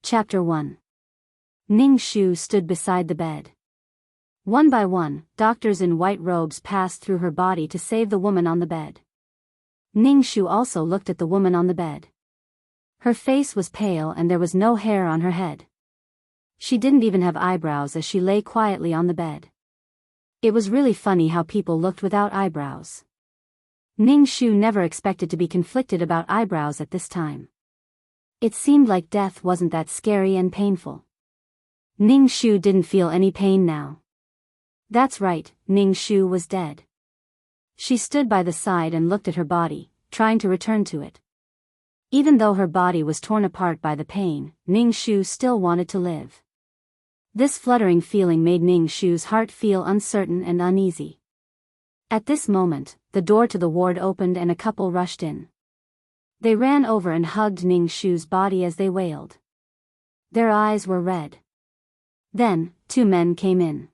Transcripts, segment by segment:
Chapter 1. Ning Shu stood beside the bed. One by one, doctors in white robes passed through her body to save the woman on the bed. Ning Shu also looked at the woman on the bed. Her face was pale and there was no hair on her head. She didn't even have eyebrows as she lay quietly on the bed. It was really funny how people looked without eyebrows. Ning Shu never expected to be conflicted about eyebrows at this time. It seemed like death wasn't that scary and painful. Ning Shu didn't feel any pain now. That's right, Ning Shu was dead. She stood by the side and looked at her body, trying to return to it. Even though her body was torn apart by the pain, Ning Shu still wanted to live. This fluttering feeling made Ning Shu's heart feel uncertain and uneasy. At this moment, the door to the ward opened and a couple rushed in. They ran over and hugged Ning Shu's body as they wailed. Their eyes were red. Then, two men came in.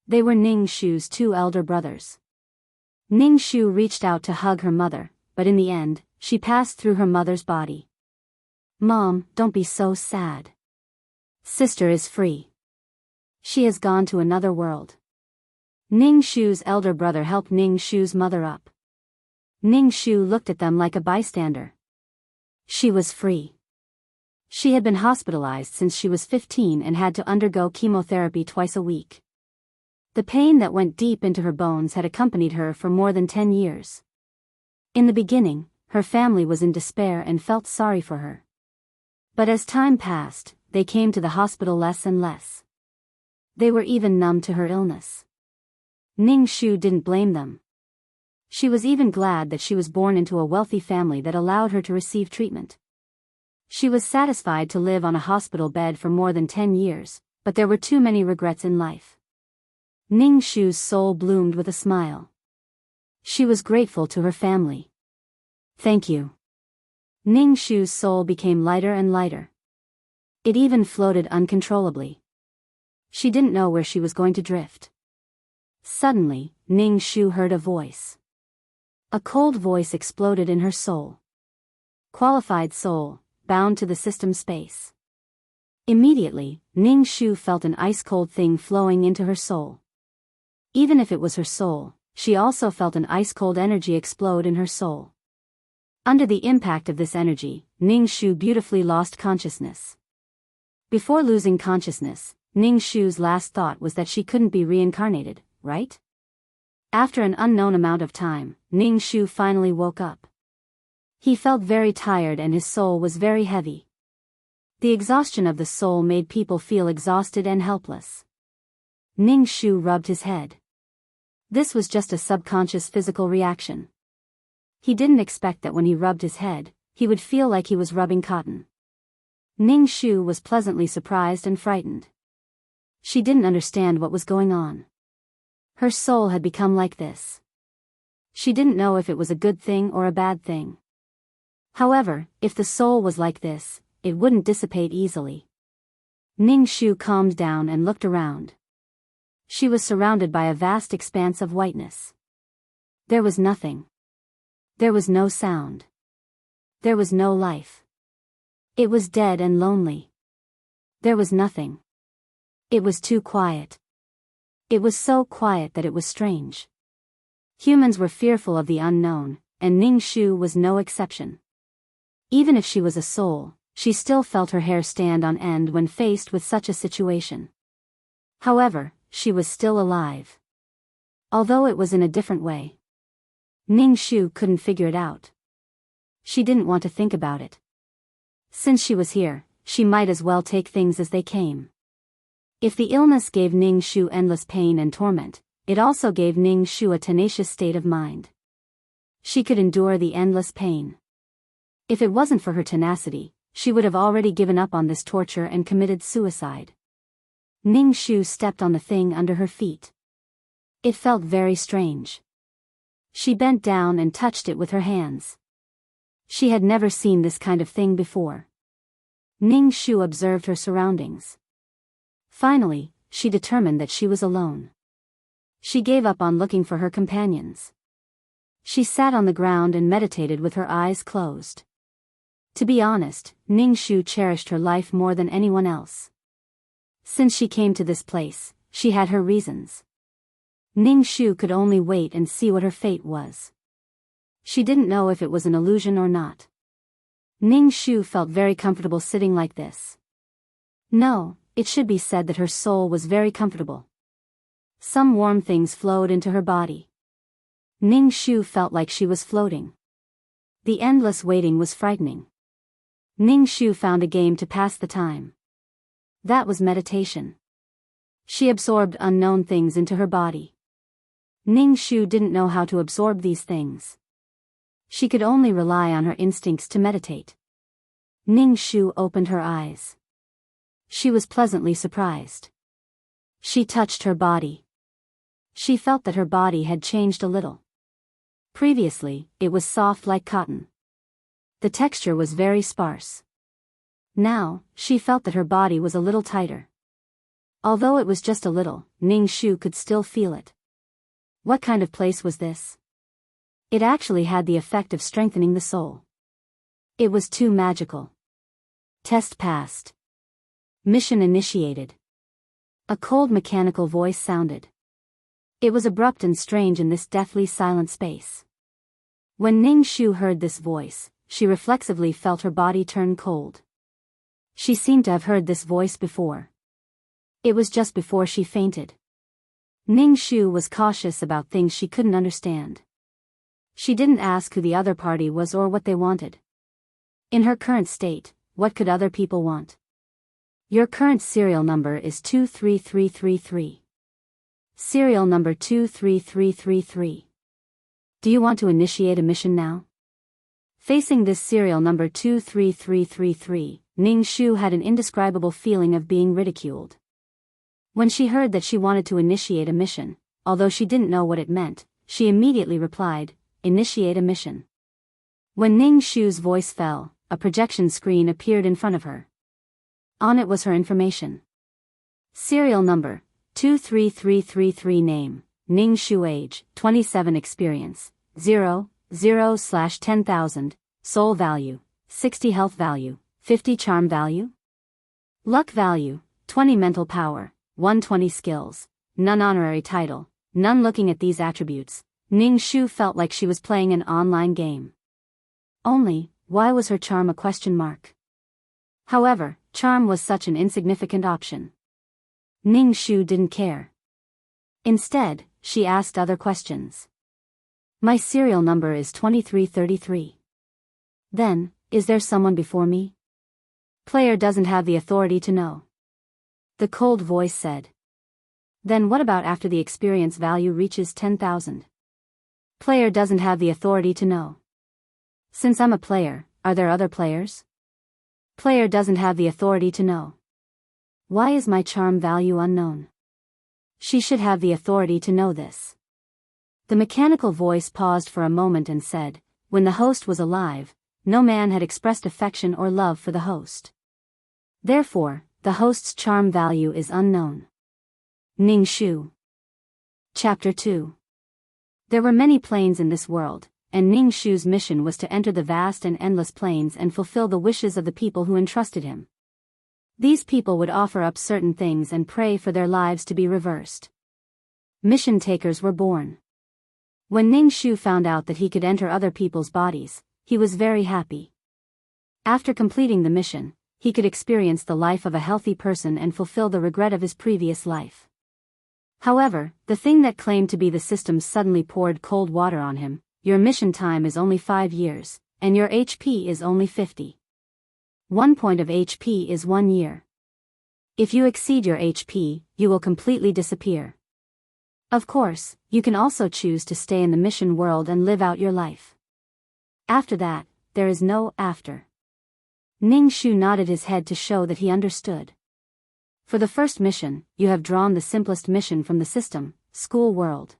They were Ning Shu's two elder brothers. Ning Shu reached out to hug her mother, but in the end, she passed through her mother's body. "Mom, don't be so sad. Sister is free. She has gone to another world." Ning Shu's elder brother helped Ning Shu's mother up. Ning Shu looked at them like a bystander. She was free. She had been hospitalized since she was 15 and had to undergo chemotherapy twice a week. The pain that went deep into her bones had accompanied her for more than 10 years. In the beginning, her family was in despair and felt sorry for her. But as time passed, they came to the hospital less and less. They were even numb to her illness. Ning Shu didn't blame them. She was even glad that she was born into a wealthy family that allowed her to receive treatment. She was satisfied to live on a hospital bed for more than 10 years, but there were too many regrets in life. Ning Shu's soul bloomed with a smile. She was grateful to her family. "Thank you." Ning Shu's soul became lighter and lighter. It even floated uncontrollably. She didn't know where she was going to drift. Suddenly, Ning Shu heard a voice. A cold voice exploded in her soul. Qualified soul, bound to the system space. Immediately, Ning Shu felt an ice-cold thing flowing into her soul. Even if it was her soul, she also felt an ice-cold energy explode in her soul. Under the impact of this energy, Ning Shu beautifully lost consciousness. Before losing consciousness, Ning Shu's last thought was that she couldn't be reincarnated, right? After an unknown amount of time, Ning Shu finally woke up. He felt very tired and his soul was very heavy. The exhaustion of the soul made people feel exhausted and helpless. Ning Shu rubbed his head. This was just a subconscious physical reaction. He didn't expect that when he rubbed his head, he would feel like he was rubbing cotton. Ning Shu was pleasantly surprised and frightened. She didn't understand what was going on. Her soul had become like this. She didn't know if it was a good thing or a bad thing. However, if the soul was like this, it wouldn't dissipate easily. Ning Shu calmed down and looked around. She was surrounded by a vast expanse of whiteness. There was nothing. There was no sound. There was no life. It was dead and lonely. There was nothing. It was too quiet. It was so quiet that it was strange. Humans were fearful of the unknown, and Ning Shu was no exception. Even if she was a soul, she still felt her hair stand on end when faced with such a situation. However, she was still alive. Although it was in a different way. Ning Shu couldn't figure it out. She didn't want to think about it. Since she was here, she might as well take things as they came. If the illness gave Ning Shu endless pain and torment, it also gave Ning Shu a tenacious state of mind. She could endure the endless pain. If it wasn't for her tenacity, she would have already given up on this torture and committed suicide. Ning Shu stepped on the thing under her feet. It felt very strange. She bent down and touched it with her hands. She had never seen this kind of thing before. Ning Shu observed her surroundings. Finally, she determined that she was alone. She gave up on looking for her companions. She sat on the ground and meditated with her eyes closed. To be honest, Ning Shu cherished her life more than anyone else. Since she came to this place, she had her reasons. Ning Shu could only wait and see what her fate was. She didn't know if it was an illusion or not. Ning Shu felt very comfortable sitting like this. No, it should be said that her soul was very comfortable. Some warm things flowed into her body. Ning Shu felt like she was floating. The endless waiting was frightening. Ning Shu found a game to pass the time. That was meditation. She absorbed unknown things into her body. Ning Shu didn't know how to absorb these things. She could only rely on her instincts to meditate. Ning Shu opened her eyes. She was pleasantly surprised. She touched her body. She felt that her body had changed a little. Previously, it was soft like cotton. The texture was very sparse. Now, she felt that her body was a little tighter. Although it was just a little, Ning Shu could still feel it. What kind of place was this? It actually had the effect of strengthening the soul. It was too magical. Test passed. Mission initiated. A cold mechanical voice sounded. It was abrupt and strange in this deathly silent space. When Ning Shu heard this voice, she reflexively felt her body turn cold. She seemed to have heard this voice before. It was just before she fainted. Ning Shu was cautious about things she couldn't understand. She didn't ask who the other party was or what they wanted. In her current state, what could other people want? Your current serial number is 23333. Serial number 23333. Do you want to initiate a mission now? Facing this serial number 23333, Ning Shu had an indescribable feeling of being ridiculed. When she heard that she wanted to initiate a mission, although she didn't know what it meant, she immediately replied, "Initiate a mission." When Ning Shu's voice fell, a projection screen appeared in front of her. On it was her information. Serial number, 23333 name, Ning Shu age, 27 experience, 0/10,000, soul value, 60 health value, 50 charm value. Luck value, 20 mental power, 120 skills, none honorary title, none. Looking at these attributes, Ning Shu felt like she was playing an online game. Only, why was her charm a question mark? However, charm was such an insignificant option. Ning Shu didn't care. Instead, she asked other questions. My serial number is 2333. Then, is there someone before me? Player doesn't have the authority to know. The cold voice said. Then what about after the experience value reaches 10,000? Player doesn't have the authority to know. Since I'm a player, are there other players? Player doesn't have the authority to know. Why is my charm value unknown? She should have the authority to know this. The mechanical voice paused for a moment and said, when the host was alive, no man had expressed affection or love for the host. Therefore, the host's charm value is unknown. Ning Shu. Chapter 2. There were many planes in this world, and Ning Shu's mission was to enter the vast and endless planes and fulfill the wishes of the people who entrusted him. These people would offer up certain things and pray for their lives to be reversed. Mission takers were born. When Ning Shu found out that he could enter other people's bodies, he was very happy. After completing the mission, he could experience the life of a healthy person and fulfill the regret of his previous life. However, the thing that claimed to be the system suddenly poured cold water on him. Your mission time is only 5 years, and your HP is only 50. 1 point of HP is 1 year. If you exceed your HP, you will completely disappear. Of course, you can also choose to stay in the mission world and live out your life. After that, there is no after. Ning Shu nodded his head to show that he understood. For the first mission, you have drawn the simplest mission from the system, school world.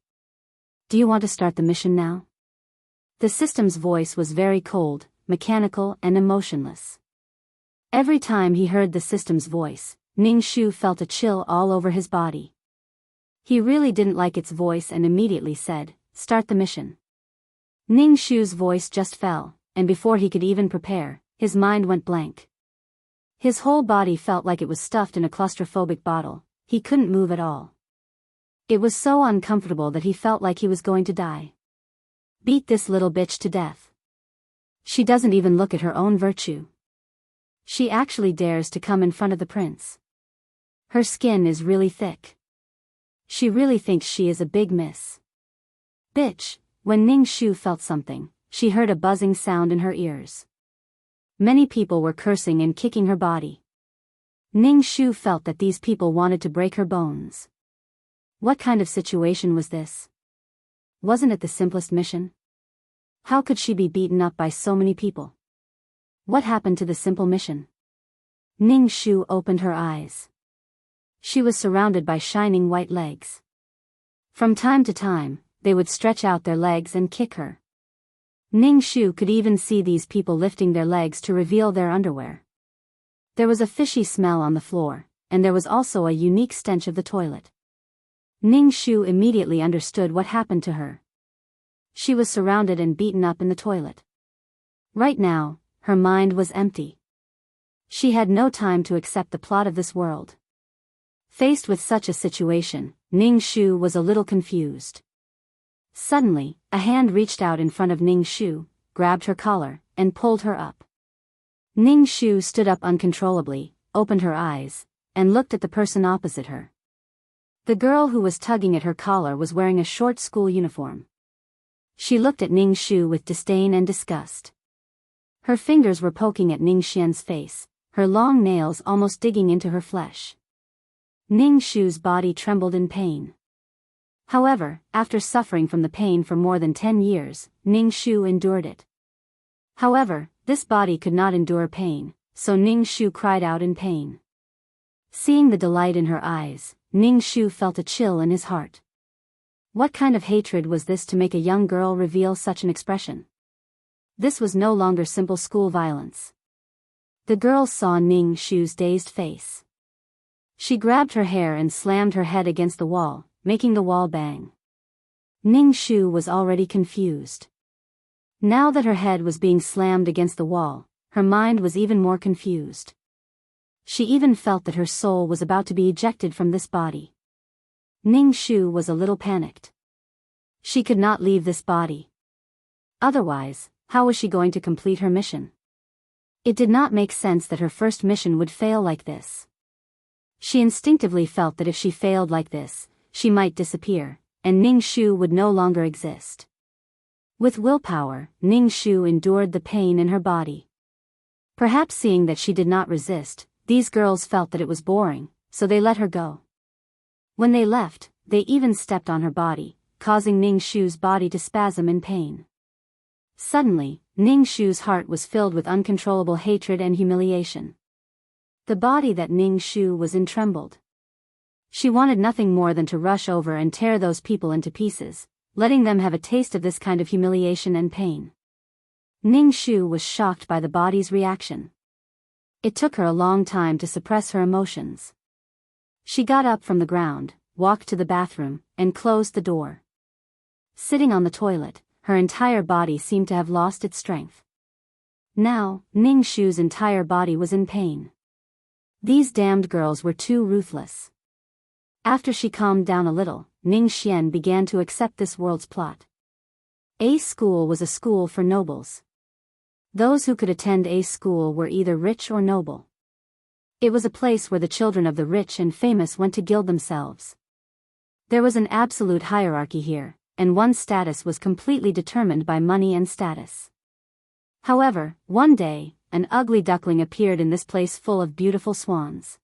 Do you want to start the mission now? The system's voice was very cold, mechanical and emotionless. Every time he heard the system's voice, Ning Shu felt a chill all over his body. He really didn't like its voice and immediately said, "Start the mission." Ning Shu's voice just fell, and before he could even prepare, his mind went blank. His whole body felt like it was stuffed in a claustrophobic bottle. He couldn't move at all. It was so uncomfortable that he felt like he was going to die. Beat this little bitch to death. She doesn't even look at her own virtue. She actually dares to come in front of the prince. Her skin is really thick. She really thinks she is a big miss. Bitch. When Ning Shu felt something, she heard a buzzing sound in her ears. Many people were cursing and kicking her body. Ning Shu felt that these people wanted to break her bones. What kind of situation was this? Wasn't it the simplest mission? How could she be beaten up by so many people? What happened to the simple mission? Ning Shu opened her eyes. She was surrounded by shining white legs. From time to time, they would stretch out their legs and kick her. Ning Shu could even see these people lifting their legs to reveal their underwear. There was a fishy smell on the floor, and there was also a unique stench of the toilet. Ning Shu immediately understood what happened to her. She was surrounded and beaten up in the toilet. Right now, her mind was empty. She had no time to accept the plot of this world. Faced with such a situation, Ning Shu was a little confused. Suddenly, a hand reached out in front of Ning Shu, grabbed her collar, and pulled her up. Ning Shu stood up uncontrollably, opened her eyes, and looked at the person opposite her. The girl who was tugging at her collar was wearing a short school uniform. She looked at Ning Shu with disdain and disgust. Her fingers were poking at Ning Xian's face, her long nails almost digging into her flesh. Ning Shu's body trembled in pain. However, after suffering from the pain for more than 10 years, Ning Shu endured it. However, this body could not endure pain, so Ning Shu cried out in pain. Seeing the delight in her eyes, Ning Shu felt a chill in his heart. What kind of hatred was this to make a young girl reveal such an expression? This was no longer simple school violence. The girl saw Ning Shu's dazed face. She grabbed her hair and slammed her head against the wall, making the wall bang. Ning Shu was already confused. Now that her head was being slammed against the wall, her mind was even more confused. She even felt that her soul was about to be ejected from this body. Ning Shu was a little panicked. She could not leave this body. Otherwise, how was she going to complete her mission? It did not make sense that her first mission would fail like this. She instinctively felt that if she failed like this, she might disappear, and Ning Shu would no longer exist. With willpower, Ning Shu endured the pain in her body. Perhaps seeing that she did not resist, these girls felt that it was boring, so they let her go. When they left, they even stepped on her body, causing Ning Shu's body to spasm in pain. Suddenly, Ning Shu's heart was filled with uncontrollable hatred and humiliation. The body that Ning Shu was in trembled. She wanted nothing more than to rush over and tear those people into pieces, letting them have a taste of this kind of humiliation and pain. Ning Shu was shocked by the body's reaction. It took her a long time to suppress her emotions. She got up from the ground, walked to the bathroom, and closed the door. Sitting on the toilet, her entire body seemed to have lost its strength. Now, Ning Shu's entire body was in pain. These damned girls were too ruthless. After she calmed down a little, Ning Xian began to accept this world's plot. A school was a school for nobles. Those who could attend a school were either rich or noble. It was a place where the children of the rich and famous went to gild themselves. There was an absolute hierarchy here, and one's status was completely determined by money and status. However, one day, an ugly duckling appeared in this place full of beautiful swans.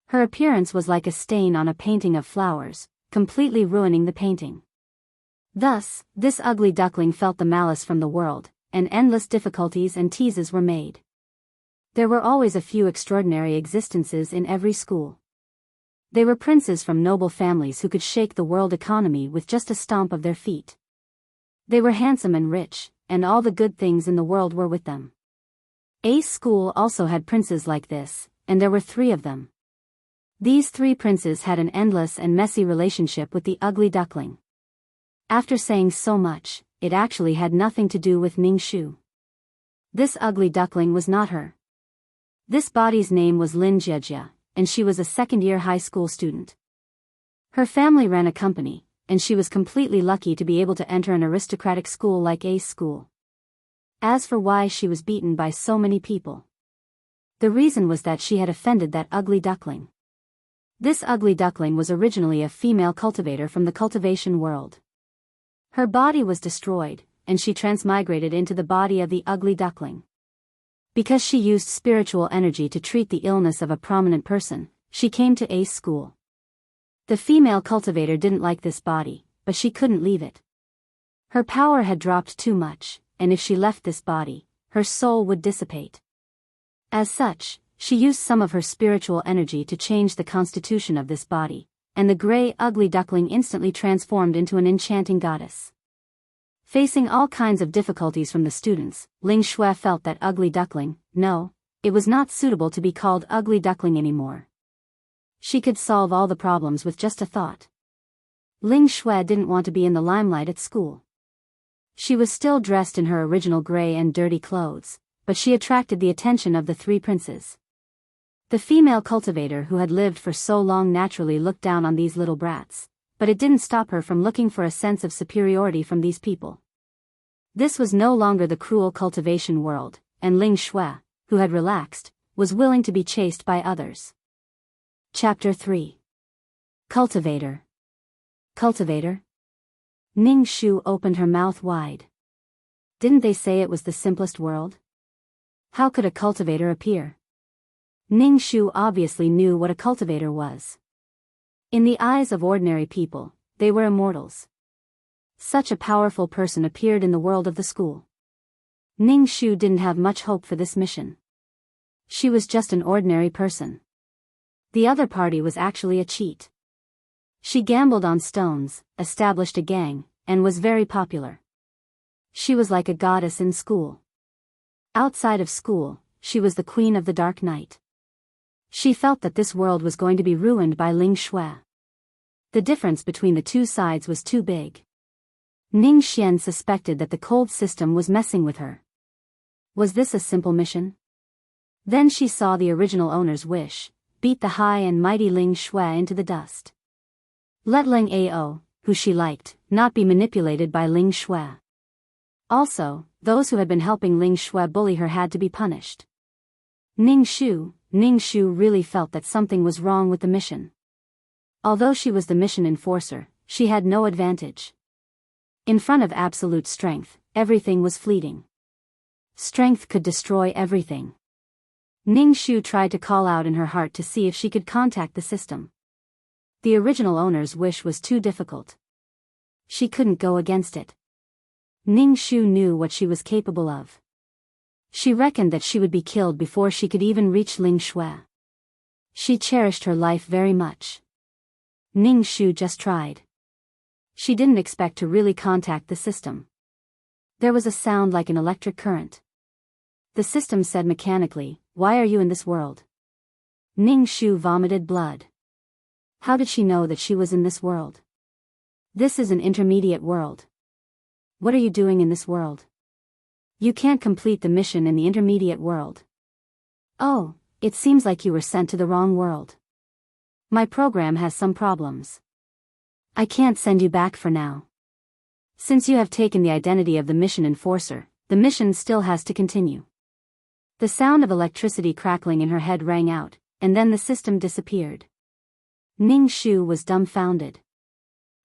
Her appearance was like a stain on a painting of flowers, completely ruining the painting. Thus, this ugly duckling felt the malice from the world, and endless difficulties and teases were made. There were always a few extraordinary existences in every school. They were princes from noble families who could shake the world economy with just a stomp of their feet. They were handsome and rich, and all the good things in the world were with them. A school also had princes like this, and there were 3 of them. These 3 princes had an endless and messy relationship with the ugly duckling. After saying so much, it actually had nothing to do with Ning Shu. This ugly duckling was not her. This body's name was Lin Jiejia, and she was a second-year high school student. Her family ran a company, and she was completely lucky to be able to enter an aristocratic school like A's school. As for why she was beaten by so many people, the reason was that she had offended that ugly duckling. This ugly duckling was originally a female cultivator from the cultivation world. Her body was destroyed, and she transmigrated into the body of the ugly duckling. Because she used spiritual energy to treat the illness of a prominent person, she came to A's school. The female cultivator didn't like this body, but she couldn't leave it. Her power had dropped too much, and if she left this body, her soul would dissipate. As such, she used some of her spiritual energy to change the constitution of this body, and the gray ugly duckling instantly transformed into an enchanting goddess. Facing all kinds of difficulties from the students, Ling Shui felt that ugly duckling, no, it was not suitable to be called ugly duckling anymore. She could solve all the problems with just a thought. Ling Shui didn't want to be in the limelight at school. She was still dressed in her original gray and dirty clothes, but she attracted the attention of the three princes. The female cultivator who had lived for so long naturally looked down on these little brats, but it didn't stop her from looking for a sense of superiority from these people. This was no longer the cruel cultivation world, and Ling Shui, who had relaxed, was willing to be chased by others. Chapter 3. Cultivator. Cultivator? Ning Shu opened her mouth wide. Didn't they say it was the simplest world? How could a cultivator appear? Ning Shu obviously knew what a cultivator was. In the eyes of ordinary people, they were immortals. Such a powerful person appeared in the world of the school. Ning Shu didn't have much hope for this mission. She was just an ordinary person. The other party was actually a cheat. She gambled on stones, established a gang, and was very popular. She was like a goddess in school. Outside of school, she was the queen of the dark night. She felt that this world was going to be ruined by Ling Shui. The difference between the two sides was too big. Ning Xian suspected that the cold system was messing with her. Was this a simple mission? Then she saw the original owner's wish, beat the high and mighty Ling Shui into the dust. Let Ling Ao, who she liked, not be manipulated by Ling Shui. Also, those who had been helping Ling Shui bully her had to be punished. Ning Shu really felt that something was wrong with the mission. Although she was the mission enforcer, she had no advantage. In front of absolute strength, everything was fleeting. Strength could destroy everything. Ning Shu tried to call out in her heart to see if she could contact the system. The original owner's wish was too difficult. She couldn't go against it. Ning Shu knew what she was capable of. She reckoned that she would be killed before she could even reach Ling Shui. She cherished her life very much. Ning Shu just tried. She didn't expect to really contact the system. There was a sound like an electric current. The system said mechanically, "Why are you in this world?" Ning Shu vomited blood. How did she know that she was in this world? This is an intermediate world. What are you doing in this world? You can't complete the mission in the intermediate world. Oh, it seems like you were sent to the wrong world. My program has some problems. I can't send you back for now. Since you have taken the identity of the mission enforcer, the mission still has to continue. The sound of electricity crackling in her head rang out, and then the system disappeared. Ning Shu was dumbfounded.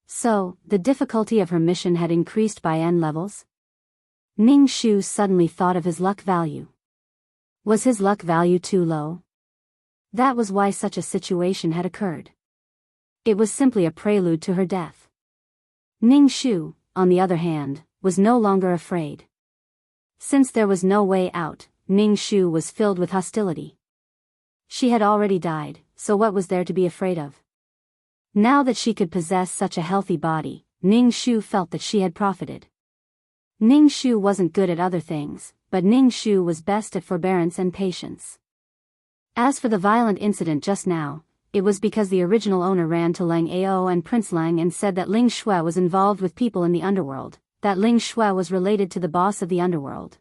So, the difficulty of her mission had increased by n levels? Ning Shu suddenly thought of his luck value. Was his luck value too low? That was why such a situation had occurred. It was simply a prelude to her death. Ning Shu, on the other hand, was no longer afraid. Since there was no way out, Ning Shu was filled with hostility. She had already died, so what was there to be afraid of? Now that she could possess such a healthy body, Ning Shu felt that she had profited. Ning Shu wasn't good at other things, but Ning Shu was best at forbearance and patience. As for the violent incident just now, it was because the original owner ran to Lang Ao and Prince Lang and said that Ling Shui was involved with people in the underworld, that Ling Shui was related to the boss of the underworld.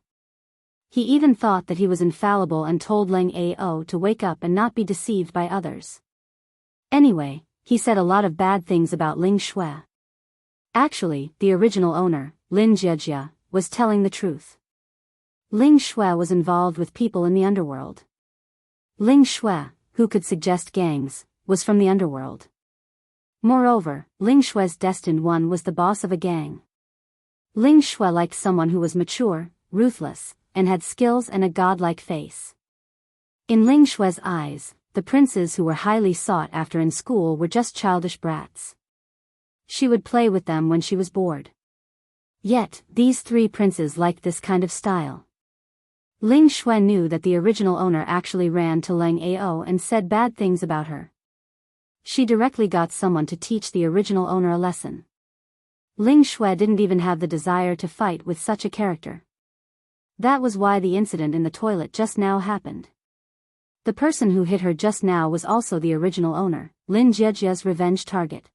He even thought that he was infallible and told Ling Ao to wake up and not be deceived by others. Anyway, he said a lot of bad things about Ling Shui. Actually, the original owner, Lin Jiejia, was telling the truth. Ling Shui was involved with people in the underworld. Ling Shui, who could suggest gangs, was from the underworld. Moreover, Ling Shui's destined one was the boss of a gang. Ling Shui liked someone who was mature, ruthless, and had skills and a godlike face. In Ling Shui's eyes, the princes who were highly sought after in school were just childish brats. She would play with them when she was bored. Yet, these three princes liked this kind of style. Ling Shui knew that the original owner actually ran to Ling Ao and said bad things about her. She directly got someone to teach the original owner a lesson. Ling Shui didn't even have the desire to fight with such a character. That was why the incident in the toilet just now happened. The person who hit her just now was also the original owner, Lin Jiejia's revenge target.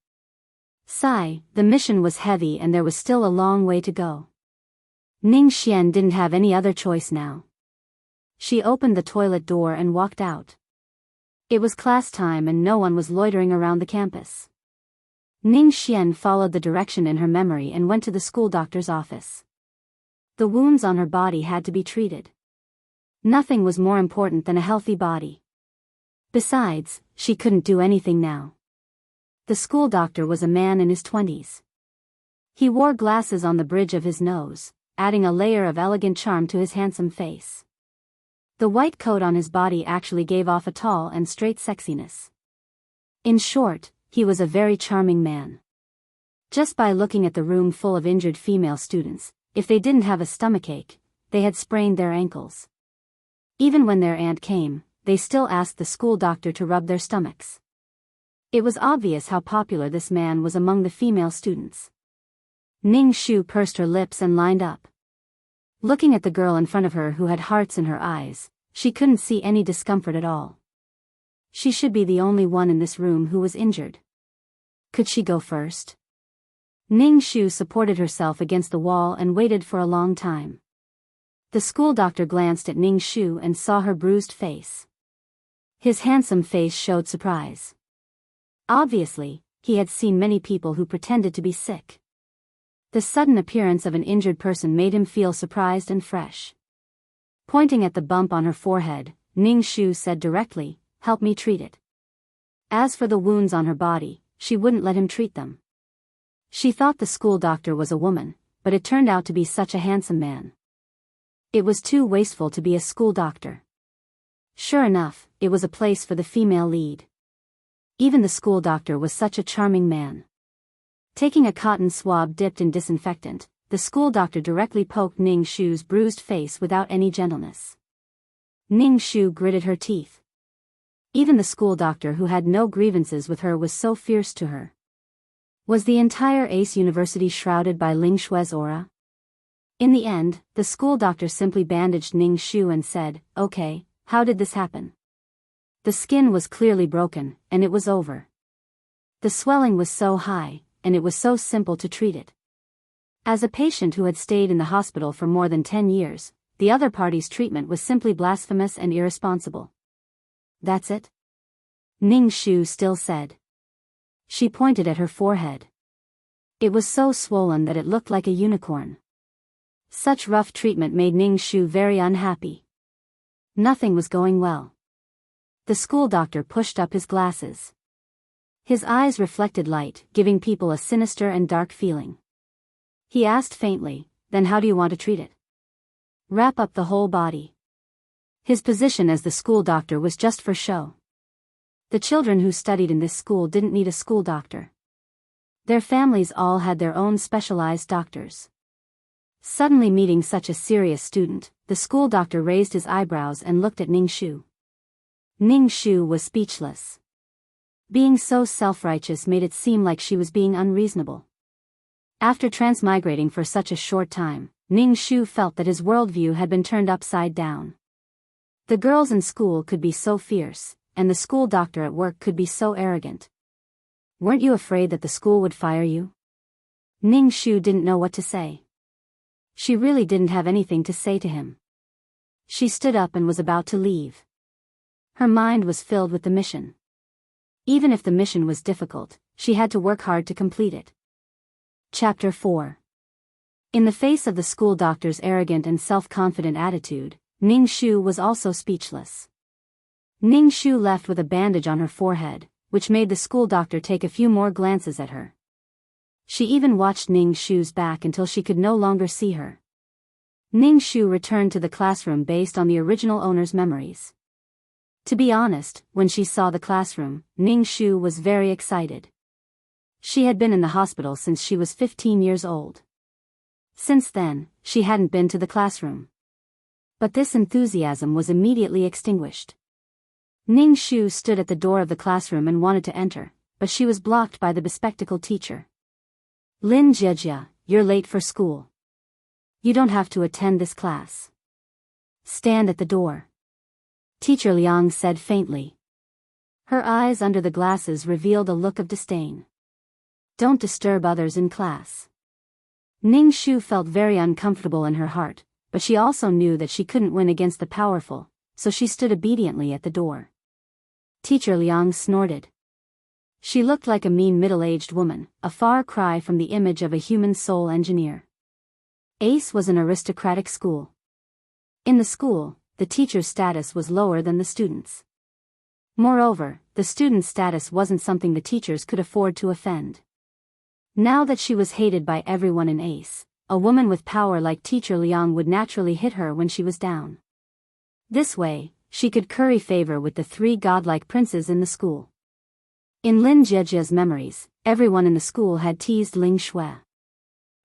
Sigh, the mission was heavy and there was still a long way to go. Ning Xian didn't have any other choice now. She opened the toilet door and walked out. It was class time and no one was loitering around the campus. Ning Xian followed the direction in her memory and went to the school doctor's office. The wounds on her body had to be treated. Nothing was more important than a healthy body. Besides, she couldn't do anything now. The school doctor was a man in his 20s. He wore glasses on the bridge of his nose, adding a layer of elegant charm to his handsome face. The white coat on his body actually gave off a tall and straight sexiness. In short, he was a very charming man. Just by looking at the room full of injured female students, if they didn't have a stomachache, they had sprained their ankles. Even when their aunt came, they still asked the school doctor to rub their stomachs. It was obvious how popular this man was among the female students. Ning Shu pursed her lips and lined up. Looking at the girl in front of her who had hearts in her eyes, she couldn't see any discomfort at all. She should be the only one in this room who was injured. Could she go first? Ning Shu supported herself against the wall and waited for a long time. The school doctor glanced at Ning Shu and saw her bruised face. His handsome face showed surprise. Obviously, he had seen many people who pretended to be sick. The sudden appearance of an injured person made him feel surprised and fresh. Pointing at the bump on her forehead, Ning Shu said directly, "Help me treat it." As for the wounds on her body, she wouldn't let him treat them. She thought the school doctor was a woman, but it turned out to be such a handsome man. It was too wasteful to be a school doctor. Sure enough, it was a place for the female lead. Even the school doctor was such a charming man. Taking a cotton swab dipped in disinfectant, the school doctor directly poked Ning Shu's bruised face without any gentleness. Ning Shu gritted her teeth. Even the school doctor who had no grievances with her was so fierce to her. Was the entire Ace University shrouded by Ling Shui's aura? In the end, the school doctor simply bandaged Ning Shu and said, "Okay, how did this happen?" The skin was clearly broken, and it was over. The swelling was so high, and it was so simple to treat it. As a patient who had stayed in the hospital for more than 10 years, the other party's treatment was simply blasphemous and irresponsible. "That's it?" Ning Shu still said. She pointed at her forehead. It was so swollen that it looked like a unicorn. Such rough treatment made Ning Shu very unhappy. Nothing was going well. The school doctor pushed up his glasses. His eyes reflected light, giving people a sinister and dark feeling. He asked faintly, "Then how do you want to treat it?" "Wrap up the whole body." His position as the school doctor was just for show. The children who studied in this school didn't need a school doctor. Their families all had their own specialized doctors. Suddenly meeting such a serious student, the school doctor raised his eyebrows and looked at Ning Shu. Ning Shu was speechless. Being so self-righteous made it seem like she was being unreasonable. After transmigrating for such a short time, Ning Shu felt that his worldview had been turned upside down. The girls in school could be so fierce, and the school doctor at work could be so arrogant. Weren't you afraid that the school would fire you? Ning Shu didn't know what to say. She really didn't have anything to say to him. She stood up and was about to leave. Her mind was filled with the mission. Even if the mission was difficult, she had to work hard to complete it. Chapter 4. In the face of the school doctor's arrogant and self-confident attitude, Ning Shu was also speechless. Ning Shu left with a bandage on her forehead, which made the school doctor take a few more glances at her. She even watched Ning Shu's back until she could no longer see her. Ning Shu returned to the classroom based on the original owner's memories. To be honest, when she saw the classroom, Ning Shu was very excited. She had been in the hospital since she was 15 years old. Since then, she hadn't been to the classroom. But this enthusiasm was immediately extinguished. Ning Shu stood at the door of the classroom and wanted to enter, but she was blocked by the bespectacled teacher. Lin Jiejia, you're late for school. You don't have to attend this class. Stand at the door. Teacher Liang said faintly. Her eyes under the glasses revealed a look of disdain. Don't disturb others in class. Ning Shu felt very uncomfortable in her heart, but she also knew that she couldn't win against the powerful, so she stood obediently at the door. Teacher Liang snorted. She looked like a mean middle-aged woman, a far cry from the image of a human soul engineer. ACE was an aristocratic school. In the school, the teacher's status was lower than the students'. Moreover, the students' status wasn't something the teachers could afford to offend. Now that she was hated by everyone in ACE, a woman with power like Teacher Liang would naturally hit her when she was down. This way, she could curry favor with the 3 godlike princes in the school. In Lin Jiejia's memories, everyone in the school had teased Ling Shui.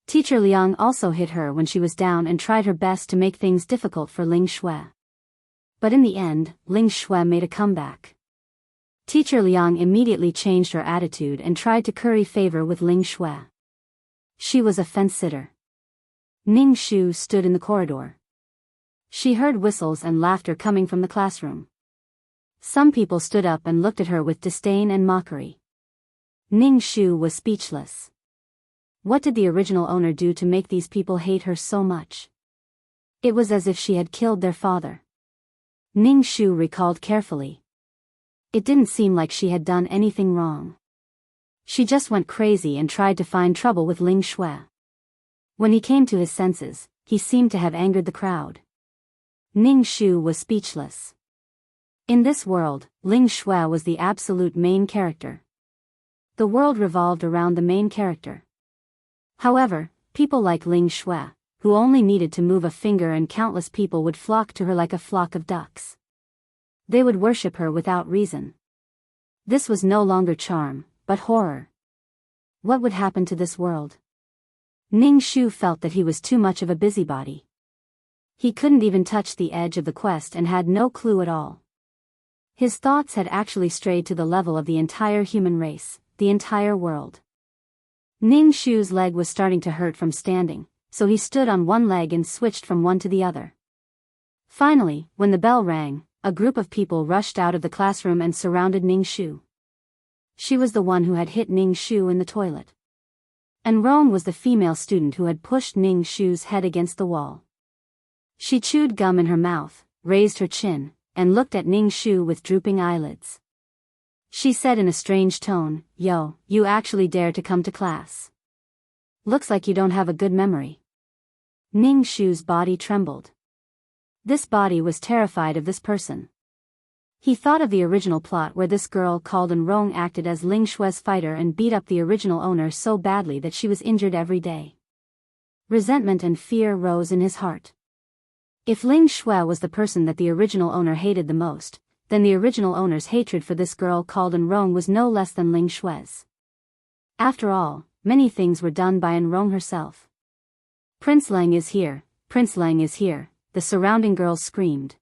Teacher Liang also hit her when she was down and tried her best to make things difficult for Ling Shui. But in the end, Ling Shui made a comeback. Teacher Liang immediately changed her attitude and tried to curry favor with Ling Shui. She was a fence-sitter. Ning Shu stood in the corridor. She heard whistles and laughter coming from the classroom. Some people stood up and looked at her with disdain and mockery. Ning Shu was speechless. What did the original owner do to make these people hate her so much? It was as if she had killed their father. Ning Shu recalled carefully. It didn't seem like she had done anything wrong. She just went crazy and tried to find trouble with Ling Shui. When he came to his senses, he seemed to have angered the crowd. Ning Shu was speechless. In this world, Ling Shui was the absolute main character. The world revolved around the main character. However, people like Ling Shui, who only needed to move a finger and countless people would flock to her like a flock of ducks. They would worship her without reason. This was no longer charm, but horror. What would happen to this world? Ning Shu felt that he was too much of a busybody. He couldn't even touch the edge of the quest and had no clue at all. His thoughts had actually strayed to the level of the entire human race, the entire world. Ning Shu's leg was starting to hurt from standing, so he stood on one leg and switched from one to the other. Finally, when the bell rang, a group of people rushed out of the classroom and surrounded Ning Shu. She was the one who had hit Ning Shu in the toilet. And Rong was the female student who had pushed Ning Shu's head against the wall. She chewed gum in her mouth, raised her chin, and looked at Ning Shu with drooping eyelids. She said in a strange tone, "Yo, you actually dare to come to class. Looks like you don't have a good memory." Ning Shu's body trembled. This body was terrified of this person. He thought of the original plot where this girl called Rong acted as Ling Shui's fighter and beat up the original owner so badly that she was injured every day. Resentment and fear rose in his heart. If Ling Shui was the person that the original owner hated the most, then the original owner's hatred for this girl called Rong was no less than Ling Shui's. After all, many things were done by Rong herself. "Prince Lang is here, Prince Lang is here," the surrounding girls screamed.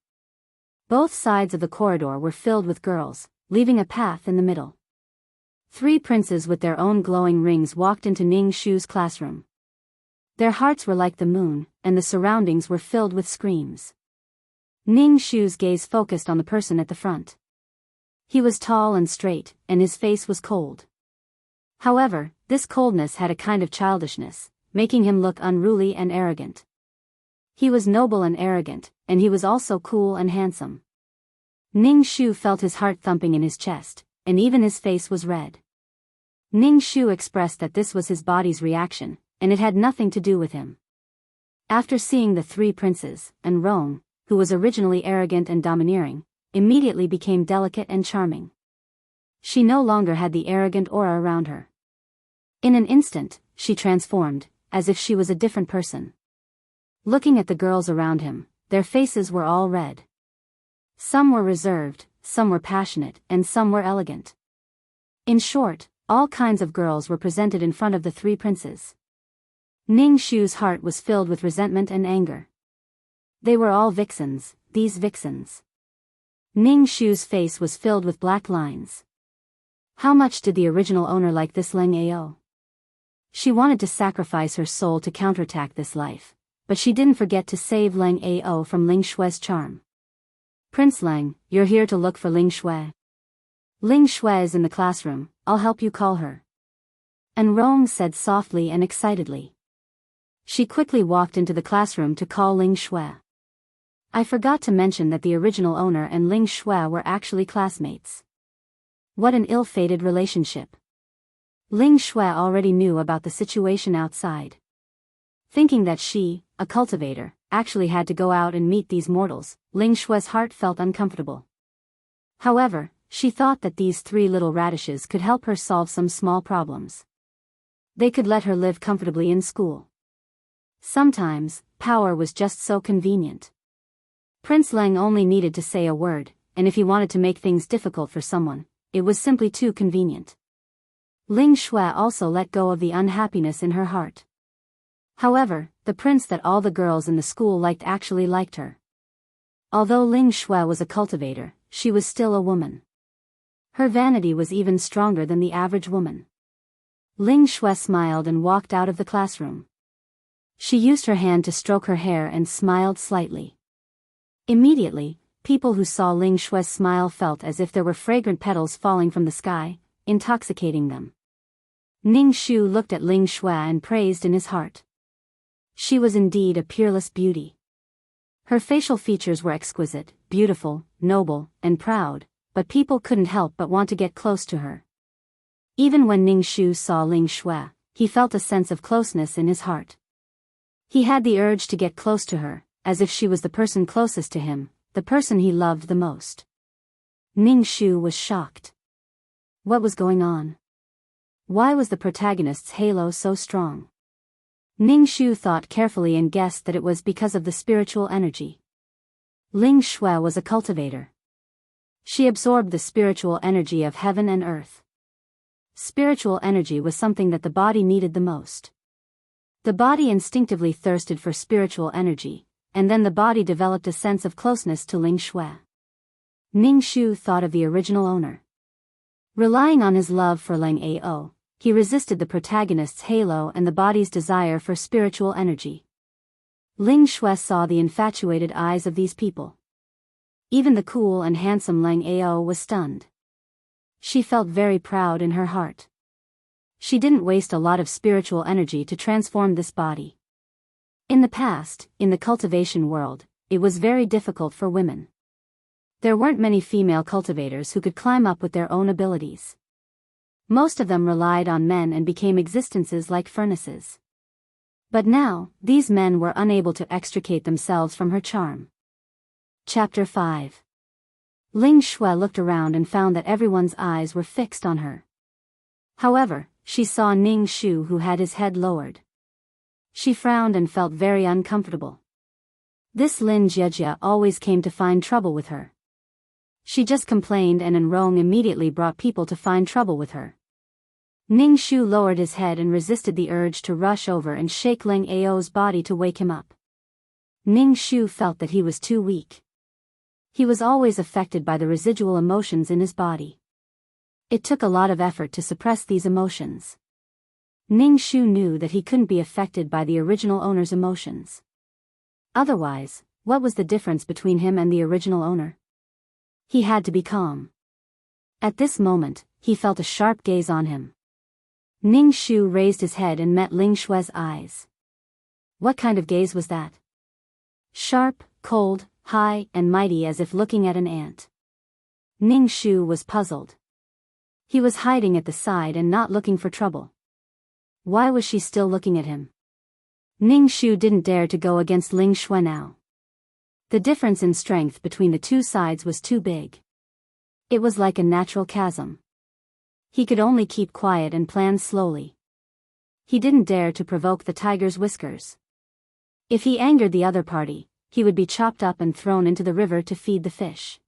Both sides of the corridor were filled with girls, leaving a path in the middle. 3 princes with their own glowing rings walked into Ning Shu's classroom. Their hearts were like the moon, and the surroundings were filled with screams. Ning Shu's gaze focused on the person at the front. He was tall and straight, and his face was cold. However, this coldness had a kind of childishness, making him look unruly and arrogant. He was noble and arrogant, and he was also cool and handsome. Ning Shu felt his heart thumping in his chest, and even his face was red. Ning Shu expressed that this was his body's reaction, and it had nothing to do with him. After seeing the three princes, and Rong, who was originally arrogant and domineering, immediately became delicate and charming. She no longer had the arrogant aura around her. In an instant, she transformed, as if she was a different person. Looking at the girls around him, their faces were all red. Some were reserved, some were passionate, and some were elegant. In short, all kinds of girls were presented in front of the three princes. Ning Shu's heart was filled with resentment and anger. They were all vixens, these vixens. Ning Shu's face was filled with black lines. How much did the original owner like this Leng Ao? She wanted to sacrifice her soul to counterattack this life, but she didn't forget to save Leng Ao from Ling Shue's charm. Prince Leng, you're here to look for Ling Shui. Ling Shui is in the classroom, I'll help you call her. And Rong said softly and excitedly. She quickly walked into the classroom to call Ling Shui. I forgot to mention that the original owner and Ling Shui were actually classmates. What an ill-fated relationship. Ling Shui already knew about the situation outside. Thinking that she, a cultivator, actually had to go out and meet these mortals, Ling Shui's heart felt uncomfortable. However, she thought that these three little radishes could help her solve some small problems. They could let her live comfortably in school. Sometimes, power was just so convenient. Prince Leng only needed to say a word, and if he wanted to make things difficult for someone, it was simply too convenient. Ling Shui also let go of the unhappiness in her heart. However, the prince that all the girls in the school liked actually liked her. Although Ling Shui was a cultivator, she was still a woman. Her vanity was even stronger than the average woman. Ling Shui smiled and walked out of the classroom. She used her hand to stroke her hair and smiled slightly. Immediately, people who saw Ling Shui's smile felt as if there were fragrant petals falling from the sky, intoxicating them. Ning Shu looked at Ling Shui and praised in his heart. She was indeed a peerless beauty. Her facial features were exquisite, beautiful, noble, and proud, but people couldn't help but want to get close to her. Even when Ning Shu saw Ling Shui, he felt a sense of closeness in his heart. He had the urge to get close to her, as if she was the person closest to him, the person he loved the most. Ning Shu was shocked. What was going on? Why was the protagonist's halo so strong? Ning Shu thought carefully and guessed that it was because of the spiritual energy. Ling Shui was a cultivator. She absorbed the spiritual energy of heaven and earth. Spiritual energy was something that the body needed the most. The body instinctively thirsted for spiritual energy, and then the body developed a sense of closeness to Ling Shui. Ning Shu thought of the original owner. Relying on his love for Leng Ao, he resisted the protagonist's halo and the body's desire for spiritual energy. Ling Shui saw the infatuated eyes of these people. Even the cool and handsome Leng Ao was stunned. She felt very proud in her heart. She didn't waste a lot of spiritual energy to transform this body. In the past, in the cultivation world, it was very difficult for women. There weren't many female cultivators who could climb up with their own abilities. Most of them relied on men and became existences like furnaces. But now, these men were unable to extricate themselves from her charm. Chapter 5. Ling Shui looked around and found that everyone's eyes were fixed on her. However, she saw Ning Shu who had his head lowered. She frowned and felt very uncomfortable. This Lin Jiejia always came to find trouble with her. She just complained and Enrong immediately brought people to find trouble with her. Ning Shu lowered his head and resisted the urge to rush over and shake Leng Ao's body to wake him up. Ning Shu felt that he was too weak. He was always affected by the residual emotions in his body. It took a lot of effort to suppress these emotions. Ning Shu knew that he couldn't be affected by the original owner's emotions. Otherwise, what was the difference between him and the original owner? He had to be calm. At this moment, he felt a sharp gaze on him. Ning Shu raised his head and met Ling Shui's eyes. What kind of gaze was that? Sharp, cold, high, and mighty as if looking at an ant. Ning Shu was puzzled. He was hiding at the side and not looking for trouble. Why was she still looking at him? Ning Shu didn't dare to go against Ling Shui now. The difference in strength between the two sides was too big. It was like a natural chasm. He could only keep quiet and plan slowly. He didn't dare to provoke the tiger's whiskers. If he angered the other party, he would be chopped up and thrown into the river to feed the fish.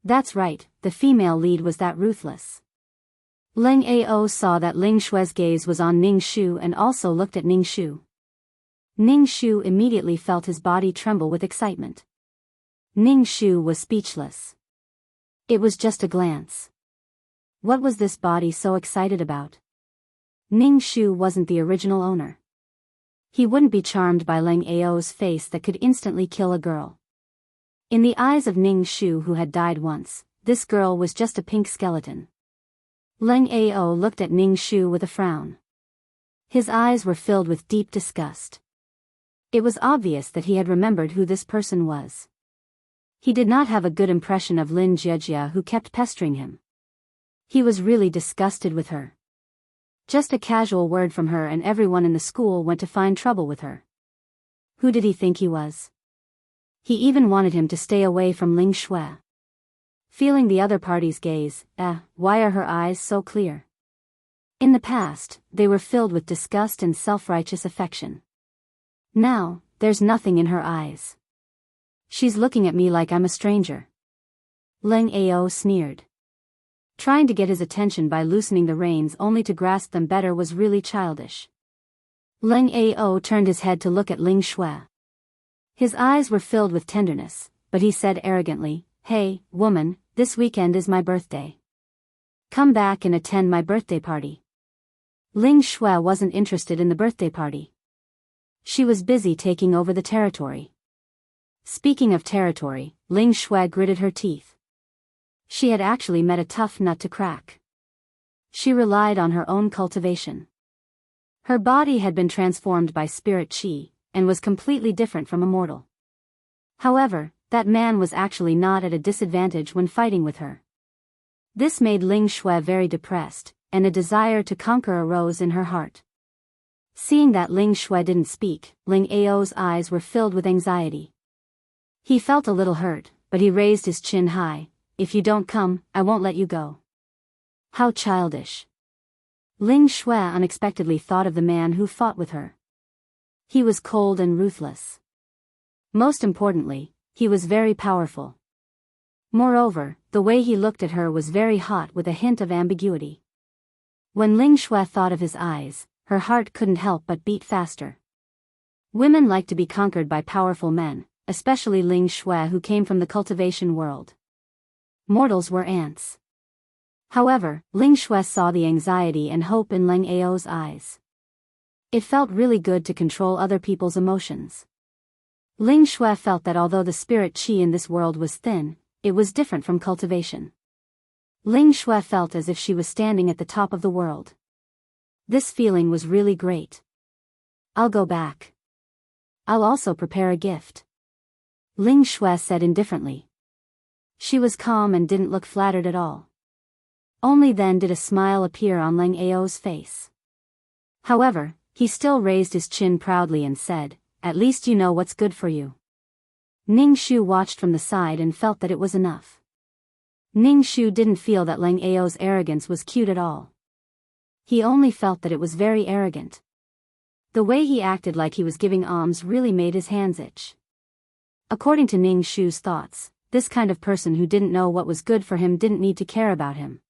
That's right, the female lead was that ruthless. Ling Ao saw that Ling Shui's gaze was on Ning Shu and also looked at Ning Shu. Ning Shu immediately felt his body tremble with excitement. Ning Shu was speechless. It was just a glance. What was this body so excited about? Ning Shu wasn't the original owner. He wouldn't be charmed by Ling Ao's face that could instantly kill a girl. In the eyes of Ning Shu, who had died once, this girl was just a pink skeleton. Ling Ao looked at Ning Shu with a frown. His eyes were filled with deep disgust. It was obvious that he had remembered who this person was. He did not have a good impression of Lin Jiejia, who kept pestering him. He was really disgusted with her. Just a casual word from her and everyone in the school went to find trouble with her. Who did he think he was? He even wanted him to stay away from Ling Shui. Feeling the other party's gaze, why are her eyes so clear? In the past, they were filled with disgust and self-righteous affection. Now, there's nothing in her eyes. She's looking at me like I'm a stranger. Ling Ao sneered. Trying to get his attention by loosening the reins only to grasp them better was really childish. Ling Ao turned his head to look at Ling Shui. His eyes were filled with tenderness, but he said arrogantly, "Hey, woman, this weekend is my birthday. Come back and attend my birthday party." Ling Shui wasn't interested in the birthday party. She was busy taking over the territory. Speaking of territory, Ling Shui gritted her teeth. She had actually met a tough nut to crack. She relied on her own cultivation. Her body had been transformed by spirit qi, and was completely different from a mortal. However, that man was actually not at a disadvantage when fighting with her. This made Ling Shui very depressed, and a desire to conquer arose in her heart. Seeing that Ling Shui didn't speak, Ling Ao's eyes were filled with anxiety. He felt a little hurt, but he raised his chin high. "If you don't come, I won't let you go." How childish. Ling Shui unexpectedly thought of the man who fought with her. He was cold and ruthless. Most importantly, he was very powerful. Moreover, the way he looked at her was very hot with a hint of ambiguity. When Ling Shui thought of his eyes, her heart couldn't help but beat faster. Women like to be conquered by powerful men, especially Ling Shui, who came from the cultivation world. Mortals were ants. However, Ling Shui saw the anxiety and hope in Ling Ao's eyes. It felt really good to control other people's emotions. Ling Shui felt that although the spirit qi in this world was thin, it was different from cultivation. Ling Shui felt as if she was standing at the top of the world. This feeling was really great. "I'll go back. I'll also prepare a gift," Ling Shui said indifferently. She was calm and didn't look flattered at all. Only then did a smile appear on Ling Ao's face. However, he still raised his chin proudly and said, "At least you know what's good for you." Ning Shu watched from the side and felt that it was enough. Ning Shu didn't feel that Ling Ao's arrogance was cute at all. He only felt that it was very arrogant. The way he acted like he was giving alms really made his hands itch. According to Ning Shu's thoughts, this kind of person who didn't know what was good for him didn't need to care about him.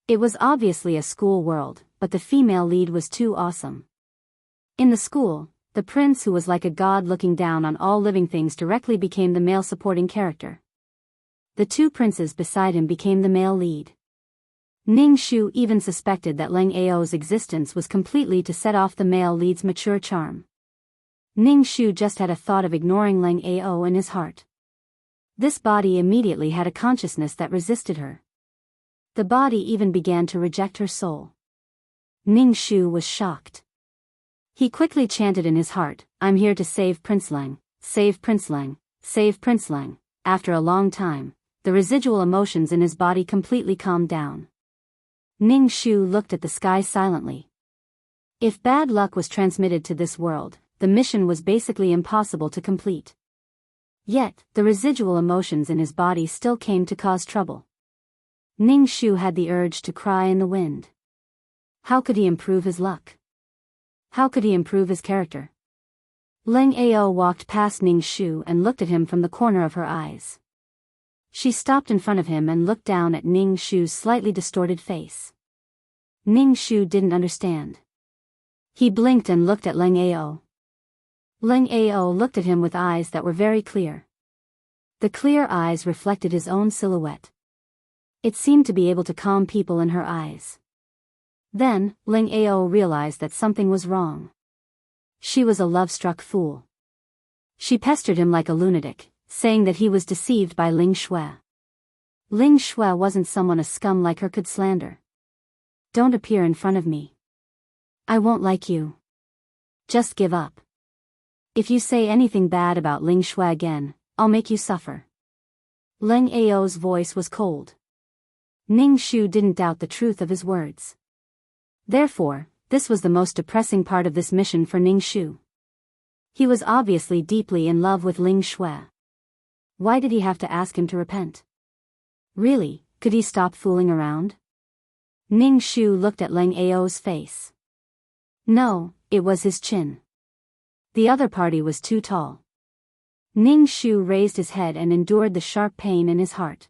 It was obviously a school world, but the female lead was too awesome. In the school, the prince, who was like a god looking down on all living things, directly became the male supporting character. The two princes beside him became the male lead. Ning Shu even suspected that Ling Ao's existence was completely to set off the male lead's mature charm. Ning Shu just had a thought of ignoring Ling Ao in his heart. This body immediately had a consciousness that resisted her. The body even began to reject her soul. Ning Shu was shocked. He quickly chanted in his heart, "I'm here to save Prince Leng, save Prince Lang, save Prince Lang. After a long time, the residual emotions in his body completely calmed down. Ning Shu looked at the sky silently. If bad luck was transmitted to this world, the mission was basically impossible to complete. Yet, the residual emotions in his body still came to cause trouble. Ning Shu had the urge to cry in the wind. How could he improve his luck? How could he improve his character? Leng Ao walked past Ning Shu and looked at him from the corner of her eyes. She stopped in front of him and looked down at Ning Shu's slightly distorted face. Ning Shu didn't understand. He blinked and looked at Leng Ao. Leng Ao looked at him with eyes that were very clear. The clear eyes reflected his own silhouette. It seemed to be able to calm people in her eyes. Then, Leng Ao realized that something was wrong. She was a love-struck fool. She pestered him like a lunatic, saying that he was deceived by Ling Shui. Ling Shui wasn't someone a scum like her could slander. Don't appear in front of me. I won't like you. Just give up. If you say anything bad about Ling Shui again, I'll make you suffer. Leng Ao's voice was cold. Ning Shu didn't doubt the truth of his words. Therefore, this was the most depressing part of this mission for Ning Shu. He was obviously deeply in love with Ling Shui. Why did he have to ask him to repent? Really, could he stop fooling around? Ning Shu looked at Leng Ao's face. No, it was his chin. The other party was too tall. Ning Shu raised his head and endured the sharp pain in his heart.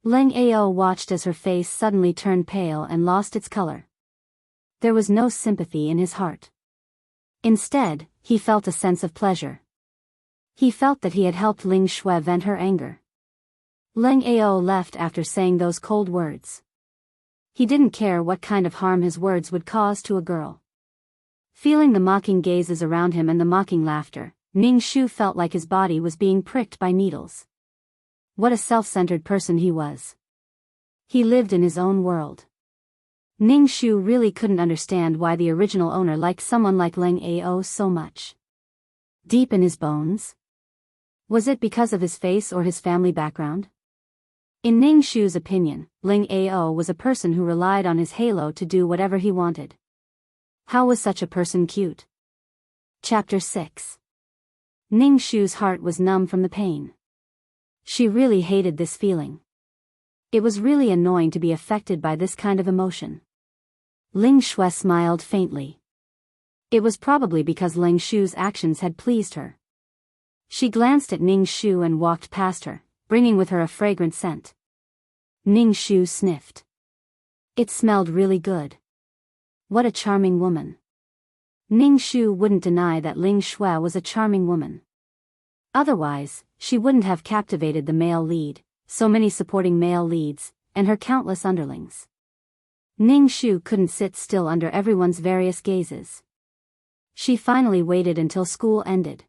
Leng Ao watched as her face suddenly turned pale and lost its color. There was no sympathy in his heart. Instead, he felt a sense of pleasure. He felt that he had helped Ling Shui vent her anger. Leng Ao left after saying those cold words. He didn't care what kind of harm his words would cause to a girl. Feeling the mocking gazes around him and the mocking laughter, Ning Shu felt like his body was being pricked by needles. What a self-centered person he was. He lived in his own world. Ning Shu really couldn't understand why the original owner liked someone like Leng Ao so much. Deep in his bones? Was it because of his face or his family background? In Ning Shu's opinion, Leng Ao was a person who relied on his halo to do whatever he wanted. How was such a person cute? Chapter 6. Ning Shu's heart was numb from the pain. She really hated this feeling. It was really annoying to be affected by this kind of emotion. Ling Shui smiled faintly. It was probably because Ling Shu's actions had pleased her. She glanced at Ning Shu and walked past her, bringing with her a fragrant scent. Ning Shu sniffed. It smelled really good. What a charming woman. Ning Shu wouldn't deny that Ling Shui was a charming woman. Otherwise, she wouldn't have captivated the male lead, so many supporting male leads, and her countless underlings. Ning Shu couldn't sit still under everyone's various gazes. She finally waited until school ended.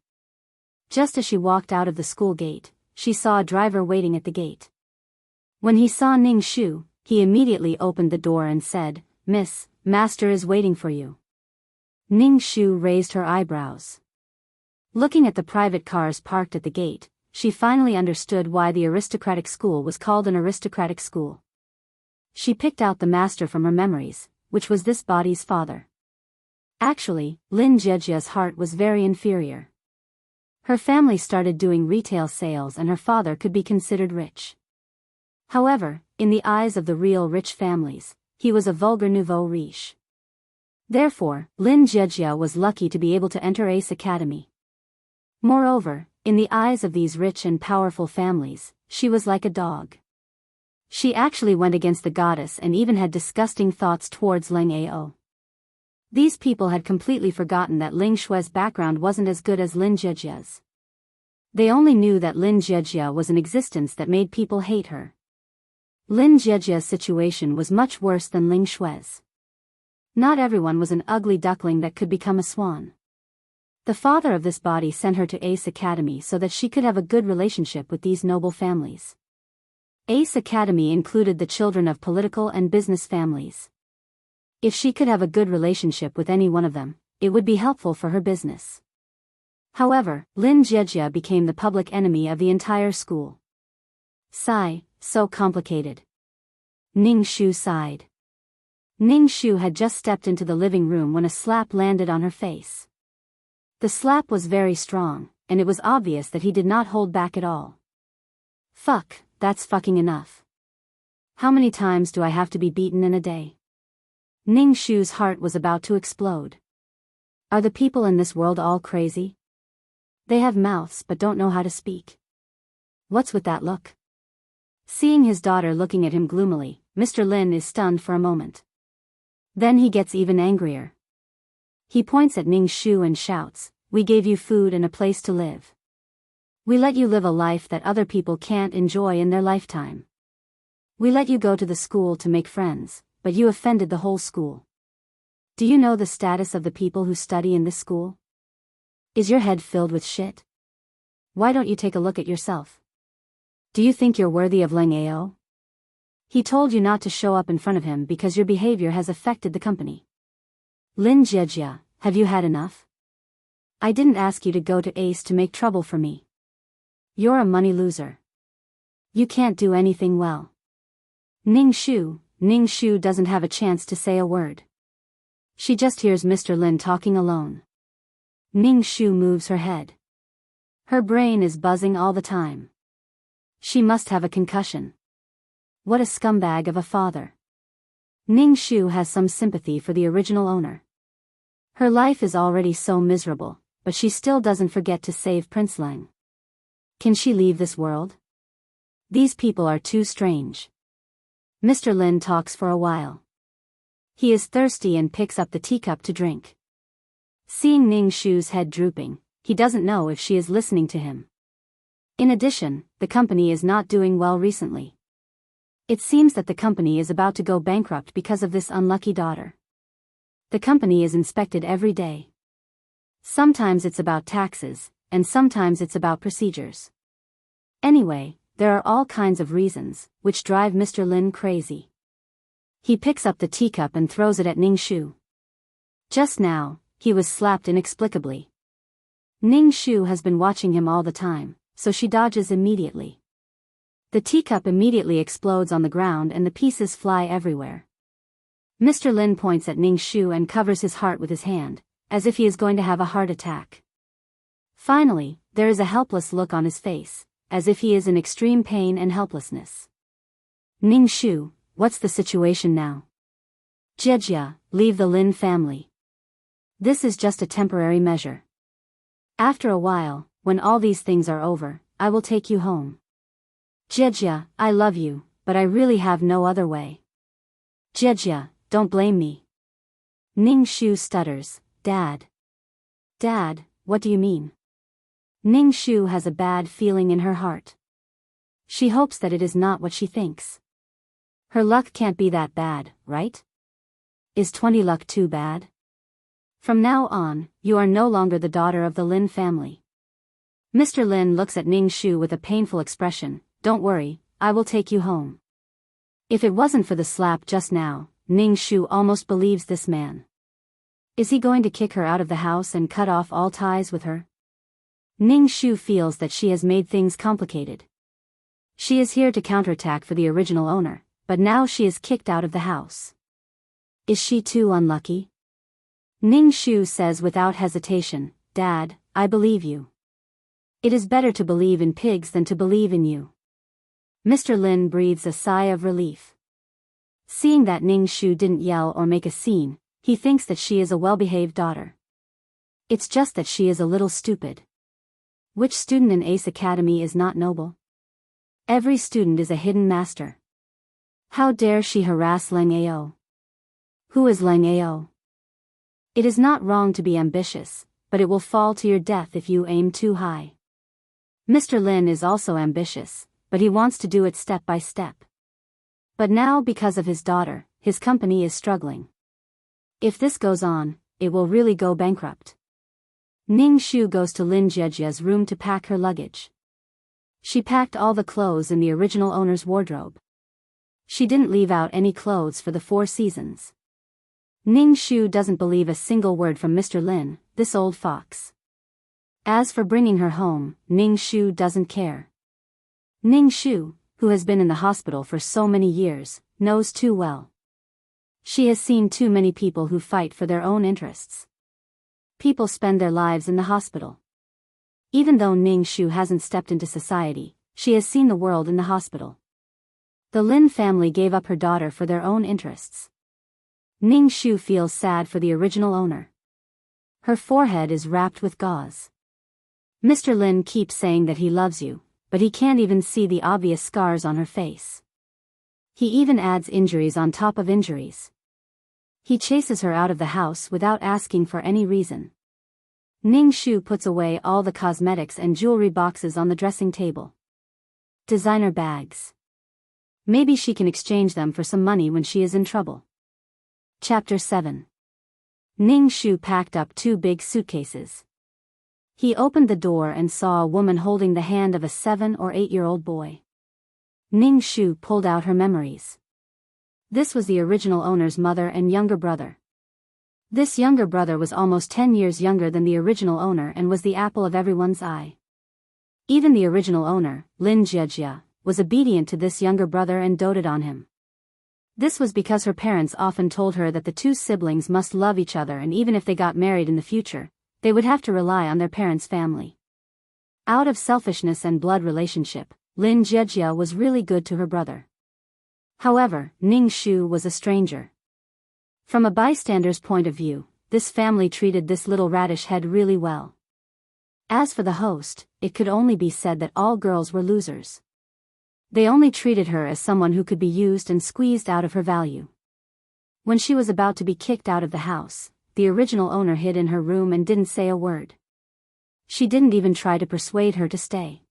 Just as she walked out of the school gate, she saw a driver waiting at the gate. When he saw Ning Shu, he immediately opened the door and said, "Miss, Master is waiting for you." Ning Shu raised her eyebrows. Looking at the private cars parked at the gate, she finally understood why the aristocratic school was called an aristocratic school. She picked out the master from her memories, which was this body's father. Actually, Lin Jiejia's heart was very inferior. Her family started doing retail sales and her father could be considered rich. However, in the eyes of the real rich families, he was a vulgar nouveau riche. Therefore, Lin Jiejia was lucky to be able to enter Ace Academy. Moreover, in the eyes of these rich and powerful families, she was like a dog. She actually went against the goddess and even had disgusting thoughts towards Leng Ao. These people had completely forgotten that Ling Shui's background wasn't as good as Lin Jiejia's. They only knew that Lin Jiejia was an existence that made people hate her. Lin Jiejia's situation was much worse than Ling Shui's. Not everyone was an ugly duckling that could become a swan. The father of this body sent her to Ace Academy so that she could have a good relationship with these noble families. Ace Academy included the children of political and business families. If she could have a good relationship with any one of them, it would be helpful for her business. However, Lin Jiejia became the public enemy of the entire school. Sigh, so complicated. Ning Shu sighed. Ning Shu had just stepped into the living room when a slap landed on her face. The slap was very strong, and it was obvious that he did not hold back at all. Fuck, that's fucking enough. How many times do I have to be beaten in a day? Ning Shu's heart was about to explode. Are the people in this world all crazy? They have mouths but don't know how to speak. What's with that look? Seeing his daughter looking at him gloomily, Mr. Lin is stunned for a moment. Then he gets even angrier. He points at Ning Shu and shouts, "We gave you food and a place to live. We let you live a life that other people can't enjoy in their lifetime. We let you go to the school to make friends, but you offended the whole school. Do you know the status of the people who study in this school? Is your head filled with shit? Why don't you take a look at yourself? Do you think you're worthy of Leng Ao? He told you not to show up in front of him because your behavior has affected the company. Lin Jiejia, have you had enough? I didn't ask you to go to Ace to make trouble for me. You're a money loser. You can't do anything well." Ning Shu doesn't have a chance to say a word. She just hears Mr. Lin talking alone. Ning Shu moves her head. Her brain is buzzing all the time. She must have a concussion. What a scumbag of a father. Ning Shu has some sympathy for the original owner. Her life is already so miserable, but she still doesn't forget to save Prince Leng. Can she leave this world? These people are too strange. Mr. Lin talks for a while. He is thirsty and picks up the teacup to drink. Seeing Ning Shu's head drooping, he doesn't know if she is listening to him. In addition, the company is not doing well recently. It seems that the company is about to go bankrupt because of this unlucky daughter. The company is inspected every day. Sometimes it's about taxes, and sometimes it's about procedures. Anyway, there are all kinds of reasons, which drive Mr. Lin crazy. He picks up the teacup and throws it at Ning Shu. Just now, he was slapped inexplicably. Ning Shu has been watching him all the time, so she dodges immediately. The teacup immediately explodes on the ground and the pieces fly everywhere. Mr. Lin points at Ning Shu and covers his heart with his hand, as if he is going to have a heart attack. Finally, there is a helpless look on his face, as if he is in extreme pain and helplessness. Ning Shu, what's the situation now? Jiejia, leave the Lin family. This is just a temporary measure. After a while, when all these things are over, I will take you home. Jiejia, I love you, but I really have no other way. Jiejia, don't blame me. Ning Shu stutters, Dad. Dad, what do you mean? Ning Shu has a bad feeling in her heart. She hopes that it is not what she thinks. Her luck can't be that bad, right? Is 20 luck too bad? From now on, you are no longer the daughter of the Lin family. Mr. Lin looks at Ning Shu with a painful expression. Don't worry, I will take you home. If it wasn't for the slap just now, Ning Shu almost believes this man. Is he going to kick her out of the house and cut off all ties with her? Ning Shu feels that she has made things complicated. She is here to counterattack for the original owner, but now she is kicked out of the house. Is she too unlucky? Ning Shu says without hesitation, Dad, I believe you. It is better to believe in pigs than to believe in you. Mr. Lin breathes a sigh of relief. Seeing that Ning Shu didn't yell or make a scene, he thinks that she is a well-behaved daughter. It's just that she is a little stupid. Which student in Ace Academy is not noble? Every student is a hidden master. How dare she harass Leng Ao? Who is Leng Ao? It is not wrong to be ambitious, but it will fall to your death if you aim too high. Mr. Lin is also ambitious, but he wants to do it step by step. But now because of his daughter, his company is struggling. If this goes on, it will really go bankrupt. Ning Shu goes to Lin Jiejia's room to pack her luggage. She packed all the clothes in the original owner's wardrobe. She didn't leave out any clothes for the 4 seasons. Ning Shu doesn't believe a single word from Mr. Lin, this old fox. As for bringing her home, Ning Shu doesn't care. Ning Shu, who has been in the hospital for so many years, knows too well. She has seen too many people who fight for their own interests. People spend their lives in the hospital. Even though Ning Shu hasn't stepped into society, she has seen the world in the hospital. The Lin family gave up her daughter for their own interests. Ning Shu feels sad for the original owner. Her forehead is wrapped with gauze. Mr. Lin keeps saying that he loves you, but he can't even see the obvious scars on her face. He even adds injuries on top of injuries. He chases her out of the house without asking for any reason. Ning Shu puts away all the cosmetics and jewelry boxes on the dressing table. Designer bags. Maybe she can exchange them for some money when she is in trouble. Chapter 7. Ning Shu packed up 2 big suitcases. He opened the door and saw a woman holding the hand of a 7 or 8-year-old boy. Ning Shu pulled out her memories. This was the original owner's mother and younger brother. This younger brother was almost 10 years younger than the original owner and was the apple of everyone's eye. Even the original owner, Lin Jiejia, was obedient to this younger brother and doted on him. This was because her parents often told her that the 2 siblings must love each other, and even if they got married in the future, they would have to rely on their parents' family. Out of selfishness and blood relationship, Lin Jiejia was really good to her brother. However, Ning Shu was a stranger. From a bystander's point of view, this family treated this little radish head really well. As for the host, it could only be said that all girls were losers. They only treated her as someone who could be used and squeezed out of her value. When she was about to be kicked out of the house, the original owner hid in her room and didn't say a word. She didn't even try to persuade her to stay.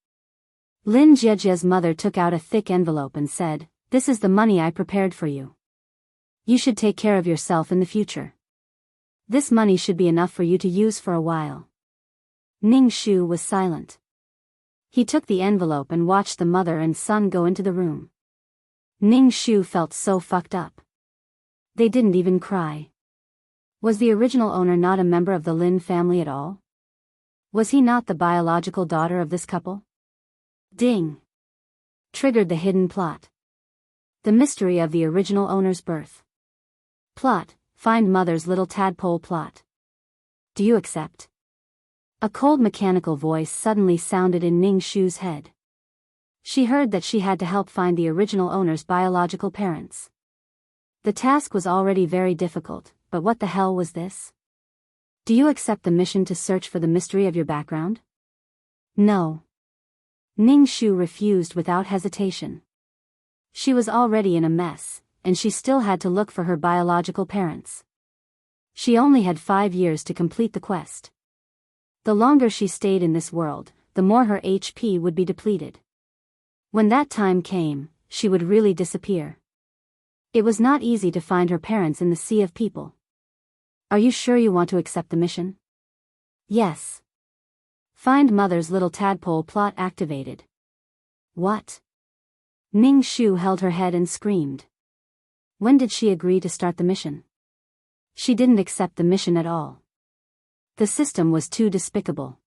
Lin Jiejia's mother took out a thick envelope and said, "This is the money I prepared for you. You should take care of yourself in the future. This money should be enough for you to use for a while." Ning Shu was silent. He took the envelope and watched the mother and son go into the room. Ning Shu felt so fucked up. They didn't even cry. Was the original owner not a member of the Lin family at all? Was he not the biological daughter of this couple? Ding! Triggered the hidden plot. The mystery of the original owner's birth. Plot: find mother's little tadpole plot. Do you accept? A cold mechanical voice suddenly sounded in Ning Shu's head. She heard that she had to help find the original owner's biological parents. The task was already very difficult, but what the hell was this? Do you accept the mission to search for the mystery of your background? No. Ning Shu refused without hesitation. She was already in a mess, and she still had to look for her biological parents. She only had 5 years to complete the quest. The longer she stayed in this world, the more her HP would be depleted. When that time came, she would really disappear. It was not easy to find her parents in the sea of people. Are you sure you want to accept the mission? Yes. Find mother's little tadpole plot activated. What? Ning Shu held her head and screamed. When did she agree to start the mission? She didn't accept the mission at all. The system was too despicable.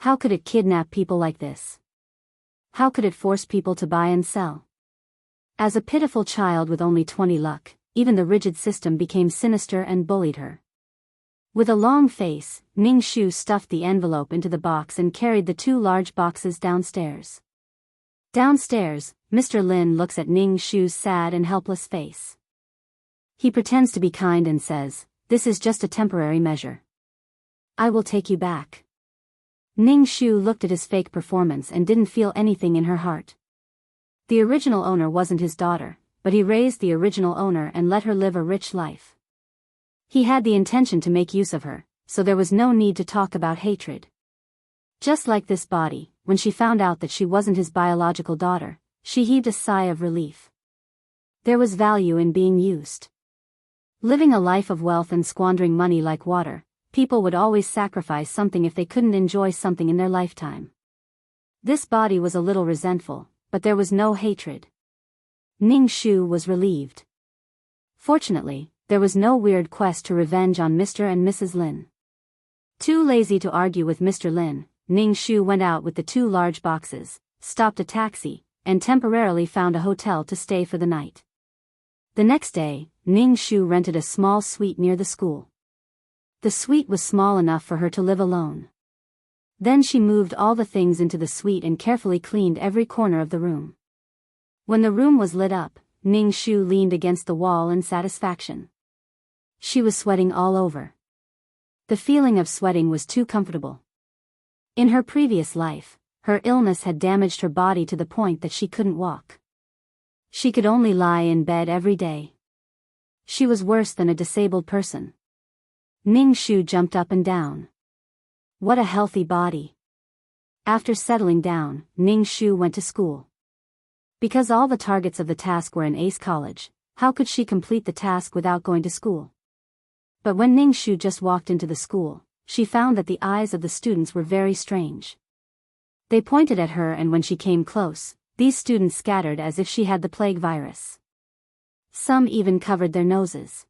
How could it kidnap people like this? How could it force people to buy and sell? As a pitiful child with only 20 luck, even the rigid system became sinister and bullied her. With a long face, Ning Shu stuffed the envelope into the box and carried the 2 large boxes downstairs. Downstairs, Mr. Lin looks at Ning Shu's sad and helpless face. He pretends to be kind and says, "This is just a temporary measure. I will take you back." Ning Shu looked at his fake performance and didn't feel anything in her heart. The original owner wasn't his daughter, but he raised the original owner and let her live a rich life. He had the intention to make use of her, so there was no need to talk about hatred. Just like this body, when she found out that she wasn't his biological daughter, she heaved a sigh of relief. There was value in being used. Living a life of wealth and squandering money like water, people would always sacrifice something if they couldn't enjoy something in their lifetime. This body was a little resentful, but there was no hatred. Ning Shu was relieved. Fortunately, there was no weird quest to revenge on Mr. and Mrs. Lin. Too lazy to argue with Mr. Lin, Ning Shu went out with the 2 large boxes, stopped a taxi, and temporarily found a hotel to stay for the night. The next day, Ning Shu rented a small suite near the school. The suite was small enough for her to live alone. Then she moved all the things into the suite and carefully cleaned every corner of the room. When the room was lit up, Ning Shu leaned against the wall in satisfaction. She was sweating all over. The feeling of sweating was too comfortable. In her previous life, her illness had damaged her body to the point that she couldn't walk. She could only lie in bed every day. She was worse than a disabled person. Ning Shu jumped up and down. What a healthy body. After settling down, Ning Shu went to school. Because all the targets of the task were in Ace College, how could she complete the task without going to school? But when Ning Shu just walked into the school, she found that the eyes of the students were very strange. They pointed at her, and when she came close, these students scattered as if she had the plague virus. Some even covered their noses.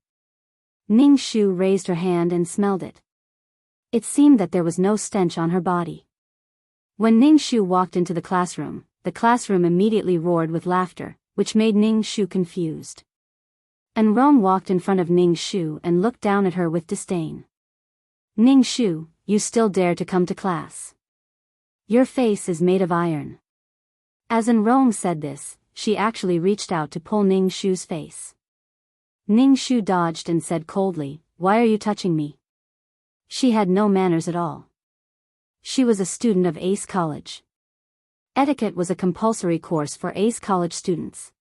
Ning Shu raised her hand and smelled it. It seemed that there was no stench on her body. When Ning Shu walked into the classroom immediately roared with laughter, which made Ning Shu confused. And Rong walked in front of Ning Shu and looked down at her with disdain. Ning Shu, you still dare to come to class? Your face is made of iron. As Rong said this, she actually reached out to pull Ning Shu's face. Ning Shu dodged and said coldly, "Why are you touching me?" She had no manners at all. She was a student of Ace College. Etiquette was a compulsory course for Ace College students.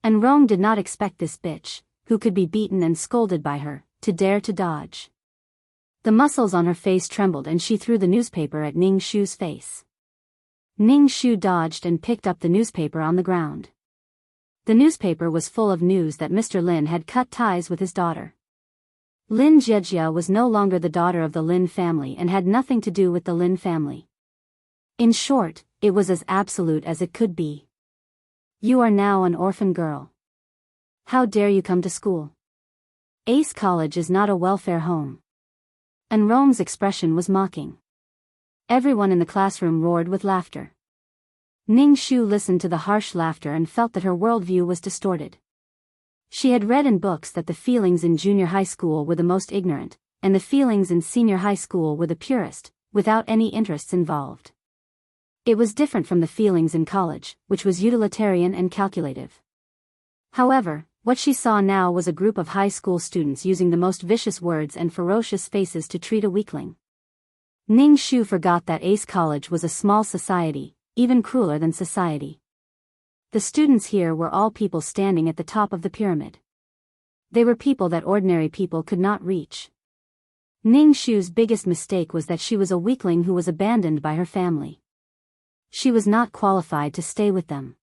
And Rong did not expect this bitch, who could be beaten and scolded by her, to dare to dodge. The muscles on her face trembled and she threw the newspaper at Ning Shu's face. Ning Shu dodged and picked up the newspaper on the ground. The newspaper was full of news that Mr. Lin had cut ties with his daughter. Lin Jiejia was no longer the daughter of the Lin family and had nothing to do with the Lin family. In short, it was as absolute as it could be. You are now an orphan girl. How dare you come to school? Ace College is not a welfare home. And Rong's expression was mocking. Everyone in the classroom roared with laughter. Ning Shu listened to the harsh laughter and felt that her worldview was distorted. She had read in books that the feelings in junior high school were the most ignorant, and the feelings in senior high school were the purest, without any interests involved. It was different from the feelings in college, which was utilitarian and calculative. However, what she saw now was a group of high school students using the most vicious words and ferocious faces to treat a weakling. Ning Shu forgot that Ace College was a small society, even crueler than society. The students here were all people standing at the top of the pyramid. They were people that ordinary people could not reach. Ning Shu's biggest mistake was that she was a weakling who was abandoned by her family. She was not qualified to stay with them.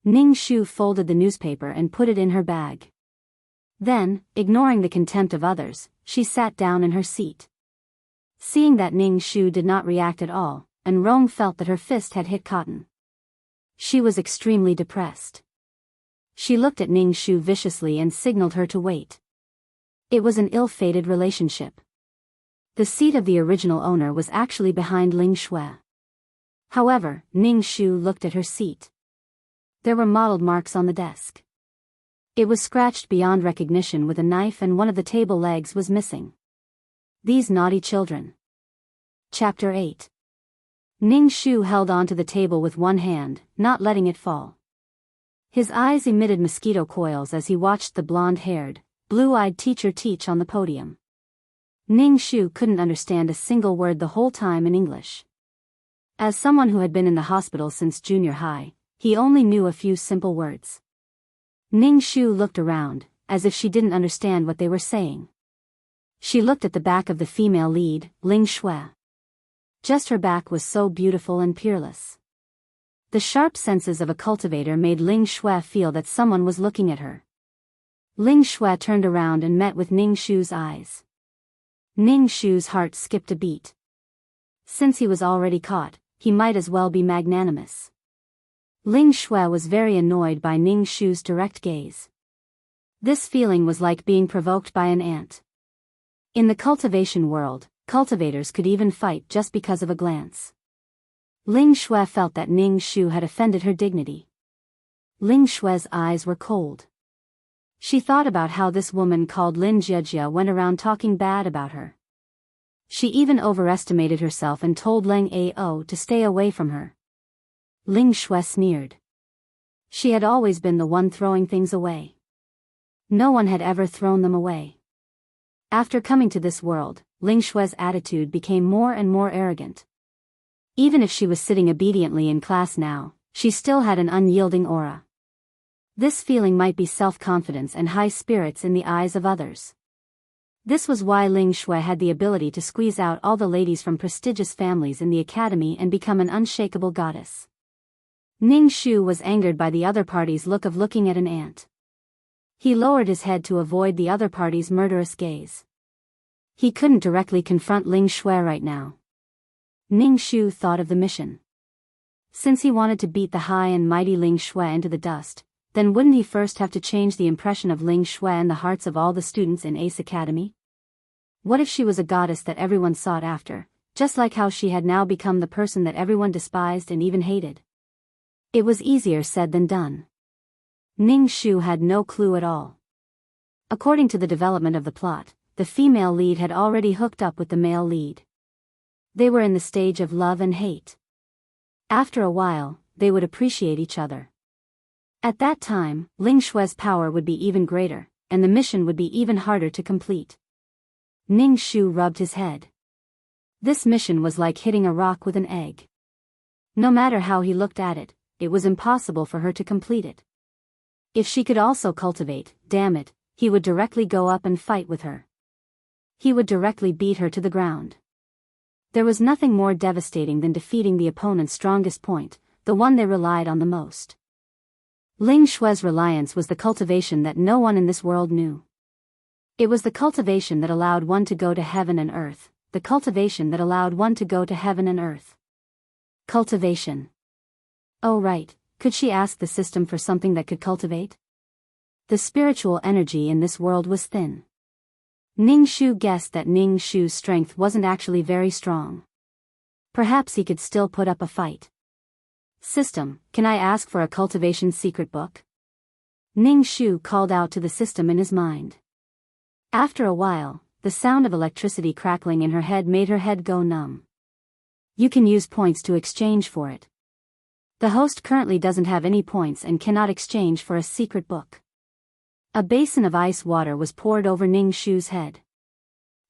Ning Shu folded the newspaper and put it in her bag. Then, ignoring the contempt of others, she sat down in her seat. Seeing that Ning Shu did not react at all, and Rong felt that her fist had hit cotton. She was extremely depressed. She looked at Ning Shu viciously and signaled her to wait. It was an ill-fated relationship. The seat of the original owner was actually behind Ling Shui. However, Ning Shu looked at her seat. There were mottled marks on the desk. It was scratched beyond recognition with a knife and one of the table legs was missing. These naughty children. Chapter 8. Ning Shu held onto the table with one hand, not letting it fall. His eyes emitted mosquito coils as he watched the blonde-haired, blue-eyed teacher teach on the podium. Ning Shu couldn't understand a single word the whole time in English. As someone who had been in the hospital since junior high, he only knew a few simple words. Ning Shu looked around, as if she didn't understand what they were saying. She looked at the back of the female lead, Ling Shui. Just her back was so beautiful and peerless. The sharp senses of a cultivator made Ling Shui feel that someone was looking at her. Ling Shui turned around and met with Ning Shu's eyes. Ning Shu's heart skipped a beat. Since he was already caught, he might as well be magnanimous. Ling Shui was very annoyed by Ning Shu's direct gaze. This feeling was like being provoked by an ant. In the cultivation world, cultivators could even fight just because of a glance. Ling Shui felt that Ning Shu had offended her dignity. Ling Shui's eyes were cold. She thought about how this woman called Lin Jiajia went around talking bad about her. She even overestimated herself and told Leng Ao to stay away from her. Ling Shui sneered. She had always been the one throwing things away. No one had ever thrown them away. After coming to this world, Ling Shui's attitude became more and more arrogant. Even if she was sitting obediently in class now, she still had an unyielding aura. This feeling might be self-confidence and high spirits in the eyes of others. This was why Ling Shui had the ability to squeeze out all the ladies from prestigious families in the academy and become an unshakable goddess. Ning Shu was angered by the other party's look of looking at an ant. He lowered his head to avoid the other party's murderous gaze. He couldn't directly confront Ling Shui right now. Ning Shu thought of the mission. Since he wanted to beat the high and mighty Ling Shui into the dust, then wouldn't he first have to change the impression of Ling Shui in the hearts of all the students in Ace Academy? What if she was a goddess that everyone sought after, just like how she had now become the person that everyone despised and even hated? It was easier said than done. Ning Shu had no clue at all. According to the development of the plot, the female lead had already hooked up with the male lead. They were in the stage of love and hate. After a while, they would appreciate each other. At that time, Ling Shui's power would be even greater, and the mission would be even harder to complete. Ning Shu rubbed his head. This mission was like hitting a rock with an egg. No matter how he looked at it, it was impossible for her to complete it. If she could also cultivate, damn it, he would directly go up and fight with her. He would directly beat her to the ground. There was nothing more devastating than defeating the opponent's strongest point, the one they relied on the most. Ling Shui's reliance was the cultivation that no one in this world knew. It was the cultivation that allowed one to go to heaven and earth, the cultivation that allowed one to go to heaven and earth. Cultivation. Oh right, could she ask the system for something that could cultivate? The spiritual energy in this world was thin. Ning Shu guessed that Ning Shu's strength wasn't actually very strong. Perhaps he could still put up a fight. System, can I ask for a cultivation secret book? Ning Shu called out to the system in his mind. After a while, the sound of electricity crackling in her head made her head go numb. You can use points to exchange for it. The host currently doesn't have any points and cannot exchange for a secret book. A basin of ice water was poured over Ning Shu's head.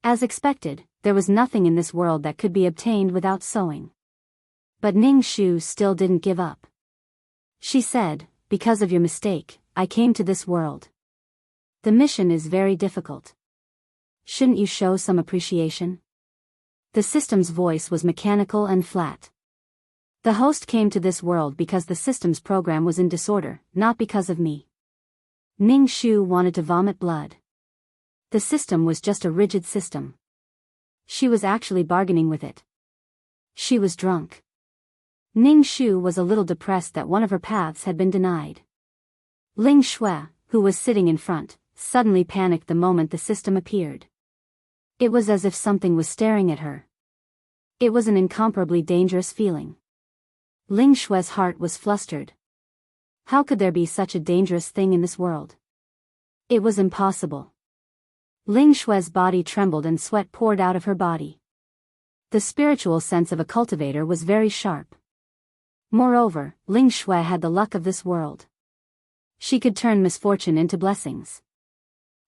As expected, there was nothing in this world that could be obtained without sewing. But Ning Shu still didn't give up. She said, because of your mistake, I came to this world. The mission is very difficult. Shouldn't you show some appreciation? The system's voice was mechanical and flat. The host came to this world because the system's program was in disorder, not because of me. Ning Shu wanted to vomit blood. The system was just a rigid system. She was actually bargaining with it. She was drunk. Ning Shu was a little depressed that one of her paths had been denied. Ling Shui, who was sitting in front, suddenly panicked the moment the system appeared. It was as if something was staring at her. It was an incomparably dangerous feeling. Ling Shui's heart was flustered. How could there be such a dangerous thing in this world? It was impossible. Ling Shui's body trembled and sweat poured out of her body. The spiritual sense of a cultivator was very sharp. Moreover, Ling Shui had the luck of this world. She could turn misfortune into blessings.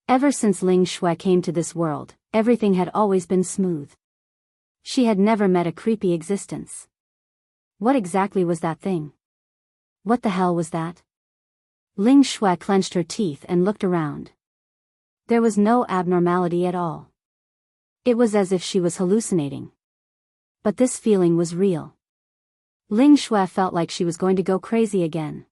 Ever since Ling Shui came to this world, everything had always been smooth. She had never met a creepy existence. What exactly was that thing? What the hell was that? Ling Shui clenched her teeth and looked around. There was no abnormality at all. It was as if she was hallucinating. But this feeling was real. Ling Shui felt like she was going to go crazy again.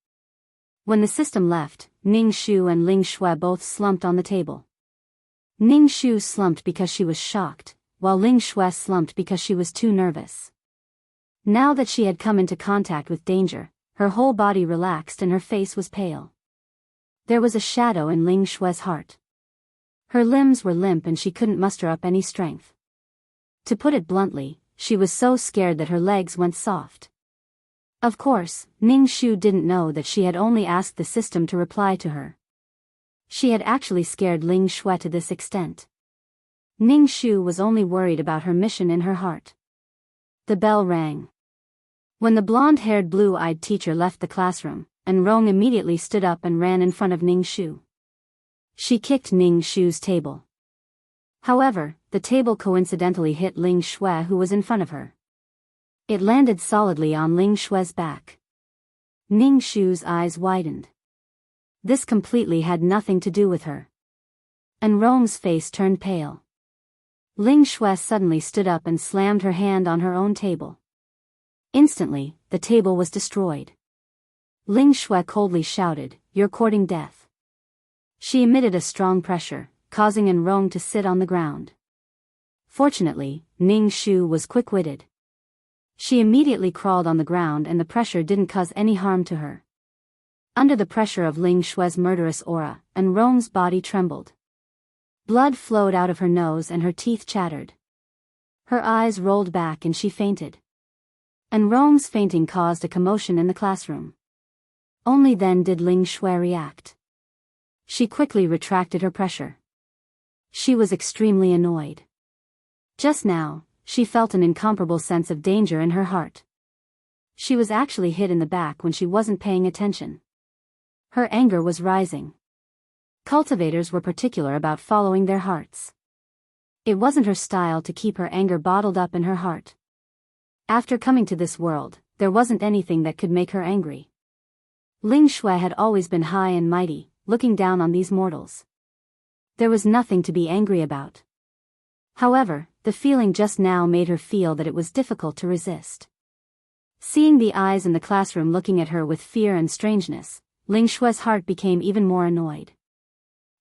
When the system left, Ning Shu and Ling Shui both slumped on the table. Ning Shu slumped because she was shocked, while Ling Shui slumped because she was too nervous. Now that she had come into contact with danger, her whole body relaxed and her face was pale. There was a shadow in Ling Shui's heart. Her limbs were limp and she couldn't muster up any strength. To put it bluntly, she was so scared that her legs went soft. Of course, Ning Shu didn't know that she had only asked the system to reply to her. She had actually scared Ling Shui to this extent. Ning Shu was only worried about her mission in her heart. The bell rang. When the blonde-haired blue-eyed teacher left the classroom, and Rong immediately stood up and ran in front of Ning Shu. She kicked Ning Shu's table. However, the table coincidentally hit Ling Shui, who was in front of her. It landed solidly on Ling Shui's back. Ning Shu's eyes widened. This completely had nothing to do with her. And Rong's face turned pale. Ling Shui suddenly stood up and slammed her hand on her own table. Instantly, the table was destroyed. Ling Shui coldly shouted, "You're courting death." She emitted a strong pressure, causing Rong to sit on the ground. Fortunately, Ning Shu was quick-witted. She immediately crawled on the ground and the pressure didn't cause any harm to her. Under the pressure of Ling Shui's murderous aura, Rong's body trembled. Blood flowed out of her nose and her teeth chattered. Her eyes rolled back and she fainted. Rong's fainting caused a commotion in the classroom. Only then did Ling Shui react. She quickly retracted her pressure. She was extremely annoyed. Just now, she felt an incomparable sense of danger in her heart. She was actually hit in the back when she wasn't paying attention. Her anger was rising. Cultivators were particular about following their hearts. It wasn't her style to keep her anger bottled up in her heart. After coming to this world, there wasn't anything that could make her angry. Ling Shui had always been high and mighty, looking down on these mortals. There was nothing to be angry about. However, the feeling just now made her feel that it was difficult to resist. Seeing the eyes in the classroom looking at her with fear and strangeness, Ling Shui's heart became even more annoyed.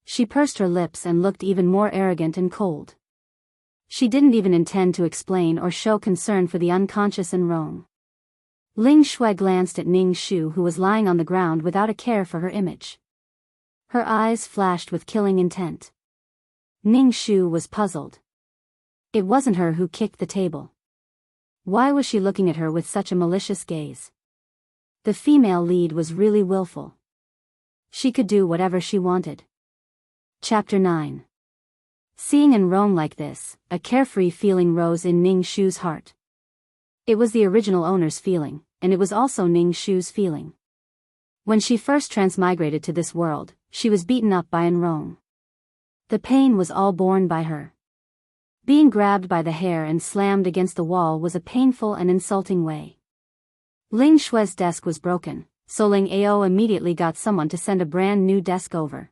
She pursed her lips and looked even more arrogant and cold. She didn't even intend to explain or show concern for the unconscious Rong. Ling Shui glanced at Ning Shu, who was lying on the ground without a care for her image. Her eyes flashed with killing intent. Ning Shu was puzzled. It wasn't her who kicked the table. Why was she looking at her with such a malicious gaze? The female lead was really willful. She could do whatever she wanted. Chapter 9. Seeing Rong like this, a carefree feeling rose in Ning Shu's heart. It was the original owner's feeling, and it was also Ning Shu's feeling. When she first transmigrated to this world, she was beaten up by Rong. The pain was all borne by her. Being grabbed by the hair and slammed against the wall was a painful and insulting way. Ling Shui's desk was broken, so Ling Ao immediately got someone to send a brand new desk over.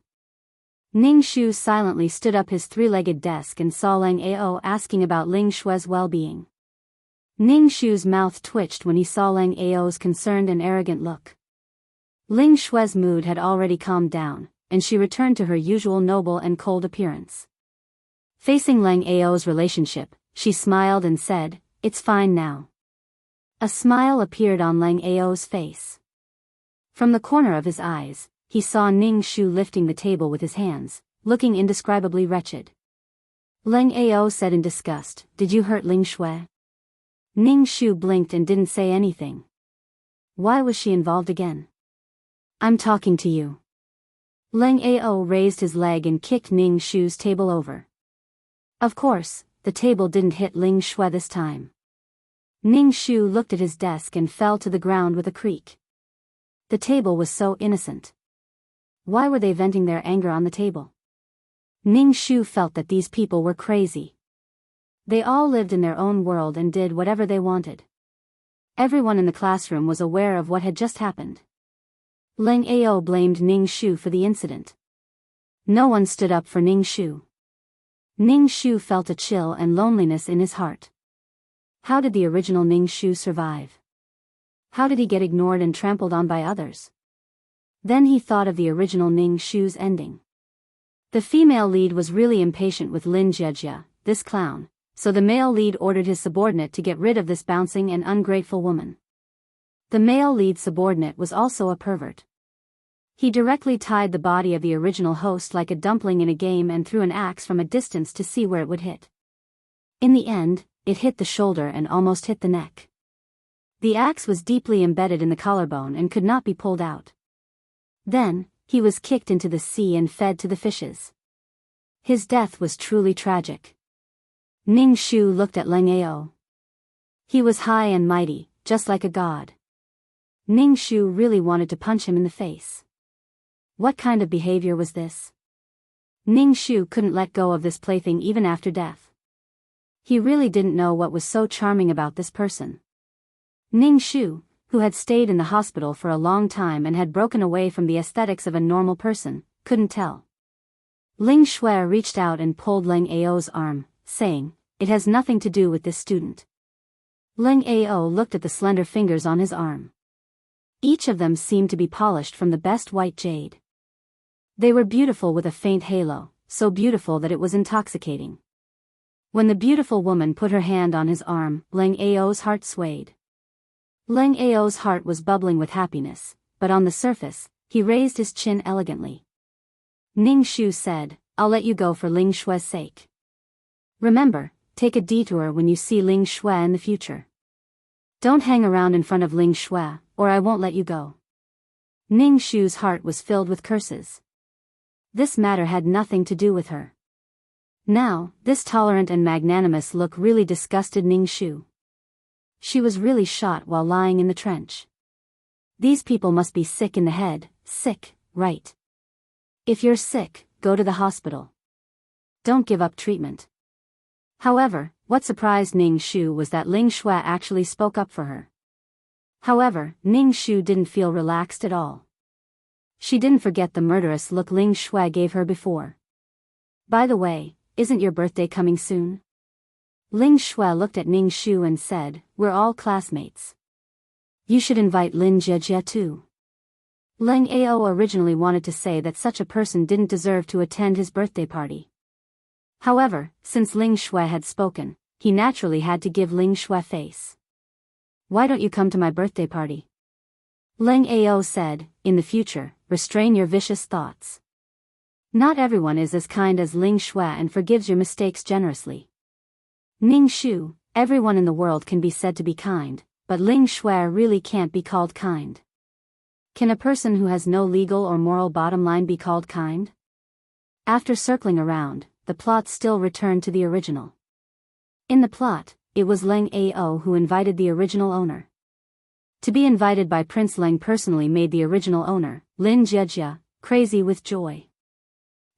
Ning Shu silently stood up his three-legged desk and saw Ling Ao asking about Ling Shui's well-being. Ning Shu's mouth twitched when he saw Ling Ao's concerned and arrogant look. Ling Shui's mood had already calmed down, and she returned to her usual noble and cold appearance. Facing Ling Ao's relationship, she smiled and said, "It's fine now." A smile appeared on Ling Ao's face. From the corner of his eyes, he saw Ning Shu lifting the table with his hands, looking indescribably wretched. Ling Ao said in disgust, "Did you hurt Ling Shui?" Ning Shu blinked and didn't say anything. Why was she involved again? "I'm talking to you." Ling Ao raised his leg and kicked Ning Shu's table over. Of course, the table didn't hit Ling Shui this time. Ning Shu looked at his desk and fell to the ground with a creak. The table was so innocent. Why were they venting their anger on the table? Ning Shu felt that these people were crazy. They all lived in their own world and did whatever they wanted. Everyone in the classroom was aware of what had just happened. Ling Ao blamed Ning Shu for the incident. No one stood up for Ning Shu. Ning Shu felt a chill and loneliness in his heart. How did the original Ning Shu survive? How did he get ignored and trampled on by others? Then he thought of the original Ning Shu's ending. The female lead was really impatient with Lin Jiejia, this clown, so the male lead ordered his subordinate to get rid of this bouncing and ungrateful woman. The male lead subordinate was also a pervert. He directly tied the body of the original host like a dumpling in a game and threw an axe from a distance to see where it would hit. In the end, it hit the shoulder and almost hit the neck. The axe was deeply embedded in the collarbone and could not be pulled out. Then, he was kicked into the sea and fed to the fishes. His death was truly tragic. Ning Shu looked at Leng Ao. He was high and mighty, just like a god. Ning Shu really wanted to punch him in the face. What kind of behavior was this? Ning Shu couldn't let go of this plaything even after death. He really didn't know what was so charming about this person. Ning Shu, who had stayed in the hospital for a long time and had broken away from the aesthetics of a normal person, couldn't tell. Ling Shui reached out and pulled Leng Ao's arm, saying, "It has nothing to do with this student." Leng Ao looked at the slender fingers on his arm. Each of them seemed to be polished from the best white jade. They were beautiful with a faint halo, so beautiful that it was intoxicating. When the beautiful woman put her hand on his arm, Leng Ao's heart swayed. Leng Ao's heart was bubbling with happiness, but on the surface, he raised his chin elegantly. Ning Shu said, "I'll let you go for Ling Shui's sake. Remember, take a detour when you see Ling Shui in the future. Don't hang around in front of Ling Shui, or I won't let you go." Ning Shu's heart was filled with curses. This matter had nothing to do with her. Now, this tolerant and magnanimous look really disgusted Ning Shu. She was really shot while lying in the trench. These people must be sick in the head, sick, right? If you're sick, go to the hospital. Don't give up treatment. However, what surprised Ning Shu was that Ling Shui actually spoke up for her. However, Ning Shu didn't feel relaxed at all. She didn't forget the murderous look Ling Shui gave her before. "By the way, isn't your birthday coming soon?" Ling Shui looked at Ning Shu and said, "We're all classmates. You should invite Lin Jiejie too." Leng Ao originally wanted to say that such a person didn't deserve to attend his birthday party. However, since Ling Shui had spoken, he naturally had to give Ling Shui face. "Why don't you come to my birthday party?" Leng Ao said, "In the future, restrain your vicious thoughts. Not everyone is as kind as Ling Shui and forgives your mistakes generously. Ning Shu, everyone in the world can be said to be kind, but Ling Shui really can't be called kind. Can a person who has no legal or moral bottom line be called kind?" After circling around, the plot still returned to the original. In the plot, it was Leng Ao who invited the original owner. To be invited by Prince Leng personally made the original owner, Lin Jiejie, crazy with joy.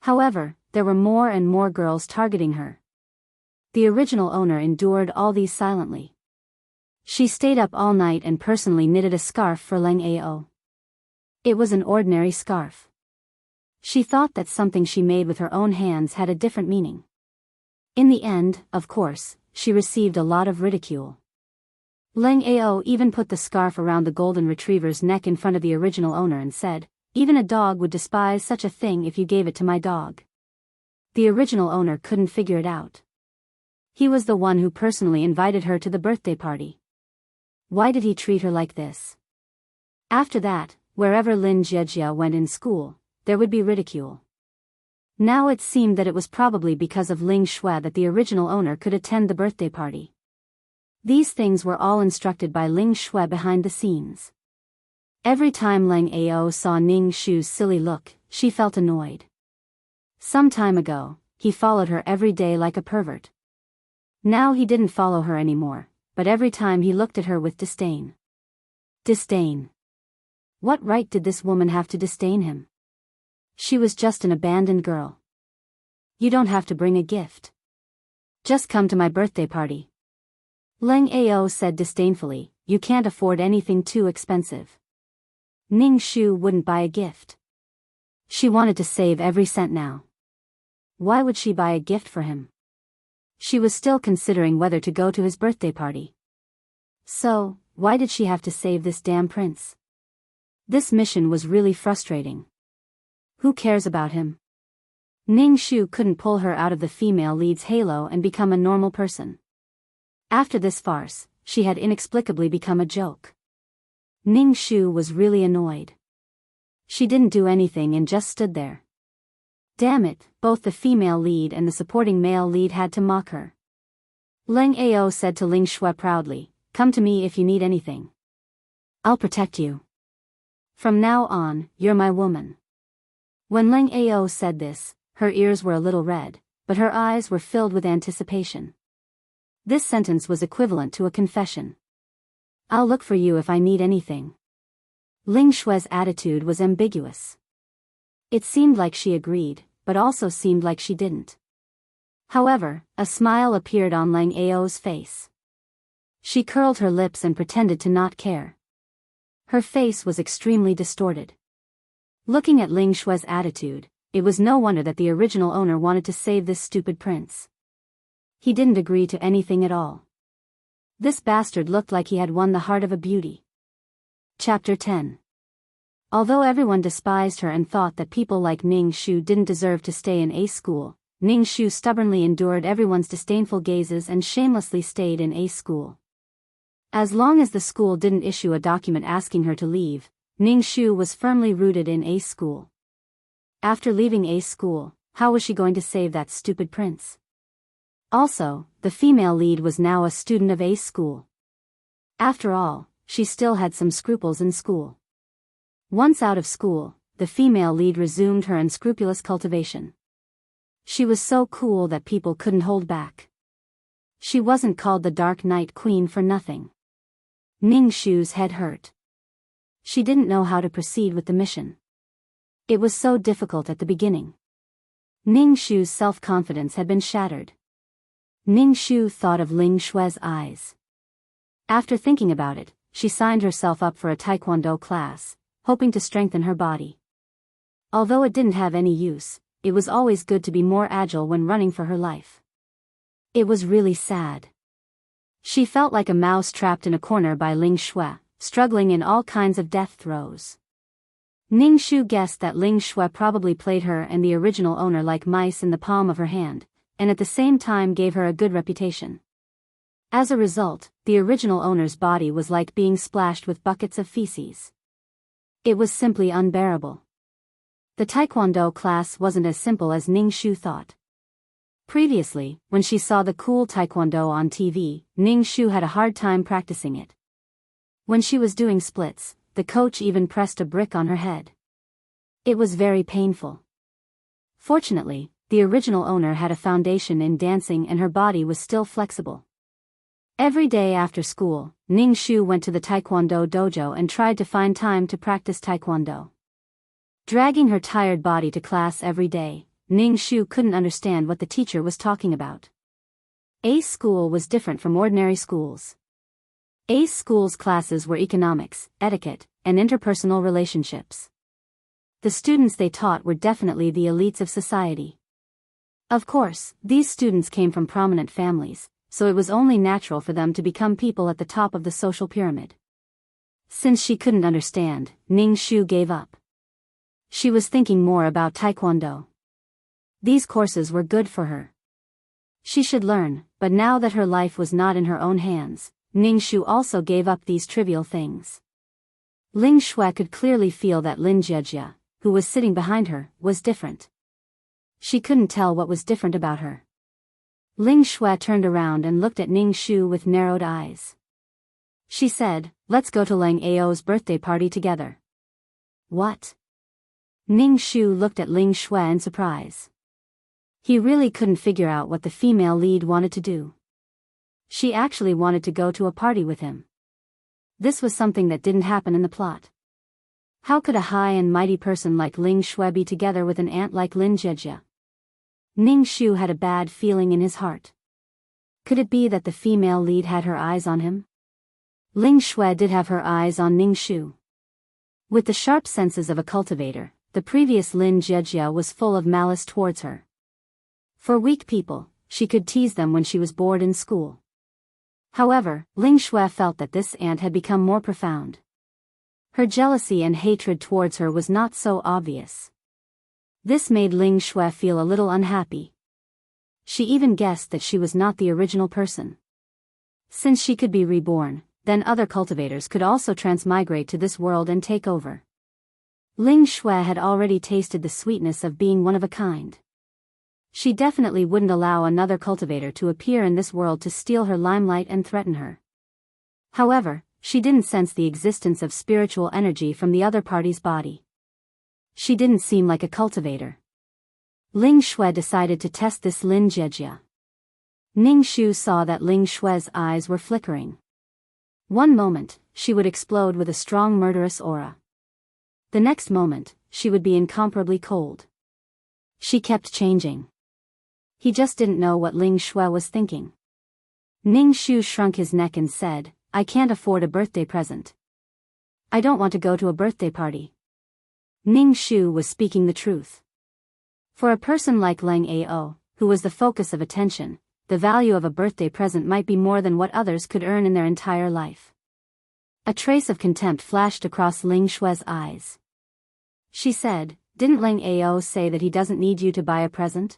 However, there were more and more girls targeting her. The original owner endured all these silently. She stayed up all night and personally knitted a scarf for Leng Ao. It was an ordinary scarf. She thought that something she made with her own hands had a different meaning. In the end, of course, she received a lot of ridicule. Leng Ao even put the scarf around the golden retriever's neck in front of the original owner and said, "Even a dog would despise such a thing if you gave it to my dog." The original owner couldn't figure it out. He was the one who personally invited her to the birthday party. Why did he treat her like this? After that, wherever Lin Jiejie went in school, there would be ridicule. Now it seemed that it was probably because of Ling Shui that the original owner could attend the birthday party. These things were all instructed by Ling Shui behind the scenes. Every time Leng Ao saw Ning Shu's silly look, she felt annoyed. Some time ago, he followed her every day like a pervert. Now he didn't follow her anymore, but every time he looked at her with disdain. Disdain. What right did this woman have to disdain him? She was just an abandoned girl. "You don't have to bring a gift. Just come to my birthday party." Leng Ao said disdainfully, "You can't afford anything too expensive." Ning Shu wouldn't buy a gift. She wanted to save every cent now. Why would she buy a gift for him? She was still considering whether to go to his birthday party. So, why did she have to save this damn prince? This mission was really frustrating. Who cares about him? Ning Shu couldn't pull her out of the female lead's halo and become a normal person. After this farce, she had inexplicably become a joke. Ning Shu was really annoyed. She didn't do anything and just stood there. Damn it, both the female lead and the supporting male lead had to mock her. Leng Ao said to Ling Shui proudly, "Come to me if you need anything. I'll protect you. From now on, you're my woman." When Leng Ao said this, her ears were a little red, but her eyes were filled with anticipation. This sentence was equivalent to a confession. "I'll look for you if I need anything." Ling Shui's attitude was ambiguous. It seemed like she agreed, but also seemed like she didn't. However, a smile appeared on Leng Ao's face. She curled her lips and pretended to not care. Her face was extremely distorted. Looking at Ling Shui's attitude, it was no wonder that the original owner wanted to save this stupid prince. He didn't agree to anything at all. This bastard looked like he had won the heart of a beauty. Chapter 10. Although everyone despised her and thought that people like Ning Shu didn't deserve to stay in A school, Ning Shu stubbornly endured everyone's disdainful gazes and shamelessly stayed in A school. As long as the school didn't issue a document asking her to leave, Ning Shu was firmly rooted in A school. After leaving A school, how was she going to save that stupid prince? Also, the female lead was now a student of A school. After all, she still had some scruples in school. Once out of school, the female lead resumed her unscrupulous cultivation. She was so cool that people couldn't hold back. She wasn't called the Dark Knight Queen for nothing. Ning Shu's head hurt. She didn't know how to proceed with the mission. It was so difficult at the beginning. Ning Shu's self-confidence had been shattered. Ning Shu thought of Ling Shui's eyes. After thinking about it, she signed herself up for a taekwondo class, hoping to strengthen her body. Although it didn't have any use, it was always good to be more agile when running for her life. It was really sad. She felt like a mouse trapped in a corner by Ling Shui, struggling in all kinds of death throes. Ning Shu guessed that Ling Shui probably played her and the original owner like mice in the palm of her hand, and at the same time gave her a good reputation. As a result, the original owner's body was like being splashed with buckets of feces. It was simply unbearable. The taekwondo class wasn't as simple as Ning Shu thought. Previously, when she saw the cool taekwondo on TV, Ning Shu had a hard time practicing it. When she was doing splits, the coach even pressed a brick on her head. It was very painful. Fortunately, the original owner had a foundation in dancing and her body was still flexible. Every day after school, Ning Shu went to the taekwondo dojo and tried to find time to practice taekwondo. Dragging her tired body to class every day, Ning Shu couldn't understand what the teacher was talking about. A school was different from ordinary schools. A school's classes were economics, etiquette, and interpersonal relationships. The students they taught were definitely the elites of society. Of course, these students came from prominent families, so it was only natural for them to become people at the top of the social pyramid. Since she couldn't understand, Ning Shu gave up. She was thinking more about taekwondo. These courses were good for her. She should learn, but now that her life was not in her own hands, Ning Shu also gave up these trivial things. Ling Shui could clearly feel that Lin Jiejia, who was sitting behind her, was different. She couldn't tell what was different about her. Ling Shui turned around and looked at Ning Shu with narrowed eyes. She said, "Let's go to Leng Ao's birthday party together." What? Ning Shu looked at Ling Shui in surprise. He really couldn't figure out what the female lead wanted to do. She actually wanted to go to a party with him. This was something that didn't happen in the plot. How could a high and mighty person like Ling Shui be together with an ant like Lin Jiejia? Ning Shu had a bad feeling in his heart. Could it be that the female lead had her eyes on him? Ling Shui did have her eyes on Ning Shu. With the sharp senses of a cultivator, the previous Lin Jiejia was full of malice towards her. For weak people, she could tease them when she was bored in school. However, Ling Shui felt that this ant had become more profound. Her jealousy and hatred towards her was not so obvious. This made Ling Shui feel a little unhappy. She even guessed that she was not the original person. Since she could be reborn, then other cultivators could also transmigrate to this world and take over. Ling Shui had already tasted the sweetness of being one of a kind. She definitely wouldn't allow another cultivator to appear in this world to steal her limelight and threaten her. However, she didn't sense the existence of spiritual energy from the other party's body. She didn't seem like a cultivator. Ling Shui decided to test this Lin Jiejia. Ning Shu saw that Ling Shui's eyes were flickering. One moment, she would explode with a strong murderous aura. The next moment, she would be incomparably cold. She kept changing. He just didn't know what Ling Shui was thinking. Ning Shu shrunk his neck and said, I can't afford a birthday present. I don't want to go to a birthday party. Ning Shu was speaking the truth. For a person like Leng Ao, who was the focus of attention, the value of a birthday present might be more than what others could earn in their entire life. A trace of contempt flashed across Ling Shui's eyes. She said, didn't Leng Ao say that he doesn't need you to buy a present?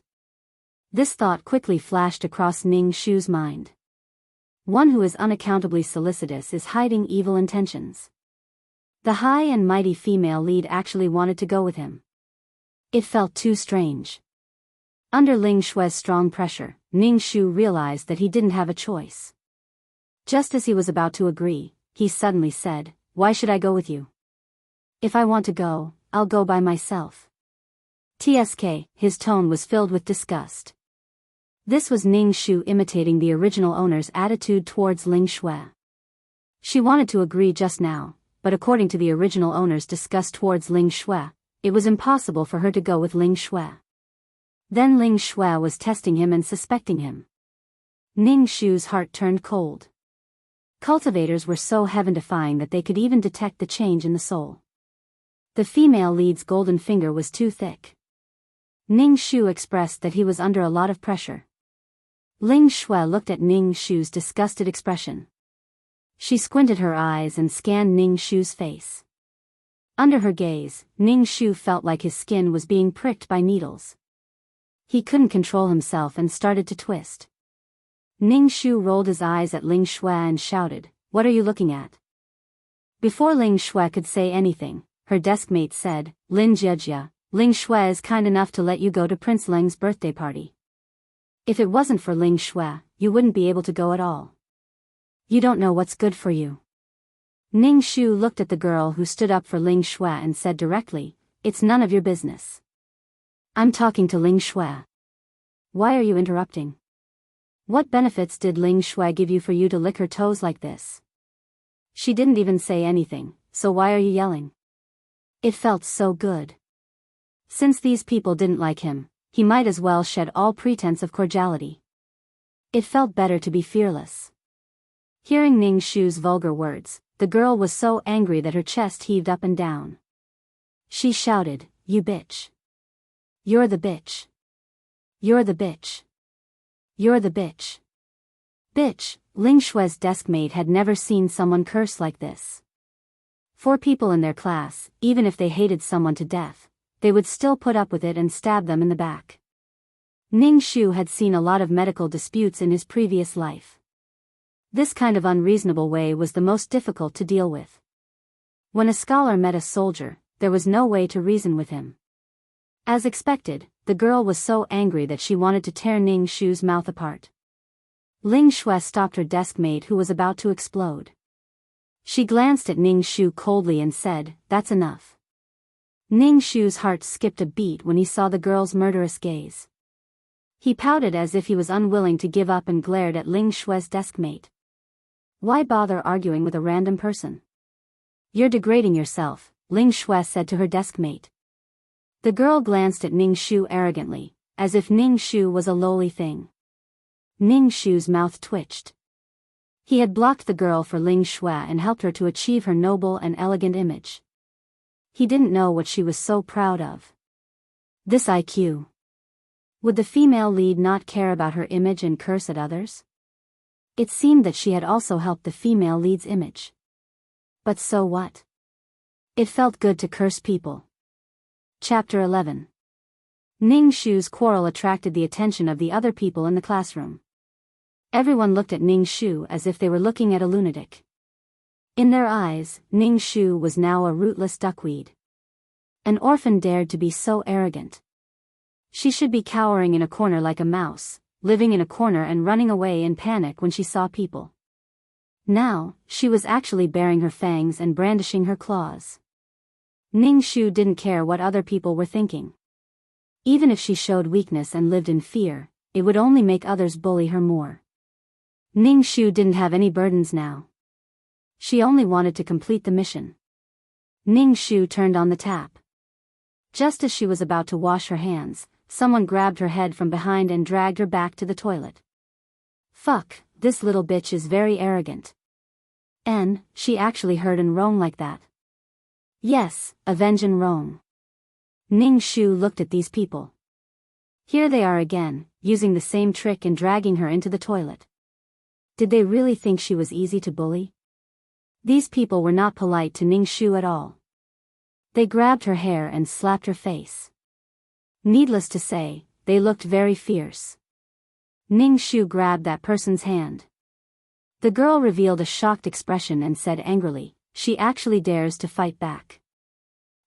This thought quickly flashed across Ning Shu's mind. One who is unaccountably solicitous is hiding evil intentions. The high and mighty female lead actually wanted to go with him. It felt too strange. Under Ling Shui's strong pressure, Ning Shu realized that he didn't have a choice. Just as he was about to agree, he suddenly said, why should I go with you? If I want to go, I'll go by myself. TSK, his tone was filled with disgust. This was Ning Shu imitating the original owner's attitude towards Ling Shui. She wanted to agree just now, but according to the original owner's disgust towards Ling Shui, it was impossible for her to go with Ling Shui. Then Ling Shui was testing him and suspecting him. Ning Shu's heart turned cold. Cultivators were so heaven-defying that they could even detect the change in the soul. The female lead's golden finger was too thick. Ning Shu expressed that he was under a lot of pressure. Ling Shui looked at Ning Shu's disgusted expression. She squinted her eyes and scanned Ning Shu's face. Under her gaze, Ning Shu felt like his skin was being pricked by needles. He couldn't control himself and started to twist. Ning Shu rolled his eyes at Ling Shui and shouted, what are you looking at? Before Ling Shui could say anything, her deskmate said, Lin Jiejia, Ling Shui is kind enough to let you go to Prince Leng's birthday party. If it wasn't for Ling Shui, you wouldn't be able to go at all. You don't know what's good for you. Ning Shu looked at the girl who stood up for Ling Shui and said directly, it's none of your business. I'm talking to Ling Shui. Why are you interrupting? What benefits did Ling Shui give you for you to lick her toes like this? She didn't even say anything, so why are you yelling? It felt so good. Since these people didn't like him, he might as well shed all pretense of cordiality. It felt better to be fearless. Hearing Ning Shu's vulgar words, the girl was so angry that her chest heaved up and down. She shouted, you bitch. You're the bitch. You're the bitch. You're the bitch. Bitch, Ling Shui's deskmate had never seen someone curse like this. 4 people in their class, even if they hated someone to death, they would still put up with it and stab them in the back. Ning Shu had seen a lot of medical disputes in his previous life. This kind of unreasonable way was the most difficult to deal with. When a scholar met a soldier, there was no way to reason with him. As expected, the girl was so angry that she wanted to tear Ning Shu's mouth apart. Ling Shui stopped her deskmate who was about to explode. She glanced at Ning Shu coldly and said, that's enough. Ning Shu's heart skipped a beat when he saw the girl's murderous gaze. He pouted as if he was unwilling to give up and glared at Ling Shui's deskmate. Why bother arguing with a random person? You're degrading yourself, Ling Shui said to her deskmate. The girl glanced at Ning Shu arrogantly, as if Ning Shu was a lowly thing. Ning Shu's mouth twitched. He had blocked the girl for Ling Shui and helped her to achieve her noble and elegant image. He didn't know what she was so proud of. This IQ. Would the female lead not care about her image and curse at others? It seemed that she had also helped the female lead's image. But so what? It felt good to curse people. Chapter 11. Ning Shu's quarrel attracted the attention of the other people in the classroom. Everyone looked at Ning Shu as if they were looking at a lunatic. In their eyes, Ning Shu was now a rootless duckweed. An orphan dared to be so arrogant. She should be cowering in a corner like a mouse, living in a corner and running away in panic when she saw people. Now, she was actually baring her fangs and brandishing her claws. Ning Shu didn't care what other people were thinking. Even if she showed weakness and lived in fear, it would only make others bully her more. Ning Shu didn't have any burdens now. She only wanted to complete the mission. Ning Shu turned on the tap. Just as she was about to wash her hands, someone grabbed her head from behind and dragged her back to the toilet. Fuck, this little bitch is very arrogant. And, she actually heard and wrong like that. Yes, avenge and wrong. Ning Shu looked at these people. Here they are again, using the same trick and dragging her into the toilet. Did they really think she was easy to bully? These people were not polite to Ning Shu at all. They grabbed her hair and slapped her face. Needless to say, they looked very fierce. Ning Shu grabbed that person's hand. The girl revealed a shocked expression and said angrily, "She actually dares to fight back.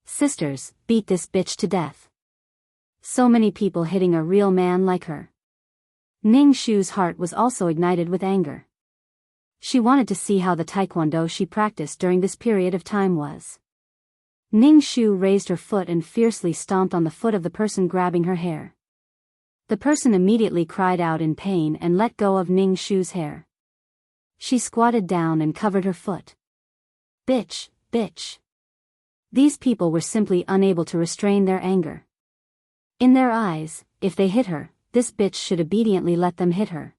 Sisters, beat this bitch to death." So many people hitting a real man like her. Ning Shu's heart was also ignited with anger. She wanted to see how the taekwondo she practiced during this period of time was. Ning Shu raised her foot and fiercely stomped on the foot of the person grabbing her hair. The person immediately cried out in pain and let go of Ning Shu's hair. She squatted down and covered her foot. Bitch, bitch. These people were simply unable to restrain their anger. In their eyes, if they hit her, this bitch should obediently let them hit her.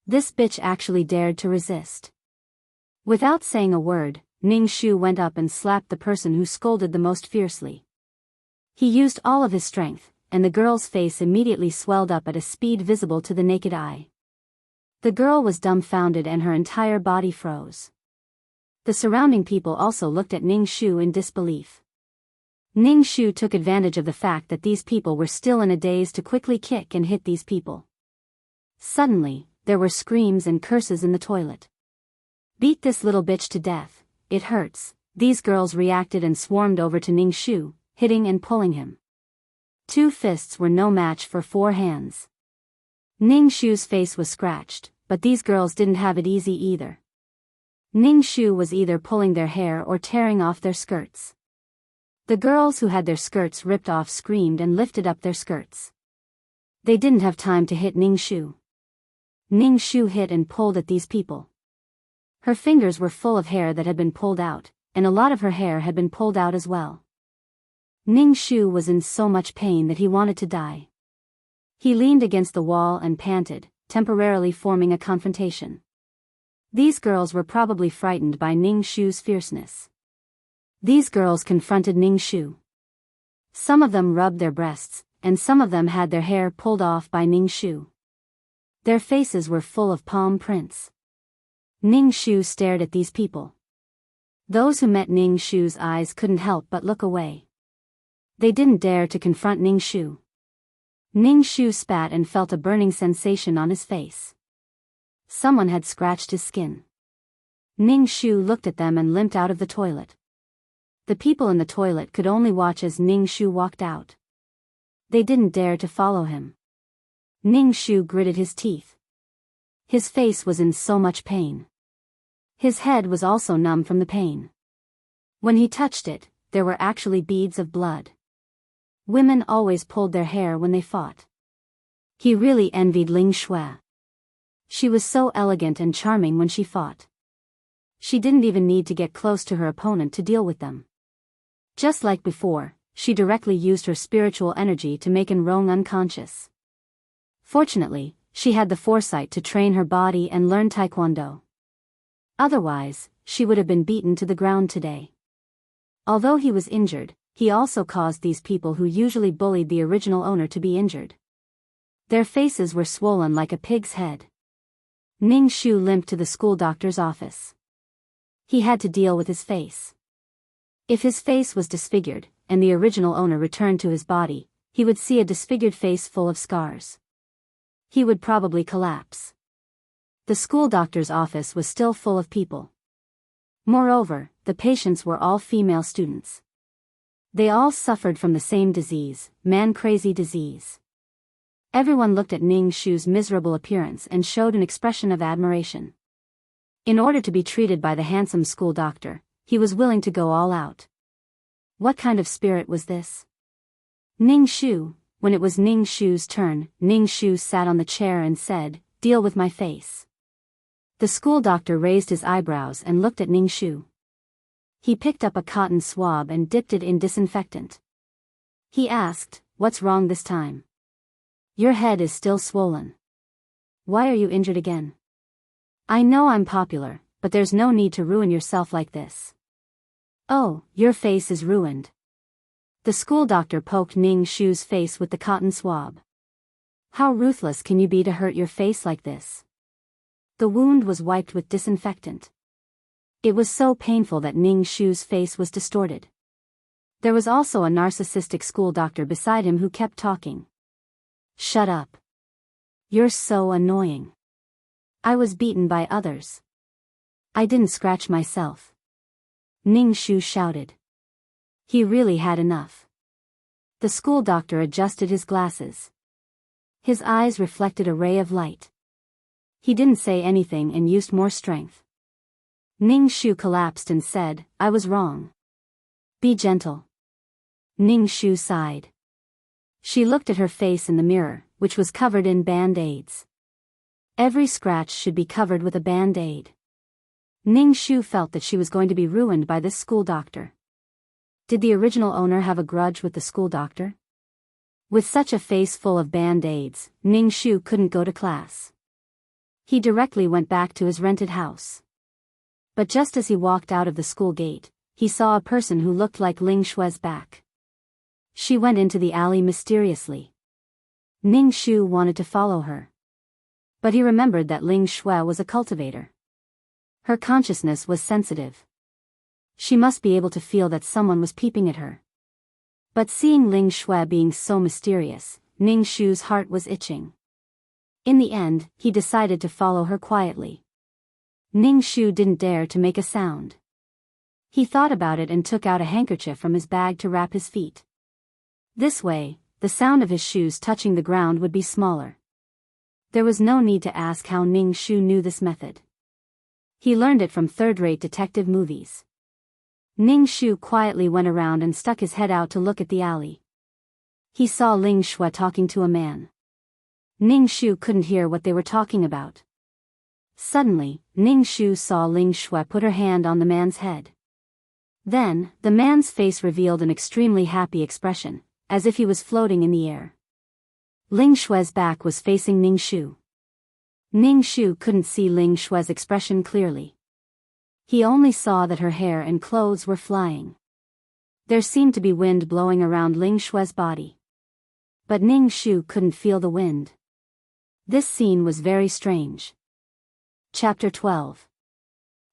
This bitch actually dared to resist. Without saying a word, Ning Shu went up and slapped the person who scolded the most fiercely. He used all of his strength, and the girl's face immediately swelled up at a speed visible to the naked eye. The girl was dumbfounded and her entire body froze. The surrounding people also looked at Ning Shu in disbelief. Ning Shu took advantage of the fact that these people were still in a daze to quickly kick and hit these people. Suddenly, there were screams and curses in the toilet. Beat this little bitch to death, it hurts. These girls reacted and swarmed over to Ning Shu, hitting and pulling him. 2 fists were no match for 4 hands. Ning Shu's face was scratched, but these girls didn't have it easy either. Ning Shu was either pulling their hair or tearing off their skirts. The girls who had their skirts ripped off screamed and lifted up their skirts. They didn't have time to hit Ning Shu. Ning Shu hit and pulled at these people. Her fingers were full of hair that had been pulled out, and a lot of her hair had been pulled out as well. Ning Shu was in so much pain that he wanted to die. He leaned against the wall and panted, temporarily forming a confrontation. These girls were probably frightened by Ning Shu's fierceness. These girls confronted Ning Shu. Some of them rubbed their breasts, and some of them had their hair pulled off by Ning Shu. Their faces were full of palm prints. Ning Shu stared at these people. Those who met Ning Shu's eyes couldn't help but look away. They didn't dare to confront Ning Shu. Ning Shu spat and felt a burning sensation on his face. Someone had scratched his skin. Ning Shu looked at them and limped out of the toilet. The people in the toilet could only watch as Ning Shu walked out. They didn't dare to follow him. Ning Shu gritted his teeth. His face was in so much pain. His head was also numb from the pain. When he touched it, there were actually beads of blood. Women always pulled their hair when they fought. He really envied Ling Shui. She was so elegant and charming when she fought. She didn't even need to get close to her opponent to deal with them. Just like before, she directly used her spiritual energy to make Enrong unconscious. Fortunately, she had the foresight to train her body and learn taekwondo. Otherwise, she would have been beaten to the ground today. Although he was injured, he also caused these people who usually bullied the original owner to be injured. Their faces were swollen like a pig's head. Ning Shu limped to the school doctor's office. He had to deal with his face. If his face was disfigured, and the original owner returned to his body, he would see a disfigured face full of scars. He would probably collapse. The school doctor's office was still full of people. Moreover, the patients were all female students. They all suffered from the same disease, man-crazy disease. Everyone looked at Ning Shu's miserable appearance and showed an expression of admiration. In order to be treated by the handsome school doctor, he was willing to go all out. What kind of spirit was this? Ning Shu, when it was Ning Shu's turn, Ning Shu sat on the chair and said, "Deal with my face." The school doctor raised his eyebrows and looked at Ning Shu. He picked up a cotton swab and dipped it in disinfectant. He asked, "What's wrong this time? Your head is still swollen. Why are you injured again? I know I'm popular, but there's no need to ruin yourself like this." "Oh, your face is ruined." The school doctor poked Ning Shu's face with the cotton swab. "How ruthless can you be to hurt your face like this?" The wound was wiped with disinfectant. It was so painful that Ning Shu's face was distorted. There was also a narcissistic school doctor beside him who kept talking. "Shut up. You're so annoying. I was beaten by others. I didn't scratch myself." Ning Shu shouted. He really had enough. The school doctor adjusted his glasses. His eyes reflected a ray of light. He didn't say anything and used more strength. Ning Shu collapsed and said, "I was wrong. Be gentle." Ning Shu sighed. She looked at her face in the mirror, which was covered in band-aids. Every scratch should be covered with a band-aid. Ning Shu felt that she was going to be ruined by this school doctor. Did the original owner have a grudge with the school doctor? With such a face full of band-aids, Ning Shu couldn't go to class. He directly went back to his rented house. But just as he walked out of the school gate, he saw a person who looked like Ling Shue's back. She went into the alley mysteriously. Ning Shu wanted to follow her. But he remembered that Ling Shue was a cultivator. Her consciousness was sensitive. She must be able to feel that someone was peeping at her. But seeing Ling Shue being so mysterious, Ning Shu's heart was itching. In the end, he decided to follow her quietly. Ning Shu didn't dare to make a sound. He thought about it and took out a handkerchief from his bag to wrap his feet. This way, the sound of his shoes touching the ground would be smaller. There was no need to ask how Ning Shu knew this method. He learned it from third-rate detective movies. Ning Shu quietly went around and stuck his head out to look at the alley. He saw Ling Shue talking to a man. Ning Shu couldn't hear what they were talking about. Suddenly, Ning Shu saw Ling Shue put her hand on the man's head. Then, the man's face revealed an extremely happy expression, as if he was floating in the air. Ling Shue's back was facing Ning Shu. Ning Shu couldn't see Ling Shue's expression clearly. He only saw that her hair and clothes were flying. There seemed to be wind blowing around Ling Shue's body. But Ning Shu couldn't feel the wind. This scene was very strange. Chapter 12.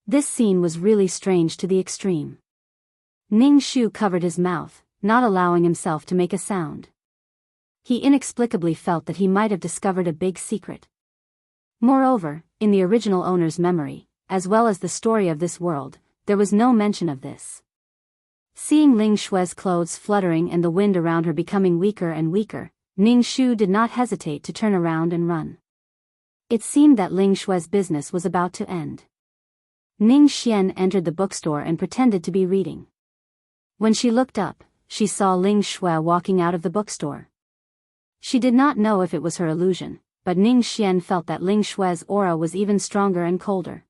This scene was really strange to the extreme. Ning Shu covered his mouth, not allowing himself to make a sound. He inexplicably felt that he might have discovered a big secret. Moreover, in the original owner's memory, as well as the story of this world, there was no mention of this. Seeing Ling Shue's clothes fluttering and the wind around her becoming weaker and weaker, Ning Shu did not hesitate to turn around and run. It seemed that Ling Shue's business was about to end. Ning Xian entered the bookstore and pretended to be reading. When she looked up, she saw Ling Shue walking out of the bookstore. She did not know if it was her illusion, but Ning Xian felt that Ling Shue's aura was even stronger and colder.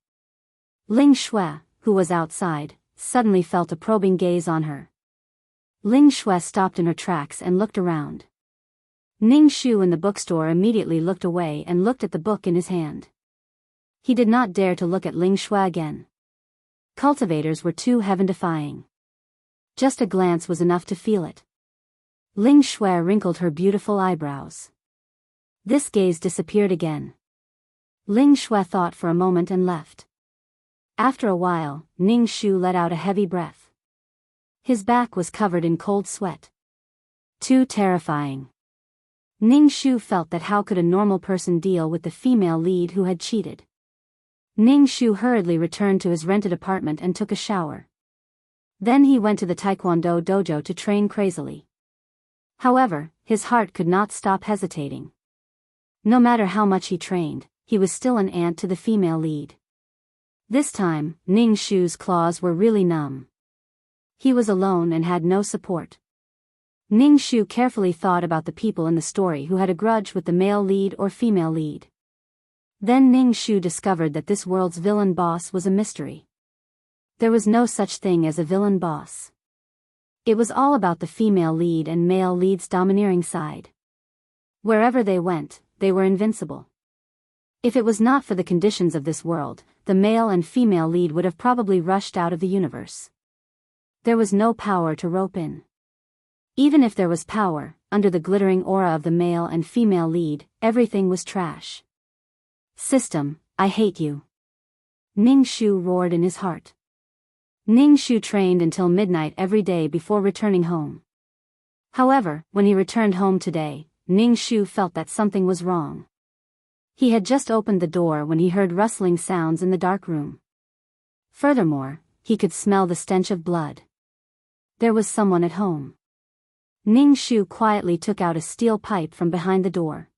Ling Shue, who was outside, suddenly felt a probing gaze on her. Ling Shue stopped in her tracks and looked around. Ning Shu in the bookstore immediately looked away and looked at the book in his hand. He did not dare to look at Ling Shue again. Cultivators were too heaven-defying. Just a glance was enough to feel it. Ling Shue wrinkled her beautiful eyebrows. This gaze disappeared again. Ling Shue thought for a moment and left. After a while, Ning Shu let out a heavy breath. His back was covered in cold sweat. Too terrifying. Ning Shu felt that how could a normal person deal with the female lead who had cheated. Ning Shu hurriedly returned to his rented apartment and took a shower. Then he went to the Taekwondo dojo to train crazily. However, his heart could not stop hesitating. No matter how much he trained, he was still an ant to the female lead. This time, Ning Shu's claws were really numb. He was alone and had no support. Ning Shu carefully thought about the people in the story who had a grudge with the male lead or female lead. Then Ning Shu discovered that this world's villain boss was a mystery. There was no such thing as a villain boss. It was all about the female lead and male lead's domineering side. Wherever they went, they were invincible. If it was not for the conditions of this world, the male and female lead would have probably rushed out of the universe. There was no power to rope in. Even if there was power, under the glittering aura of the male and female lead, everything was trash. System, I hate you. Ning Shu roared in his heart. Ning Shu trained until midnight every day before returning home. However, when he returned home today, Ning Shu felt that something was wrong. He had just opened the door when he heard rustling sounds in the dark room. Furthermore, he could smell the stench of blood. There was someone at home. Ning Shu quietly took out a steel pipe from behind the door.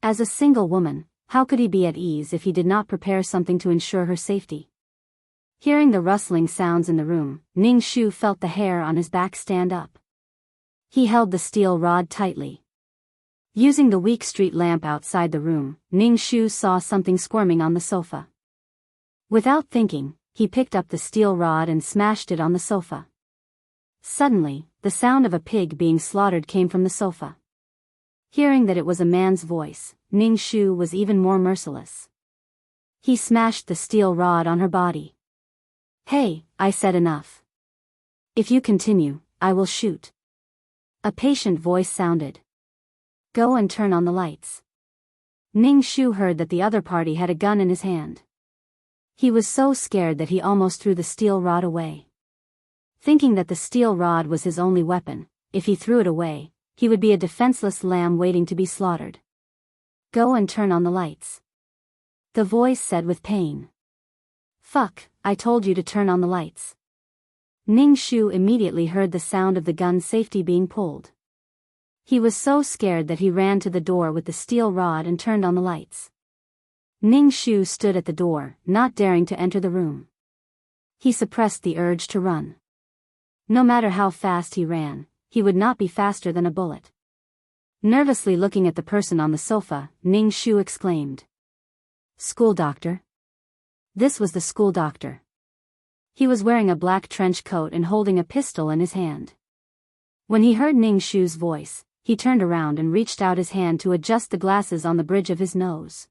As a single woman, how could he be at ease if he did not prepare something to ensure her safety? Hearing the rustling sounds in the room, Ning Shu felt the hair on his back stand up. He held the steel rod tightly. Using the weak street lamp outside the room, Ning Shu saw something squirming on the sofa. Without thinking, he picked up the steel rod and smashed it on the sofa. Suddenly, the sound of a pig being slaughtered came from the sofa. Hearing that it was a man's voice, Ning Shu was even more merciless. He smashed the steel rod on her body. Hey, I said enough. If you continue, I will shoot. A patient voice sounded. Go and turn on the lights. Ning Shu heard that the other party had a gun in his hand. He was so scared that he almost threw the steel rod away. Thinking that the steel rod was his only weapon, if he threw it away, he would be a defenseless lamb waiting to be slaughtered. Go and turn on the lights. The voice said with pain. Fuck, I told you to turn on the lights. Ning Shu immediately heard the sound of the gun's safety being pulled. He was so scared that he ran to the door with the steel rod and turned on the lights. Ning Shu stood at the door, not daring to enter the room. He suppressed the urge to run. No matter how fast he ran, he would not be faster than a bullet. Nervously looking at the person on the sofa, Ning Shu exclaimed. School doctor? This was the school doctor. He was wearing a black trench coat and holding a pistol in his hand. When he heard Ning Shu's voice, he turned around and reached out his hand to adjust the glasses on the bridge of his nose.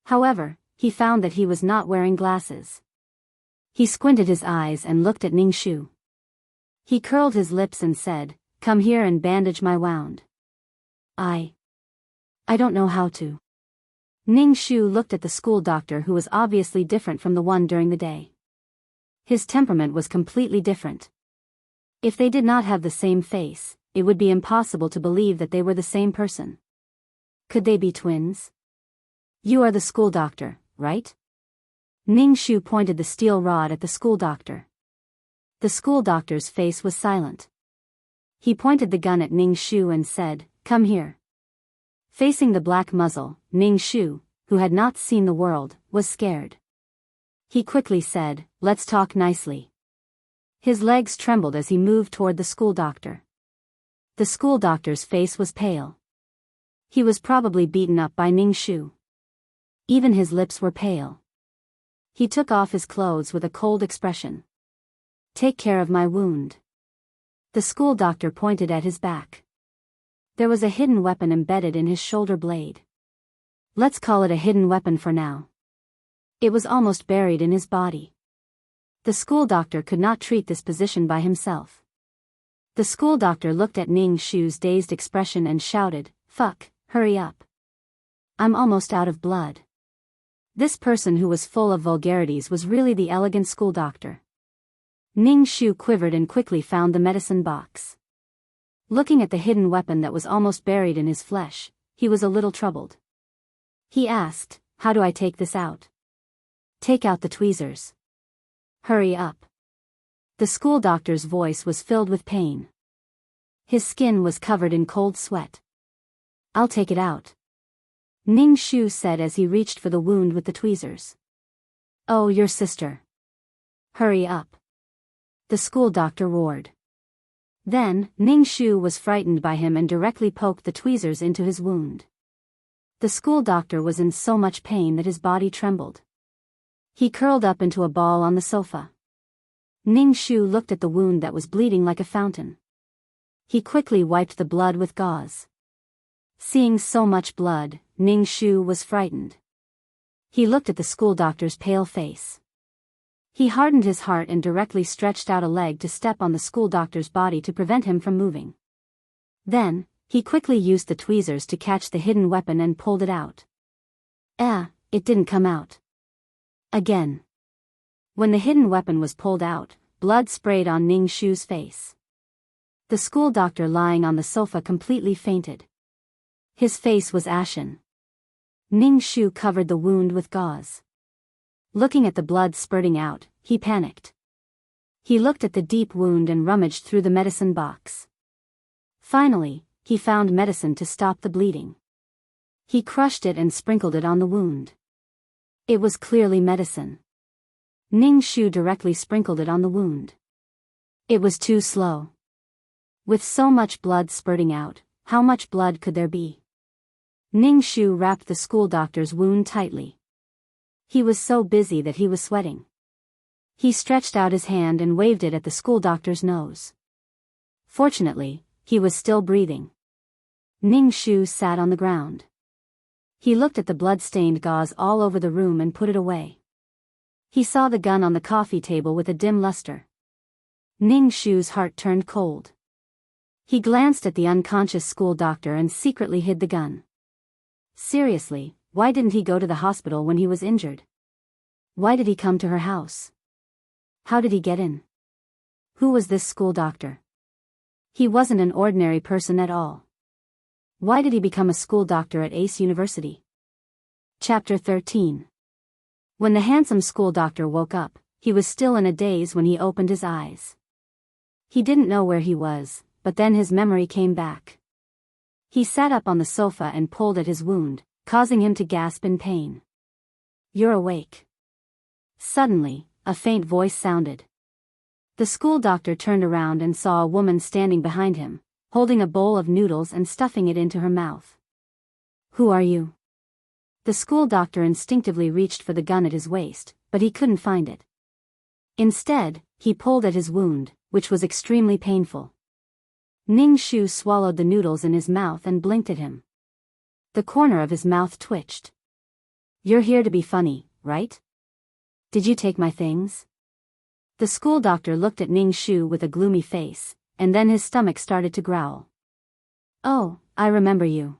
However, he found that he was not wearing glasses. He squinted his eyes and looked at Ning Shu. He curled his lips and said, Come here and bandage my wound. I don't know how to. Ning Shu looked at the school doctor who was obviously different from the one during the day. His temperament was completely different. If they did not have the same face, it would be impossible to believe that they were the same person. Could they be twins? You are the school doctor, right? Ning Shu pointed the steel rod at the school doctor. The school doctor's face was silent. He pointed the gun at Ning Shu and said, Come here. Facing the black muzzle, Ning Shu, who had not seen the world, was scared. He quickly said, Let's talk nicely. His legs trembled as he moved toward the school doctor. The school doctor's face was pale. He was probably beaten up by Ning Shu. Even his lips were pale. He took off his clothes with a cold expression. Take care of my wound. The school doctor pointed at his back. There was a hidden weapon embedded in his shoulder blade. Let's call it a hidden weapon for now. It was almost buried in his body. The school doctor could not treat this position by himself. The school doctor looked at Ning Shu's dazed expression and shouted, Fuck, hurry up. I'm almost out of blood. This person who was full of vulgarities was really the elegant school doctor. Ning Shu quivered and quickly found the medicine box. Looking at the hidden weapon that was almost buried in his flesh, he was a little troubled. He asked, How do I take this out? Take out the tweezers. Hurry up. The school doctor's voice was filled with pain. His skin was covered in cold sweat. "I'll take it out," Ning Shu said as he reached for the wound with the tweezers. "Oh, your sister. Hurry up," the school doctor roared. Then, Ning Shu was frightened by him and directly poked the tweezers into his wound. The school doctor was in so much pain that his body trembled. He curled up into a ball on the sofa. Ning Shu looked at the wound that was bleeding like a fountain. He quickly wiped the blood with gauze. Seeing so much blood, Ning Shu was frightened. He looked at the school doctor's pale face. He hardened his heart and directly stretched out a leg to step on the school doctor's body to prevent him from moving. Then, he quickly used the tweezers to catch the hidden weapon and pulled it out. It didn't come out. Again. When the hidden weapon was pulled out, blood sprayed on Ning Shu's face. The school doctor lying on the sofa completely fainted. His face was ashen. Ning Shu covered the wound with gauze. Looking at the blood spurting out, he panicked. He looked at the deep wound and rummaged through the medicine box. Finally, he found medicine to stop the bleeding. He crushed it and sprinkled it on the wound. It was clearly medicine. Ning Shu directly sprinkled it on the wound. It was too slow. With so much blood spurting out, how much blood could there be? Ning Shu wrapped the school doctor's wound tightly. He was so busy that he was sweating. He stretched out his hand and waved it at the school doctor's nose. Fortunately, he was still breathing. Ning Shu sat on the ground. He looked at the blood-stained gauze all over the room and put it away. He saw the gun on the coffee table with a dim luster. Ning Shu's heart turned cold. He glanced at the unconscious school doctor and secretly hid the gun. Seriously, why didn't he go to the hospital when he was injured? Why did he come to her house? How did he get in? Who was this school doctor? He wasn't an ordinary person at all. Why did he become a school doctor at Ace University? Chapter 13. When the handsome school doctor woke up, he was still in a daze when he opened his eyes. He didn't know where he was, but then his memory came back. He sat up on the sofa and pulled at his wound, causing him to gasp in pain. "You're awake." Suddenly, a faint voice sounded. The school doctor turned around and saw a woman standing behind him, holding a bowl of noodles and stuffing it into her mouth. "Who are you?" The school doctor instinctively reached for the gun at his waist, but he couldn't find it. Instead, he pulled at his wound, which was extremely painful. Ning Shu swallowed the noodles in his mouth and blinked at him. The corner of his mouth twitched. "You're here to be funny, right? Did you take my things?" The school doctor looked at Ning Shu with a gloomy face, and then his stomach started to growl. "Oh, I remember you.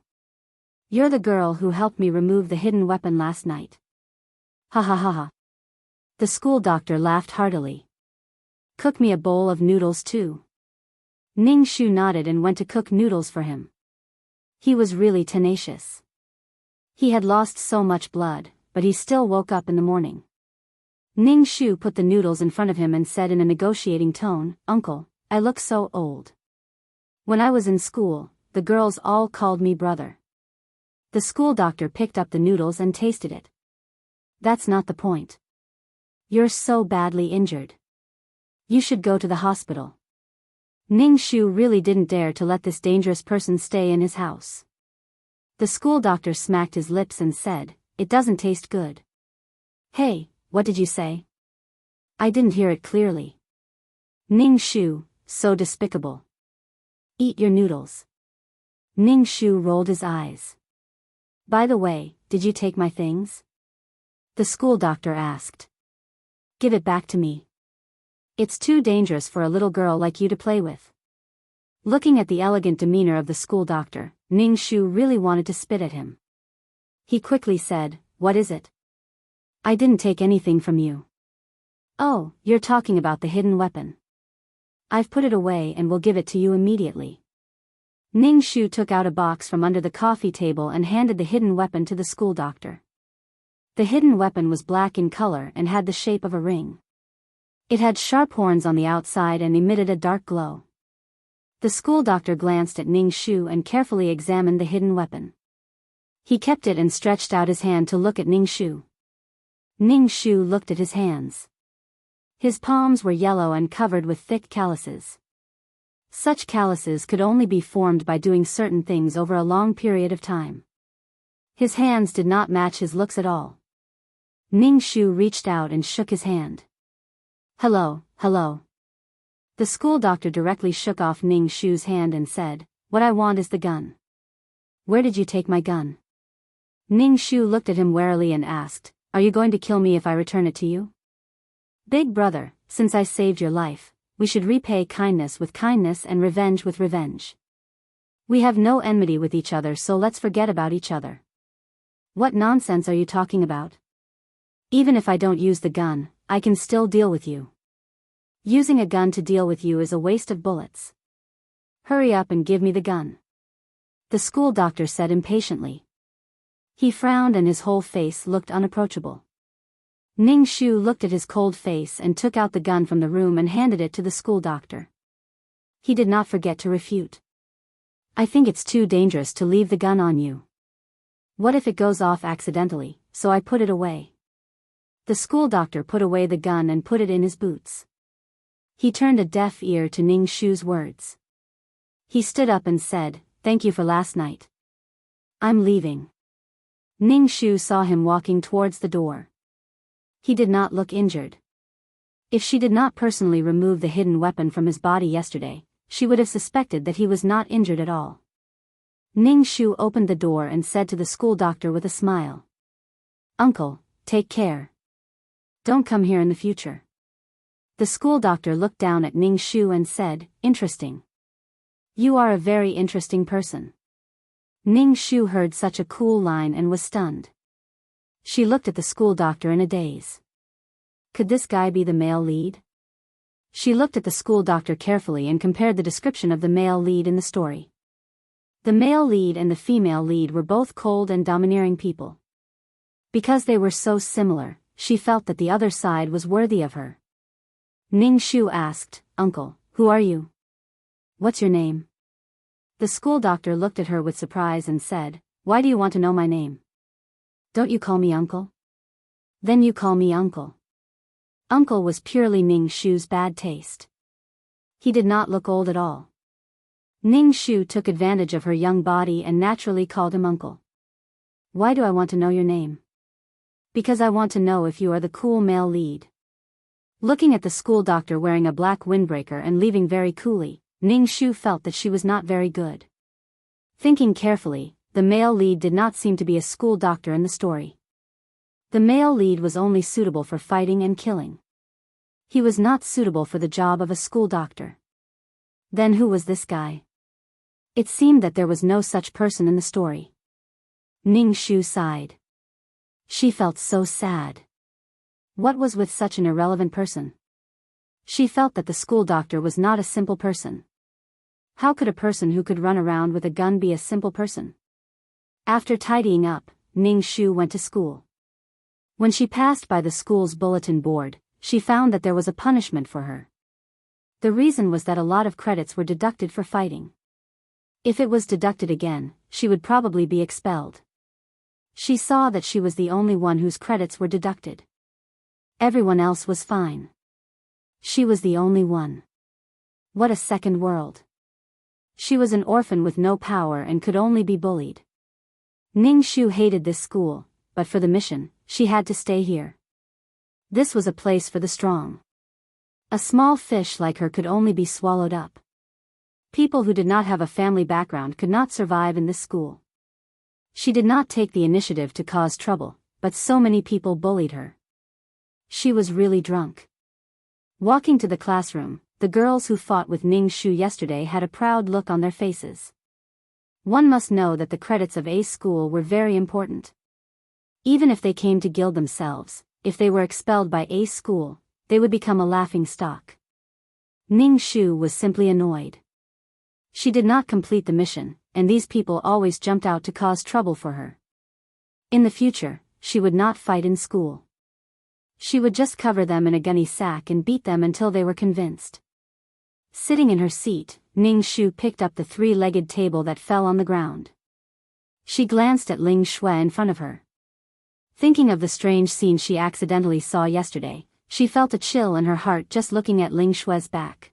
You're the girl who helped me remove the hidden weapon last night." "Ha ha ha ha." The school doctor laughed heartily. "Cook me a bowl of noodles too." Ning Shu nodded and went to cook noodles for him. He was really tenacious. He had lost so much blood, but he still woke up in the morning. Ning Shu put the noodles in front of him and said in a negotiating tone, "Uncle, I look so old. When I was in school, the girls all called me brother." The school doctor picked up the noodles and tasted it. "That's not the point. You're so badly injured. You should go to the hospital." Ning Shu really didn't dare to let this dangerous person stay in his house. The school doctor smacked his lips and said, "It doesn't taste good." "Hey, what did you say?" "I didn't hear it clearly." Ning Shu, so despicable. "Eat your noodles." Ning Shu rolled his eyes. "By the way, did you take my things?" The school doctor asked. "Give it back to me. It's too dangerous for a little girl like you to play with." Looking at the elegant demeanor of the school doctor, Ning Shu really wanted to spit at him. He quickly said, "What is it?" "I didn't take anything from you." "Oh, you're talking about the hidden weapon. I've put it away and will give it to you immediately." Ning Shu took out a box from under the coffee table and handed the hidden weapon to the school doctor. The hidden weapon was black in color and had the shape of a ring. It had sharp horns on the outside and emitted a dark glow. The school doctor glanced at Ning Shu and carefully examined the hidden weapon. He kept it and stretched out his hand to look at Ning Shu. Ning Shu looked at his hands. His palms were yellow and covered with thick calluses. Such calluses could only be formed by doing certain things over a long period of time. His hands did not match his looks at all. Ning Shu reached out and shook his hand. "Hello, hello." The school doctor directly shook off Ning Shu's hand and said, "What I want is the gun." "Where did you take my gun?" Ning Shu looked at him warily and asked, "Are you going to kill me if I return it to you?" "Big brother, since I saved your life, we should repay kindness with kindness and revenge with revenge. We have no enmity with each other, so let's forget about each other." "What nonsense are you talking about? Even if I don't use the gun, I can still deal with you. Using a gun to deal with you is a waste of bullets. Hurry up and give me the gun," the school doctor said impatiently. He frowned and his whole face looked unapproachable. Ning Shu looked at his cold face and took out the gun from the room and handed it to the school doctor. He did not forget to refute. "I think it's too dangerous to leave the gun on you. What if it goes off accidentally, so I put it away?" The school doctor put away the gun and put it in his boots. He turned a deaf ear to Ning Shu's words. He stood up and said, "Thank you for last night. I'm leaving." Ning Shu saw him walking towards the door. He did not look injured. If she did not personally remove the hidden weapon from his body yesterday, she would have suspected that he was not injured at all. Ning Shu opened the door and said to the school doctor with a smile, "Uncle, take care. Don't come here in the future." The school doctor looked down at Ning Shu and said, "Interesting. You are a very interesting person." Ning Shu heard such a cool line and was stunned. She looked at the school doctor in a daze. Could this guy be the male lead? She looked at the school doctor carefully and compared the description of the male lead in the story. The male lead and the female lead were both cold and domineering people. Because they were so similar, she felt that the other side was worthy of her. Ning Shu asked, "Uncle, who are you? What's your name?" The school doctor looked at her with surprise and said, "Why do you want to know my name? Don't you call me uncle? Then you call me uncle." Uncle was purely Ning Shu's bad taste. He did not look old at all. Ning Shu took advantage of her young body and naturally called him uncle. "Why do I want to know your name?" "Because I want to know if you are the cool male lead." Looking at the school doctor wearing a black windbreaker and leaving very coolly, Ning Shu felt that she was not very good. Thinking carefully, the male lead did not seem to be a school doctor in the story. The male lead was only suitable for fighting and killing. He was not suitable for the job of a school doctor. Then who was this guy? It seemed that there was no such person in the story. Ning Shu sighed. She felt so sad. What was with such an irrelevant person? She felt that the school doctor was not a simple person. How could a person who could run around with a gun be a simple person? After tidying up, Ning Shu went to school. When she passed by the school's bulletin board, she found that there was a punishment for her. The reason was that a lot of credits were deducted for fighting. If it was deducted again, she would probably be expelled. She saw that she was the only one whose credits were deducted. Everyone else was fine. She was the only one. What a second world. She was an orphan with no power and could only be bullied. Ning Shu hated this school, but for the mission, she had to stay here. This was a place for the strong. A small fish like her could only be swallowed up. People who did not have a family background could not survive in this school. She did not take the initiative to cause trouble, but so many people bullied her. She was really drunk. Walking to the classroom, the girls who fought with Ning Shu yesterday had a proud look on their faces. One must know that the credits of A school were very important. Even if they came to gild themselves, if they were expelled by A school, they would become a laughing stock. Ning Shu was simply annoyed. She did not complete the mission, and these people always jumped out to cause trouble for her. In the future, she would not fight in school. She would just cover them in a gunny sack and beat them until they were convinced. Sitting in her seat, Ning Shu picked up the three-legged table that fell on the ground. She glanced at Ling Shui in front of her. Thinking of the strange scene she accidentally saw yesterday, she felt a chill in her heart just looking at Ling Shui's back.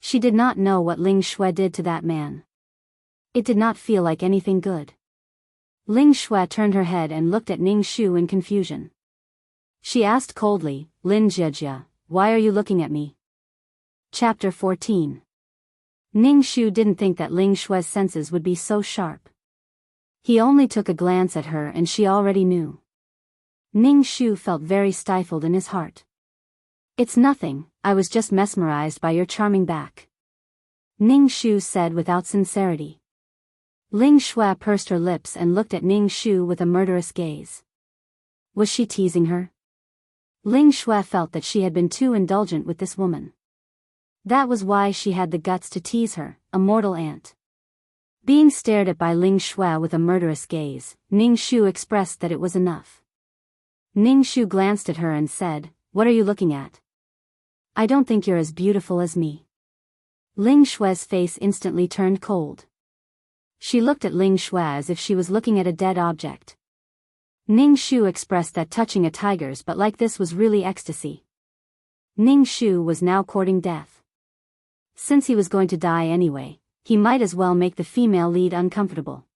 She did not know what Ling Shui did to that man. It did not feel like anything good. Ling Shui turned her head and looked at Ning Shu in confusion. She asked coldly, Lin Jiejia, why are you looking at me? Chapter 14. Ning Shu didn't think that Ling Shui's senses would be so sharp. He only took a glance at her and she already knew. Ning Shu felt very stifled in his heart. It's nothing, I was just mesmerized by your charming back. Ning Shu said without sincerity. Ling Shui pursed her lips and looked at Ning Shu with a murderous gaze. Was she teasing her? Ling Shui felt that she had been too indulgent with this woman. That was why she had the guts to tease her, a mortal ant. Being stared at by Ling Shui with a murderous gaze, Ning Shu expressed that it was enough. Ning Shu glanced at her and said, what are you looking at? I don't think you're as beautiful as me. Ling Shui's face instantly turned cold. She looked at Ling Shui as if she was looking at a dead object. Ning Shu expressed that touching a tiger's butt like this was really ecstasy. Ning Shu was now courting death. Since he was going to die anyway, he might as well make the female lead uncomfortable.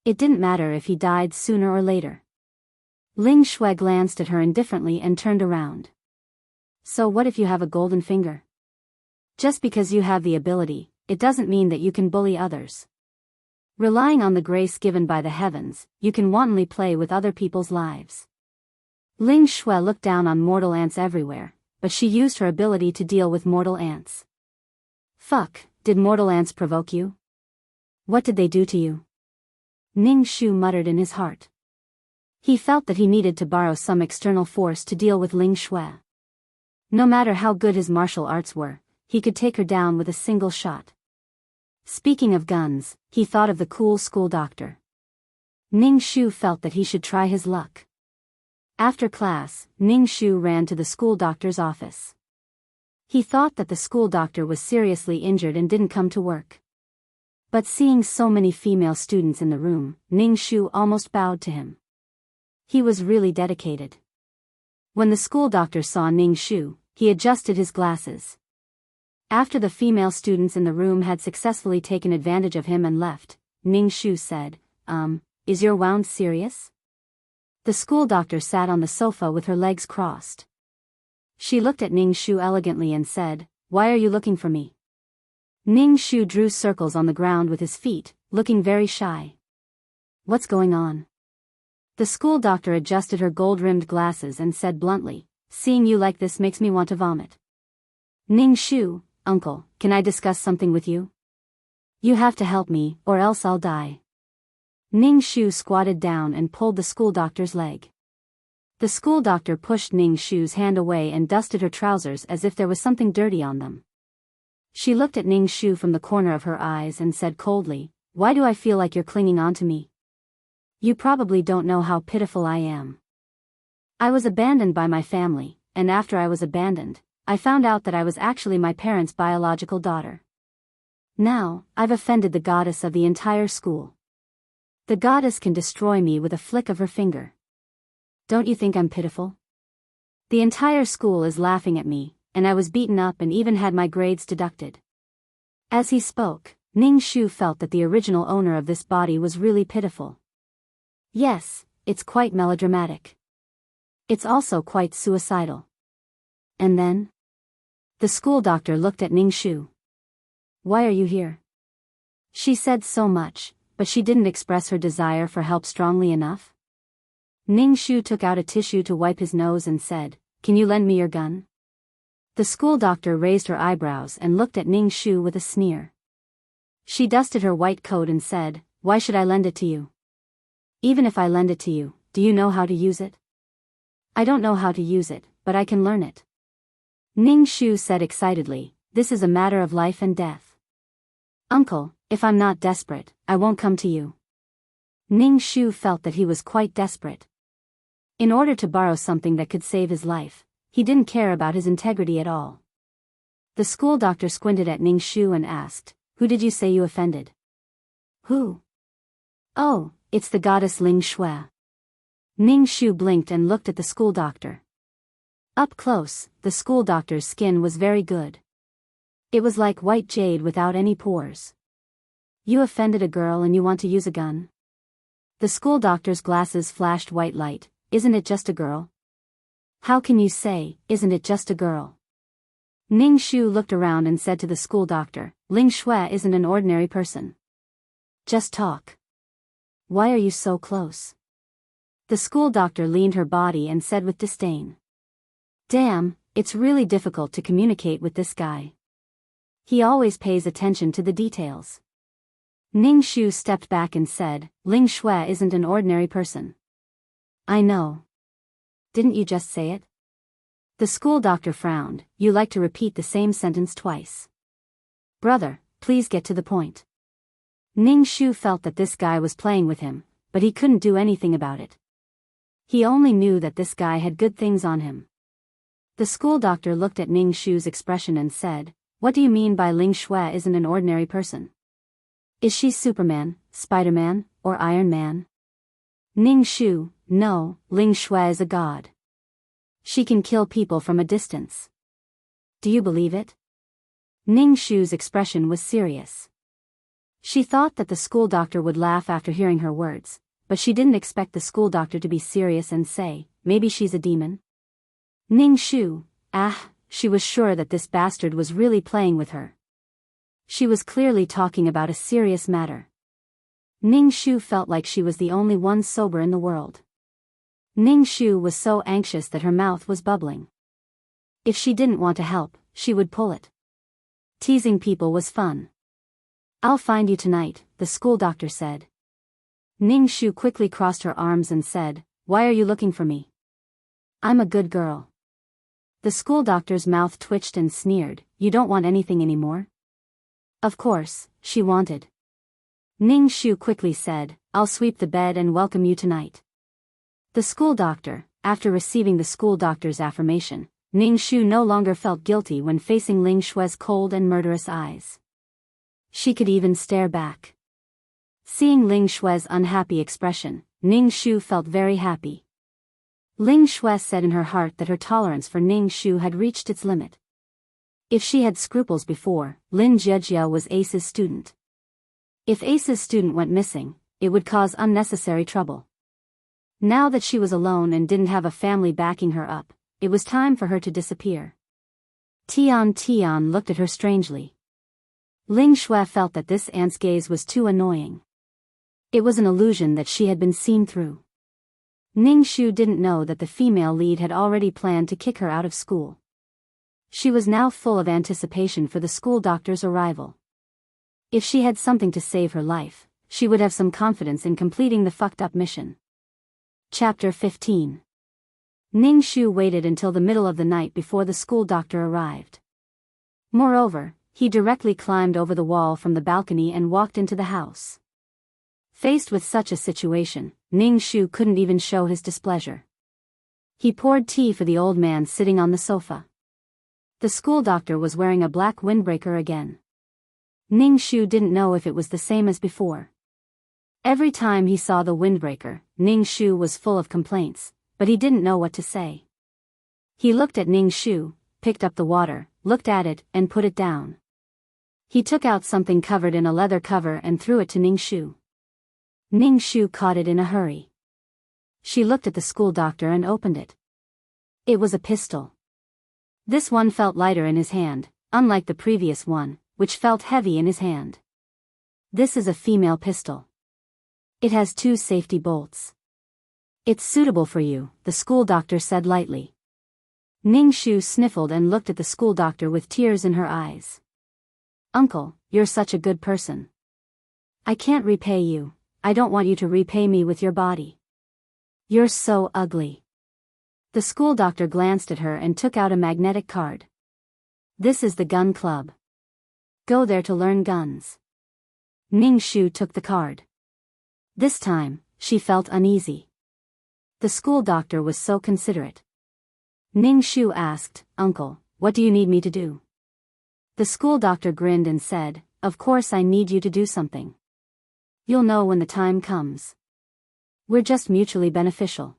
It didn't matter if he died sooner or later. Ling Shui glanced at her indifferently and turned around. So what if you have a golden finger? Just because you have the ability, it doesn't mean that you can bully others. Relying on the grace given by the heavens, you can wantonly play with other people's lives. Ling Shui looked down on mortal ants everywhere, but she used her ability to deal with mortal ants. Fuck, did mortal ants provoke you? What did they do to you? Ning Shu muttered in his heart. He felt that he needed to borrow some external force to deal with Ling Shui. No matter how good his martial arts were, he could take her down with a single shot. Speaking of guns, he thought of the cool school doctor. Ning Shu felt that he should try his luck. After class, Ning Shu ran to the school doctor's office. He thought that the school doctor was seriously injured and didn't come to work. But seeing so many female students in the room, Ning Shu almost bowed to him. He was really dedicated. When the school doctor saw Ning Shu, he adjusted his glasses. After the female students in the room had successfully taken advantage of him and left, Ning Shu said, is your wound serious? The school doctor sat on the sofa with her legs crossed. She looked at Ning Shu elegantly and said, why are you looking for me? Ning Shu drew circles on the ground with his feet, looking very shy. What's going on? The school doctor adjusted her gold-rimmed glasses and said bluntly, seeing you like this makes me want to vomit. Ning Shu, uncle, can I discuss something with you? You have to help me, or else I'll die. Ning Shu squatted down and pulled the school doctor's leg. The school doctor pushed Ning Shu's hand away and dusted her trousers as if there was something dirty on them. She looked at Ning Shu from the corner of her eyes and said coldly, why do I feel like you're clinging on to me? You probably don't know how pitiful I am. I was abandoned by my family, and after I was abandoned, I found out that I was actually my parents' biological daughter. Now, I've offended the goddess of the entire school. The goddess can destroy me with a flick of her finger. Don't you think I'm pitiful? The entire school is laughing at me, and I was beaten up and even had my grades deducted. As he spoke, Ning Shu felt that the original owner of this body was really pitiful. Yes, it's quite melodramatic. It's also quite suicidal. And then? The school doctor looked at Ning Shu. Why are you here? She said so much, but she didn't express her desire for help strongly enough. Ning Shu took out a tissue to wipe his nose and said, can you lend me your gun? The school doctor raised her eyebrows and looked at Ning Shu with a sneer. She dusted her white coat and said, why should I lend it to you? Even if I lend it to you, do you know how to use it? I don't know how to use it, but I can learn it. Ning Shu said excitedly, this is a matter of life and death. Uncle, if I'm not desperate, I won't come to you. Ning Shu felt that he was quite desperate. In order to borrow something that could save his life, he didn't care about his integrity at all. The school doctor squinted at Ning Shu and asked, "Who did you say you offended?" "Who?" "Oh, it's the goddess Ling Shui." Ning Shu blinked and looked at the school doctor. Up close, the school doctor's skin was very good. It was like white jade without any pores. "You offended a girl and you want to use a gun?" The school doctor's glasses flashed white light. "Isn't it just a girl?" "How can you say, isn't it just a girl?" Ning Shu looked around and said to the school doctor, "Ling Shui isn't an ordinary person. Just talk. Why are you so close?" The school doctor leaned her body and said with disdain, "Damn, it's really difficult to communicate with this guy. He always pays attention to the details." Ning Shu stepped back and said, "Ling Shui isn't an ordinary person." "I know. Didn't you just say it?" The school doctor frowned. "You like to repeat the same sentence twice. Brother, please get to the point." Ning Shu felt that this guy was playing with him, but he couldn't do anything about it. He only knew that this guy had good things on him. The school doctor looked at Ning Shu's expression and said, "What do you mean by Ling Shui isn't an ordinary person? Is she Superman, Spider-Man, or Iron Man?" Ning Shu, "No, Ling Shui is a god. She can kill people from a distance." "Do you believe it?" Ning Shu's expression was serious. She thought that the school doctor would laugh after hearing her words, but she didn't expect the school doctor to be serious and say, "Maybe she's a demon." Ning Shu, she was sure that this bastard was really playing with her. She was clearly talking about a serious matter. Ning Shu felt like she was the only one sober in the world. Ning Shu was so anxious that her mouth was bubbling. If she didn't want to help, she would pull it. Teasing people was fun. "I'll find you tonight," the school doctor said. Ning Shu quickly crossed her arms and said, "Why are you looking for me? I'm a good girl." The school doctor's mouth twitched and sneered, "You don't want anything anymore?" Of course, she wanted. Ning Shu quickly said, "I'll sweep the bed and welcome you tonight." The school doctor, after receiving the school doctor's affirmation, Ning Shu no longer felt guilty when facing Ling Shui's cold and murderous eyes. She could even stare back. Seeing Ling Shui's unhappy expression, Ning Shu felt very happy. Ling Shui said in her heart that her tolerance for Ning Shu had reached its limit. If she had scruples before, Lin Jiejia was Ace's student. If Ace's student went missing, it would cause unnecessary trouble. Now that she was alone and didn't have a family backing her up, it was time for her to disappear. Tian looked at her strangely. Ling Shui felt that this aunt's gaze was too annoying. It was an illusion that she had been seen through. Ning Shu didn't know that the female lead had already planned to kick her out of school. She was now full of anticipation for the school doctor's arrival. If she had something to save her life, she would have some confidence in completing the fucked up mission. Chapter 15. Ning Shu waited until the middle of the night before the school doctor arrived. Moreover, he directly climbed over the wall from the balcony and walked into the house. Faced with such a situation, Ning Shu couldn't even show his displeasure. He poured tea for the old man sitting on the sofa. The school doctor was wearing a black windbreaker again. Ning Shu didn't know if it was the same as before. Every time he saw the windbreaker, Ning Shu was full of complaints, but he didn't know what to say. He looked at Ning Shu, picked up the water, looked at it, and put it down. He took out something covered in a leather cover and threw it to Ning Shu. Ning Shu caught it in a hurry. She looked at the school doctor and opened it. It was a pistol. This one felt lighter in his hand, unlike the previous one, which felt heavy in his hand. This is a female pistol. It has 2 safety bolts. It's suitable for you, the school doctor said lightly. Ning Shu sniffled and looked at the school doctor with tears in her eyes. "Uncle, you're such a good person. I can't repay you. I don't want you to repay me with your body. You're so ugly." The school doctor glanced at her and took out a magnetic card. "This is the gun club. Go there to learn guns." Ning Shu took the card. This time, she felt uneasy. The school doctor was so considerate. Ning Shu asked, "Uncle, what do you need me to do?" The school doctor grinned and said, "Of course I need you to do something. You'll know when the time comes. We're just mutually beneficial."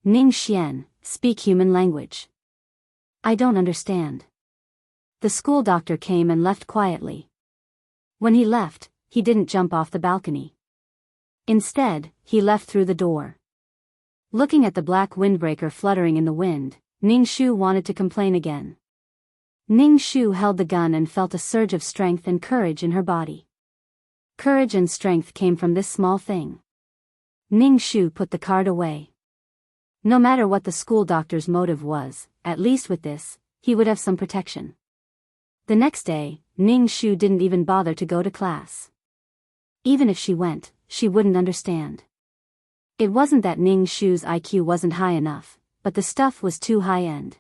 Ning Xian, speak human language. I don't understand. The school doctor came and left quietly. When he left, he didn't jump off the balcony. Instead, he left through the door. Looking at the black windbreaker fluttering in the wind, Ning Shu wanted to complain again. Ning Shu held the gun and felt a surge of strength and courage in her body. Courage and strength came from this small thing. Ning Shu put the card away. No matter what the school doctor's motive was, at least with this, he would have some protection. The next day, Ning Shu didn't even bother to go to class. Even if she went, she wouldn't understand. It wasn't that Ning Shu's IQ wasn't high enough, but the stuff was too high-end.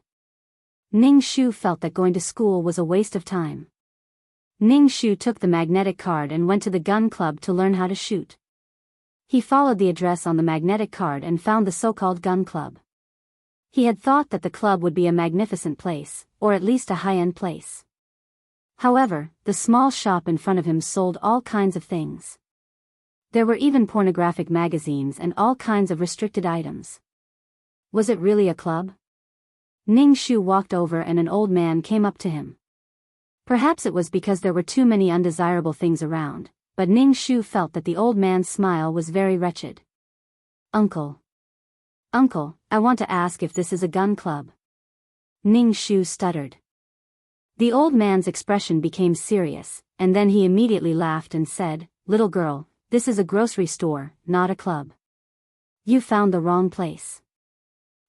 Ning Shu felt that going to school was a waste of time. Ning Shu took the magnetic card and went to the gun club to learn how to shoot. He followed the address on the magnetic card and found the so-called gun club. He had thought that the club would be a magnificent place, or at least a high-end place. However, the small shop in front of him sold all kinds of things. There were even pornographic magazines and all kinds of restricted items. Was it really a club? Ning Shu walked over and an old man came up to him. Perhaps it was because there were too many undesirable things around, but Ning Shu felt that the old man's smile was very wretched. Uncle, I want to ask if this is a gun club. Ning Shu stuttered. The old man's expression became serious, and then he immediately laughed and said, "Little girl, this is a grocery store, not a club. You found the wrong place."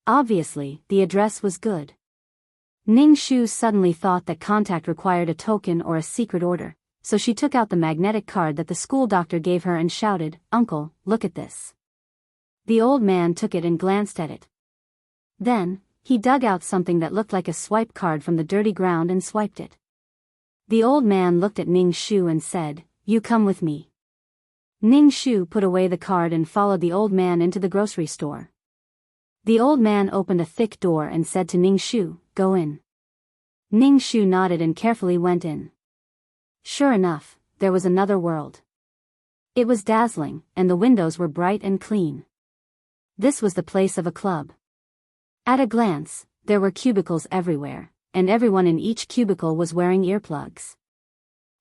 Obviously, the address was good. Ning Shu suddenly thought that contact required a token or a secret order, so she took out the magnetic card that the school doctor gave her and shouted, "Uncle, look at this." The old man took it and glanced at it. Then, he dug out something that looked like a swipe card from the dirty ground and swiped it. The old man looked at Ning Shu and said, "You come with me." Ning Shu put away the card and followed the old man into the grocery store. The old man opened a thick door and said to Ning Shu, "Go in." Ning Shu nodded and carefully went in. Sure enough, there was another world. It was dazzling, and the windows were bright and clean. This was the place of a club. At a glance, there were cubicles everywhere, and everyone in each cubicle was wearing earplugs.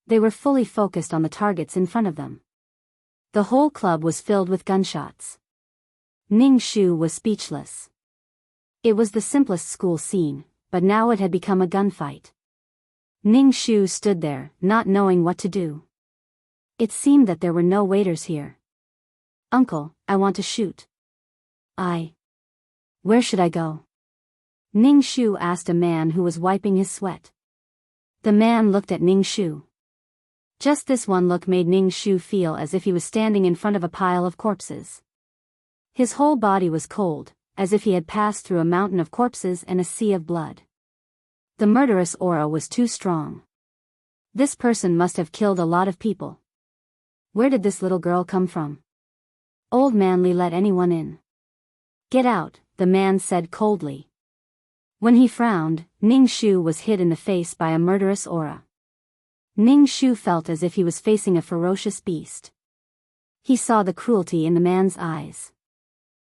They were fully focused on the targets in front of them. The whole club was filled with gunshots. Ning Shu was speechless. It was the simplest school scene, but now it had become a gunfight. Ning Shu stood there, not knowing what to do. It seemed that there were no waiters here. "Uncle, I want to shoot." Where should I go?" Ning Shu asked a man who was wiping his sweat. The man looked at Ning Shu. Just this one look made Ning Shu feel as if he was standing in front of a pile of corpses. His whole body was cold, as if he had passed through a mountain of corpses and a sea of blood. The murderous aura was too strong. This person must have killed a lot of people. Where did this little girl come from? Old man Li let anyone in. "Get out," the man said coldly. When he frowned, Ning Shu was hit in the face by a murderous aura. Ning Shu felt as if he was facing a ferocious beast. He saw the cruelty in the man's eyes.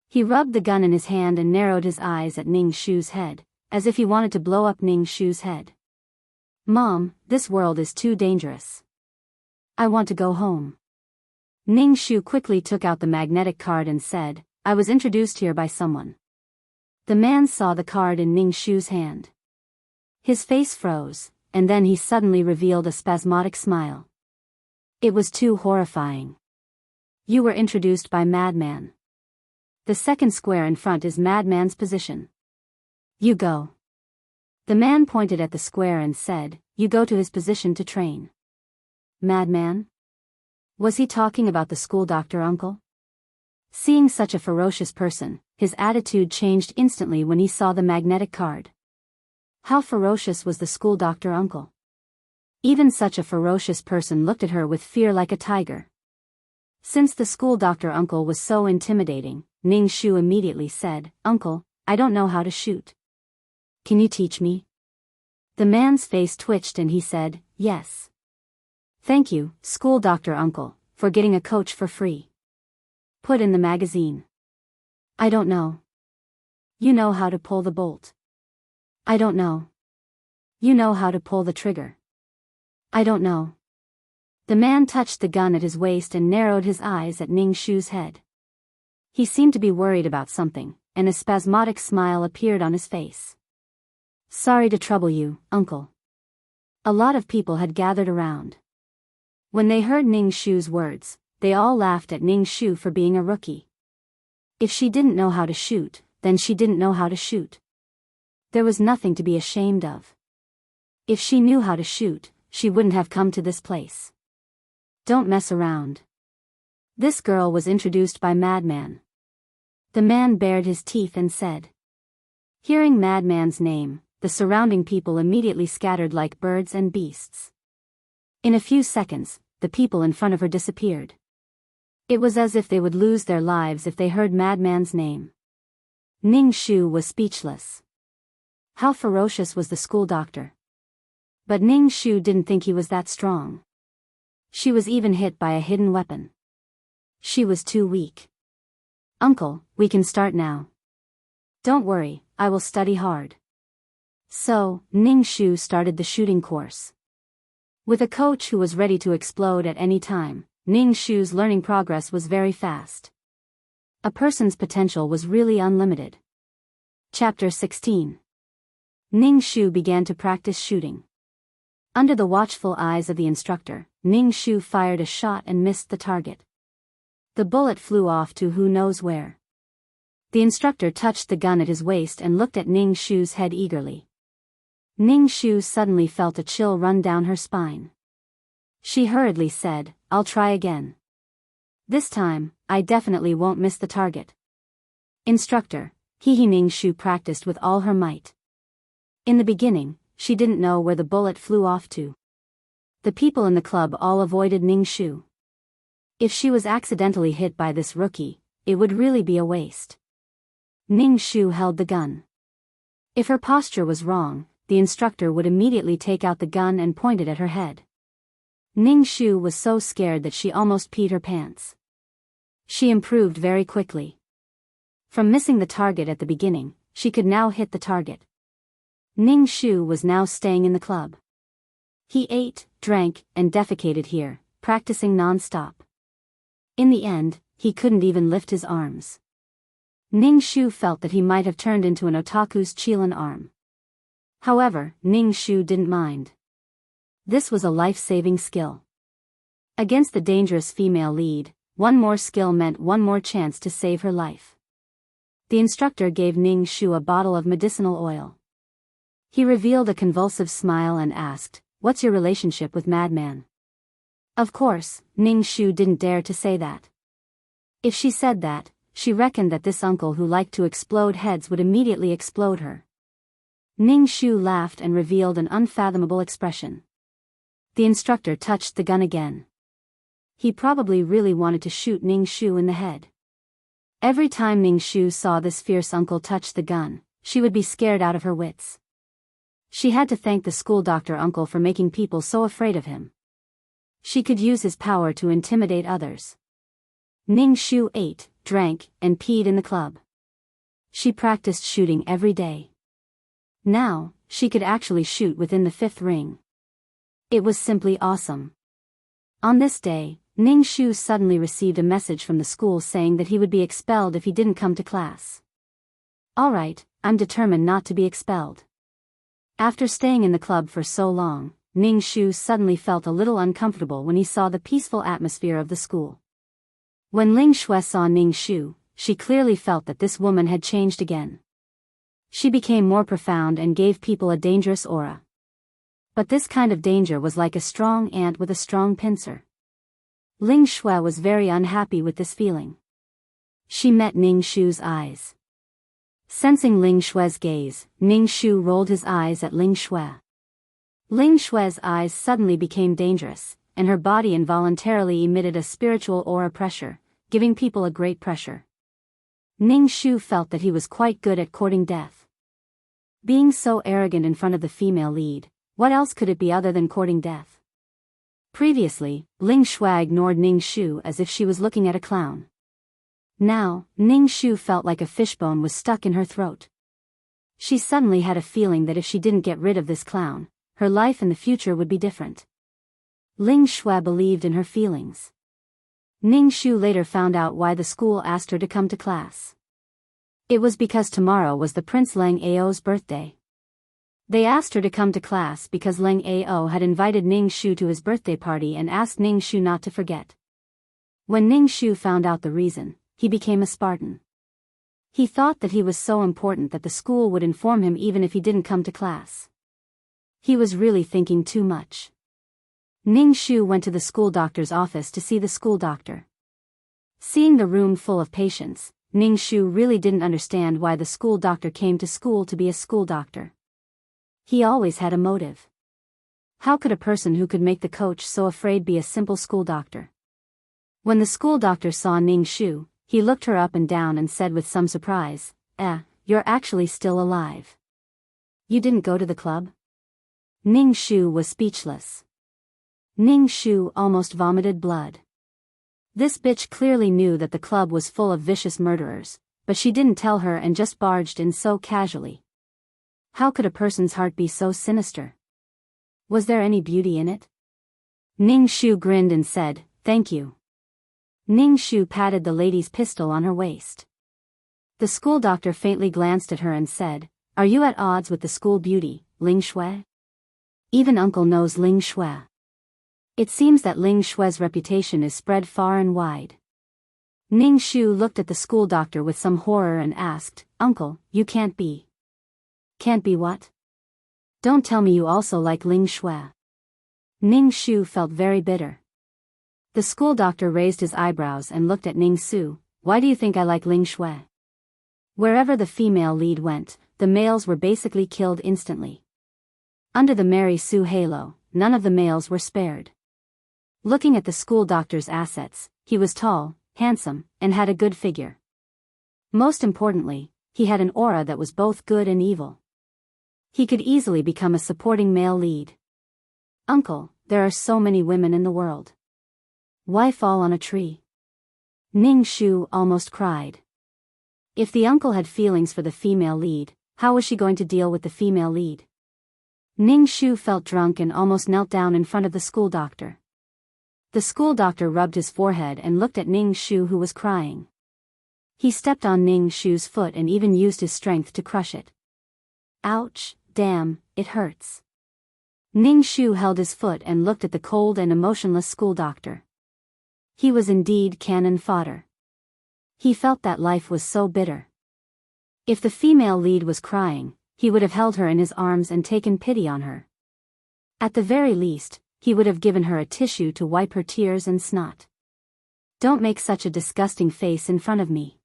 He rubbed the gun in his hand and narrowed his eyes at Ning Shu's head, as if he wanted to blow up Ning Shu's head. "Mom, this world is too dangerous. I want to go home." Ning Shu quickly took out the magnetic card and said, "I was introduced here by someone." The man saw the card in Ning Shu's hand. His face froze, and then he suddenly revealed a spasmodic smile. It was too horrifying. "You were introduced by Madman. The second square in front is Madman's position. You go." The man pointed at the square and said, "You go to his position to train." Madman? Was he talking about the school doctor uncle? Seeing such a ferocious person, his attitude changed instantly when he saw the magnetic card. How ferocious was the school doctor uncle? Even such a ferocious person looked at her with fear like a tiger. Since the school doctor uncle was so intimidating, Ning Shu immediately said, "Uncle, I don't know how to shoot. Can you teach me?" The man's face twitched and he said, "Yes. Thank you, school doctor uncle, for getting a coach for free. Put in the magazine." "I don't know." "You know how to pull the bolt." "I don't know." "You know how to pull the trigger." "I don't know." The man touched the gun at his waist and narrowed his eyes at Ning Shu's head. He seemed to be worried about something, and a spasmodic smile appeared on his face. "Sorry to trouble you, uncle." A lot of people had gathered around. When they heard Ning Shu's words, they all laughed at Ning Shu for being a rookie. If she didn't know how to shoot, then she didn't know how to shoot. There was nothing to be ashamed of. If she knew how to shoot, she wouldn't have come to this place. Don't mess around. This girl was introduced by Madman. The man bared his teeth and said. Hearing Madman's name, the surrounding people immediately scattered like birds and beasts. In a few seconds, the people in front of her disappeared. It was as if they would lose their lives if they heard Madman's name. Ning Shu was speechless. How ferocious was the school doctor? But Ning Shu didn't think he was that strong. She was even hit by a hidden weapon. She was too weak. "Uncle, we can start now. Don't worry, I will study hard." So, Ning Shu started the shooting course. With a coach who was ready to explode at any time, Ning Shu's learning progress was very fast. A person's potential was really unlimited. Chapter 16. Ning Shu began to practice shooting. Under the watchful eyes of the instructor, Ning Shu fired a shot and missed the target. The bullet flew off to who knows where. The instructor touched the gun at his waist and looked at Ning Shu's head eagerly. Ning Shu suddenly felt a chill run down her spine. She hurriedly said, "I'll try again. This time, I definitely won't miss the target." "Instructor," Ning Shu practiced with all her might. In the beginning, she didn't know where the bullet flew off to. The people in the club all avoided Ning Shu. If she was accidentally hit by this rookie, it would really be a waste. Ning Shu held the gun. If her posture was wrong, the instructor would immediately take out the gun and point it at her head. Ning Shu was so scared that she almost peed her pants. She improved very quickly. From missing the target at the beginning, she could now hit the target. Ning Shu was now staying in the club. He ate, drank, and defecated here, practicing non-stop. In the end, he couldn't even lift his arms. Ning Shu felt that he might have turned into an otaku's Chilan arm. However, Ning Shu didn't mind. This was a life-saving skill. Against the dangerous female lead, one more skill meant one more chance to save her life. The instructor gave Ning Shu a bottle of medicinal oil. He revealed a convulsive smile and asked, "What's your relationship with Madman?" Of course, Ning Shu didn't dare to say that. If she said that, she reckoned that this uncle who liked to explode heads would immediately explode her. Ning Shu laughed and revealed an unfathomable expression. The instructor touched the gun again. He probably really wanted to shoot Ning Shu in the head. Every time Ning Shu saw this fierce uncle touch the gun, she would be scared out of her wits. She had to thank the school doctor uncle for making people so afraid of him. She could use his power to intimidate others. Ning Shu ate, drank, and peed in the club. She practiced shooting every day. Now, she could actually shoot within the 5th ring. It was simply awesome. On this day, Ning Shu suddenly received a message from the school saying that he would be expelled if he didn't come to class. Alright, I'm determined not to be expelled. After staying in the club for so long, Ning Shu suddenly felt a little uncomfortable when he saw the peaceful atmosphere of the school. When Ling Shui saw Ning Shu, she clearly felt that this woman had changed again. She became more profound and gave people a dangerous aura. But this kind of danger was like a strong ant with a strong pincer. Ling Shui was very unhappy with this feeling. She met Ning Shu's eyes. Sensing Ling Shui's gaze, Ning Shu rolled his eyes at Ling Shui. Ling Shui's eyes suddenly became dangerous, and her body involuntarily emitted a spiritual aura pressure, giving people a great pressure. Ning Shu felt that he was quite good at courting death. Being so arrogant in front of the female lead, what else could it be other than courting death? Previously, Ling Shui ignored Ning Shu as if she was looking at a clown. Now, Ning Shu felt like a fishbone was stuck in her throat. She suddenly had a feeling that if she didn't get rid of this clown, her life in the future would be different. Ling Shui believed in her feelings. Ning Shu later found out why the school asked her to come to class. It was because tomorrow was the Prince Lang Ao's birthday. They asked her to come to class because Lang Ao had invited Ning Shu to his birthday party and asked Ning Shu not to forget. When Ning Shu found out the reason, he became a Spartan. He thought that he was so important that the school would inform him even if he didn't come to class. He was really thinking too much. Ning Shu went to the school doctor's office to see the school doctor. Seeing the room full of patients, Ning Shu really didn't understand why the school doctor came to school to be a school doctor. He always had a motive. How could a person who could make the coach so afraid be a simple school doctor? When the school doctor saw Ning Shu, he looked her up and down and said with some surprise, "You're actually still alive. You didn't go to the club?" Ning Shu was speechless. Ning Shu almost vomited blood. This bitch clearly knew that the club was full of vicious murderers, but she didn't tell her and just barged in so casually. How could a person's heart be so sinister? Was there any beauty in it? Ning Shu grinned and said, "Thank you." Ning Shu patted the lady's pistol on her waist. The school doctor faintly glanced at her and said, "Are you at odds with the school beauty, Ling Shui?" Even uncle knows Ling Shui. It seems that Ling Shui's reputation is spread far and wide. Ning Shu looked at the school doctor with some horror and asked, "Uncle, you can't be." "Can't be what? Don't tell me you also like Ling Shui." Ning Shu felt very bitter. The school doctor raised his eyebrows and looked at Ning Shu. "Why do you think I like Ling Shui?" Wherever the female lead went, the males were basically killed instantly. Under the Mary Sue halo, none of the males were spared. Looking at the school doctor's assets, he was tall, handsome, and had a good figure. Most importantly, he had an aura that was both good and evil. He could easily become a supporting male lead. "Uncle, there are so many women in the world. Why fall on a tree?" Ning Shu almost cried. If the uncle had feelings for the female lead, how was she going to deal with the female lead? Ning Shu felt drunk and almost knelt down in front of the school doctor. The school doctor rubbed his forehead and looked at Ning Shu, who was crying. He stepped on Ning Shu's foot and even used his strength to crush it. "Ouch, damn, it hurts." Ning Shu held his foot and looked at the cold and emotionless school doctor. He was indeed cannon fodder. He felt that life was so bitter. If the female lead was crying, he would have held her in his arms and taken pity on her. At the very least, he would have given her a tissue to wipe her tears and snot. "Don't make such a disgusting face in front of me.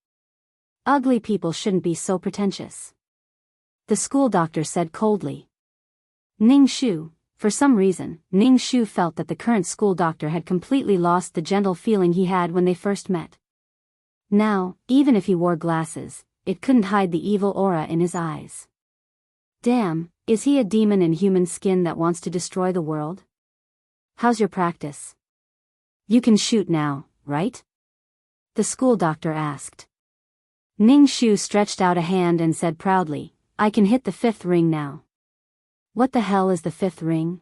Ugly people shouldn't be so pretentious," the school doctor said coldly. Ning Shu, for some reason, Ning Shu felt that the current school doctor had completely lost the gentle feeling he had when they first met. Now, even if he wore glasses, it couldn't hide the evil aura in his eyes. Damn, is he a demon in human skin that wants to destroy the world? "How's your practice? You can shoot now, right?" the school doctor asked. Ning Shu stretched out a hand and said proudly, "I can hit the 5th ring now." "What the hell is the 5th ring?"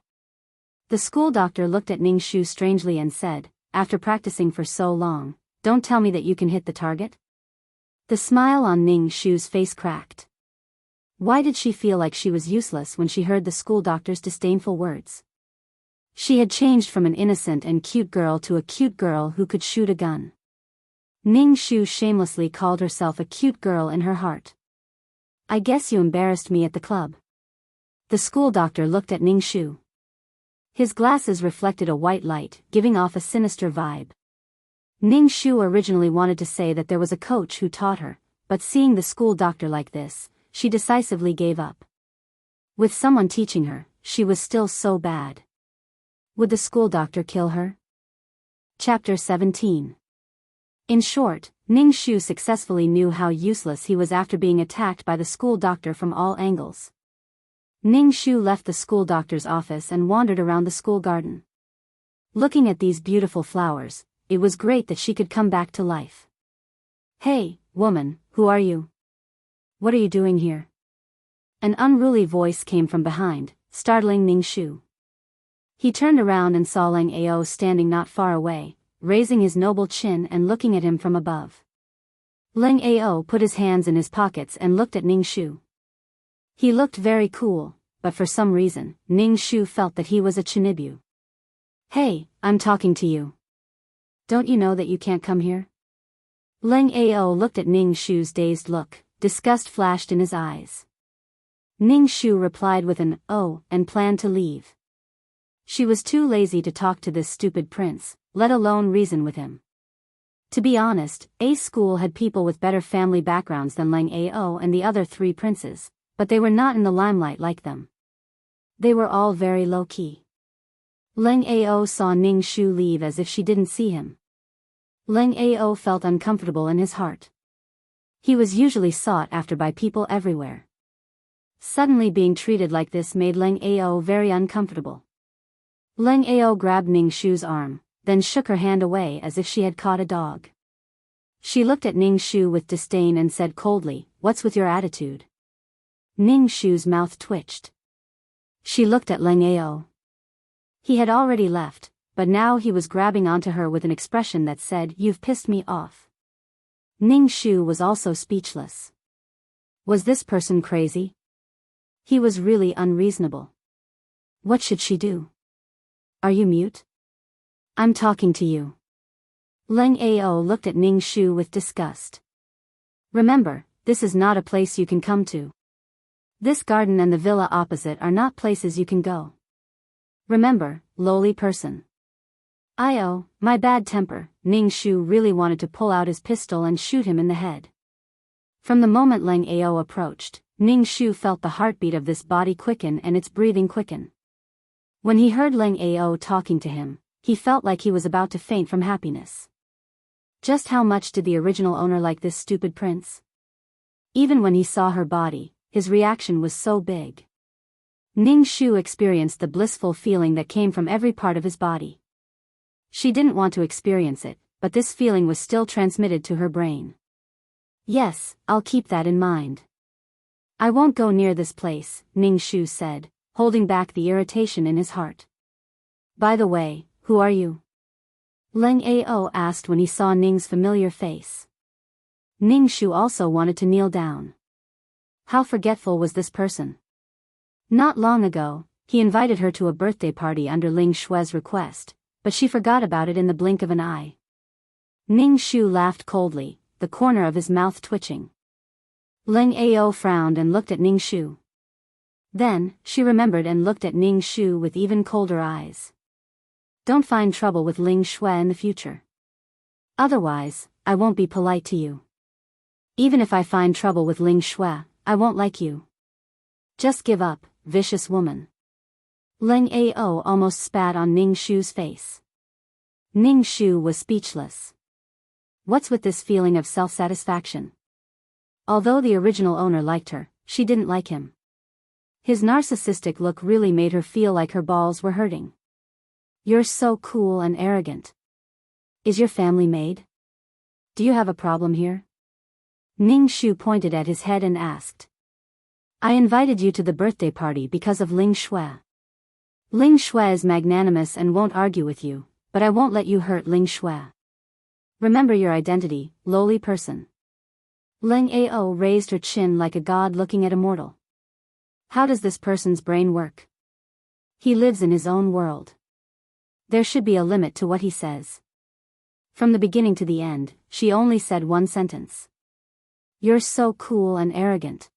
The school doctor looked at Ning Shu strangely and said, "After practicing for so long, don't tell me that you can hit the target?" The smile on Ning Shu's face cracked. Why did she feel like she was useless when she heard the school doctor's disdainful words? She had changed from an innocent and cute girl to a cute girl who could shoot a gun. Ning Shu shamelessly called herself a cute girl in her heart. "I guess you embarrassed me at the club." The school doctor looked at Ning Shu. His glasses reflected a white light, giving off a sinister vibe. Ning Shu originally wanted to say that there was a coach who taught her, but seeing the school doctor like this, she decisively gave up. With someone teaching her, she was still so bad. Would the school doctor kill her? Chapter 17. In short, Ning Shu successfully knew how useless he was after being attacked by the school doctor from all angles. Ning Shu left the school doctor's office and wandered around the school garden. Looking at these beautiful flowers, it was great that she could come back to life. "Hey, woman, who are you? What are you doing here?" An unruly voice came from behind, startling Ning Shu. He turned around and saw Lang Ao standing not far away, raising his noble chin and looking at him from above. Lang Ao put his hands in his pockets and looked at Ning Shu. He looked very cool, but for some reason, Ning Shu felt that he was a Chinibu. "Hey, I'm talking to you. Don't you know that you can't come here?" Lang Ao looked at Ning Shu's dazed look, disgust flashed in his eyes. Ning Shu replied with an "oh" and planned to leave. She was too lazy to talk to this stupid prince, let alone reason with him. To be honest, A school had people with better family backgrounds than Lang Ao and the other three princes, but they were not in the limelight like them. They were all very low-key. Lang Ao saw Ning Shu leave as if she didn't see him. Lang Ao felt uncomfortable in his heart. He was usually sought after by people everywhere. Suddenly being treated like this made Lang Ao very uncomfortable. Lang Ao grabbed Ning Shu's arm, then shook her hand away as if she had caught a dog. She looked at Ning Shu with disdain and said coldly, "What's with your attitude?" Ning Shu's mouth twitched. She looked at Lang Ao. He had already left, but now he was grabbing onto her with an expression that said, "You've pissed me off." Ning Shu was also speechless. Was this person crazy? He was really unreasonable. What should she do? "Are you mute? I'm talking to you." Lang Ao looked at Ning Shu with disgust. "Remember, this is not a place you can come to. This garden and the villa opposite are not places you can go. Remember, lowly person." My bad temper." Ning Shu really wanted to pull out his pistol and shoot him in the head. From the moment Lang Ao approached, Ning Shu felt the heartbeat of this body quicken and its breathing quicken. When he heard Lang Ao talking to him, he felt like he was about to faint from happiness. Just how much did the original owner like this stupid prince? Even when he saw her body, his reaction was so big. Ning Shu experienced the blissful feeling that came from every part of his body. She didn't want to experience it, but this feeling was still transmitted to her brain. "Yes, I'll keep that in mind. I won't go near this place," Ning Shu said, holding back the irritation in his heart. "By the way, who are you?" Lang Ao asked when he saw Ning's familiar face. Ning Shu also wanted to kneel down. How forgetful was this person? Not long ago, he invited her to a birthday party under Ling Shue's request, but she forgot about it in the blink of an eye. Ning Shu laughed coldly, the corner of his mouth twitching. Lang Ao frowned and looked at Ning Shu. Then, she remembered and looked at Ning Shu with even colder eyes. "Don't find trouble with Ling Shui in the future. Otherwise, I won't be polite to you. Even if I find trouble with Ling Shui, I won't like you. Just give up, vicious woman." Lang Ao almost spat on Ning Shu's face. Ning Shu was speechless. What's with this feeling of self-satisfaction? Although the original owner liked her, she didn't like him. His narcissistic look really made her feel like her balls were hurting. "You're so cool and arrogant. Is your family made? Do you have a problem here?" Ning Shu pointed at his head and asked. "I invited you to the birthday party because of Ling Shui. Ling Shui is magnanimous and won't argue with you, but I won't let you hurt Ling Shui. Remember your identity, lowly person." Lang Ao raised her chin like a god looking at a mortal. How does this person's brain work? He lives in his own world. There should be a limit to what he says. From the beginning to the end, she only said one sentence. "You're so cool and arrogant.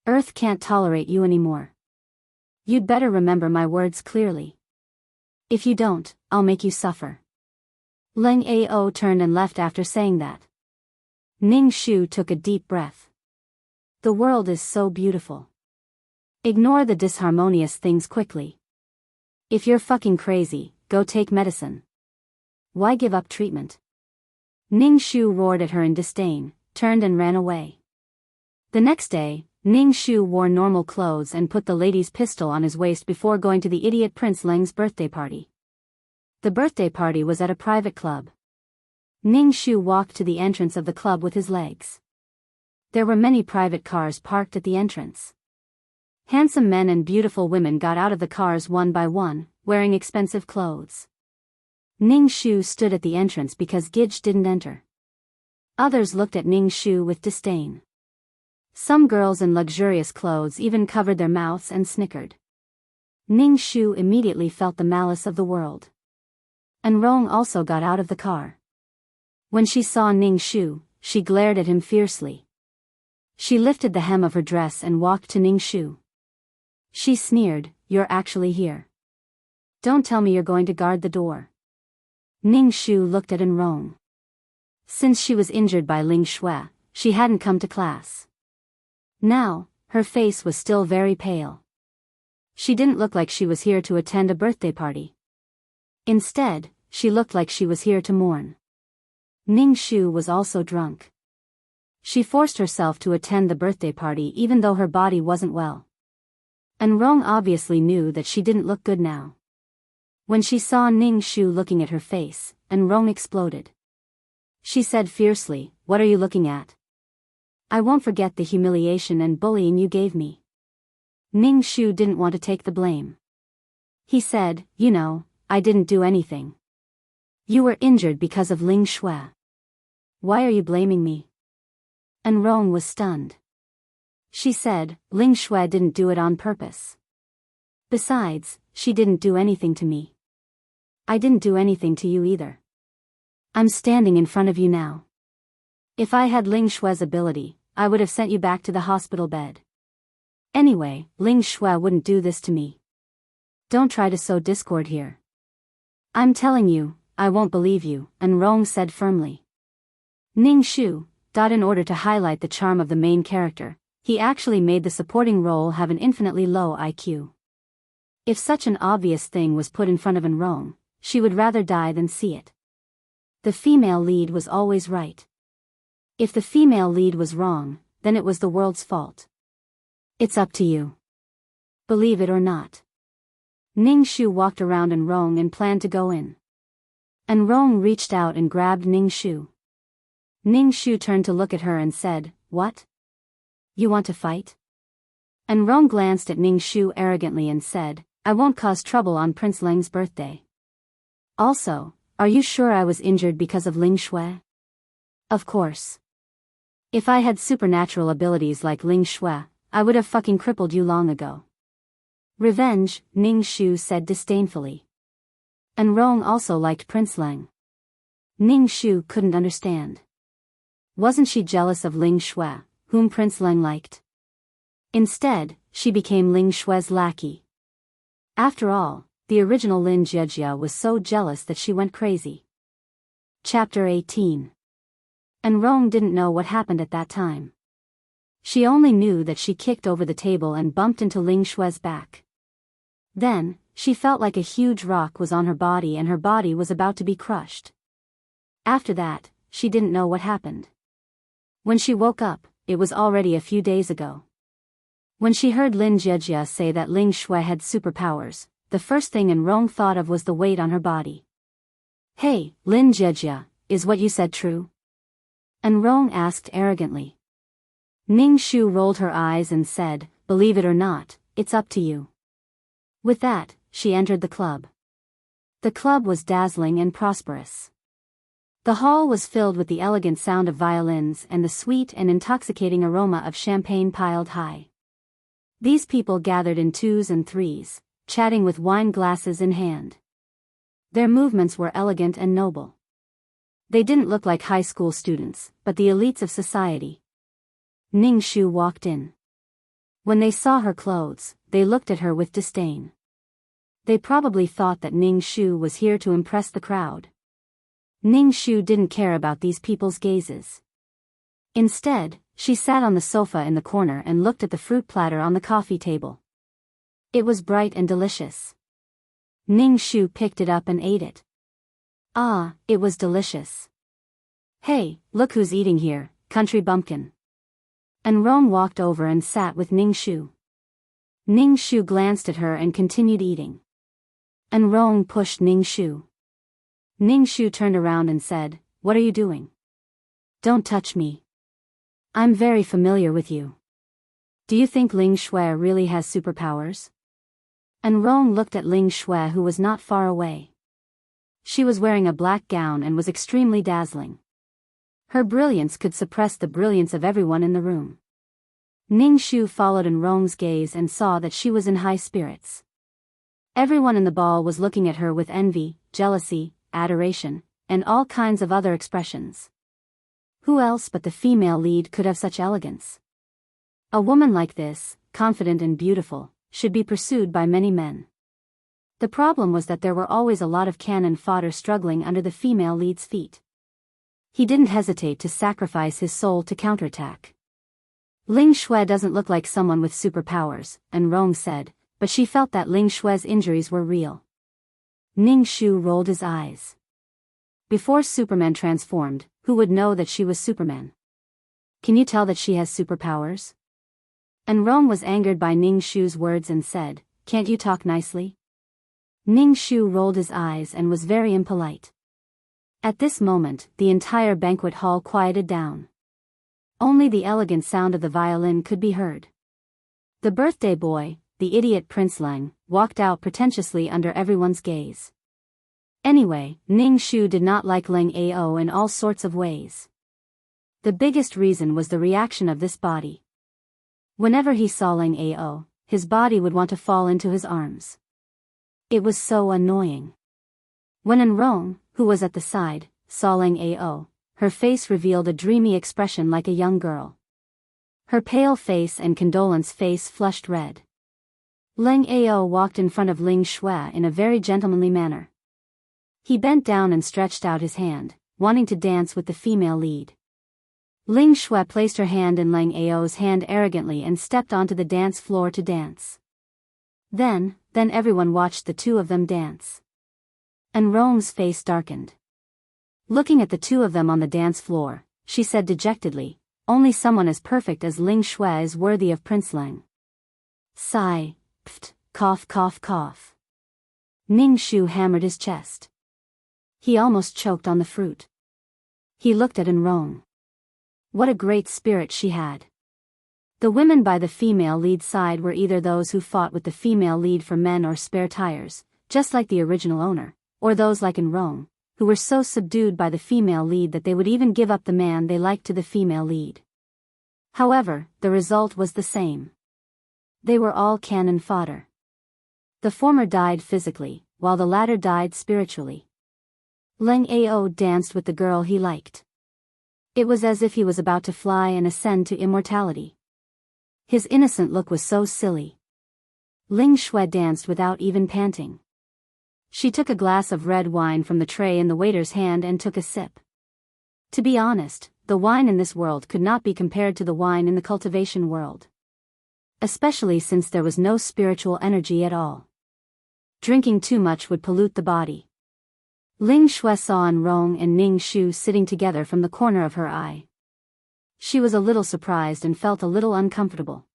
Earth can't tolerate you anymore. You'd better remember my words clearly. If you don't, I'll make you suffer." Lang Ao turned and left after saying that. Ning Shu took a deep breath. The world is so beautiful. Ignore the disharmonious things quickly. If you're fucking crazy, go take medicine. Why give up treatment? Ning Shu roared at her in disdain, turned and ran away. The next day, Ning Shu wore normal clothes and put the lady's pistol on his waist before going to the idiot Prince Leng's birthday party. The birthday party was at a private club. Ning Shu walked to the entrance of the club with his legs. There were many private cars parked at the entrance. Handsome men and beautiful women got out of the cars one by one, wearing expensive clothes. Ning Shu stood at the entrance because Gij didn't enter. Others looked at Ning Shu with disdain. Some girls in luxurious clothes even covered their mouths and snickered. Ning Shu immediately felt the malice of the world. And Rong also got out of the car. When she saw Ning Shu, she glared at him fiercely. She lifted the hem of her dress and walked to Ning Shu. She sneered, "You're actually here. Don't tell me you're going to guard the door." Ning Shu looked at Rong. Since she was injured by Ling Shui, she hadn't come to class. Now, her face was still very pale. She didn't look like she was here to attend a birthday party. Instead, she looked like she was here to mourn. Ning Shu was also drunk. She forced herself to attend the birthday party even though her body wasn't well. And Rong obviously knew that she didn't look good now. When she saw Ning Shu looking at her face, Rong exploded. She said fiercely, "What are you looking at? I won't forget the humiliation and bullying you gave me." Ning Shu didn't want to take the blame. He said, "You know, I didn't do anything. You were injured because of Ling Shui. Why are you blaming me?" And Rong was stunned. She said, "Ling Shui didn't do it on purpose. Besides, she didn't do anything to me. I didn't do anything to you either. I'm standing in front of you now. If I had Ling Shui's ability, I would have sent you back to the hospital bed. Anyway, Ling Shui wouldn't do this to me. Don't try to sow discord here. I'm telling you, I won't believe you," and Rong said firmly. Ning Shu, in order to highlight the charm of the main character, he actually made the supporting role have an infinitely low IQ. If such an obvious thing was put in front of Rong, she would rather die than see it. The female lead was always right. If the female lead was wrong, then it was the world's fault. It's up to you. Believe it or not. Ning Shu walked around Rong and planned to go in. And Rong reached out and grabbed Ning Shu. Ning Shu turned to look at her and said, "What? You want to fight?" And Rong glanced at Ning Shu arrogantly and said, "I won't cause trouble on Prince Leng's birthday. Also, are you sure I was injured because of Ling Shui?" "Of course. If I had supernatural abilities like Ling Shui, I would have fucking crippled you long ago." "Revenge," Ning Shu said disdainfully. And Rong also liked Prince Leng. Ning Shu couldn't understand. Wasn't she jealous of Ling Shui, whom Prince Leng liked? Instead, she became Ling Shui's lackey. After all, the original Lin Jiejia was so jealous that she went crazy. Chapter 18. And Rong didn't know what happened at that time. She only knew that she kicked over the table and bumped into Ling Shui's back. Then, she felt like a huge rock was on her body and her body was about to be crushed. After that, she didn't know what happened. When she woke up, it was already a few days ago. When she heard Lin Jiejia say that Ling Shui had superpowers, the first thing Rong thought of was the weight on her body. "Hey, Lin Jiejia, is what you said true?" And Rong asked arrogantly. Ning Shu rolled her eyes and said, "Believe it or not, it's up to you." With that, she entered the club. The club was dazzling and prosperous. The hall was filled with the elegant sound of violins and the sweet and intoxicating aroma of champagne piled high. These people gathered in twos and threes, chatting with wine glasses in hand. Their movements were elegant and noble. They didn't look like high school students, but the elites of society. Ning Shu walked in. When they saw her clothes, they looked at her with disdain. They probably thought that Ning Shu was here to impress the crowd. Ning Shu didn't care about these people's gazes. Instead, she sat on the sofa in the corner and looked at the fruit platter on the coffee table. It was bright and delicious. Ning Shu picked it up and ate it. Ah, it was delicious. Hey, look who's eating here, country bumpkin. And Rong walked over and sat with Ning Shu. Ning Shu glanced at her and continued eating. And Rong pushed Ning Shu. Ning Shu turned around and said, "What are you doing? Don't touch me. I'm very familiar with you. Do you think Ling Shui really has superpowers?" And Rong looked at Ling Shui, who was not far away. She was wearing a black gown and was extremely dazzling. Her brilliance could suppress the brilliance of everyone in the room. Ning Shu followed in Rong's gaze and saw that she was in high spirits. Everyone in the ball was looking at her with envy, jealousy, adoration, and all kinds of other expressions. Who else but the female lead could have such elegance? A woman like this, confident and beautiful, should be pursued by many men. The problem was that there were always a lot of cannon fodder struggling under the female lead's feet. He didn't hesitate to sacrifice his soul to counterattack. Ling Shui doesn't look like someone with superpowers, and Rong said, but she felt that Ling Shui's injuries were real. Ning Shu rolled his eyes. Before Superman transformed, who would know that she was Superman? Can you tell that she has superpowers? And Rong was angered by Ning Shu's words and said, "Can't you talk nicely?" Ning Shu rolled his eyes and was very impolite. At this moment, the entire banquet hall quieted down. Only the elegant sound of the violin could be heard. The birthday boy, the idiot Prince Leng, walked out pretentiously under everyone's gaze. Anyway, Ning Shu did not like Leng Ao in all sorts of ways. The biggest reason was the reaction of this body. Whenever he saw Leng Ao, his body would want to fall into his arms. It was so annoying. When Rong, who was at the side, saw Leng Ao, her face revealed a dreamy expression like a young girl. Her pale face and condolence face flushed red. Leng Ao walked in front of Ling Shui in a very gentlemanly manner. He bent down and stretched out his hand, wanting to dance with the female lead. Ling Shui placed her hand in Leng Ao's hand arrogantly and stepped onto the dance floor to dance. Then everyone watched the two of them dance. And Rong's face darkened. Looking at the two of them on the dance floor, she said dejectedly, "Only someone as perfect as Ling Shui is worthy of Prince Leng." Sigh, pft, cough cough cough. Ning Shu hammered his chest. He almost choked on the fruit. He looked at Rong. What a great spirit she had. The women by the female lead side were either those who fought with the female lead for men or spare tires, just like the original owner, or those like Rong, who were so subdued by the female lead that they would even give up the man they liked to the female lead. However, the result was the same. They were all cannon fodder. The former died physically, while the latter died spiritually. Leng Ao danced with the girl he liked. It was as if he was about to fly and ascend to immortality. His innocent look was so silly. Ling Shui danced without even panting. She took a glass of red wine from the tray in the waiter's hand and took a sip. To be honest, the wine in this world could not be compared to the wine in the cultivation world. Especially since there was no spiritual energy at all. Drinking too much would pollute the body. Ling Shui saw Rong and Ning Shu sitting together from the corner of her eye. She was a little surprised and felt a little uncomfortable.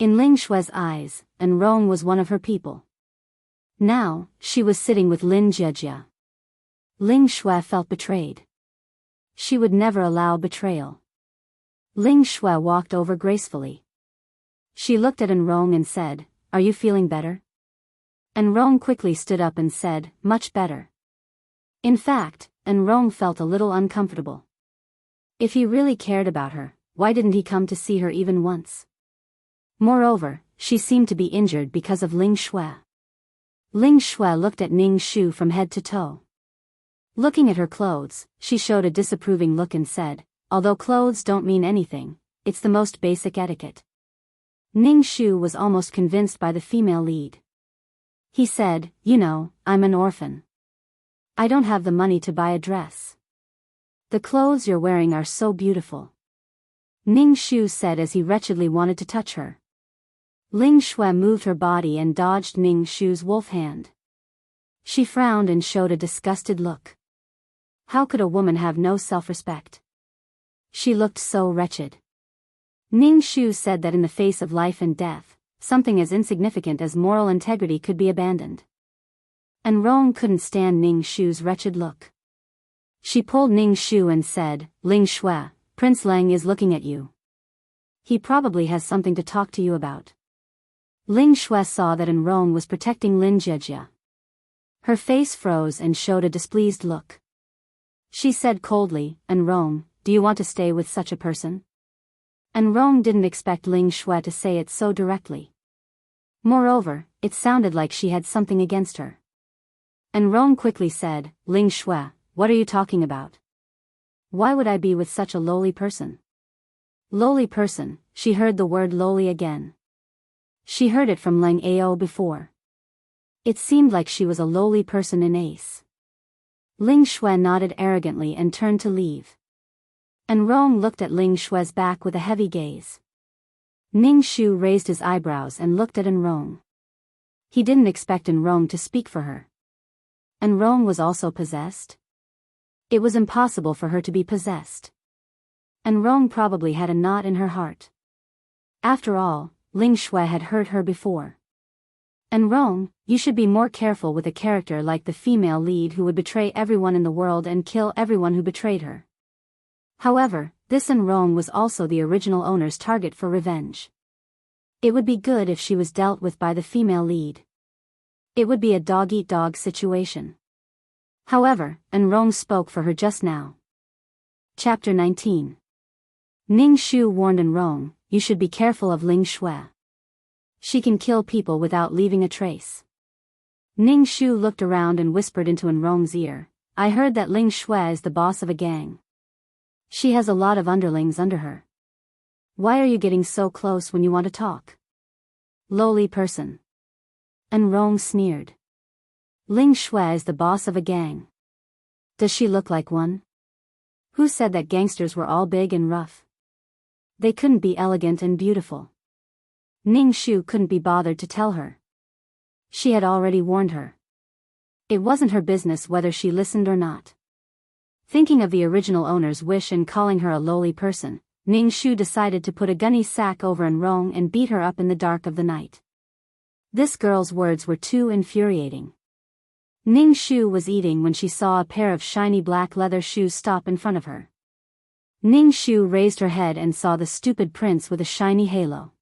In Ling Shui's eyes, Rong was one of her people. Now, she was sitting with Lin Jiejia. Ling Shui felt betrayed. She would never allow betrayal. Ling Shui walked over gracefully. She looked at Rong and said, "Are you feeling better?" Rong quickly stood up and said, "Much better." In fact, Rong felt a little uncomfortable. If he really cared about her, why didn't he come to see her even once? Moreover, she seemed to be injured because of Ling Shui. Ling Shui looked at Ning Shu from head to toe. Looking at her clothes, she showed a disapproving look and said, "Although clothes don't mean anything, it's the most basic etiquette." Ning Shu was almost convinced by the female lead. He said, "You know, I'm an orphan. I don't have the money to buy a dress. The clothes you're wearing are so beautiful." Ning Shu said as he wretchedly wanted to touch her. Ling Shui moved her body and dodged Ning Shu's wolf hand. She frowned and showed a disgusted look. How could a woman have no self-respect? She looked so wretched. Ning Shu said that in the face of life and death, something as insignificant as moral integrity could be abandoned. And Rong couldn't stand Ning Shu's wretched look. She pulled Ning Shu and said, "Ling Shui, Prince Leng is looking at you. He probably has something to talk to you about." Ling Shui saw that Rong was protecting Lin Jiejia. Her face froze and showed a displeased look. She said coldly, "Rong, do you want to stay with such a person?" Rong didn't expect Ling Shui to say it so directly. Moreover, it sounded like she had something against her. Rong quickly said, "Ling Shui, what are you talking about? Why would I be with such a lowly person?" Lowly person, she heard the word lowly again. She heard it from Leng Ao before. It seemed like she was a lowly person in Ace. Ling Shui nodded arrogantly and turned to leave. Rong looked at Ling Shui's back with a heavy gaze. Ning Shu raised his eyebrows and looked at Rong. He didn't expect Rong to speak for her. Rong was also possessed? It was impossible for her to be possessed. Rong probably had a knot in her heart. After all, Ling Shui had hurt her before. Rong, you should be more careful with a character like the female lead who would betray everyone in the world and kill everyone who betrayed her. However, this Rong was also the original owner's target for revenge. It would be good if she was dealt with by the female lead. It would be a dog-eat-dog situation. However, Rong spoke for her just now. Chapter 19. Ning Shu warned Rong, "You should be careful of Ling Shui. She can kill people without leaving a trace." Ning Shu looked around and whispered into Rong's ear, "I heard that Ling Shui is the boss of a gang. She has a lot of underlings under her. Why are you getting so close when you want to talk? Lowly person." Rong sneered. "Ling Shui is the boss of a gang. Does she look like one? Who said that gangsters were all big and rough? They couldn't be elegant and beautiful." Ning Shu couldn't be bothered to tell her. She had already warned her. It wasn't her business whether she listened or not. Thinking of the original owner's wish and calling her a lowly person, Ning Shu decided to put a gunny sack over Rong and beat her up in the dark of the night. This girl's words were too infuriating. Ning Shu was eating when she saw a pair of shiny black leather shoes stop in front of her. Ning Shu raised her head and saw the stupid prince with a shiny halo.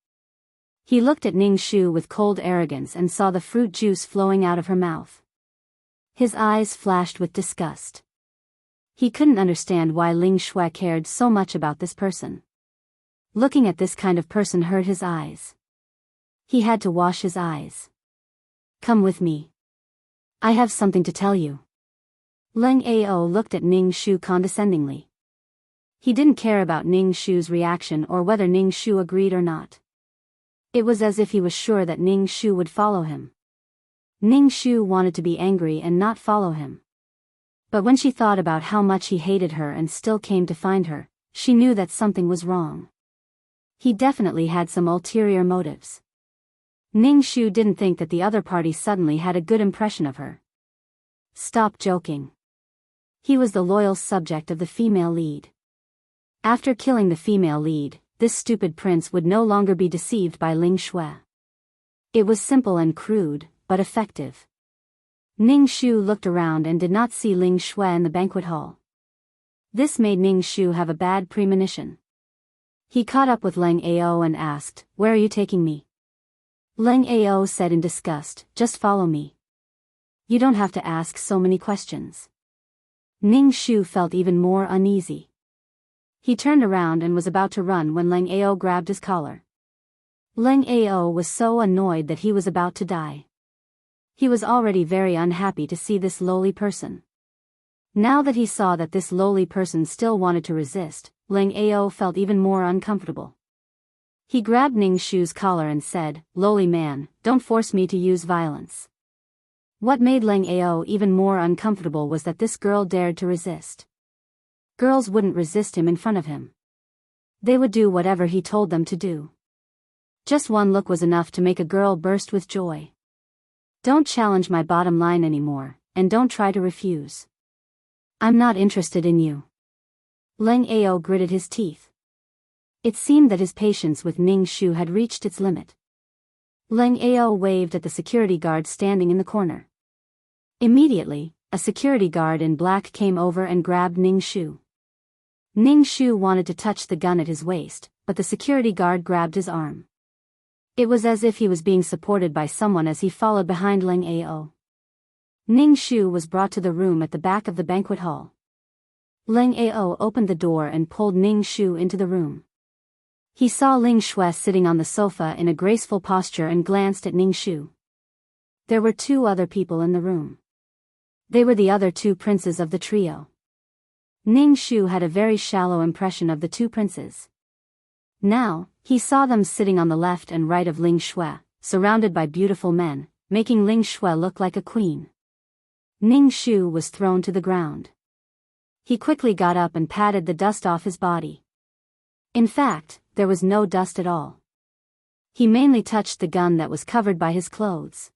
He looked at Ning Shu with cold arrogance and saw the fruit juice flowing out of her mouth. His eyes flashed with disgust. He couldn't understand why Ling Shui cared so much about this person. Looking at this kind of person hurt his eyes. He had to wash his eyes. "Come with me. I have something to tell you." Leng Ao looked at Ning Shu condescendingly. He didn't care about Ning Shu's reaction or whether Ning Shu agreed or not. It was as if he was sure that Ning Shu would follow him. Ning Shu wanted to be angry and not follow him. But when she thought about how much he hated her and still came to find her, she knew that something was wrong. He definitely had some ulterior motives. Ning Shu didn't think that the other party suddenly had a good impression of her. Stop joking. He was the loyal subject of the female lead. After killing the female lead, this stupid prince would no longer be deceived by Ling Shui. It was simple and crude, but effective. Ning Shu looked around and did not see Ling Shui in the banquet hall. This made Ning Shu have a bad premonition. He caught up with Leng Ao and asked, "Where are you taking me?" Leng Ao said in disgust, "Just follow me. You don't have to ask so many questions." Ning Shu felt even more uneasy. He turned around and was about to run when Leng Ao grabbed his collar. Leng Ao was so annoyed that he was about to die. He was already very unhappy to see this lowly person. Now that he saw that this lowly person still wanted to resist, Leng Ao felt even more uncomfortable. He grabbed Ning Shu's collar and said, "Lowly man, don't force me to use violence." What made Leng Ao even more uncomfortable was that this girl dared to resist. Girls wouldn't resist him in front of him. They would do whatever he told them to do. Just one look was enough to make a girl burst with joy. "Don't challenge my bottom line anymore, and don't try to refuse. I'm not interested in you. Leng Ao gritted his teeth. It seemed that his patience with Ning Shu had reached its limit. Leng Ao waved at the security guard standing in the corner. Immediately, a security guard in black came over and grabbed Ning Shu. Ning Shu wanted to touch the gun at his waist, but the security guard grabbed his arm. It was as if he was being supported by someone as he followed behind Leng Ao. Ning Shu was brought to the room at the back of the banquet hall. Leng Ao opened the door and pulled Ning Shu into the room. He saw Ling Shui sitting on the sofa in a graceful posture and glanced at Ning Shu. There were 2 other people in the room. They were the other 2 princes of the trio. Ning Shu had a very shallow impression of the 2 princes. Now, he saw them sitting on the left and right of Ling Shui, surrounded by beautiful men, making Ling Shui look like a queen. Ning Shu was thrown to the ground. He quickly got up and patted the dust off his body. In fact, there was no dust at all. He mainly touched the gun that was covered by his clothes.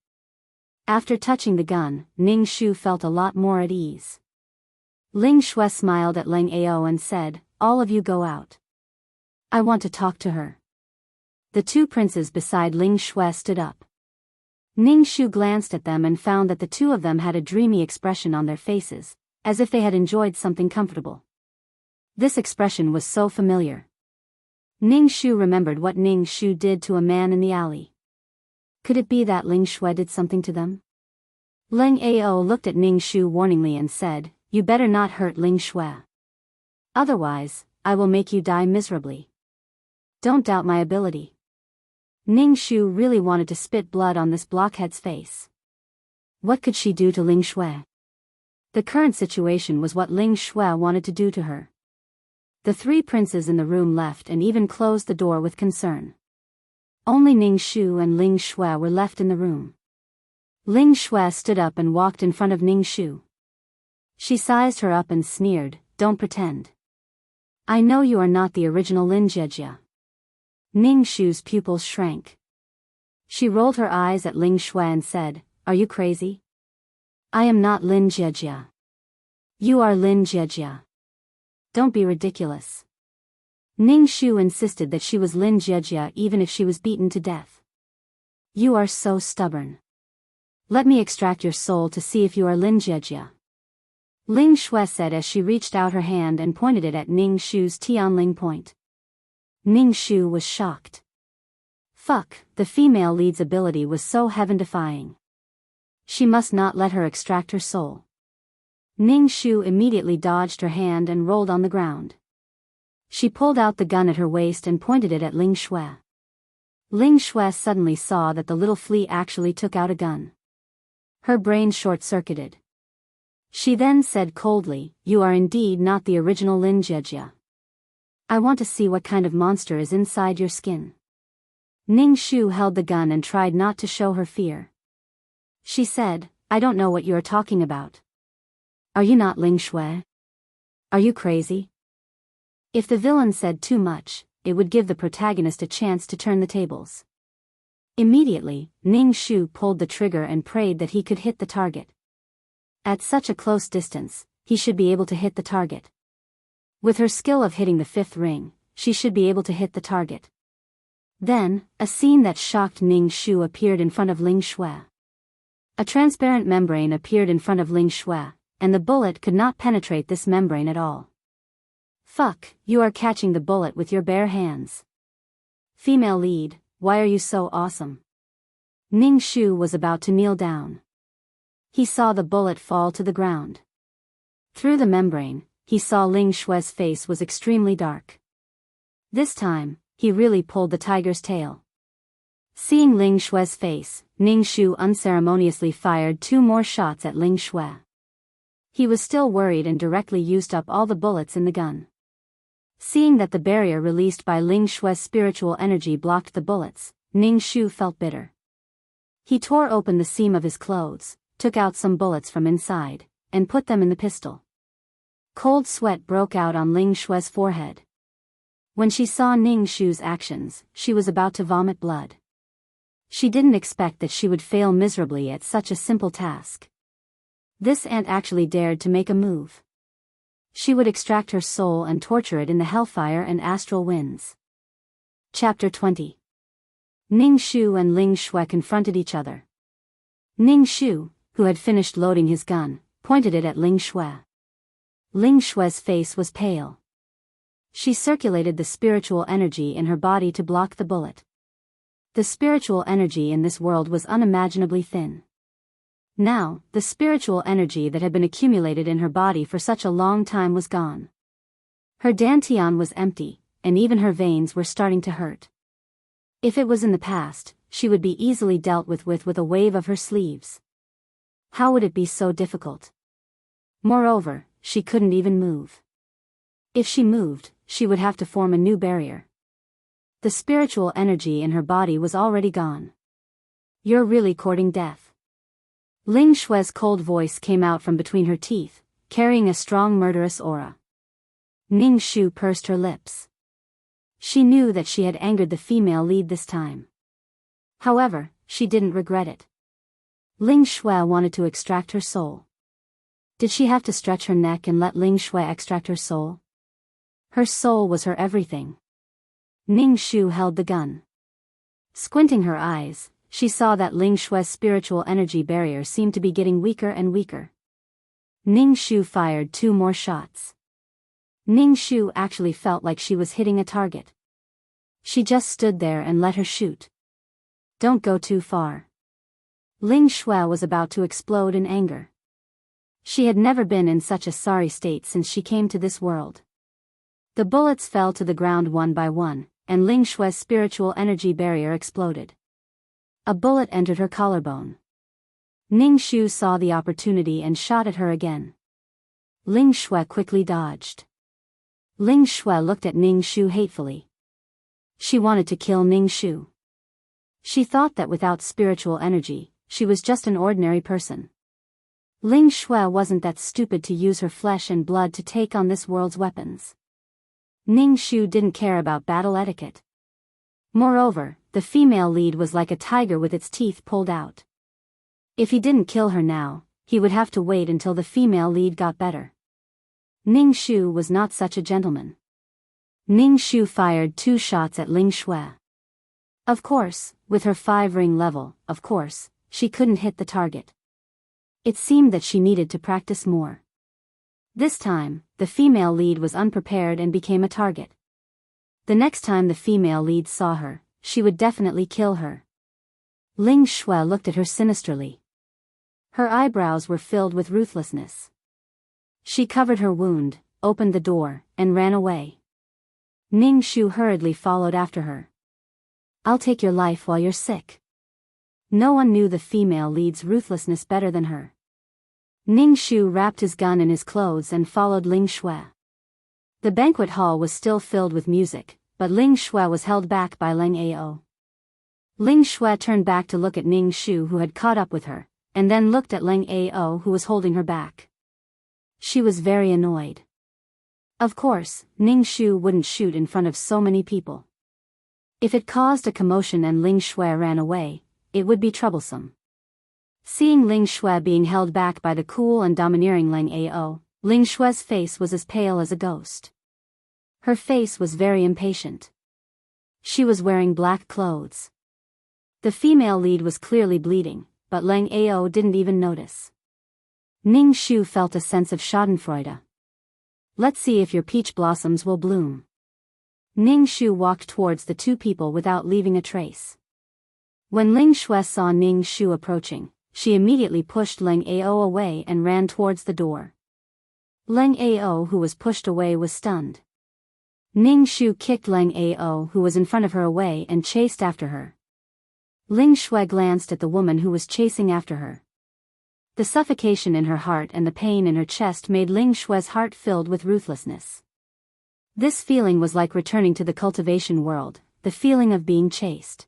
After touching the gun, Ning Shu felt a lot more at ease. Ling Shui smiled at Leng Ao and said, "All of you go out. I want to talk to her." The 2 princes beside Ling Shui stood up. Ning Shu glanced at them and found that the 2 of them had a dreamy expression on their faces, as if they had enjoyed something comfortable. This expression was so familiar. Ning Shu remembered what Ning Shu did to a man in the alley. Could it be that Ling Shui did something to them? Leng Ao looked at Ning Shu warningly and said, "You better not hurt Ling Shui. Otherwise, I will make you die miserably. Don't doubt my ability." Ning Shu really wanted to spit blood on this blockhead's face. What could she do to Ling Shui? The current situation was what Ling Shui wanted to do to her. The 3 princes in the room left and even closed the door with concern. Only Ning Shu and Ling Shui were left in the room. Ling Shui stood up and walked in front of Ning Shu. She sized her up and sneered, "Don't pretend. I know you are not the original Lin Jiejia." Ning Shu's pupils shrank. She rolled her eyes at Ling Shui and said, "Are you crazy? I am not Lin Jiejia. You are Lin Jiejia. Don't be ridiculous." Ning Shu insisted that she was Lin Jiejia even if she was beaten to death. "You are so stubborn. Let me extract your soul to see if you are Lin Jiejia." Ling Shui said as she reached out her hand and pointed it at Ning Shu's Tianling point. Ning Shu was shocked. Fuck, the female lead's ability was so heaven-defying. She must not let her extract her soul. Ning Shu immediately dodged her hand and rolled on the ground. She pulled out the gun at her waist and pointed it at Ling Shui. Ling Shui suddenly saw that the little flea actually took out a gun. Her brain short-circuited. She then said coldly, "You are indeed not the original Lin Jiejia. I want to see what kind of monster is inside your skin." Ning Shu held the gun and tried not to show her fear. She said, "I don't know what you are talking about. Are you not Ling Shui? Are you crazy?" If the villain said too much, it would give the protagonist a chance to turn the tables. Immediately, Ning Shu pulled the trigger and prayed that he could hit the target. At such a close distance, he should be able to hit the target. With her skill of hitting the 5th ring, she should be able to hit the target. Then, a scene that shocked Ning Shu appeared in front of Ling Shui. A transparent membrane appeared in front of Ling Shui, and the bullet could not penetrate this membrane at all. Fuck, you are catching the bullet with your bare hands. Female lead, why are you so awesome? Ning Shu was about to kneel down. He saw the bullet fall to the ground. Through the membrane, he saw Ling Shui's face was extremely dark. This time, he really pulled the tiger's tail. Seeing Ling Shui's face, Ning Shu unceremoniously fired 2 more shots at Ling Shui. He was still worried and directly used up all the bullets in the gun. Seeing that the barrier released by Ling Shui's spiritual energy blocked the bullets, Ning Shu felt bitter. He tore open the seam of his clothes, took out some bullets from inside, and put them in the pistol. Cold sweat broke out on Ling Shui's forehead. When she saw Ning Shu's actions, she was about to vomit blood. She didn't expect that she would fail miserably at such a simple task. This ant actually dared to make a move. She would extract her soul and torture it in the hellfire and astral winds. Chapter 20. Ning Shu and Ling Shui confronted each other. Ning Shu, who had finished loading his gun, pointed it at Ling Shui. Ling Shui's face was pale. She circulated the spiritual energy in her body to block the bullet. The spiritual energy in this world was unimaginably thin. Now, the spiritual energy that had been accumulated in her body for such a long time was gone. Her dantian was empty, and even her veins were starting to hurt. If it was in the past, she would be easily dealt with a wave of her sleeves. How would it be so difficult? Moreover, she couldn't even move. If she moved, she would have to form a new barrier. The spiritual energy in her body was already gone. You're really courting death. Ling Shui's cold voice came out from between her teeth, carrying a strong murderous aura. Ning Shu pursed her lips. She knew that she had angered the female lead this time. However, she didn't regret it. Ling Shui wanted to extract her soul. Did she have to stretch her neck and let Ling Shui extract her soul? Her soul was her everything. Ning Shu held the gun. Squinting her eyes, she saw that Ling Shui's spiritual energy barrier seemed to be getting weaker and weaker. Ning Shu fired 2 more shots. Ning Shu actually felt like she was hitting a target. She just stood there and let her shoot. Don't go too far. Ling Shui was about to explode in anger. She had never been in such a sorry state since she came to this world. The bullets fell to the ground one by one, and Ling Shui's spiritual energy barrier exploded. A bullet entered her collarbone. Ning Shu saw the opportunity and shot at her again. Ling Shui quickly dodged. Ling Shui looked at Ning Shu hatefully. She wanted to kill Ning Shu. She thought that without spiritual energy, she was just an ordinary person. Ling Shui wasn't that stupid to use her flesh and blood to take on this world's weapons. Ning Shu didn't care about battle etiquette. Moreover, the female lead was like a tiger with its teeth pulled out. If he didn't kill her now, he would have to wait until the female lead got better. Ning Shu was not such a gentleman. Ning Shu fired 2 shots at Ling Shui. Of course, with her 5-ring level, she couldn't hit the target. It seemed that she needed to practice more. This time, the female lead was unprepared and became a target. The next time the female lead saw her, she would definitely kill her. Ling Shui looked at her sinisterly. Her eyebrows were filled with ruthlessness. She covered her wound, opened the door, and ran away. Ning Shu hurriedly followed after her. I'll take your life while you're sick. No one knew the female lead's ruthlessness better than her. Ning Shu wrapped his gun in his clothes and followed Ling Shui. The banquet hall was still filled with music, but Ling Shui was held back by Leng Ao. Ling Shui turned back to look at Ning Shu, who had caught up with her, and then looked at Leng Ao, who was holding her back. She was very annoyed. Of course, Ning Shu wouldn't shoot in front of so many people. If it caused a commotion and Ling Shui ran away, it would be troublesome. Seeing Ling Shui being held back by the cool and domineering Leng Ao, Ling Shui's face was as pale as a ghost. Her face was very impatient. She was wearing black clothes. The female lead was clearly bleeding, but Leng Ao didn't even notice. Ning Shu felt a sense of schadenfreude. Let's see if your peach blossoms will bloom. Ning Shu walked towards the 2 people without leaving a trace. When Ling Shui saw Ning Shu approaching, she immediately pushed Leng Ao away and ran towards the door. Leng Ao, who was pushed away, was stunned. Ning Shu kicked Leng Ao, who was in front of her, away and chased after her. Ling Shui glanced at the woman who was chasing after her. The suffocation in her heart and the pain in her chest made Ling Shui's heart filled with ruthlessness. This feeling was like returning to the cultivation world, the feeling of being chased.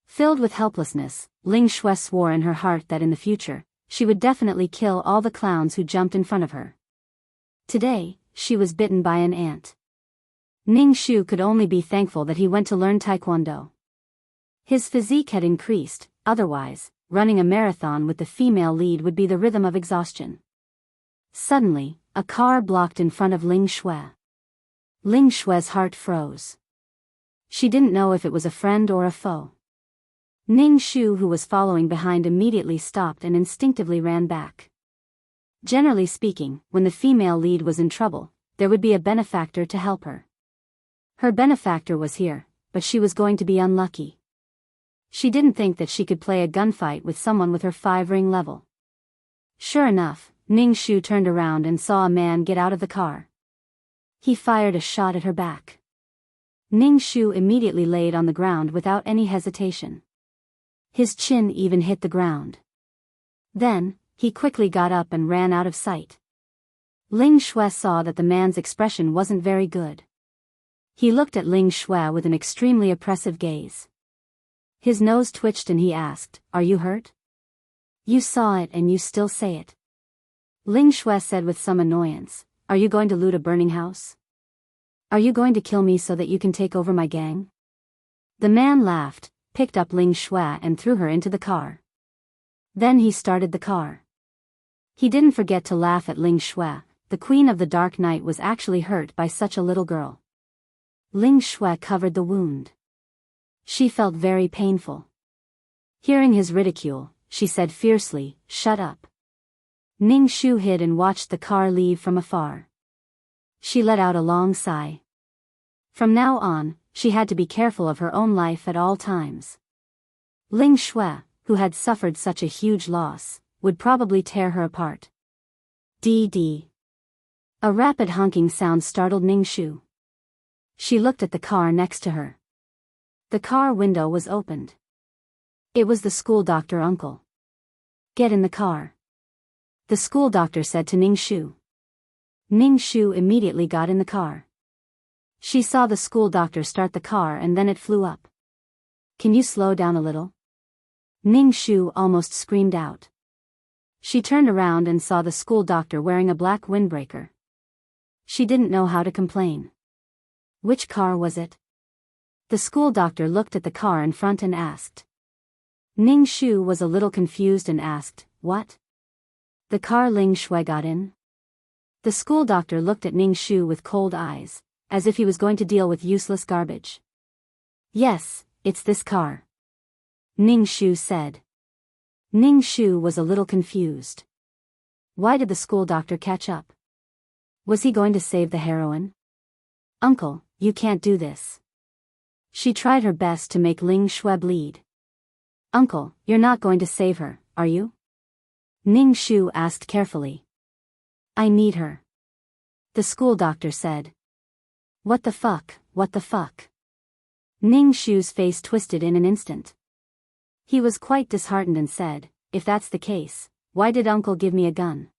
Filled with helplessness, Ling Shui swore in her heart that in the future, she would definitely kill all the clowns who jumped in front of her. Today, she was bitten by an ant. Ning Shu could only be thankful that he went to learn Taekwondo. His physique had increased, otherwise, running a marathon with the female lead would be the rhythm of exhaustion. Suddenly, A car blocked in front of Ling Shui. Ling Shui's heart froze. She didn't know if it was a friend or a foe. Ning Shu, who was following behind, immediately stopped and instinctively ran back. Generally speaking, when the female lead was in trouble, there would be a benefactor to help her. Her benefactor was here, but she was going to be unlucky. She didn't think that she could play a gunfight with someone with her 5-ring level. Sure enough, Ning Shu turned around and saw a man get out of the car. He fired a shot at her back. Ning Shu immediately laid on the ground without any hesitation. His chin even hit the ground. Then, he quickly got up and ran out of sight. Ling Shui saw that the man's expression wasn't very good. He looked at Ling Shui with an extremely oppressive gaze. His nose twitched and he asked, "Are you hurt? You saw it and you still say it." Ling Shui said with some annoyance, "Are you going to loot a burning house? Are you going to kill me so that you can take over my gang?" The man laughed, picked up Ling Shui and threw her into the car. Then he started the car. He didn't forget to laugh at Ling Shui. The queen of the dark night was actually hurt by such a little girl. Ling Shui covered the wound. She felt very painful. Hearing his ridicule, she said fiercely, "Shut up." Ning Shu hid and watched the car leave from afar. She let out a long sigh. From now on, she had to be careful of her own life at all times. Ling Shui, who had suffered such a huge loss, would probably tear her apart. D. A rapid honking sound startled Ning Shu. She looked at the car next to her. The car window was opened. It was the school doctor uncle. "Get in the car," the school doctor said to Ning Shu. Ning Shu immediately got in the car. She saw the school doctor start the car and then it flew up. "Can you slow down a little?" Ning Shu almost screamed out. She turned around and saw the school doctor wearing a black windbreaker. She didn't know how to complain. Which car was it? The school doctor looked at the car in front and asked. Ning Shu was a little confused and asked, "What?" "The car Ling Shui got in." The school doctor looked at Ning Shu with cold eyes, as if he was going to deal with useless garbage. "Yes, it's this car," Ning Shu said. Ning Shu was a little confused. Why did the school doctor catch up? Was he going to save the heroine? "Uncle, you can't do this." She tried her best to make Ling Shui bleed. "Uncle, you're not going to save her, are you?" Ning Shu asked carefully. "I need her," the school doctor said. What the fuck? Ning Shu's face twisted in an instant. He was quite disheartened and said, "If that's the case, why did Uncle give me a gun?"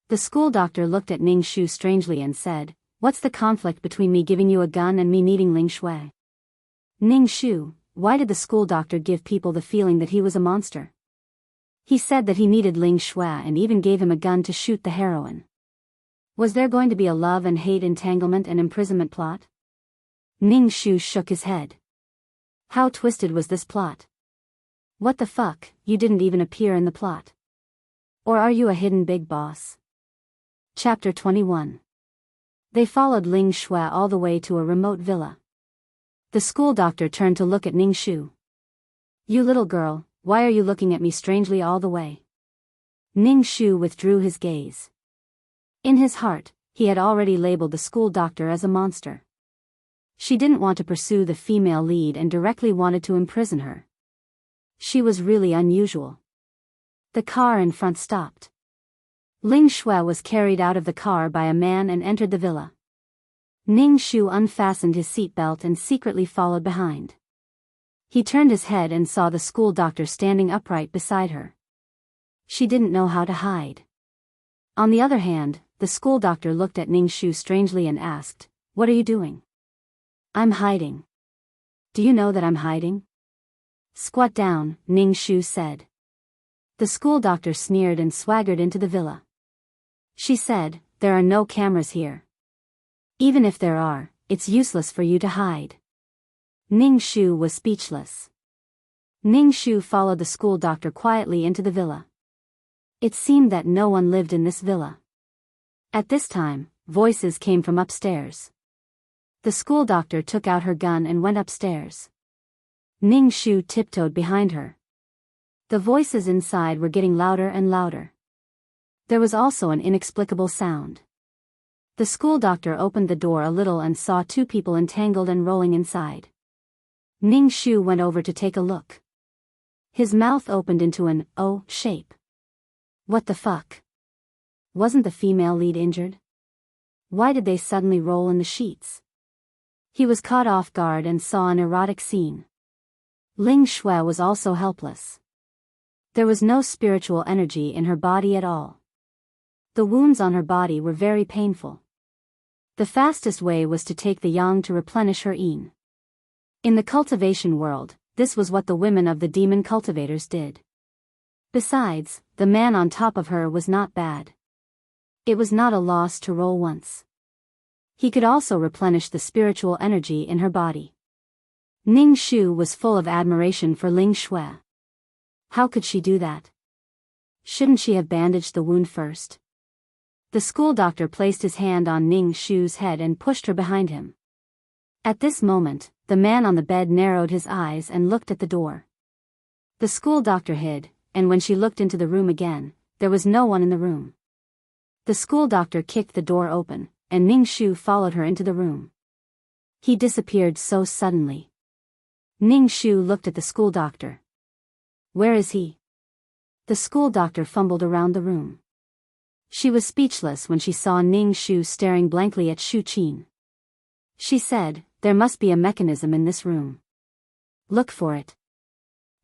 The school doctor looked at Ning Shu strangely and said, "What's the conflict between me giving you a gun and me needing Ling Shui?" Ning Shu, why did the school doctor give people the feeling that he was a monster? He said that he needed Ling Shui and even gave him a gun to shoot the heroine. Was there going to be a love and hate entanglement and imprisonment plot? Ning Shu shook his head. How twisted was this plot? What the fuck, you didn't even appear in the plot. Or are you a hidden big boss? Chapter 21. They followed Ling Shui all the way to a remote villa. The school doctor turned to look at Ning Shu. "You little girl, why are you looking at me strangely all the way?" Ning Shu withdrew his gaze. In his heart, he had already labeled the school doctor as a monster. She didn't want to pursue the female lead and directly wanted to imprison her. She was really unusual. The car in front stopped. Ling Shui was carried out of the car by a man and entered the villa. Ning Shu unfastened his seatbelt and secretly followed behind. He turned his head and saw the school doctor standing upright beside her. She didn't know how to hide. On the other hand, the school doctor looked at Ning Shu strangely and asked, "What are you doing?" "I'm hiding." "Do you know that I'm hiding?" "Squat down," Ning Shu said. The school doctor sneered and swaggered into the villa. She said, "There are no cameras here. Even if there are, it's useless for you to hide." Ning Shu was speechless. Ning Shu followed the school doctor quietly into the villa. It seemed that no one lived in this villa. At this time, voices came from upstairs. The school doctor took out her gun and went upstairs. Ning Shu tiptoed behind her. The voices inside were getting louder and louder. There was also an inexplicable sound. The school doctor opened the door a little and saw two people entangled and rolling inside. Ning Shu went over to take a look. His mouth opened into an O shape. What the fuck? Wasn't the female lead injured? Why did they suddenly roll in the sheets? He was caught off guard and saw an erotic scene. Ling Shui was also helpless. There was no spiritual energy in her body at all. The wounds on her body were very painful. The fastest way was to take the yang to replenish her yin. In the cultivation world, this was what the women of the demon cultivators did. Besides, the man on top of her was not bad. It was not a loss to roll once. He could also replenish the spiritual energy in her body. Ning Shu was full of admiration for Ling Shui. How could she do that? Shouldn't she have bandaged the wound first? The school doctor placed his hand on Ning Shu's head and pushed her behind him. At this moment, the man on the bed narrowed his eyes and looked at the door. The school doctor hid, and when she looked into the room again, there was no one in the room. The school doctor kicked the door open, and Ning Shu followed her into the room. He disappeared so suddenly. Ning Shu looked at the school doctor. Where is he? The school doctor fumbled around the room. She was speechless when she saw Ning Shu staring blankly at Shu Qin. She said, there must be a mechanism in this room. Look for it.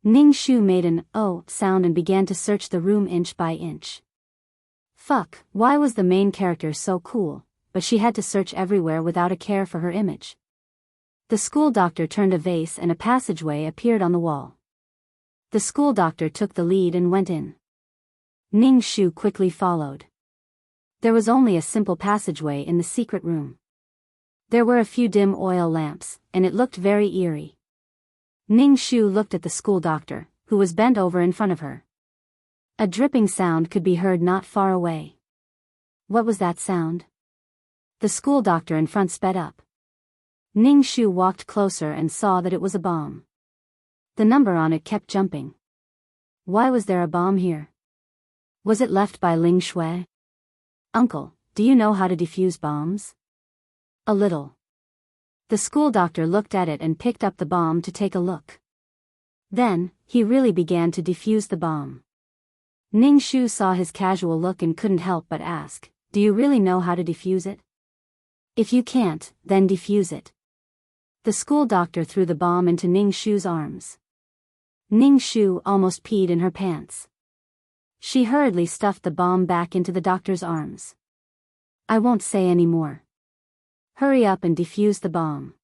Ning Shu made an "oh" sound and began to search the room inch by inch. Fuck, why was the main character so cool, but she had to search everywhere without a care for her image? The school doctor turned a vase and a passageway appeared on the wall. The school doctor took the lead and went in. Ning Shu quickly followed. There was only a simple passageway in the secret room. There were a few dim oil lamps, and it looked very eerie. Ning Shu looked at the school doctor, who was bent over in front of her. A dripping sound could be heard not far away. What was that sound? The school doctor in front sped up. Ning Shu walked closer and saw that it was a bomb. The number on it kept jumping. Why was there a bomb here? Was it left by Ling Shui? Uncle, do you know how to defuse bombs? A little. The school doctor looked at it and picked up the bomb to take a look. Then, he really began to defuse the bomb. Ning Shu saw his casual look and couldn't help but ask, do you really know how to defuse it? If you can't, then defuse it. The school doctor threw the bomb into Ning Shu's arms. Ning Shu almost peed in her pants. She hurriedly stuffed the bomb back into the doctor's arms. I won't say any more. Hurry up and defuse the bomb.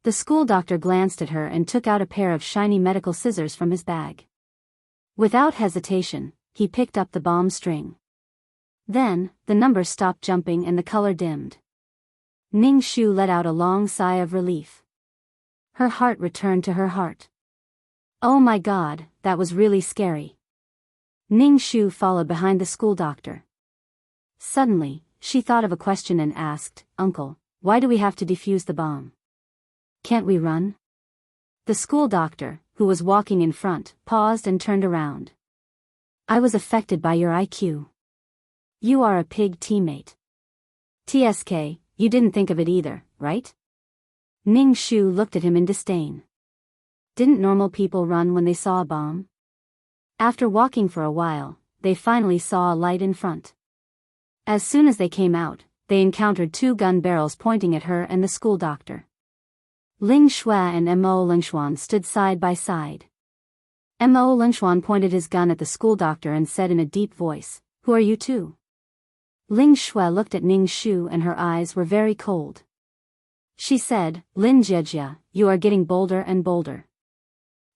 The school doctor glanced at her and took out a pair of shiny medical scissors from his bag. Without hesitation, he picked up the bomb string. Then, the number stopped jumping and the color dimmed. Ning Shu let out a long sigh of relief. Her heart returned to her heart. Oh my God, that was really scary. Ning Shu followed behind the school doctor. Suddenly, she thought of a question and asked, Uncle, why do we have to defuse the bomb? Can't we run? The school doctor, who was walking in front, paused and turned around. I was affected by your IQ. You are a pig teammate. TSK, you didn't think of it either, right? Ning Shu looked at him in disdain. Didn't normal people run when they saw a bomb? After walking for a while, they finally saw a light in front. As soon as they came out, they encountered two gun barrels pointing at her and the school doctor. Ling Shui and Mo Lingshuan stood side by side. Mo Lingshuan pointed his gun at the school doctor and said in a deep voice, Who are you two? Ling Shui looked at Ning Shu and her eyes were very cold. She said, Lin Jiejia, you are getting bolder and bolder.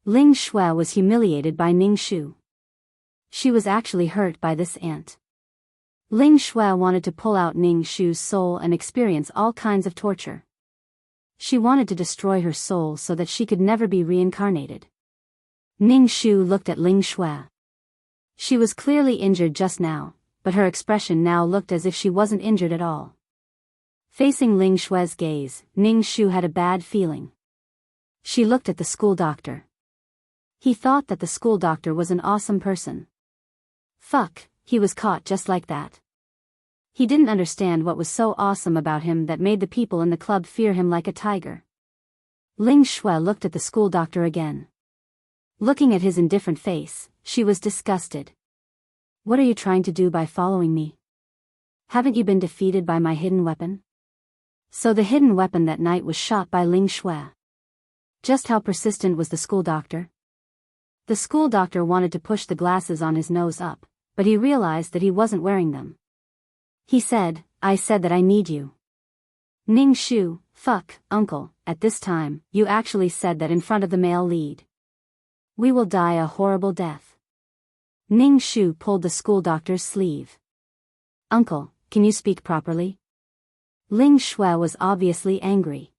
Ling Shui was humiliated by Ning Shu. She was actually hurt by this aunt. Ling Shui wanted to pull out Ning Shu's soul and experience all kinds of torture. She wanted to destroy her soul so that she could never be reincarnated. Ning Shu looked at Ling Shui. She was clearly injured just now, but her expression now looked as if she wasn't injured at all. Facing Ling Xue's gaze, Ning Xu had a bad feeling. She looked at the school doctor. He thought that the school doctor was an awesome person. Fuck, he was caught just like that. He didn't understand what was so awesome about him that made the people in the club fear him like a tiger. Ling Xue looked at the school doctor again. Looking at his indifferent face, she was disgusted. What are you trying to do by following me? Haven't you been defeated by my hidden weapon? So the hidden weapon that night was shot by Ling Xue. Just how persistent was the school doctor? The school doctor wanted to push the glasses on his nose up, but he realized that he wasn't wearing them. He said, I said that I need you. Ning Xu, fuck, uncle, at this time, you actually said that in front of the male lead. We will die a horrible death. Ning Xu pulled the school doctor's sleeve. Uncle, can you speak properly? Ling Xue was obviously angry.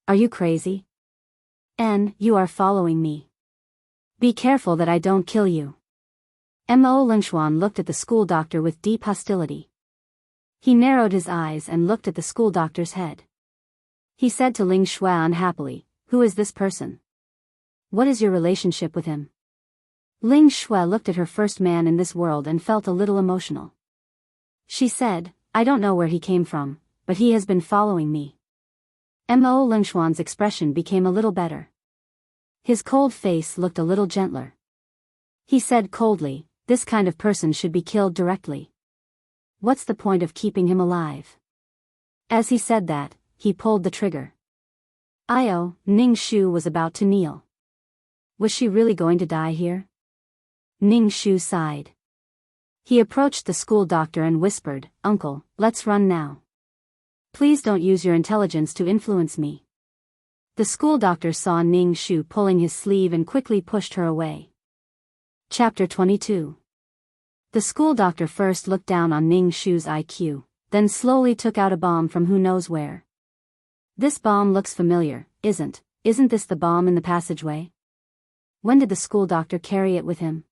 Are you crazy? You are following me. Be careful that I don't kill you. Mo Lingxuan looked at the school doctor with deep hostility. He narrowed his eyes and looked at the school doctor's head. He said to Ling Xue unhappily, who is this person? What is your relationship with him? Ling Xue looked at her first man in this world and felt a little emotional. She said, I don't know where he came from, but he has been following me. Mo Lingxuan's expression became a little better. His cold face looked a little gentler. He said coldly, this kind of person should be killed directly. What's the point of keeping him alive? As he said that, he pulled the trigger. Ning Xu was about to kneel. Was she really going to die here? Ning Xu sighed. He approached the school doctor and whispered, Uncle, let's run now. Please don't use your intelligence to influence me. The school doctor saw Ning Xu pulling his sleeve and quickly pushed her away. Chapter 22. The school doctor first looked down on Ning Xu's IQ, then slowly took out a bomb from who knows where. This bomb looks familiar, isn't this the bomb in the passageway? When did the school doctor carry it with him?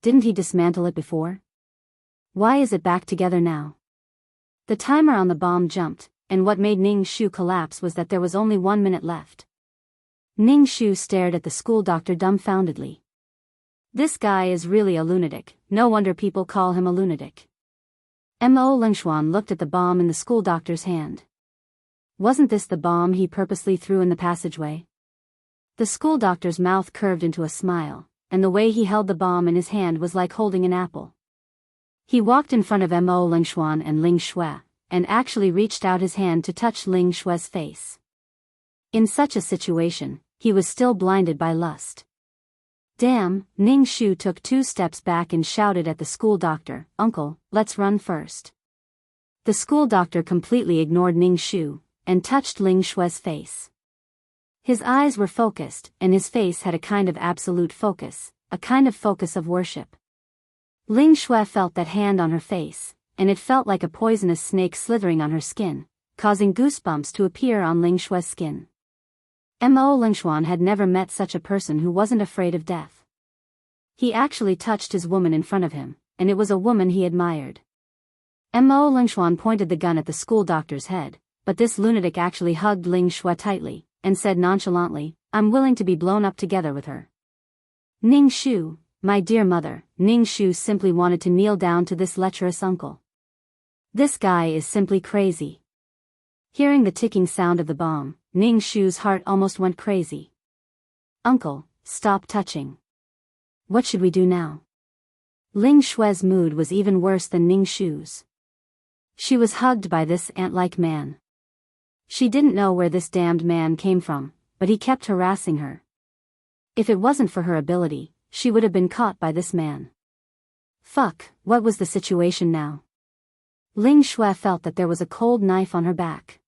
Didn't he dismantle it before? Why is it back together now? The timer on the bomb jumped, and what made Ning Xu collapse was that there was only 1 minute left. Ning Xu stared at the school doctor dumbfoundedly. This guy is really a lunatic, no wonder people call him a lunatic. Mo Lingxuan looked at the bomb in the school doctor's hand. Wasn't this the bomb he purposely threw in the passageway? The school doctor's mouth curved into a smile, and the way he held the bomb in his hand was like holding an apple. He walked in front of Mo Lingxuan and Ling Xue, and actually reached out his hand to touch Ling Xue's face. In such a situation, he was still blinded by lust. Damn, Ning Xu took 2 steps back and shouted at the school doctor, Uncle, let's run first. The school doctor completely ignored Ning Xu, and touched Ling Xue's face. His eyes were focused, and his face had a kind of absolute focus, a kind of focus of worship. Ling Xue felt that hand on her face, and it felt like a poisonous snake slithering on her skin, causing goosebumps to appear on Ling Xue's skin. Mo Lingxuan had never met such a person who wasn't afraid of death. He actually touched his woman in front of him, and it was a woman he admired. Mo Lingxuan pointed the gun at the school doctor's head, but this lunatic actually hugged Ling Xue tightly, and said nonchalantly, I'm willing to be blown up together with her. Ning Xu, my dear mother, Ning Xu simply wanted to kneel down to this lecherous uncle. This guy is simply crazy. Hearing the ticking sound of the bomb, Ning Xu's heart almost went crazy. Uncle, stop touching. What should we do now? Ling Xue's mood was even worse than Ning Xu's. She was hugged by this ant-like man. She didn't know where this damned man came from, but he kept harassing her. If it wasn't for her ability, she would have been caught by this man. Fuck, what was the situation now? Ling Xue felt that there was a cold knife on her back.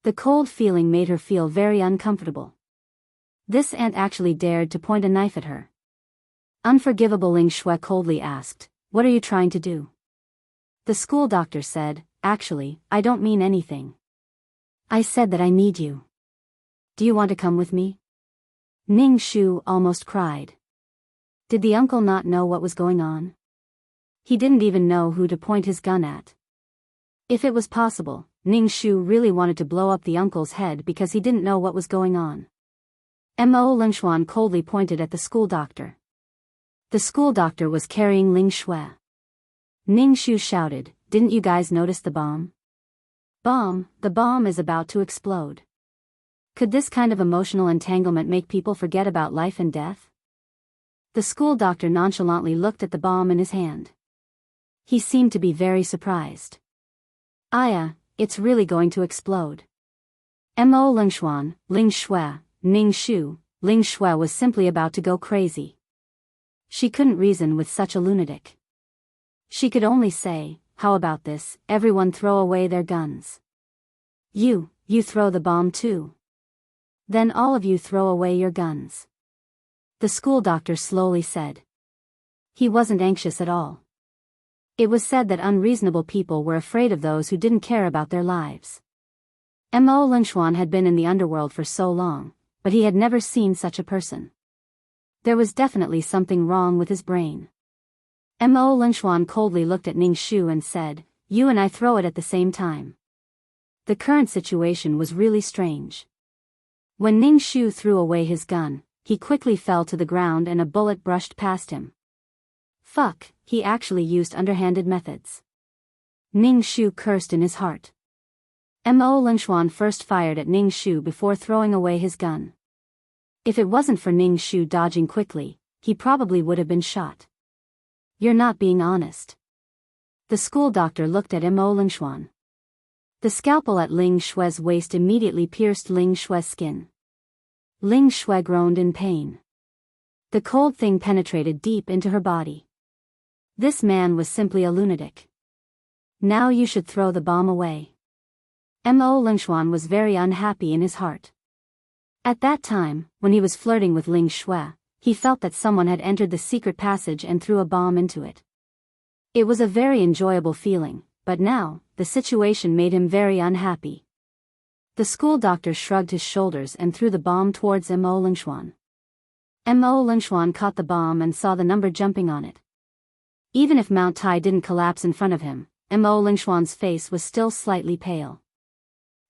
The cold feeling made her feel very uncomfortable. This ant actually dared to point a knife at her. Unforgivable, Ling Xue coldly asked, what are you trying to do? The school doctor said, actually, I don't mean anything. I said that I need you. Do you want to come with me? Ning Xu almost cried. Did the uncle not know what was going on? He didn't even know who to point his gun at. If it was possible, Ning Shu really wanted to blow up the uncle's head because he didn't know what was going on. Mo Lingxuan coldly pointed at the school doctor. The school doctor was carrying Ling Shui. Ning Shu shouted, "Didn't you guys notice the bomb? The bomb is about to explode. Could this kind of emotional entanglement make people forget about life and death?" The school doctor nonchalantly looked at the bomb in his hand. He seemed to be very surprised. "Aya, it's really going to explode." Mo Lingxuan, Ling Shui, Ning Shu, Ling Shui was simply about to go crazy. She couldn't reason with such a lunatic. She could only say, "How about this, everyone throw away their guns. You throw the bomb too. Then all of you throw away your guns." The school doctor slowly said. He wasn't anxious at all. It was said that unreasonable people were afraid of those who didn't care about their lives. Mo Lingxuan had been in the underworld for so long, but he had never seen such a person. There was definitely something wrong with his brain. Mo Lingxuan coldly looked at Ning Shu and said, "You and I throw it at the same time." The current situation was really strange. When Ning Shu threw away his gun, he quickly fell to the ground and a bullet brushed past him. Fuck, he actually used underhanded methods. Ning Shu cursed in his heart. Mo Lingxuan first fired at Ning Shu before throwing away his gun. If it wasn't for Ning Shu dodging quickly, he probably would have been shot. "You're not being honest." The school doctor looked at Mo Lingxuan. The scalpel at Ling Shui's waist immediately pierced Ling Shui's skin. Ling Shui groaned in pain. The cold thing penetrated deep into her body. This man was simply a lunatic. "Now you should throw the bomb away." Mo Lingxuan was very unhappy in his heart. At that time, when he was flirting with Ling Shui, he felt that someone had entered the secret passage and threw a bomb into it. It was a very enjoyable feeling, but now, the situation made him very unhappy. The school doctor shrugged his shoulders and threw the bomb towards Mo Lingxuan. Mo Lingxuan caught the bomb and saw the number jumping on it. Even if Mount Tai didn't collapse in front of him, Mo Lingxuan's face was still slightly pale.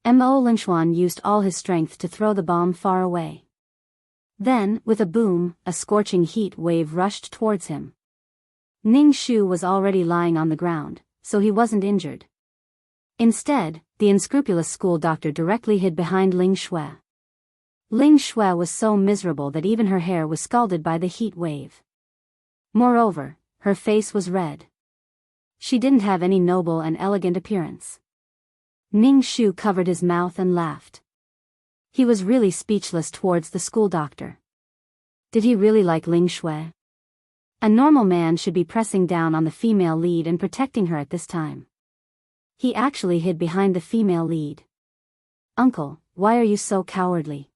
Mo Lingxuan used all his strength to throw the bomb far away. Then, with a boom, a scorching heat wave rushed towards him. Ning Shu was already lying on the ground, so he wasn't injured. Instead, the unscrupulous school doctor directly hid behind Ling Shui. Ling Shui was so miserable that even her hair was scalded by the heat wave. Moreover, her face was red. She didn't have any noble and elegant appearance. Ning Shu covered his mouth and laughed. He was really speechless towards the school doctor. Did he really like Ling Shui? A normal man should be pressing down on the female lead and protecting her at this time. He actually hid behind the female lead. "Uncle, why are you so cowardly?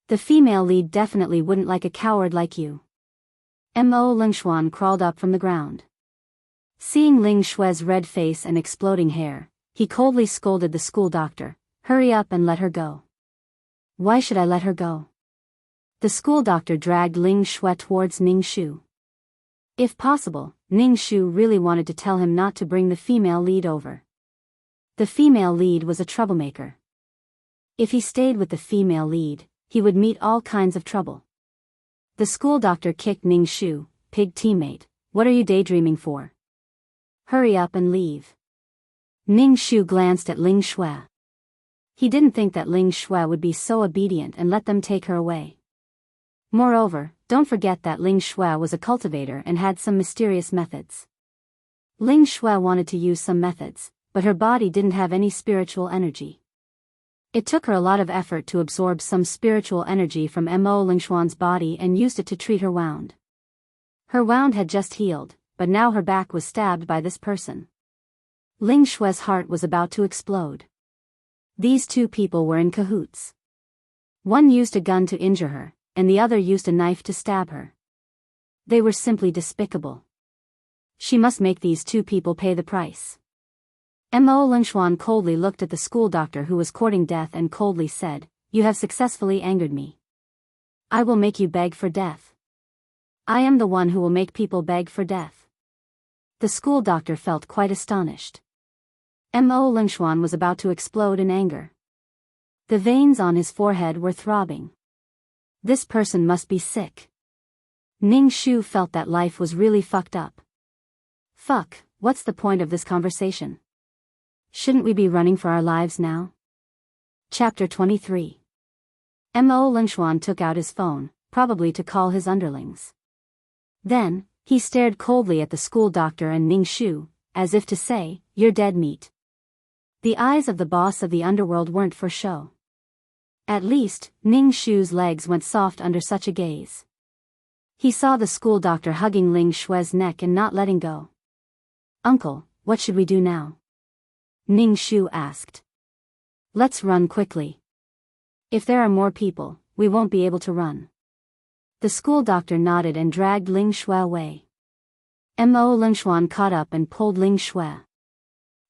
The female lead definitely wouldn't like a coward like you." Mo Lingxuan crawled up from the ground. Seeing Ling Shui's red face and exploding hair, he coldly scolded the school doctor, "Hurry up and let her go." "Why should I let her go?" The school doctor dragged Ling Shui towards Ning Shu. If possible, Ning Shu really wanted to tell him not to bring the female lead over. The female lead was a troublemaker. If he stayed with the female lead, he would meet all kinds of trouble. The school doctor kicked Ning Shu. "Pig teammate, what are you daydreaming for? Hurry up and leave." Ning Shu glanced at Ling Shui. He didn't think that Ling Shui would be so obedient and let them take her away. Moreover, don't forget that Ling Shui was a cultivator and had some mysterious methods. Ling Shui wanted to use some methods, but her body didn't have any spiritual energy. It took her a lot of effort to absorb some spiritual energy from Mo Lingxuan's body and used it to treat her wound. Her wound had just healed, but now her back was stabbed by this person. Ling Shui's heart was about to explode. These two people were in cahoots. One used a gun to injure her, and the other used a knife to stab her. They were simply despicable. She must make these two people pay the price. Mo Lingxuan coldly looked at the school doctor who was courting death and coldly said, "You have successfully angered me. I will make you beg for death. I am the one who will make people beg for death." The school doctor felt quite astonished. Mo Lingshuan was about to explode in anger. The veins on his forehead were throbbing. This person must be sick. Ning Shu felt that life was really fucked up. Fuck, what's the point of this conversation? Shouldn't we be running for our lives now? Chapter 23. Mo Lingshuan took out his phone, probably to call his underlings. Then, he stared coldly at the school doctor and Ning Shu, as if to say, "You're dead meat." The eyes of the boss of the underworld weren't for show. At least, Ning Shu's legs went soft under such a gaze. He saw the school doctor hugging Ling Shue's neck and not letting go. "Uncle, what should we do now?" Ning Shu asked. "Let's run quickly. If there are more people, we won't be able to run." The school doctor nodded and dragged Ling Shue away. Mo Lingshuan caught up and pulled Ling Shue.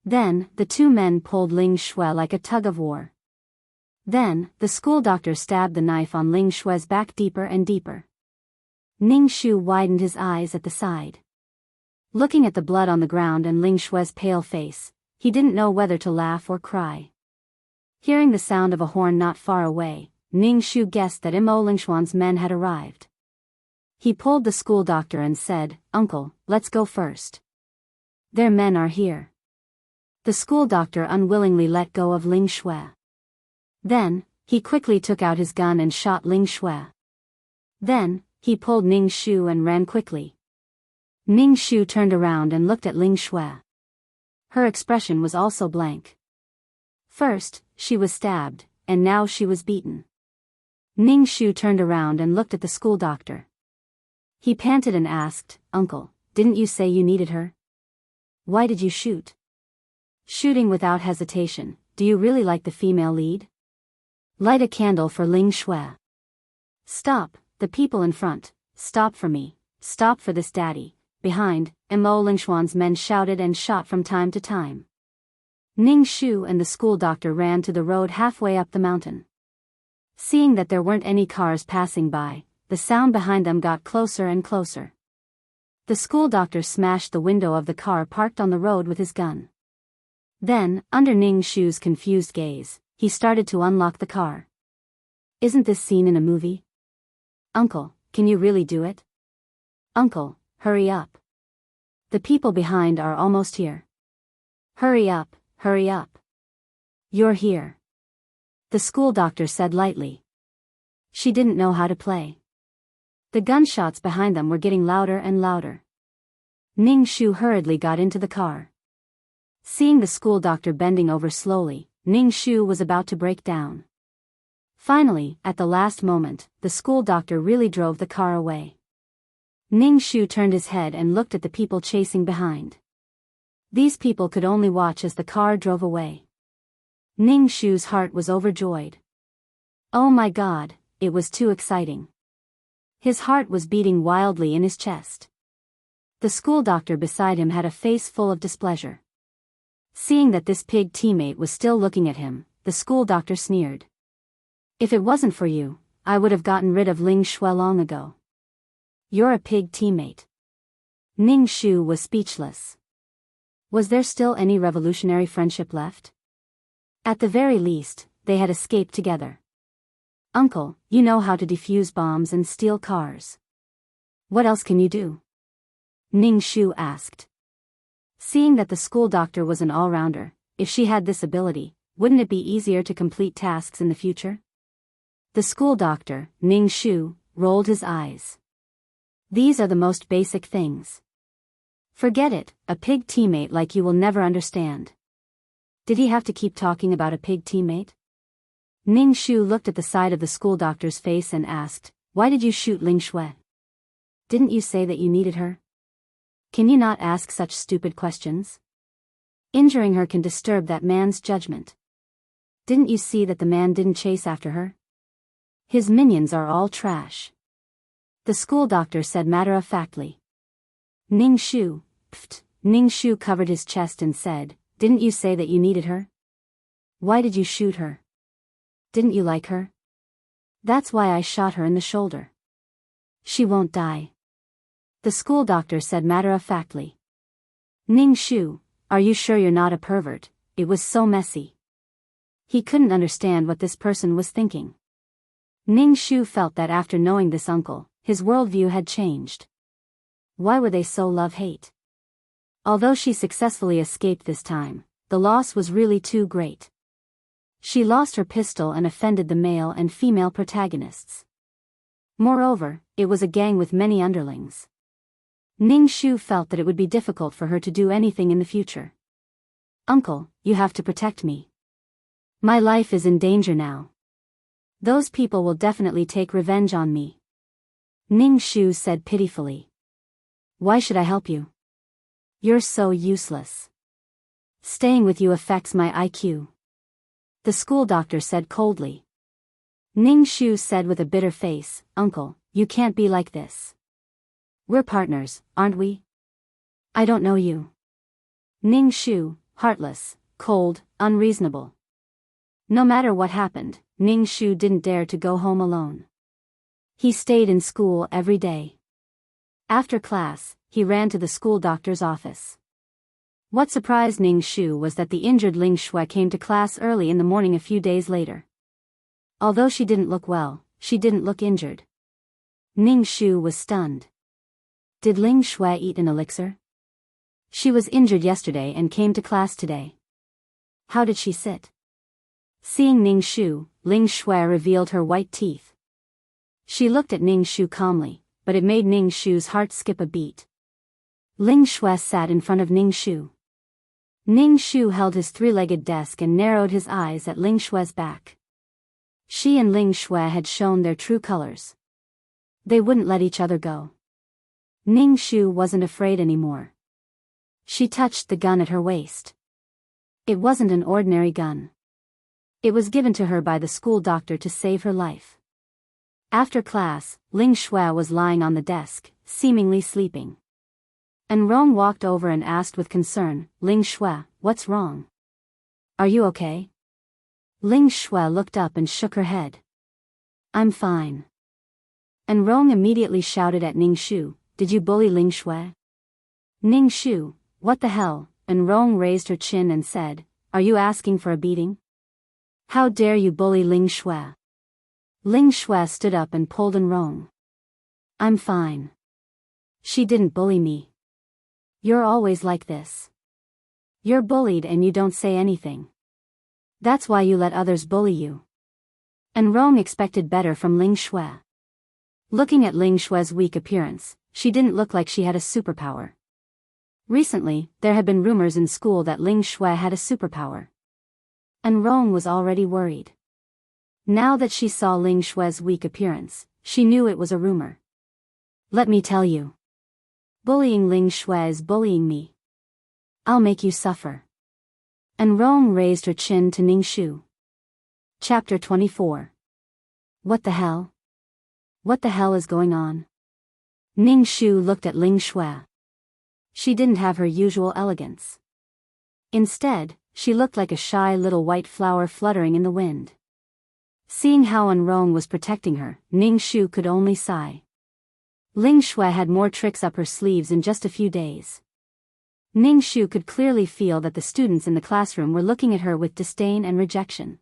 Then, the two men pulled Ling Shue like a tug of war. Then, the school doctor stabbed the knife on Ling Shue's back deeper and deeper. Ning Shu widened his eyes at the side. Looking at the blood on the ground and Ling Shue's pale face, he didn't know whether to laugh or cry. Hearing the sound of a horn not far away, Ning Shu guessed that Mo Lingshuan's men had arrived. He pulled the school doctor and said, "Uncle, let's go first. Their men are here." The school doctor unwillingly let go of Ling Shue. Then, he quickly took out his gun and shot Ling Shue. Then, he pulled Ning Shu and ran quickly. Ning Shu turned around and looked at Ling Shue. Her expression was also blank. First, she was stabbed, and now she was beaten. Ning Shu turned around and looked at the school doctor. He panted and asked, "Uncle, didn't you say you needed her? Why did you shoot?" Shooting without hesitation, "Do you really like the female lead? Light a candle for Ling Shue." "Stop, the people in front, stop for me, stop for this daddy." Behind, Mo Lingshuan's men shouted and shot from time to time. Ning Shu and the school doctor ran to the road halfway up the mountain. Seeing that there weren't any cars passing by, the sound behind them got closer and closer. The school doctor smashed the window of the car parked on the road with his gun. Then, under Ning Shu's confused gaze, he started to unlock the car. "Isn't this scene in a movie? Uncle, can you really do it? Uncle, hurry up. The people behind are almost here. Hurry up, hurry up. You're here." The school doctor said lightly. She didn't know how to play. The gunshots behind them were getting louder and louder. Ning Shu hurriedly got into the car. Seeing the school doctor bending over slowly, Ning Shu was about to break down. Finally, at the last moment, the school doctor really drove the car away. Ning Shu turned his head and looked at the people chasing behind. These people could only watch as the car drove away. Ning Shu's heart was overjoyed. Oh my God, it was too exciting. His heart was beating wildly in his chest. The school doctor beside him had a face full of displeasure. Seeing that this pig teammate was still looking at him, the school doctor sneered. "If it wasn't for you, I would have gotten rid of Ling Shue long ago. You're a pig teammate." Ning Shu was speechless. Was there still any revolutionary friendship left? At the very least, they had escaped together. "Uncle, you know how to defuse bombs and steal cars. What else can you do?" Ning Shu asked. Seeing that the school doctor was an all-rounder, if she had this ability, wouldn't it be easier to complete tasks in the future? The school doctor, Ning Shu, rolled his eyes. These are the most basic things. Forget it, a pig teammate like you will never understand. Did he have to keep talking about a pig teammate? Ning Shu looked at the side of the school doctor's face and asked, "Why did you shoot Ling Shue? Didn't you say that you needed her? Can you not ask such stupid questions? Injuring her can disturb that man's judgment. Didn't you see that the man didn't chase after her? His minions are all trash." The school doctor said matter-of-factly. Ning Shu, pfft. Ning Shu covered his chest and said, "Didn't you say that you needed her? Why did you shoot her? Didn't you like her? That's why I shot her in the shoulder. She won't die." The school doctor said matter-of-factly. Ning Shu, are you sure you're not a pervert? It was so messy. He couldn't understand what this person was thinking. Ning Shu felt that after knowing this uncle, his worldview had changed. Why were they so love-hate? Although she successfully escaped this time, the loss was really too great. She lost her pistol and offended the male and female protagonists. Moreover, it was a gang with many underlings. Ning Shu felt that it would be difficult for her to do anything in the future. Uncle, you have to protect me. My life is in danger now. Those people will definitely take revenge on me. Ning Shu said pitifully. Why should I help you? You're so useless. Staying with you affects my IQ. The school doctor said coldly. Ning Shu said with a bitter face, Uncle, you can't be like this. We're partners, aren't we? I don't know you. Ning Shu, heartless, cold, unreasonable. No matter what happened, Ning Shu didn't dare to go home alone. He stayed in school every day. After class, he ran to the school doctor's office. What surprised Ning Shu was that the injured Ling Shui came to class early in the morning a few days later. Although she didn't look well, she didn't look injured. Ning Shu was stunned. Did Ling Shui eat an elixir? She was injured yesterday and came to class today. How did she sit? Seeing Ning Shu, Ling Shui revealed her white teeth. She looked at Ning Shu calmly, but it made Ning Shu's heart skip a beat. Ling Shui sat in front of Ning Shu. Ning Shu held his three-legged desk and narrowed his eyes at Ling Shui's back. She and Ling Shui had shown their true colors. They wouldn't let each other go. Ning Shu wasn't afraid anymore. She touched the gun at her waist. It wasn't an ordinary gun. It was given to her by the school doctor to save her life. After class, Ling Shui was lying on the desk, seemingly sleeping. And Rong walked over and asked with concern, Ling Shui, what's wrong? Are you okay? Ling Shui looked up and shook her head. I'm fine. And Rong immediately shouted at Ning Shu, did you bully Ling Shui? Ning Shu, what the hell? And Rong raised her chin and said, are you asking for a beating? How dare you bully Ling Shui? Ling Shui stood up and pulled on Rong. I'm fine. She didn't bully me. You're always like this. You're bullied and you don't say anything. That's why you let others bully you. And Rong expected better from Ling Shui. Looking at Ling Shui's weak appearance, she didn't look like she had a superpower. Recently, there had been rumors in school that Ling Shui had a superpower. And Rong was already worried. Now that she saw Ling Shui's weak appearance, she knew it was a rumor. Let me tell you. Bullying Ling Shui is bullying me. I'll make you suffer. And Rong raised her chin to Ning Shu. Chapter 24. What the hell? What the hell is going on? Ning Shu looked at Ling Shui. She didn't have her usual elegance. Instead, she looked like a shy little white flower fluttering in the wind. Seeing how Rong was protecting her, Ning Shu could only sigh. Ling Shui had more tricks up her sleeves in just a few days. Ning Shu could clearly feel that the students in the classroom were looking at her with disdain and rejection.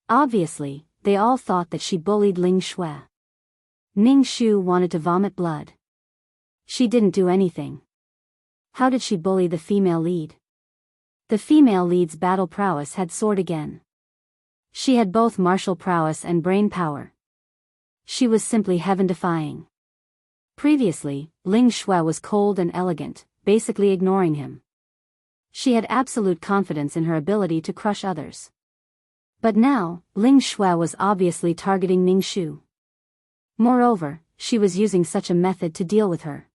Obviously, they all thought that she bullied Ling Shui. Ning Shu wanted to vomit blood. She didn't do anything. How did she bully the female lead? The female lead's battle prowess had soared again. She had both martial prowess and brain power. She was simply heaven-defying. Previously, Ling Shui was cold and elegant, basically ignoring him. She had absolute confidence in her ability to crush others. But now, Ling Shui was obviously targeting Ning Shu. Moreover, she was using such a method to deal with her.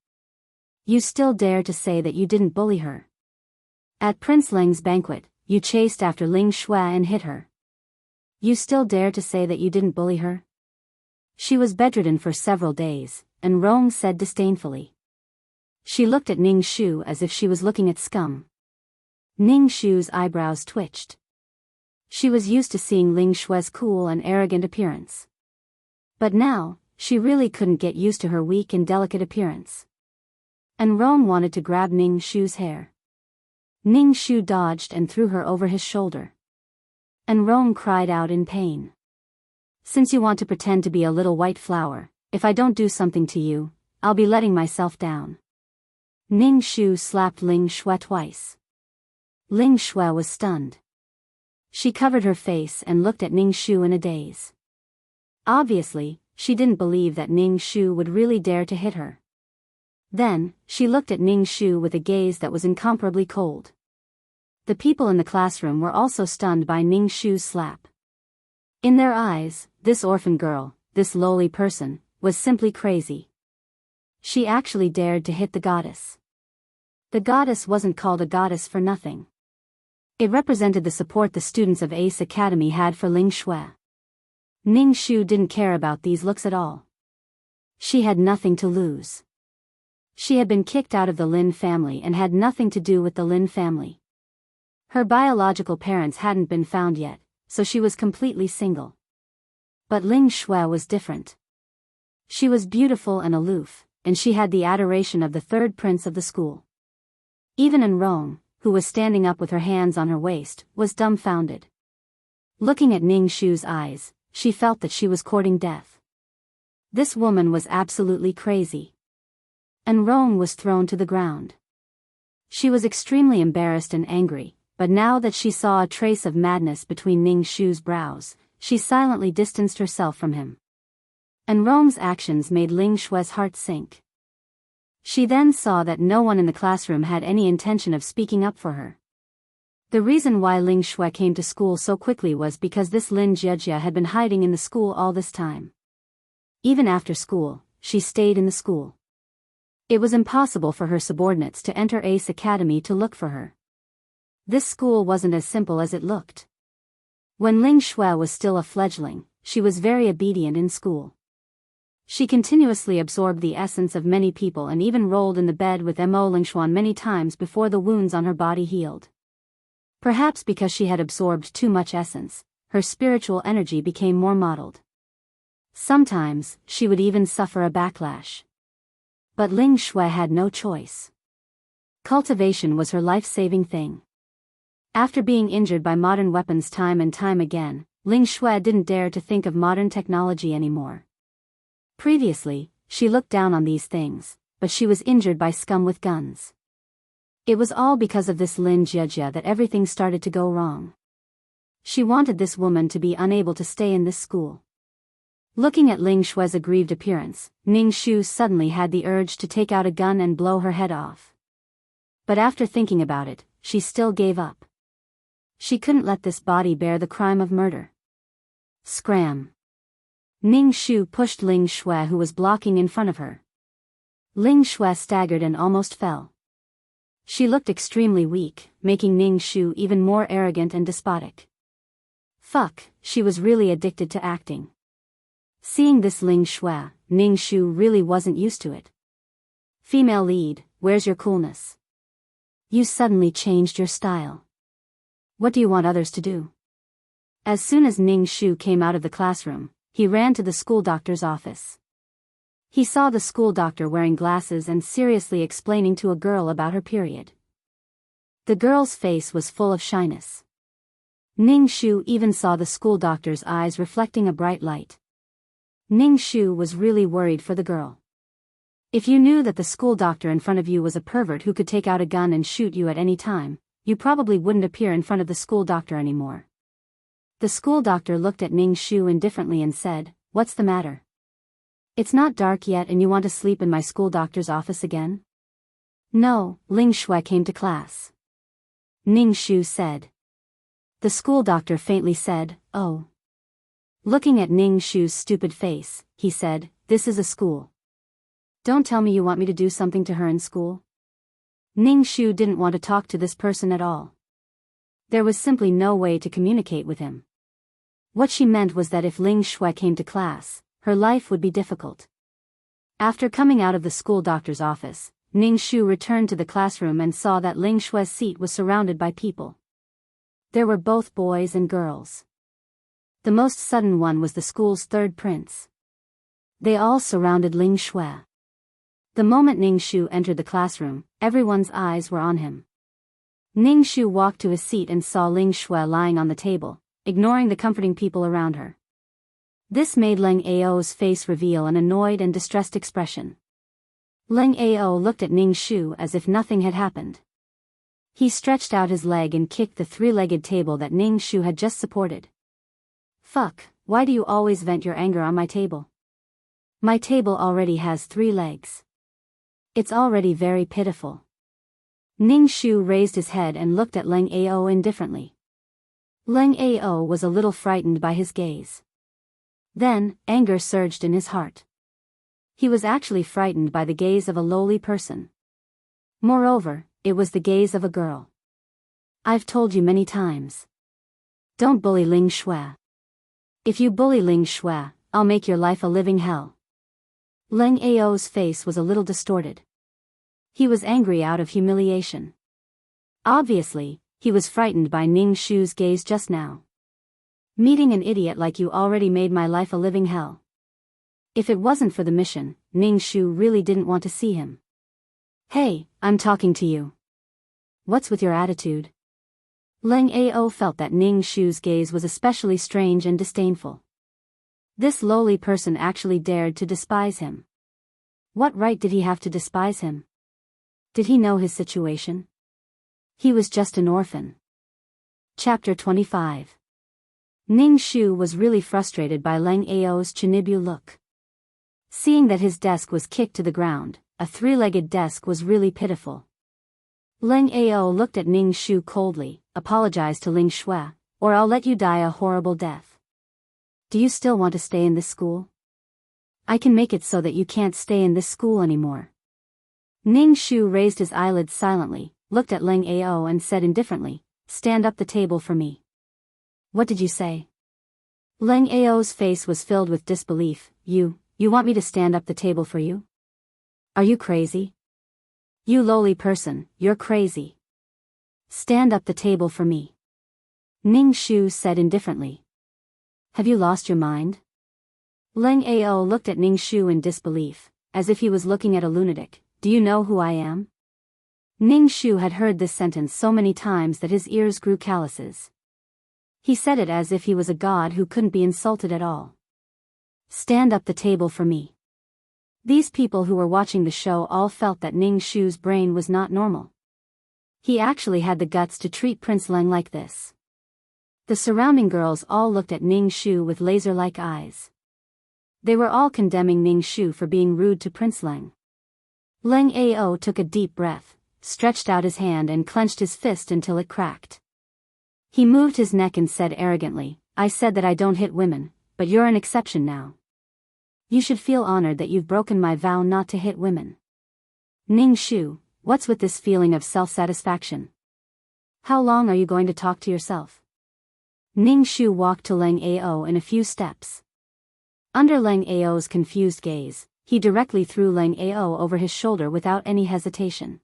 You still dare to say that you didn't bully her? At Prince Leng's banquet, you chased after Ling Shui and hit her. You still dare to say that you didn't bully her? She was bedridden for several days, and Rong said disdainfully. She looked at Ning Shu as if she was looking at scum. Ning Shu's eyebrows twitched. She was used to seeing Ling Shui's cool and arrogant appearance. But now, she really couldn't get used to her weak and delicate appearance. And Rong wanted to grab Ning Shu's hair. Ning Shu dodged and threw her over his shoulder. And Rong cried out in pain. Since you want to pretend to be a little white flower, if I don't do something to you, I'll be letting myself down. Ning Shu slapped Ling Shui twice. Ling Shui was stunned. She covered her face and looked at Ning Shu in a daze. Obviously, she didn't believe that Ning Shu would really dare to hit her. Then, she looked at Ning Shu with a gaze that was incomparably cold. The people in the classroom were also stunned by Ning Shu's slap. In their eyes, this orphan girl, this lowly person, was simply crazy. She actually dared to hit the goddess. The goddess wasn't called a goddess for nothing. It represented the support the students of Ace Academy had for Ling Shui. Ning Shu didn't care about these looks at all. She had nothing to lose. She had been kicked out of the Lin family and had nothing to do with the Lin family. Her biological parents hadn't been found yet, so she was completely single. But Ling Shui was different. She was beautiful and aloof, and she had the adoration of the third prince of the school. Even Rong, who was standing up with her hands on her waist, was dumbfounded. Looking at Ning Shu's eyes, she felt that she was courting death. This woman was absolutely crazy. And Rong was thrown to the ground. She was extremely embarrassed and angry, but now that she saw a trace of madness between Ning Shu's brows, she silently distanced herself from him. And Rong's actions made Ling Shui's heart sink. She then saw that no one in the classroom had any intention of speaking up for her. The reason why Ling Shui came to school so quickly was because this Lin Jiejia had been hiding in the school all this time. Even after school, she stayed in the school. It was impossible for her subordinates to enter Ace Academy to look for her. This school wasn't as simple as it looked. When Ling Shui was still a fledgling, she was very obedient in school. She continuously absorbed the essence of many people and even rolled in the bed with Mo Lingshuan many times before the wounds on her body healed. Perhaps because she had absorbed too much essence, her spiritual energy became more mottled. Sometimes, she would even suffer a backlash. But Ling Shui had no choice. Cultivation was her life-saving thing. After being injured by modern weapons time and time again, Ling Shui didn't dare to think of modern technology anymore. Previously, she looked down on these things, but she was injured by scum with guns. It was all because of this Lin Jiejia that everything started to go wrong. She wanted this woman to be unable to stay in this school. Looking at Ling Shui's aggrieved appearance, Ning Shu suddenly had the urge to take out a gun and blow her head off. But after thinking about it, she still gave up. She couldn't let this body bear the crime of murder. Scram! Ning Shu pushed Ling Shui, who was blocking in front of her. Ling Shui staggered and almost fell. She looked extremely weak, making Ning Shu even more arrogant and despotic. Fuck, she was really addicted to acting. Seeing this Ling Shui, Ning Shu really wasn't used to it. Female lead, where's your coolness? You suddenly changed your style. What do you want others to do? As soon as Ning Shu came out of the classroom, he ran to the school doctor's office. He saw the school doctor wearing glasses and seriously explaining to a girl about her period. The girl's face was full of shyness. Ning Shu even saw the school doctor's eyes reflecting a bright light. Ning Shu was really worried for the girl. If you knew that the school doctor in front of you was a pervert who could take out a gun and shoot you at any time, you probably wouldn't appear in front of the school doctor anymore. The school doctor looked at Ning Shu indifferently and said, "What's the matter? It's not dark yet and you want to sleep in my school doctor's office again?" "No, Ling Shui came to class," Ning Shu said. The school doctor faintly said, "Oh." Looking at Ning Shu's stupid face, he said, "This is a school. Don't tell me you want me to do something to her in school." Ning Shu didn't want to talk to this person at all. There was simply no way to communicate with him. What she meant was that if Ling Shui came to class, her life would be difficult. After coming out of the school doctor's office, Ning Shu returned to the classroom and saw that Ling Shui's seat was surrounded by people. There were both boys and girls. The most sudden one was the school's third prince. They all surrounded Ling Shui. The moment Ning Shu entered the classroom, everyone's eyes were on him. Ning Shu walked to his seat and saw Ling Shui lying on the table, ignoring the comforting people around her. This made Leng Ao's face reveal an annoyed and distressed expression. Leng Ao looked at Ning Shu as if nothing had happened. He stretched out his leg and kicked the three-legged table that Ning Shu had just supported. Fuck, why do you always vent your anger on my table? My table already has 3 legs. It's already very pitiful. Ning Shu raised his head and looked at Leng Ao indifferently. Leng Ao was a little frightened by his gaze. Then, anger surged in his heart. He was actually frightened by the gaze of a lowly person. Moreover, it was the gaze of a girl. I've told you many times. Don't bully Ling Shui. If you bully Ling Shui, I'll make your life a living hell. Leng Ao's face was a little distorted. He was angry out of humiliation. Obviously, he was frightened by Ning Shu's gaze just now. Meeting an idiot like you already made my life a living hell. If it wasn't for the mission, Ning Shu really didn't want to see him. Hey, I'm talking to you. What's with your attitude? Leng Ao felt that Ning Shu's gaze was especially strange and disdainful. This lowly person actually dared to despise him. What right did he have to despise him? Did he know his situation? He was just an orphan. Chapter 25. Ning Shu was really frustrated by Leng Ao's chinibu look. Seeing that his desk was kicked to the ground, a 3-legged desk was really pitiful. Leng Ao looked at Ning Shu coldly, apologized to Ling Shui, or I'll let you die a horrible death. Do you still want to stay in this school? I can make it so that you can't stay in this school anymore. Ning Shu raised his eyelids silently, looked at Leng Ao and said indifferently, stand up the table for me. What did you say? Leng Ao's face was filled with disbelief. You want me to stand up the table for you? Are you crazy? You lowly person, you're crazy. Stand up the table for me. Ning Shu said indifferently. Have you lost your mind? Leng Ao looked at Ning Shu in disbelief, as if he was looking at a lunatic. Do you know who I am? Ning Shu had heard this sentence so many times that his ears grew calluses. He said it as if he was a god who couldn't be insulted at all. Stand up the table for me. These people who were watching the show all felt that Ning Shu's brain was not normal. He actually had the guts to treat Prince Leng like this. The surrounding girls all looked at Ning Shu with laser-like eyes. They were all condemning Ning Shu for being rude to Prince Leng. Leng Ao took a deep breath, stretched out his hand and clenched his fist until it cracked. He moved his neck and said arrogantly, I said that I don't hit women, but you're an exception now. You should feel honored that you've broken my vow not to hit women. Ning Shu, what's with this feeling of self-satisfaction? How long are you going to talk to yourself? Ning Shu walked to Leng Ao in a few steps. Under Leng Ao's confused gaze, he directly threw Leng Ao over his shoulder without any hesitation.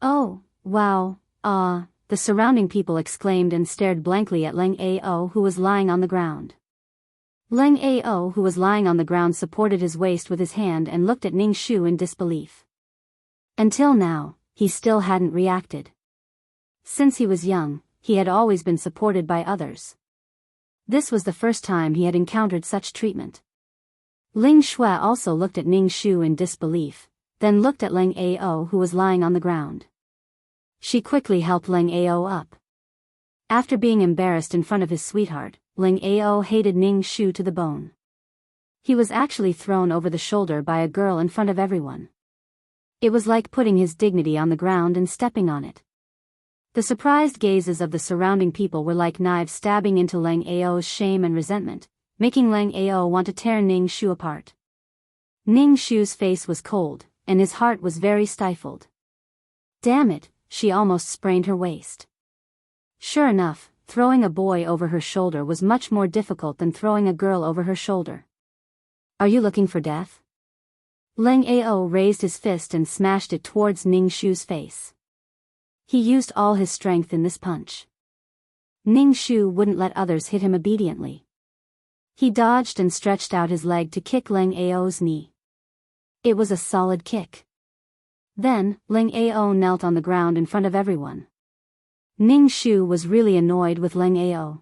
Oh, wow, the surrounding people exclaimed and stared blankly at Leng Ao who was lying on the ground. Leng Ao who was lying on the ground supported his waist with his hand and looked at Ning Shu in disbelief. Until now, he still hadn't reacted. Since he was young, he had always been supported by others. This was the first time he had encountered such treatment. Ling Shui also looked at Ning Shu in disbelief, then looked at Leng Ao who was lying on the ground. She quickly helped Leng Ao up. After being embarrassed in front of his sweetheart, Leng Ao hated Ning Shu to the bone. He was actually thrown over the shoulder by a girl in front of everyone. It was like putting his dignity on the ground and stepping on it. The surprised gazes of the surrounding people were like knives stabbing into Leng Ao's shame and resentment, making Leng Ao want to tear Ning Shu apart. Ning Shu's face was cold, and his heart was very stifled. Damn it, she almost sprained her waist. Sure enough, throwing a boy over her shoulder was much more difficult than throwing a girl over her shoulder. Are you looking for death? Leng Ao raised his fist and smashed it towards Ning Shu's face. He used all his strength in this punch. Ning Shu wouldn't let others hit him obediently. He dodged and stretched out his leg to kick Leng Ao's knee. It was a solid kick. Then, Leng Ao knelt on the ground in front of everyone. Ning Shu was really annoyed with Leng Ao.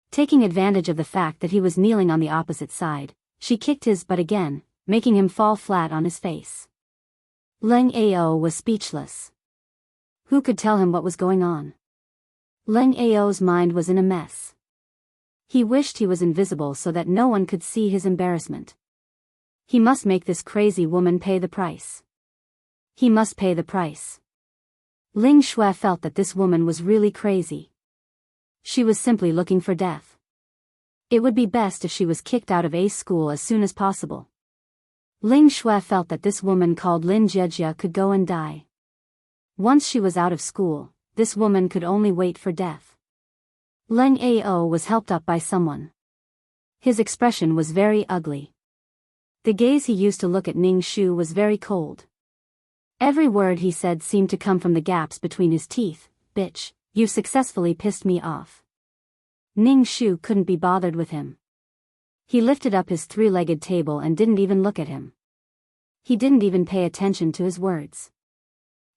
Taking advantage of the fact that he was kneeling on the opposite side, she kicked his butt again, making him fall flat on his face. Leng Ao was speechless. Who could tell him what was going on? Leng Ao's mind was in a mess. He wished he was invisible so that no one could see his embarrassment. He must make this crazy woman pay the price. He must pay the price. Ling Shui felt that this woman was really crazy. She was simply looking for death. It would be best if she was kicked out of Ace School as soon as possible. Ling Shui felt that this woman called Lin Jiejia could go and die. Once she was out of school, this woman could only wait for death. Leng Ao was helped up by someone. His expression was very ugly. The gaze he used to look at Ning Shu was very cold. Every word he said seemed to come from the gaps between his teeth. Bitch, you've successfully pissed me off. Ning Shu couldn't be bothered with him. He lifted up his three-legged table and didn't even look at him. He didn't even pay attention to his words.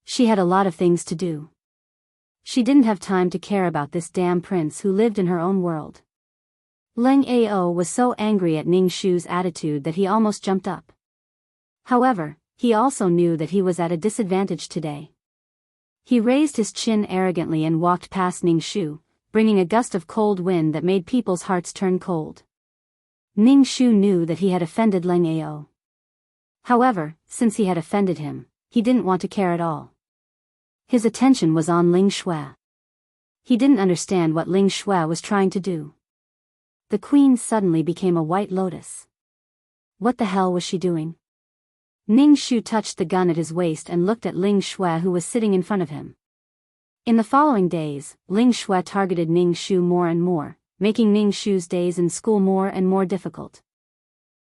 She had a lot of things to do. She didn't have time to care about this damn prince who lived in her own world. Leng Ao was so angry at Ning Shu's attitude that he almost jumped up. However, he also knew that he was at a disadvantage today. He raised his chin arrogantly and walked past Ning Shu, bringing a gust of cold wind that made people's hearts turn cold. Ning Shu knew that he had offended Leng Ao. However, since he had offended him, he didn't want to care at all. His attention was on Ling Shui. He didn't understand what Ling Shui was trying to do. The queen suddenly became a white lotus. What the hell was she doing? Ning Shu touched the gun at his waist and looked at Ling Shui who was sitting in front of him. In the following days, Ling Shui targeted Ning Shu more and more, making Ning Shu's days in school more and more difficult.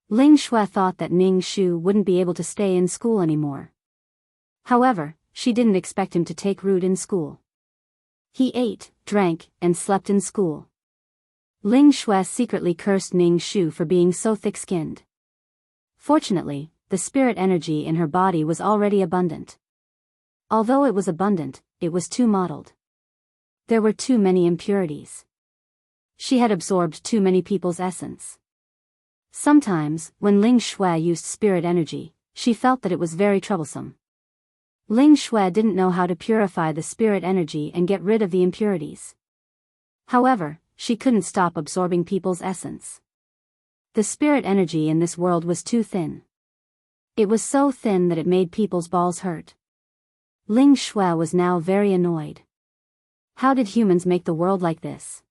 Ling Shui thought that Ning Shu wouldn't be able to stay in school anymore. However, she didn't expect him to take root in school. He ate, drank, and slept in school. Ling Shui secretly cursed Ning Shu for being so thick-skinned. Fortunately, the spirit energy in her body was already abundant. Although it was abundant, it was too mottled. There were too many impurities. She had absorbed too many people's essence. Sometimes, when Ling Shui used spirit energy, she felt that it was very troublesome. Ling Shui didn't know how to purify the spirit energy and get rid of the impurities. However, she couldn't stop absorbing people's essence. The spirit energy in this world was too thin. It was so thin that it made people's balls hurt. Ling Shui was now very annoyed. How did humans make the world like this?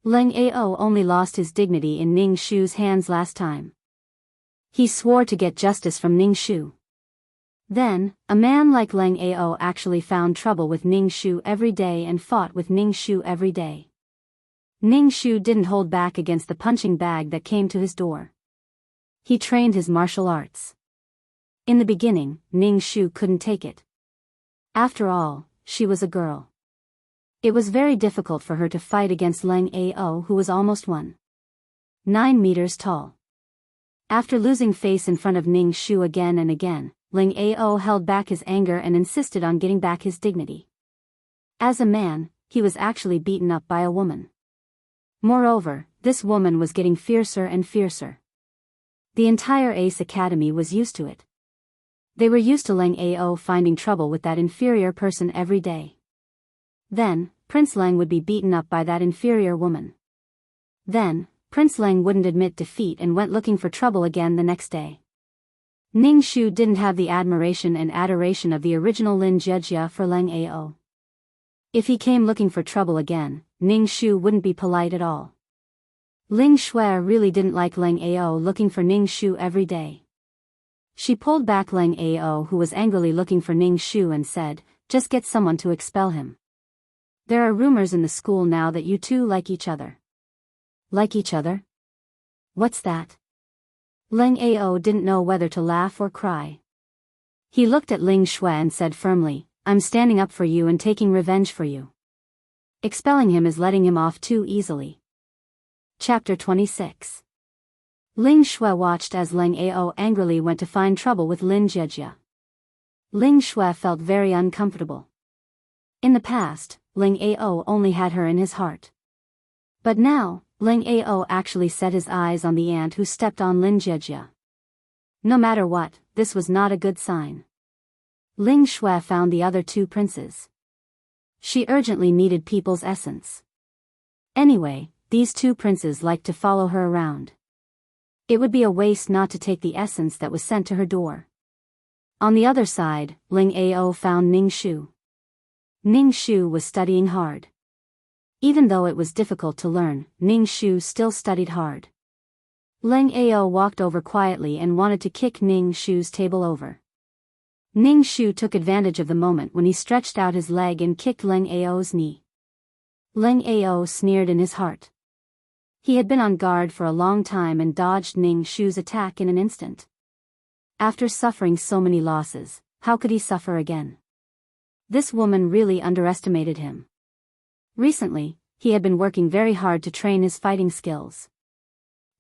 Leng Ao only lost his dignity in Ning Shu's hands last time. He swore to get justice from Ning Shu. Then, a man like Leng Ao actually found trouble with Ning Shu every day and fought with Ning Shu every day. Ning Shu didn't hold back against the punching bag that came to his door. He trained his martial arts. In the beginning, Ning Shu couldn't take it. After all, she was a girl. It was very difficult for her to fight against Leng Ao who was almost 1.9 meters tall. After losing face in front of Ning Shu again and again, Leng Ao held back his anger and insisted on getting back his dignity. As a man, he was actually beaten up by a woman. Moreover, this woman was getting fiercer and fiercer. The entire Ace Academy was used to it. They were used to Leng Ao finding trouble with that inferior person every day. Then, Prince Leng would be beaten up by that inferior woman. Then, Prince Leng wouldn't admit defeat and went looking for trouble again the next day. Ning Shu didn't have the admiration and adoration of the original Lin Jiejia for Leng Ao. If he came looking for trouble again, Ning Shu wouldn't be polite at all. Ling Shui really didn't like Leng Ao looking for Ning Shu every day. She pulled back Leng Ao who was angrily looking for Ning Shu and said, "Just get someone to expel him. There are rumors in the school now that you two like each other." Like each other? What's that? Leng Ao didn't know whether to laugh or cry. He looked at Ling Shui and said firmly, "I'm standing up for you and taking revenge for you." Expelling him is letting him off too easily. Chapter 26. Ling Shui watched as Leng Ao angrily went to find trouble with Lin Jiejia. Ling Shui felt very uncomfortable. In the past, Ling Ao only had her in his heart. But now, Ling Ao actually set his eyes on the ant who stepped on Lin Jejia. No matter what, this was not a good sign. Ling Shui found the other two princes. She urgently needed people's essence. Anyway, these two princes liked to follow her around. It would be a waste not to take the essence that was sent to her door. On the other side, Ling Ao found Ning Shu. Ning Shu was studying hard. Even though it was difficult to learn, Ning Shu still studied hard. Ling Ao walked over quietly and wanted to kick Ning Shu's table over. Ning Shu took advantage of the moment when he stretched out his leg and kicked Ling Ao's knee. Ling Ao sneered in his heart. He had been on guard for a long time and dodged Ning Shu's attack in an instant. After suffering so many losses, how could he suffer again? This woman really underestimated him. Recently, he had been working very hard to train his fighting skills.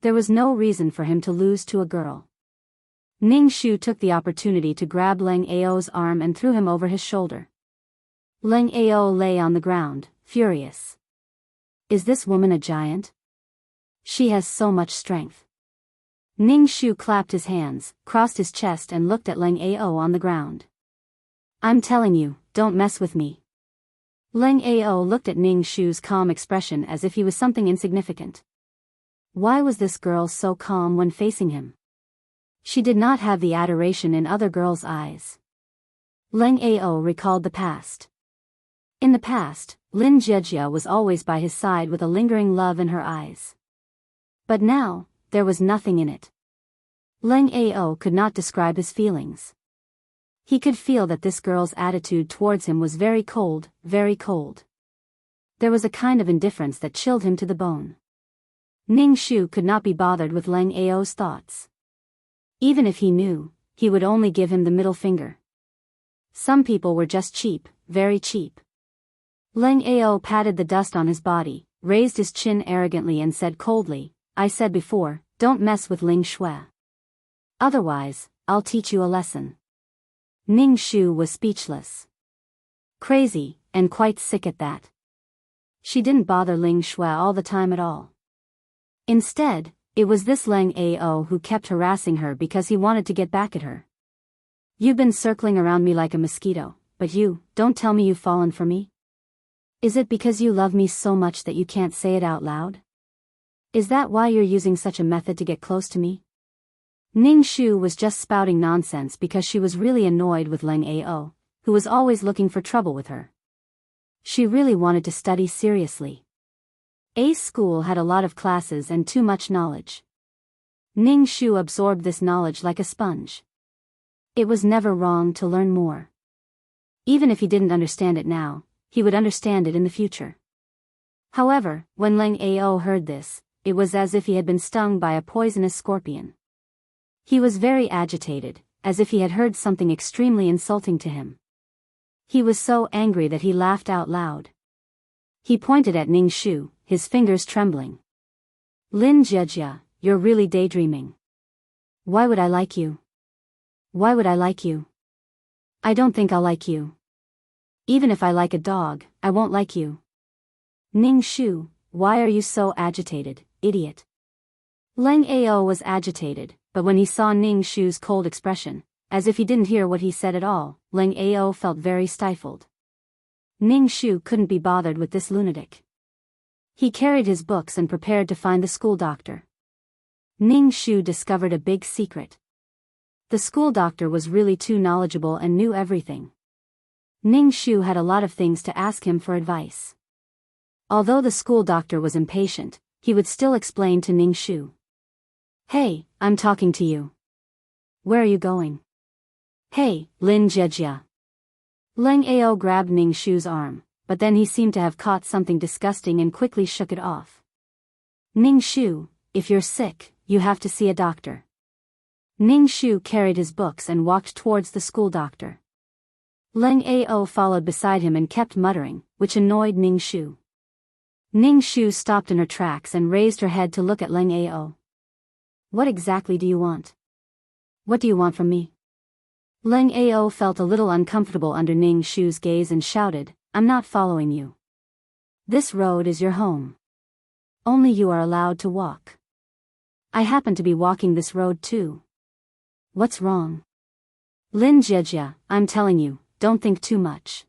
There was no reason for him to lose to a girl. Ning Shu took the opportunity to grab Ling Ao's arm and threw him over his shoulder. Ling Ao lay on the ground, furious. Is this woman a giant? She has so much strength. Ning Shu clapped his hands, crossed his chest and looked at Ling Ao on the ground. I'm telling you, don't mess with me. Ling Ao looked at Ning Shu's calm expression as if he was something insignificant. Why was this girl so calm when facing him? She did not have the adoration in other girls' eyes. Ling Ao recalled the past. In the past, Lin Jejia was always by his side with a lingering love in her eyes. But now, there was nothing in it. Ling Ao could not describe his feelings. He could feel that this girl's attitude towards him was very cold, very cold. There was a kind of indifference that chilled him to the bone. Ning Shu could not be bothered with Ling Ao's thoughts. Even if he knew, he would only give him the middle finger. Some people were just cheap, very cheap. Ling Ao patted the dust on his body, raised his chin arrogantly and said coldly, I said before, don't mess with Ling Shui. Otherwise, I'll teach you a lesson. Ning Shu was speechless. Crazy, and quite sick at that. She didn't bother Ling Shui all the time at all. Instead, it was this Ling Ao who kept harassing her because he wanted to get back at her. You've been circling around me like a mosquito, but you, don't tell me you've fallen for me? Is it because you love me so much that you can't say it out loud? Is that why you're using such a method to get close to me? Ning Shu was just spouting nonsense because she was really annoyed with Ling Ao, who was always looking for trouble with her. She really wanted to study seriously. A's school had a lot of classes and too much knowledge. Ning Shu absorbed this knowledge like a sponge. It was never wrong to learn more. Even if he didn't understand it now, he would understand it in the future. However, when Ling Ao heard this, it was as if he had been stung by a poisonous scorpion. He was very agitated, as if he had heard something extremely insulting to him. He was so angry that he laughed out loud. He pointed at Ning Shu, his fingers trembling. Lin Jejia, you're really daydreaming. Why would I like you? Why would I like you? I don't think I'll like you. Even if I like a dog, I won't like you. Ning Shu, why are you so agitated, idiot? Ling Ao was agitated, but when he saw Ning Shu's cold expression, as if he didn't hear what he said at all, Ling Ao felt very stifled. Ning Shu couldn't be bothered with this lunatic. He carried his books and prepared to find the school doctor. Ning Shu discovered a big secret. The school doctor was really too knowledgeable and knew everything. Ning Shu had a lot of things to ask him for advice. Although the school doctor was impatient, he would still explain to Ning Shu. Hey, I'm talking to you. Where are you going? Hey, Lin Jejia. Ling Ao grabbed Ning Shu's arm, but then he seemed to have caught something disgusting and quickly shook it off. Ning Shu, if you're sick, you have to see a doctor. Ning Shu carried his books and walked towards the school doctor. Ling Ao followed beside him and kept muttering, which annoyed Ning Shu. Ning Shu stopped in her tracks and raised her head to look at Ling Ao. What exactly do you want? What do you want from me? Ling Ao felt a little uncomfortable under Ning Shu's gaze and shouted, I'm not following you. This road is your home. Only you are allowed to walk. I happen to be walking this road too. What's wrong? Lin Jiejia, I'm telling you, don't think too much.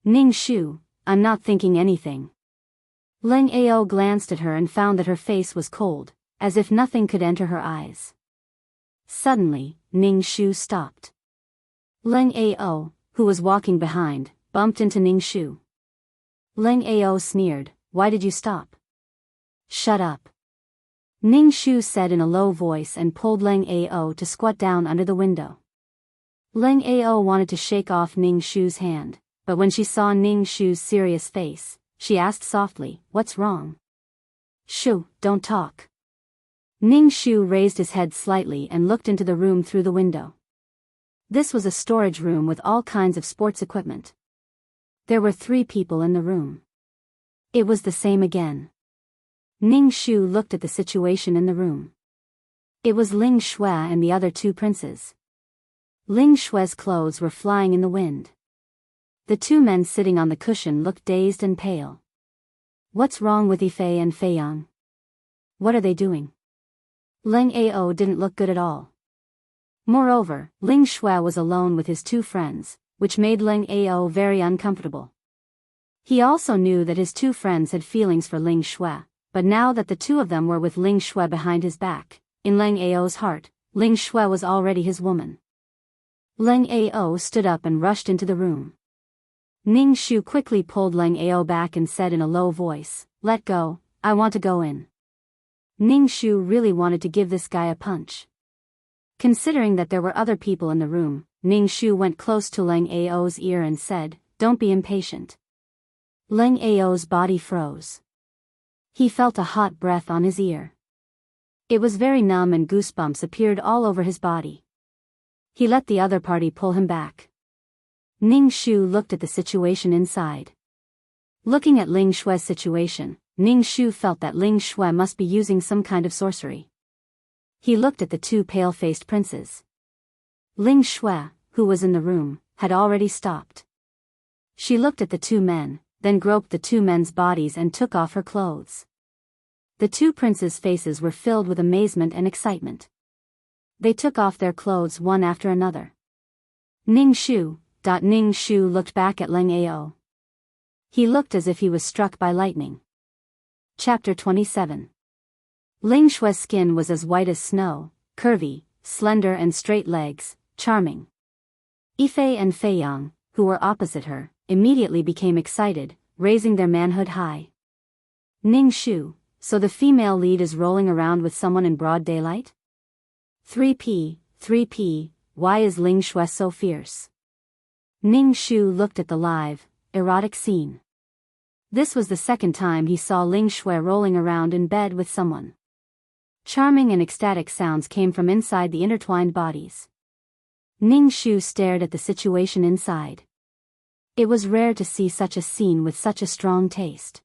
Ning Shu, I'm not thinking anything. Leng Ao glanced at her and found that her face was cold, as if nothing could enter her eyes. Suddenly, Ning Shu stopped. Leng Ao, who was walking behind, bumped into Ning Shu. Leng Ao sneered, "Why did you stop?" "Shut up," Ning Shu said in a low voice and pulled Leng Ao to squat down under the window. Leng Ao wanted to shake off Ning Shu's hand, but when she saw Ning Shu's serious face, she asked softly, "What's wrong?" "Shu, don't talk." Ning Shu raised his head slightly and looked into the room through the window. This was a storage room with all kinds of sports equipment. There were 3 people in the room. It was the same again. Ning Shu looked at the situation in the room. It was Ling Shui and the other 2 princes. Ling Shui's clothes were flying in the wind. The 2 men sitting on the cushion looked dazed and pale. What's wrong with Yifei and Feiyang? What are they doing? Leng Ao didn't look good at all. Moreover, Ling Shui was alone with his 2 friends, which made Leng Ao very uncomfortable. He also knew that his 2 friends had feelings for Ling Shui, but now that the 2 of them were with Ling Shui behind his back, in Leng Ao's heart, Ling Shui was already his woman. Leng Ao stood up and rushed into the room. Ning Shu quickly pulled Leng Ao back and said in a low voice, "Let go, I want to go in." Ning Shu really wanted to give this guy a punch. Considering that there were other people in the room, Ning Shu went close to Leng Ao's ear and said, "Don't be impatient." Leng Ao's body froze. He felt a hot breath on his ear. It was very numb and goosebumps appeared all over his body. He let the other party pull him back. Ning Shu looked at the situation inside. Looking at Ling Shui's situation, Ning Shu felt that Ling Shui must be using some kind of sorcery. He looked at the 2 pale-faced princes. Ling Shui, who was in the room, had already stopped. She looked at the 2 men, then groped the 2 men's bodies and took off her clothes. The 2 princes' faces were filled with amazement and excitement. They took off their clothes one after another. Ning Shu looked back at Leng Ao. He looked as if he was struck by lightning. Chapter 27. Ling Shui's skin was as white as snow, curvy, slender and straight legs, charming. Yifei and Feiyang, who were opposite her, immediately became excited, raising their manhood high. Ning Shu, so the female lead is rolling around with someone in broad daylight? 3P, why is Ling Shui so fierce? Ning Shu looked at the live, erotic scene. This was the second time he saw Ling Shui rolling around in bed with someone. Charming and ecstatic sounds came from inside the intertwined bodies. Ning Shu stared at the situation inside. It was rare to see such a scene with such a strong taste.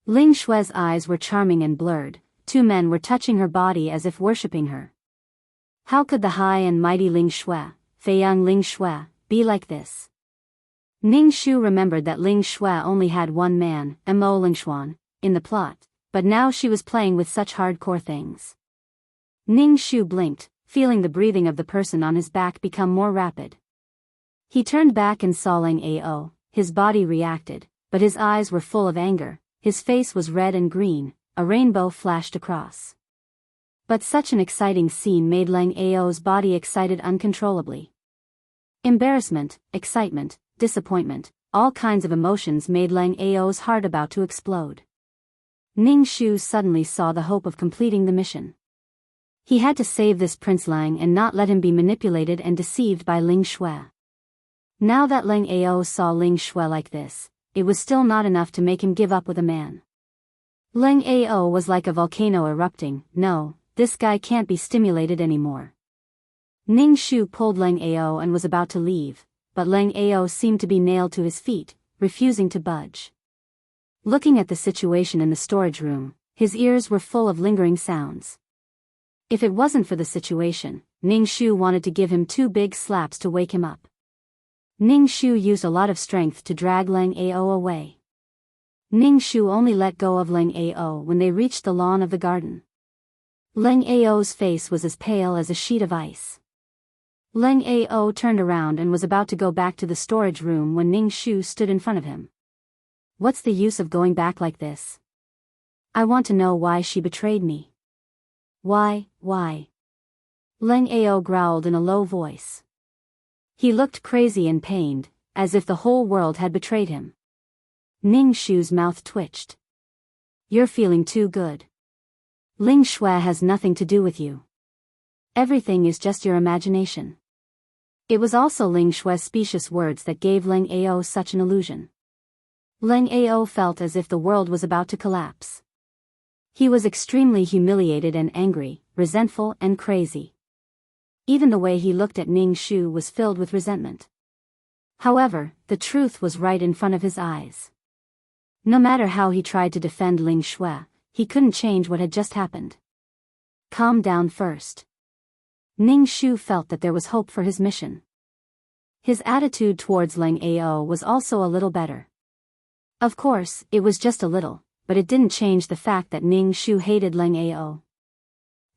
Ling Shui's eyes were charming and blurred, 2 men were touching her body as if worshipping her. How could the high and mighty Ling Shui, Feiyang Ling Shui, be like this? Ning Shu remembered that Ling Shui only had 1 man, Mo Lingshuan, in the plot, but now she was playing with such hardcore things. Ning Shu blinked, feeling the breathing of the person on his back become more rapid. He turned back and saw Leng Ao, his body reacted, but his eyes were full of anger, his face was red and green, a rainbow flashed across. But such an exciting scene made Leng Ao's body excited uncontrollably. Embarrassment, excitement, disappointment, all kinds of emotions made Leng Ao's heart about to explode. Ning Shu suddenly saw the hope of completing the mission. He had to save this Prince Lang and not let him be manipulated and deceived by Ling Shui. Now that Leng Ao saw Ling Shui like this, it was still not enough to make him give up with a man. Leng Ao was like a volcano erupting. No, this guy can't be stimulated anymore. Ning Shu pulled Leng Ao and was about to leave, but Leng Ao seemed to be nailed to his feet, refusing to budge. Looking at the situation in the storage room, his ears were full of lingering sounds. If it wasn't for the situation, Ning Shu wanted to give him 2 big slaps to wake him up. Ning Shu used a lot of strength to drag Leng Ao away. Ning Shu only let go of Leng Ao when they reached the lawn of the garden. Leng Ao's face was as pale as a sheet of ice. Leng Ao turned around and was about to go back to the storage room when Ning Shu stood in front of him. What's the use of going back like this? I want to know why she betrayed me. Why? Leng Ao growled in a low voice. He looked crazy and pained, as if the whole world had betrayed him. Ning Shu's mouth twitched. You're feeling too good. Ling Shui has nothing to do with you. Everything is just your imagination. It was also Ling Shui's specious words that gave Leng Ao such an illusion. Leng Ao felt as if the world was about to collapse. He was extremely humiliated and angry, resentful and crazy. Even the way he looked at Ning Shu was filled with resentment. However, the truth was right in front of his eyes. No matter how he tried to defend Ling Shui, he couldn't change what had just happened. Calm down first. Ning Shu felt that there was hope for his mission. His attitude towards Leng Ao was also a little better. Of course, it was just a little, but it didn't change the fact that Ning Shu hated Leng Ao.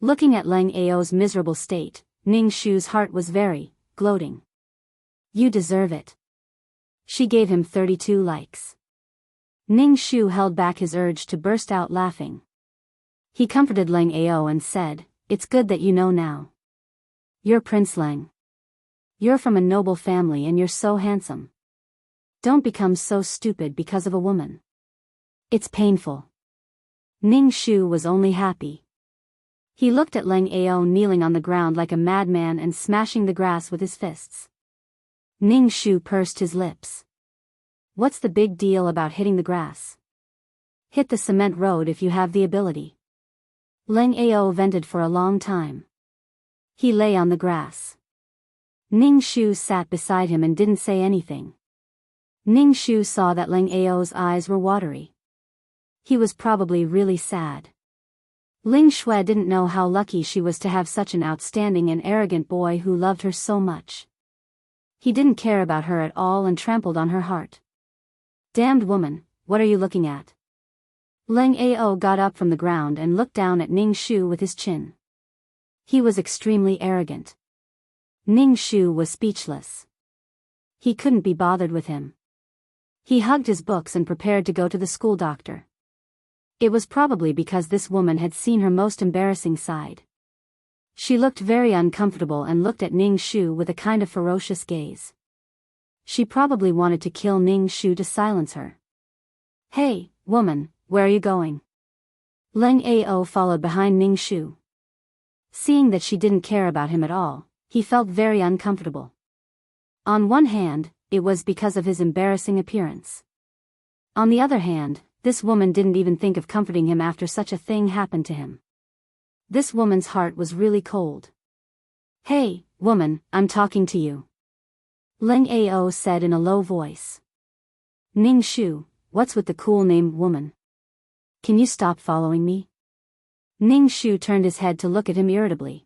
Looking at Leng Ao's miserable state, Ning Shu's heart was very gloating. You deserve it. She gave him 32 likes. Ning Shu held back his urge to burst out laughing. He comforted Leng Ao and said, It's good that you know now. You're Prince Leng. You're from a noble family and you're so handsome. Don't become so stupid because of a woman. It's painful. Ning Shu was only happy. He looked at Leng Ao kneeling on the ground like a madman and smashing the grass with his fists. Ning Shu pursed his lips. What's the big deal about hitting the grass? Hit the cement road if you have the ability. Leng Ao vented for a long time. He lay on the grass. Ning Shu sat beside him and didn't say anything. Ning Shu saw that Leng Ao's eyes were watery. He was probably really sad. Ling Shui didn't know how lucky she was to have such an outstanding and arrogant boy who loved her so much. He didn't care about her at all and trampled on her heart. Damned woman, what are you looking at? Leng Ao got up from the ground and looked down at Ning Shu with his chin. He was extremely arrogant. Ning Shu was speechless. He couldn't be bothered with him. He hugged his books and prepared to go to the school doctor. It was probably because this woman had seen her most embarrassing side. She looked very uncomfortable and looked at Ning Shu with a kind of ferocious gaze. She probably wanted to kill Ning Shu to silence her. Hey, woman, where are you going? Leng Ao followed behind Ning Shu. Seeing that she didn't care about him at all, he felt very uncomfortable. On one hand, it was because of his embarrassing appearance. On the other hand, this woman didn't even think of comforting him after such a thing happened to him. This woman's heart was really cold. Hey, woman, I'm talking to you. Leng Ao said in a low voice. Ning Shu, what's with the cool name woman? Can you stop following me? Ning Shu turned his head to look at him irritably.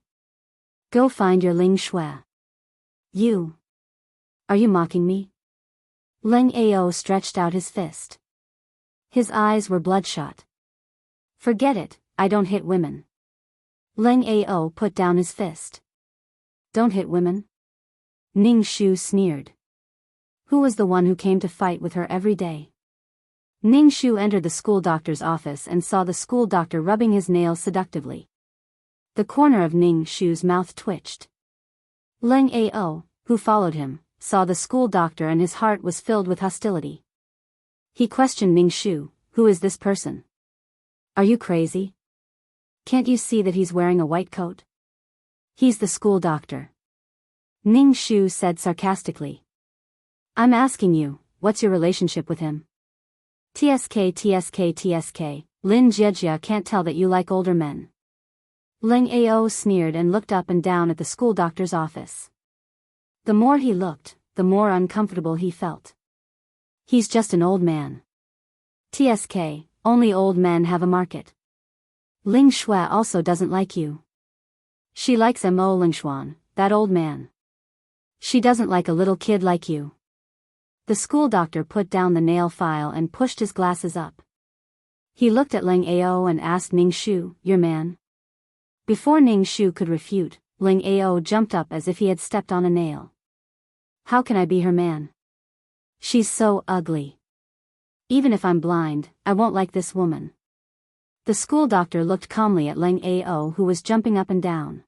Go find your Ling Shui. You. Are you mocking me? Leng Ao stretched out his fist. His eyes were bloodshot. Forget it, I don't hit women. Leng Ao put down his fist. Don't hit women? Ning Shu sneered. Who was the one who came to fight with her every day? Ning Shu entered the school doctor's office and saw the school doctor rubbing his nails seductively. The corner of Ning Shu's mouth twitched. Leng Ao, who followed him, saw the school doctor and his heart was filled with hostility. He questioned Ning Shu, who is this person? Are you crazy? Can't you see that he's wearing a white coat? He's the school doctor. Ning Shu said sarcastically. I'm asking you, what's your relationship with him? TSK, Lin Jiejia can't tell that you like older men. Leng Ao sneered and looked up and down at the school doctor's office. The more he looked, the more uncomfortable he felt. He's just an old man. TSK, only old men have a market. Ling Shui also doesn't like you. She likes Mo Lingshuan, that old man. She doesn't like a little kid like you. The school doctor put down the nail file and pushed his glasses up. He looked at Ling Ao and asked Ning Shu, "Your man?" Before Ning Shu could refute, Ling Ao jumped up as if he had stepped on a nail. "How can I be her man? She's so ugly. Even if I'm blind, I won't like this woman." The school doctor looked calmly at Ling Ao, who was jumping up and down.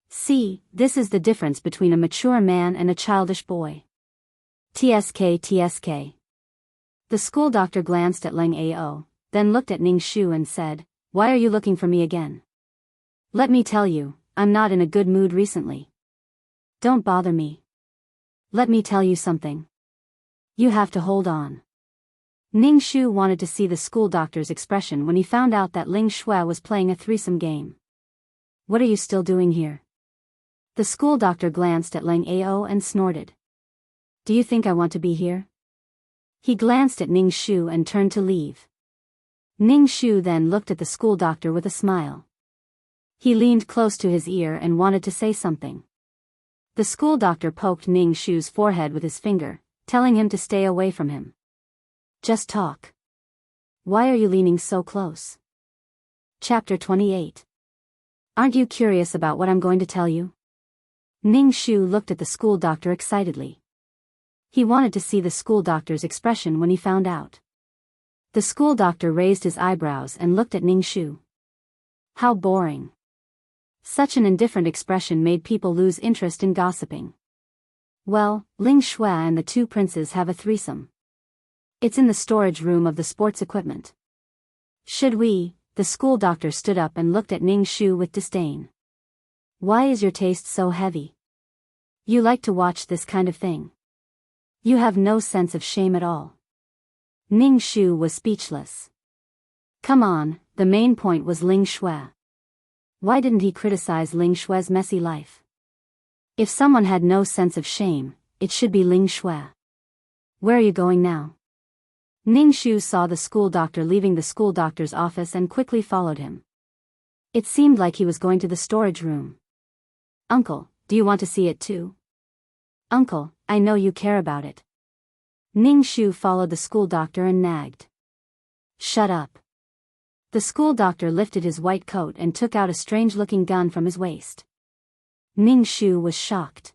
"See, this is the difference between a mature man and a childish boy. TSK TSK. The school doctor glanced at Ling Ao, then looked at Ning Shu and said, "Why are you looking for me again? Let me tell you, I'm not in a good mood recently. Don't bother me. Let me tell you something. You have to hold on." Ning Shu wanted to see the school doctor's expression when he found out that Ling Shui was playing a threesome game. "What are you still doing here?" The school doctor glanced at Ling Ao and snorted. "Do you think I want to be here?" He glanced at Ning Shu and turned to leave. Ning Shu then looked at the school doctor with a smile. He leaned close to his ear and wanted to say something. The school doctor poked Ning Shu's forehead with his finger, telling him to stay away from him. "Just talk. Why are you leaning so close?" Chapter 28. Aren't you curious about what I'm going to tell you? Ning Shu looked at the school doctor excitedly. He wanted to see the school doctor's expression when he found out. The school doctor raised his eyebrows and looked at Ning Shu. How boring. Such an indifferent expression made people lose interest in gossiping. "Well, Ling Shui and the two princes have a threesome. It's in the storage room of the sports equipment. Should we?" The school doctor stood up and looked at Ning Shu with disdain. "Why is your taste so heavy? You like to watch this kind of thing? You have no sense of shame at all." Ning Shu was speechless. Come on, the main point was Ling Shui. Why didn't he criticize Ling Shui's messy life? If someone had no sense of shame, it should be Ling Shui. "Where are you going now?" Ning Shu saw the school doctor leaving the school doctor's office and quickly followed him. It seemed like he was going to the storage room. "Uncle, do you want to see it too?" "Uncle, I know you care about it." Ning Shu followed the school doctor and nagged. "Shut up." The school doctor lifted his white coat and took out a strange-looking gun from his waist. Ning Shu was shocked.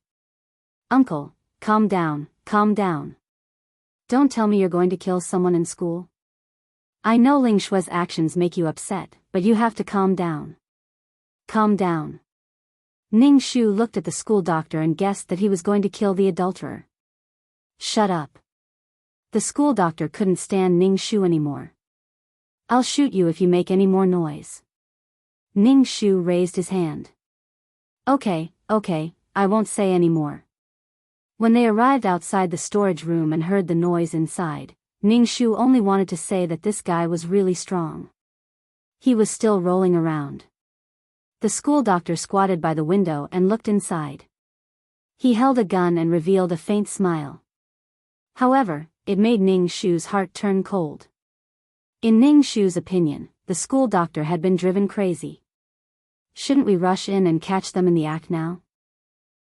"Uncle, calm down, calm down. Don't tell me you're going to kill someone in school. I know Ling Shui's actions make you upset, but you have to calm down. Calm down." Ning Shu looked at the school doctor and guessed that he was going to kill the adulterer. "Shut up." The school doctor couldn't stand Ning Shu anymore. "I'll shoot you if you make any more noise." Ning Shu raised his hand. Okay, I won't say any more." When they arrived outside the storage room and heard the noise inside, Ning Shu only wanted to say that this guy was really strong. He was still rolling around. The school doctor squatted by the window and looked inside. He held a gun and revealed a faint smile. However, it made Ning Shu's heart turn cold. In Ning Shu's opinion, the school doctor had been driven crazy. "Shouldn't we rush in and catch them in the act now?"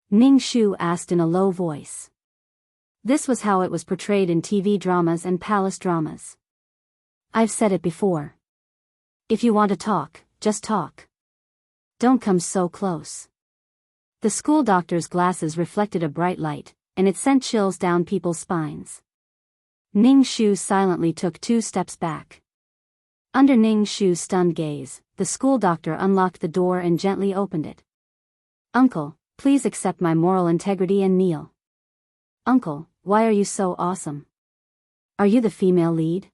Ning Shu asked in a low voice. This was how it was portrayed in TV dramas and palace dramas. "I've said it before. If you want to talk, just talk. Don't come so close." The school doctor's glasses reflected a bright light, and it sent chills down people's spines. Ning Shu silently took 2 steps back. Under Ning Shu's stunned gaze, the school doctor unlocked the door and gently opened it. "Uncle, please accept my moral integrity and kneel." "Uncle, why are you so awesome? Are you the female lead?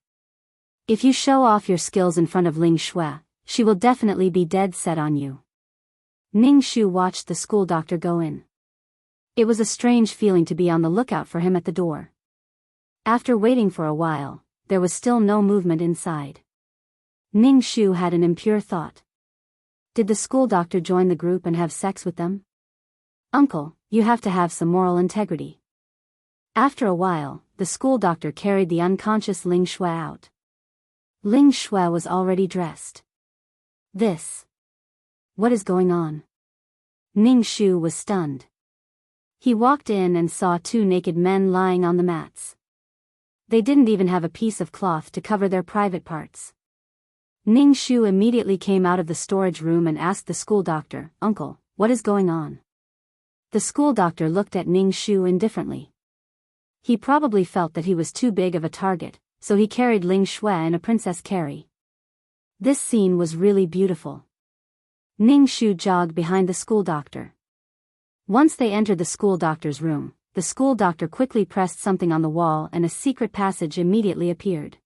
If you show off your skills in front of Ling Shui, she will definitely be dead set on you." Ning Shu watched the school doctor go in. It was a strange feeling to be on the lookout for him at the door. After waiting for a while, there was still no movement inside. Ning Shu had an impure thought. Did the school doctor join the group and have sex with them? "Uncle, you have to have some moral integrity." After a while, the school doctor carried the unconscious Ling Shui out. Ling Shui was already dressed. What is going on? Ning Shu was stunned. He walked in and saw 2 naked men lying on the mats. They didn't even have a piece of cloth to cover their private parts. Ning Shu immediately came out of the storage room and asked the school doctor, "Uncle, what is going on?" The school doctor looked at Ning Shu indifferently. He probably felt that he was too big of a target, so he carried Ling Shui in a princess carry. This scene was really beautiful. Ning Shu jogged behind the school doctor. Once they entered the school doctor's room, the school doctor quickly pressed something on the wall and a secret passage immediately appeared.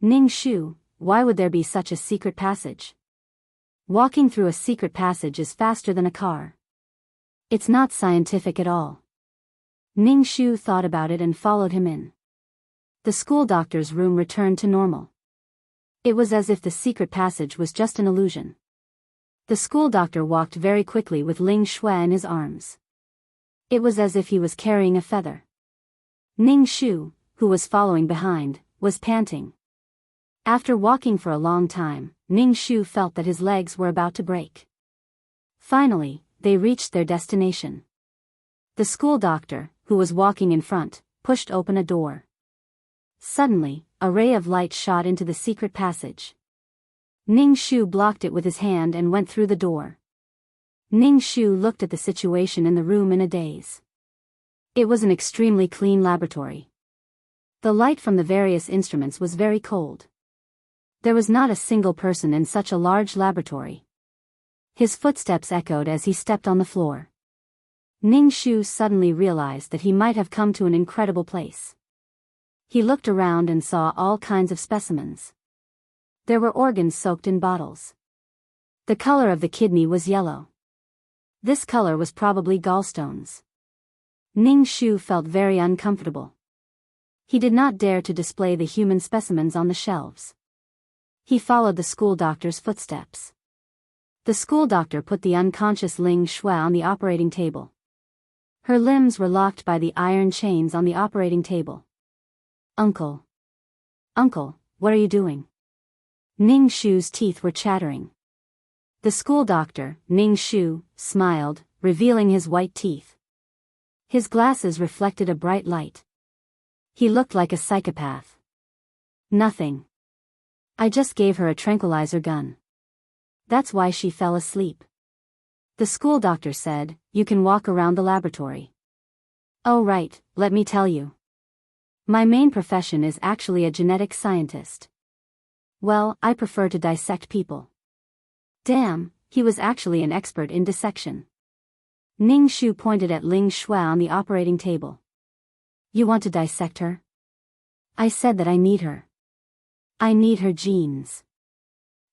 Ning Shu, why would there be such a secret passage? Walking through a secret passage is faster than a car. It's not scientific at all. Ning Shu thought about it and followed him in. The school doctor's room returned to normal. It was as if the secret passage was just an illusion. The school doctor walked very quickly with Ling Shui in his arms. It was as if he was carrying a feather. Ning Shu, who was following behind, was panting. After walking for a long time, Ning Shu felt that his legs were about to break. Finally, they reached their destination. The school doctor, who was walking in front, pushed open a door. Suddenly, a ray of light shot into the secret passage. Ning Shu blocked it with his hand and went through the door. Ning Shu looked at the situation in the room in a daze. It was an extremely clean laboratory. The light from the various instruments was very cold. There was not a single person in such a large laboratory. His footsteps echoed as he stepped on the floor. Ning Shu suddenly realized that he might have come to an incredible place. He looked around and saw all kinds of specimens. There were organs soaked in bottles. The color of the kidney was yellow. This color was probably gallstones. Ning Shu felt very uncomfortable. He did not dare to display the human specimens on the shelves. He followed the school doctor's footsteps. The school doctor put the unconscious Ling Shui on the operating table. Her limbs were locked by the iron chains on the operating table. "Uncle. Uncle, what are you doing?" Ning Shu's teeth were chattering. The school doctor, Ning Shu, smiled, revealing his white teeth. His glasses reflected a bright light. He looked like a psychopath. "Nothing. I just gave her a tranquilizer gun. That's why she fell asleep." The school doctor said, "You can walk around the laboratory." "Oh right, let me tell you. My main profession is actually a genetic scientist. Well, I prefer to dissect people." Damn, he was actually an expert in dissection. Ning Shu pointed at Ling Shui on the operating table. "You want to dissect her?" "I said that I need her. I need her genes.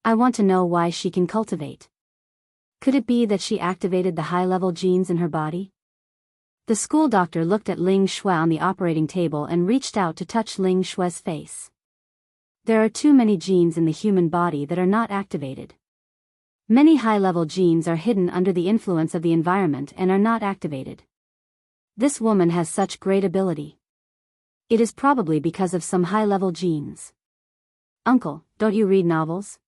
I want to know why she can cultivate. Could it be that she activated the high-level genes in her body?" The school doctor looked at Ling Shui on the operating table and reached out to touch Ling Shui's face. There are too many genes in the human body that are not activated. Many high-level genes are hidden under the influence of the environment and are not activated. This woman has such great ability. It is probably because of some high-level genes. "Uncle, don't you read novels?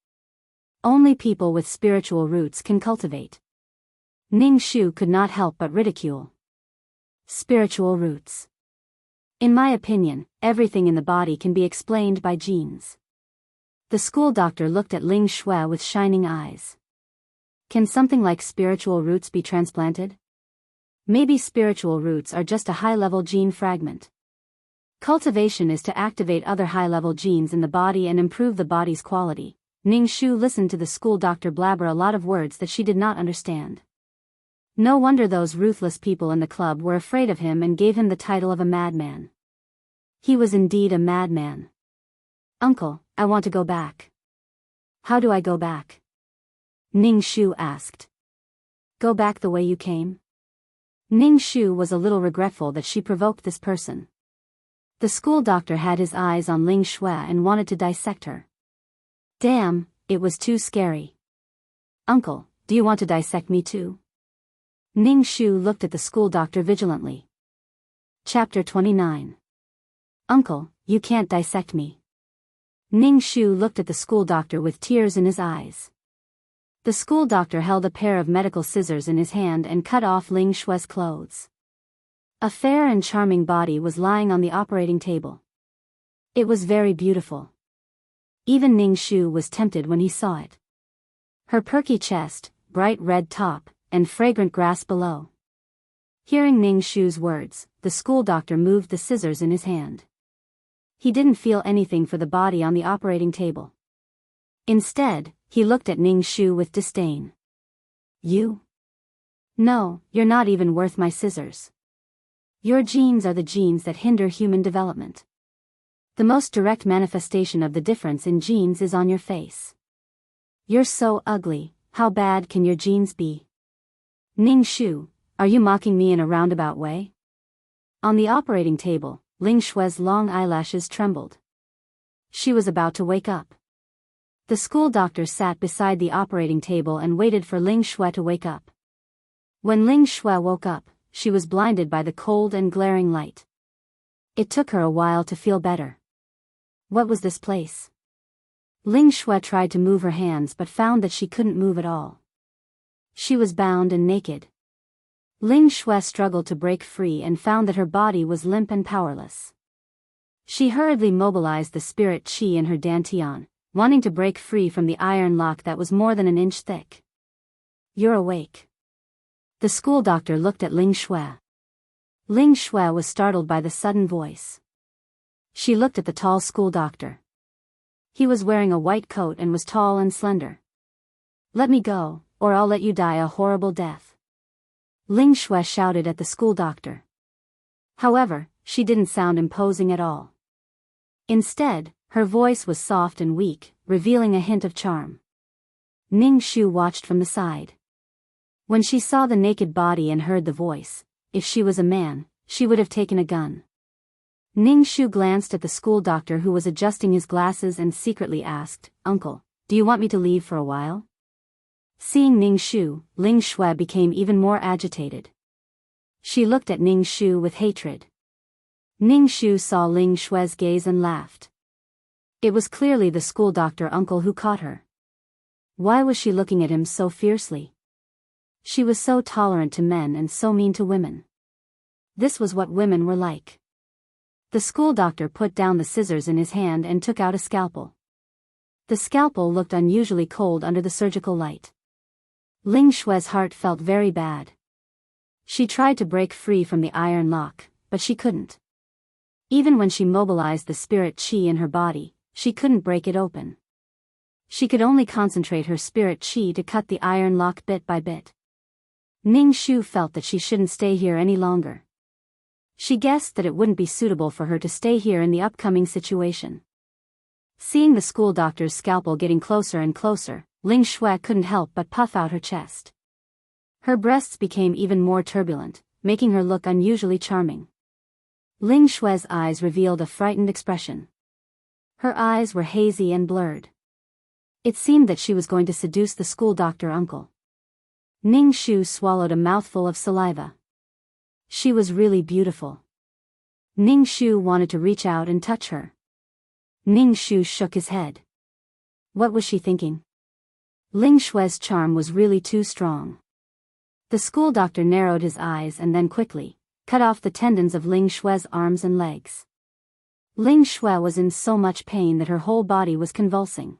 Only people with spiritual roots can cultivate." Ning Shu could not help but ridicule. Spiritual roots. In my opinion, everything in the body can be explained by genes. The school doctor looked at Ling Shui with shining eyes. Can something like spiritual roots be transplanted? Maybe spiritual roots are just a high-level gene fragment. Cultivation is to activate other high-level genes in the body and improve the body's quality. Ning Shu listened to the school doctor blabber a lot of words that she did not understand. No wonder those ruthless people in the club were afraid of him and gave him the title of a madman. He was indeed a madman. "Uncle, I want to go back." "How do I go back?" Ning Shu asked. "Go back the way you came?" Ning Shu was a little regretful that she provoked this person. The school doctor had his eyes on Ling Shui and wanted to dissect her. Damn, it was too scary. "Uncle, do you want to dissect me too?" Ning Shu looked at the school doctor vigilantly. Chapter 29. "Uncle, you can't dissect me." Ning Shu looked at the school doctor with tears in his eyes. The school doctor held a pair of medical scissors in his hand and cut off Ling Shui's clothes. A fair and charming body was lying on the operating table. It was very beautiful. Even Ning Shu was tempted when he saw it. Her perky chest, bright red top, and fragrant grass below. Hearing Ning Shu's words, the school doctor moved the scissors in his hand. He didn't feel anything for the body on the operating table. Instead, he looked at Ning Shu with disdain. You? No, you're not even worth my scissors. Your genes are the genes that hinder human development. The most direct manifestation of the difference in genes is on your face. You're so ugly, how bad can your genes be? Ning Shu, are you mocking me in a roundabout way? On the operating table, Ling Shue's long eyelashes trembled. She was about to wake up. The school doctor sat beside the operating table and waited for Ling Shue to wake up. When Ling Shue woke up, she was blinded by the cold and glaring light. It took her a while to feel better. What was this place? Ling Shue tried to move her hands but found that she couldn't move at all. She was bound and naked. Ling Shue struggled to break free and found that her body was limp and powerless. She hurriedly mobilized the spirit qi in her dantian, wanting to break free from the iron lock that was more than an inch thick. You're awake. The school doctor looked at Ling Shue. Ling Shue was startled by the sudden voice. She looked at the tall school doctor. He was wearing a white coat and was tall and slender. Let me go, or I'll let you die a horrible death. Ling Shue shouted at the school doctor. However, she didn't sound imposing at all. Instead, her voice was soft and weak, revealing a hint of charm. Ning Shu watched from the side. When she saw the naked body and heard the voice, if she was a man, she would have taken a gun. Ning Shu glanced at the school doctor who was adjusting his glasses and secretly asked, Uncle, do you want me to leave for a while? Seeing Ning Shu, Ling Shue became even more agitated. She looked at Ning Shu with hatred. Ning Shu saw Ling Shue's gaze and laughed. It was clearly the school doctor uncle who caught her. Why was she looking at him so fiercely? She was so tolerant to men and so mean to women. This was what women were like. The school doctor put down the scissors in his hand and took out a scalpel. The scalpel looked unusually cold under the surgical light. Ling Shue's heart felt very bad. She tried to break free from the iron lock, but she couldn't. Even when she mobilized the spirit qi in her body, she couldn't break it open. She could only concentrate her spirit qi to cut the iron lock bit by bit. Ning Shu felt that she shouldn't stay here any longer. She guessed that it wouldn't be suitable for her to stay here in the upcoming situation. Seeing the school doctor's scalpel getting closer and closer, Ling Shue couldn't help but puff out her chest. Her breasts became even more turbulent, making her look unusually charming. Ling Shue's eyes revealed a frightened expression. Her eyes were hazy and blurred. It seemed that she was going to seduce the school doctor uncle. Ning Shu swallowed a mouthful of saliva. She was really beautiful. Ning Shu wanted to reach out and touch her. Ning Shu shook his head. What was she thinking? Ling Shue's charm was really too strong. The school doctor narrowed his eyes and then quickly cut off the tendons of Ling Shue's arms and legs. Ling Shue was in so much pain that her whole body was convulsing.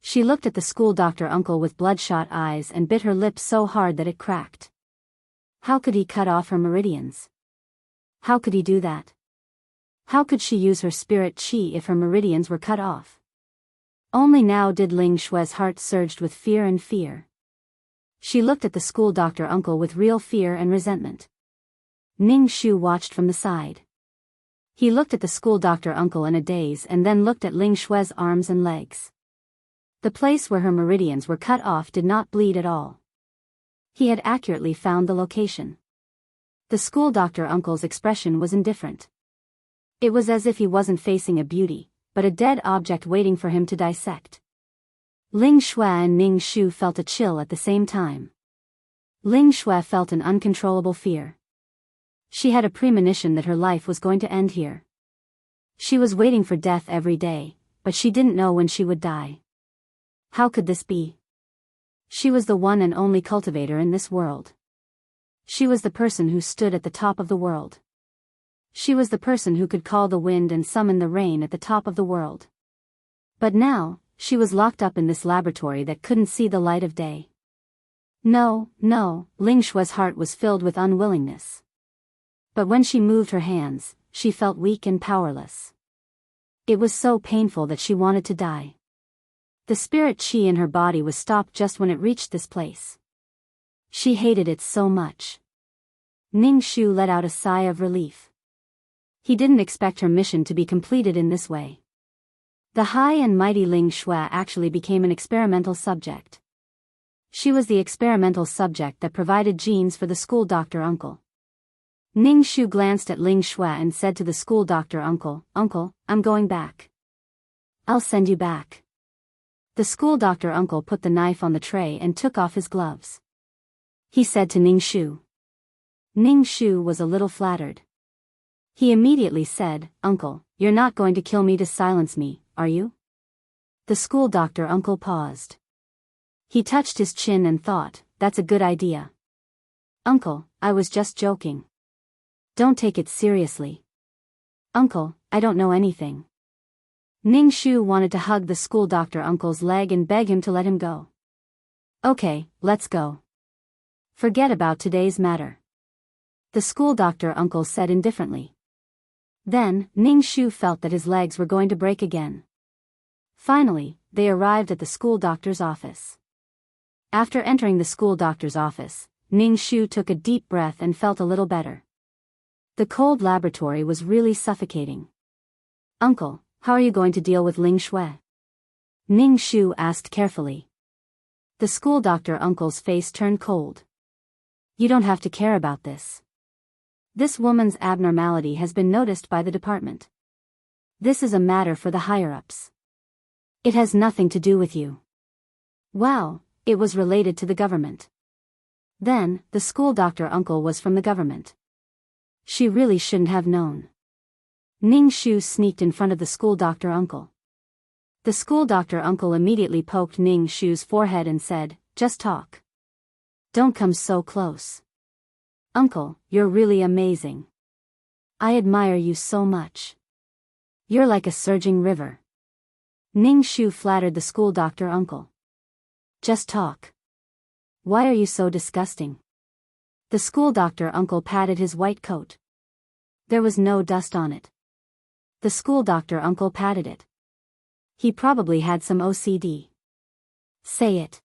She looked at the school doctor uncle with bloodshot eyes and bit her lip so hard that it cracked. How could he cut off her meridians? How could he do that? How could she use her spirit qi if her meridians were cut off? Only now did Ling Shue's heart surged with fear and fear. She looked at the school doctor uncle with real fear and resentment. Ning Shu watched from the side. He looked at the school doctor uncle in a daze and then looked at Ling Shue's arms and legs. The place where her meridians were cut off did not bleed at all. He had accurately found the location. The school doctor uncle's expression was indifferent. It was as if he wasn't facing a beauty, but a dead object waiting for him to dissect. Ling Shue and Ning Shu felt a chill at the same time. Ling Shue felt an uncontrollable fear. She had a premonition that her life was going to end here. She was waiting for death every day, but she didn't know when she would die. How could this be? She was the one and only cultivator in this world. She was the person who stood at the top of the world. She was the person who could call the wind and summon the rain at the top of the world. But now, she was locked up in this laboratory that couldn't see the light of day. No, Ling Shue's heart was filled with unwillingness. But when she moved her hands, she felt weak and powerless. It was so painful that she wanted to die. The spirit chi in her body was stopped just when it reached this place. She hated it so much. Ning Shu let out a sigh of relief. He didn't expect her mission to be completed in this way. The high and mighty Ling Shui actually became an experimental subject. She was the experimental subject that provided genes for the school doctor uncle. Ning Shu glanced at Ling Shui and said to the school doctor uncle, "Uncle, I'm going back." "I'll send you back." The school doctor uncle put the knife on the tray and took off his gloves. He said to Ning Shu. Ning Shu was a little flattered. He immediately said, "Uncle, you're not going to kill me to silence me, are you?" The school doctor uncle paused. He touched his chin and thought, "That's a good idea." "Uncle, I was just joking. Don't take it seriously." "Uncle, I don't know anything." Ning Shu wanted to hug the school doctor uncle's leg and beg him to let him go. "Okay, let's go. Forget about today's matter," the school doctor uncle said indifferently. Then, Ning Shu felt that his legs were going to break again. Finally, they arrived at the school doctor's office. After entering the school doctor's office, Ning Shu took a deep breath and felt a little better. The cold laboratory was really suffocating. "Uncle, how are you going to deal with Ling Shui?" Ning Shu asked carefully. The school doctor uncle's face turned cold. "You don't have to care about this. This woman's abnormality has been noticed by the department. This is a matter for the higher-ups. It has nothing to do with you." Wow, it was related to the government. Then, the school doctor uncle was from the government. She really shouldn't have known. Ning Shu sneaked in front of the school doctor uncle. The school doctor uncle immediately poked Ning Shu's forehead and said, "Just talk. Don't come so close. Uncle, you're really amazing. I admire you so much. You're like a surging river." Ning Shu flattered the school doctor uncle. "Just talk. Why are you so disgusting?" The school doctor uncle patted his white coat. There was no dust on it. The school doctor uncle patted it. He probably had some OCD. "Say it.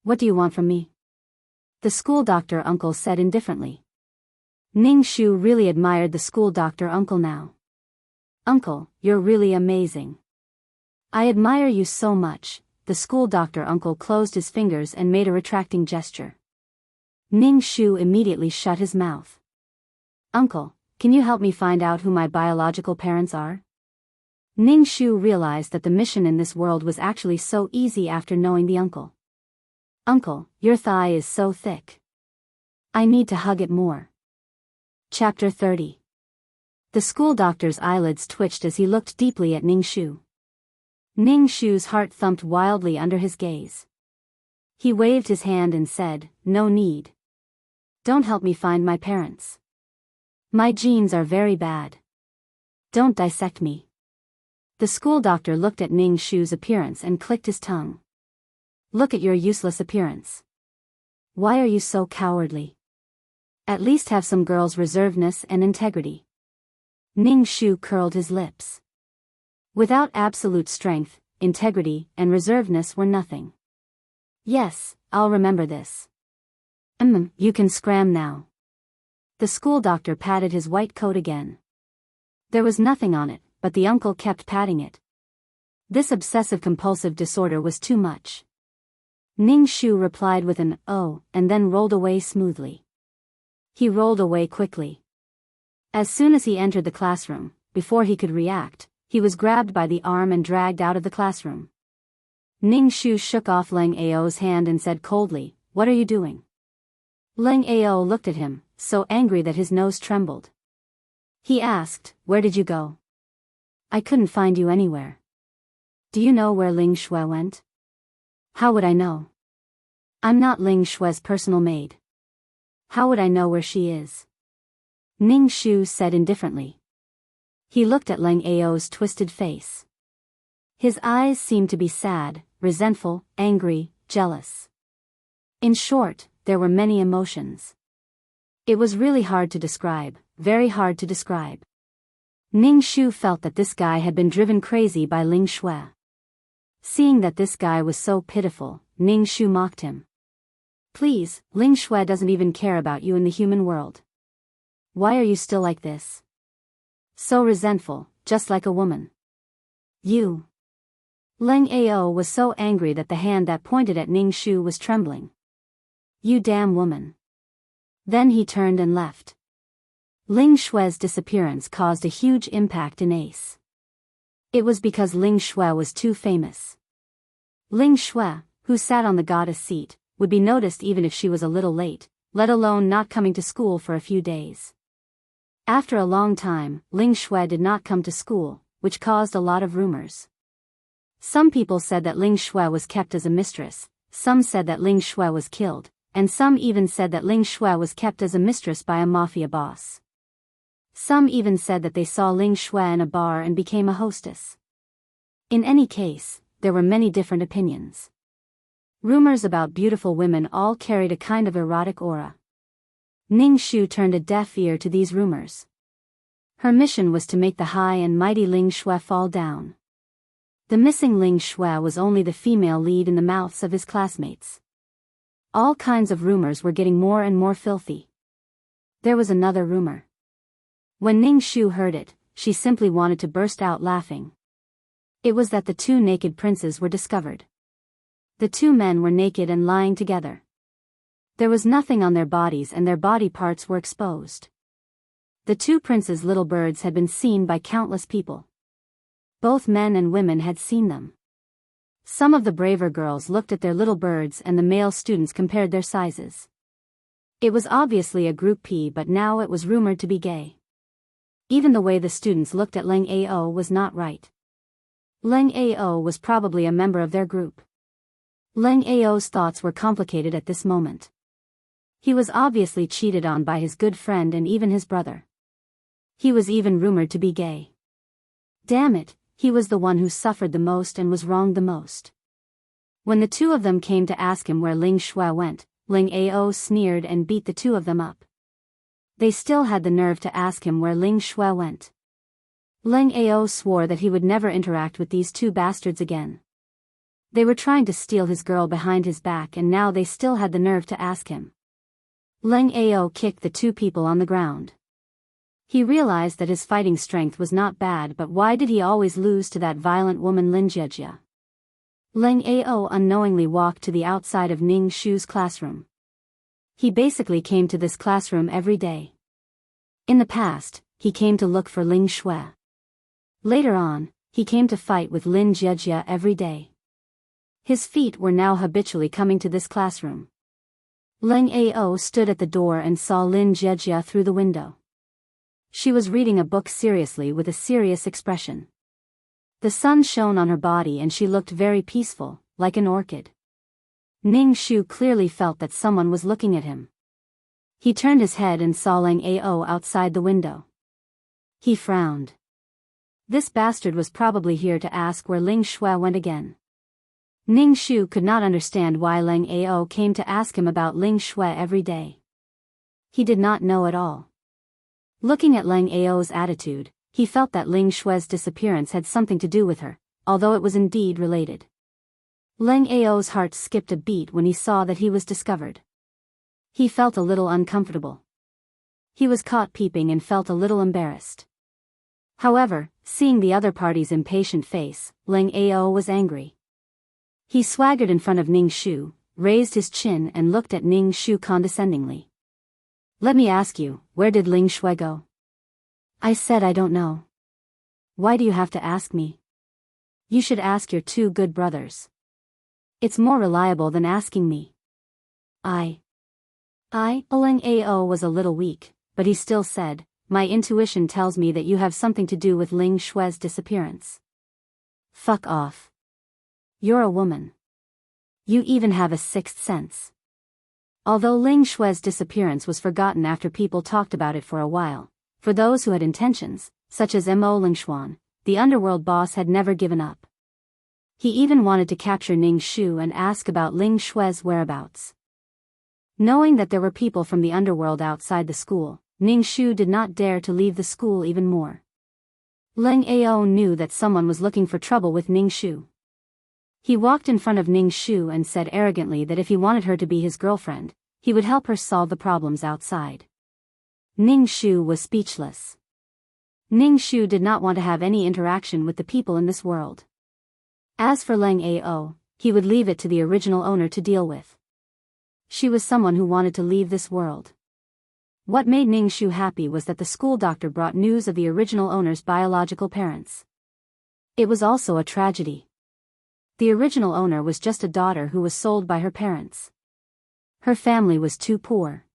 What do you want from me?" The school doctor uncle said indifferently. Ning Shu really admired the school doctor uncle now. "Uncle, you're really amazing. I admire you so much." The school doctor uncle closed his fingers and made a retracting gesture. Ning Shu immediately shut his mouth. "Uncle, can you help me find out who my biological parents are?" Ning Shu realized that the mission in this world was actually so easy after knowing the uncle. "Uncle, your thigh is so thick. I need to hug it more." Chapter 30. The school doctor's eyelids twitched as he looked deeply at Ning Shu. Ning Shu's heart thumped wildly under his gaze. He waved his hand and said, "No need. Don't help me find my parents. My genes are very bad. Don't dissect me." The school doctor looked at Ning Shu's appearance and clicked his tongue. "Look at your useless appearance. Why are you so cowardly? At least have some girl's reservedness and integrity." Ning Shu curled his lips. Without absolute strength, integrity, and reservedness were nothing. "Yes, I'll remember this. You can scram now." The school doctor patted his white coat again. There was nothing on it, but the uncle kept patting it. This obsessive-compulsive disorder was too much. Ning Shu replied with an "oh," and then rolled away smoothly. He rolled away quickly. As soon as he entered the classroom, before he could react, he was grabbed by the arm and dragged out of the classroom. Ning Shu shook off Leng Ao's hand and said coldly, "What are you doing?" Leng Ao looked at him, so angry that his nose trembled. He asked, "Where did you go? I couldn't find you anywhere." "Do you know where Ling Shui went?" "How would I know? I'm not Ling Shui's personal maid. How would I know where she is?" Ning Shu said indifferently. He looked at Lang Ao's twisted face. His eyes seemed to be sad, resentful, angry, jealous. In short, there were many emotions. It was really hard to describe, very hard to describe. Ning Shu felt that this guy had been driven crazy by Ling Shui. Seeing that this guy was so pitiful, Ning Shu mocked him. Please, Ling Shui doesn't even care about you in the human world. Why are you still like this? So resentful, just like a woman. You. Lang Ao was so angry that the hand that pointed at Ning Shu was trembling. You damn woman. Then he turned and left. Ling Shui's disappearance caused a huge impact in Ace. It was because Ling Shui was too famous. Ling Shui, who sat on the goddess seat, would be noticed even if she was a little late, let alone not coming to school for a few days. After a long time, Ling Shui did not come to school, which caused a lot of rumors. Some people said that Ling Shui was kept as a mistress, some said that Ling Shui was killed, and some even said that Ling Shui was kept as a mistress by a mafia boss. Some even said that they saw Ling Shui in a bar and became a hostess. In any case, there were many different opinions. Rumors about beautiful women all carried a kind of erotic aura. Ning Shu turned a deaf ear to these rumors. Her mission was to make the high and mighty Ling Shui fall down. The missing Ling Shui was only the female lead in the mouths of his classmates. All kinds of rumors were getting more and more filthy. There was another rumor. When Ning Shu heard it, she simply wanted to burst out laughing. It was that the two naked princes were discovered. The two men were naked and lying together. There was nothing on their bodies and their body parts were exposed. The two princes' little birds had been seen by countless people. Both men and women had seen them. Some of the braver girls looked at their little birds and the male students compared their sizes. It was obviously a group P, but now it was rumored to be gay. Even the way the students looked at Lang Ao was not right. Lang Ao was probably a member of their group. Lang Ao's thoughts were complicated at this moment. He was obviously cheated on by his good friend and even his brother. He was even rumored to be gay. Damn it, he was the one who suffered the most and was wronged the most. When the two of them came to ask him where Ling Shui went, Lang Ao sneered and beat the two of them up. They still had the nerve to ask him where Ling Shui went. Lang Ao swore that he would never interact with these two bastards again. They were trying to steal his girl behind his back and now they still had the nerve to ask him. Lang Ao kicked the two people on the ground. He realized that his fighting strength was not bad, but why did he always lose to that violent woman Lin Jiejie? Lang Ao unknowingly walked to the outside of Ning Shu's classroom. He basically came to this classroom every day. In the past, he came to look for Ling Shui. Later on, he came to fight with Lin Jiejie every day. His feet were now habitually coming to this classroom. Lang Ao stood at the door and saw Lin Jiejie through the window. She was reading a book seriously with a serious expression. The sun shone on her body and she looked very peaceful, like an orchid. Ning Shu clearly felt that someone was looking at him. He turned his head and saw Lang Ao outside the window. He frowned. This bastard was probably here to ask where Ling Shui went again. Ning Shu could not understand why Lang Ao came to ask him about Ling Shui every day. He did not know at all. Looking at Lang Ao's attitude, he felt that Ling Shui's disappearance had something to do with her, although it was indeed related. Lang Ao's heart skipped a beat when he saw that he was discovered. He felt a little uncomfortable. He was caught peeping and felt a little embarrassed. However, seeing the other party's impatient face, Lang Ao was angry. He swaggered in front of Ning Shu, raised his chin and looked at Ning Shu condescendingly. Let me ask you, where did Ling Shui go? I said I don't know. Why do you have to ask me? You should ask your two good brothers. It's more reliable than asking me. Lang Ao was a little weak, but he still said, my intuition tells me that you have something to do with Ling Shui's disappearance. Fuck off. You're a woman. You even have a sixth sense. Although Ling Shui's disappearance was forgotten after people talked about it for a while, for those who had intentions, such as Mo Lingshuan, the underworld boss had never given up. He even wanted to capture Ning Shu and ask about Ling Shui's whereabouts. Knowing that there were people from the underworld outside the school, Ning Shu did not dare to leave the school even more. Ling Ao knew that someone was looking for trouble with Ning Shu. He walked in front of Ning Shu and said arrogantly that if he wanted her to be his girlfriend, he would help her solve the problems outside. Ning Shu was speechless. Ning Shu did not want to have any interaction with the people in this world. As for Ling Ao, he would leave it to the original owner to deal with. She was someone who wanted to leave this world. What made Ning Shu happy was that the school doctor brought news of the original owner's biological parents. It was also a tragedy. The original owner was just a daughter who was sold by her parents. Her family was too poor.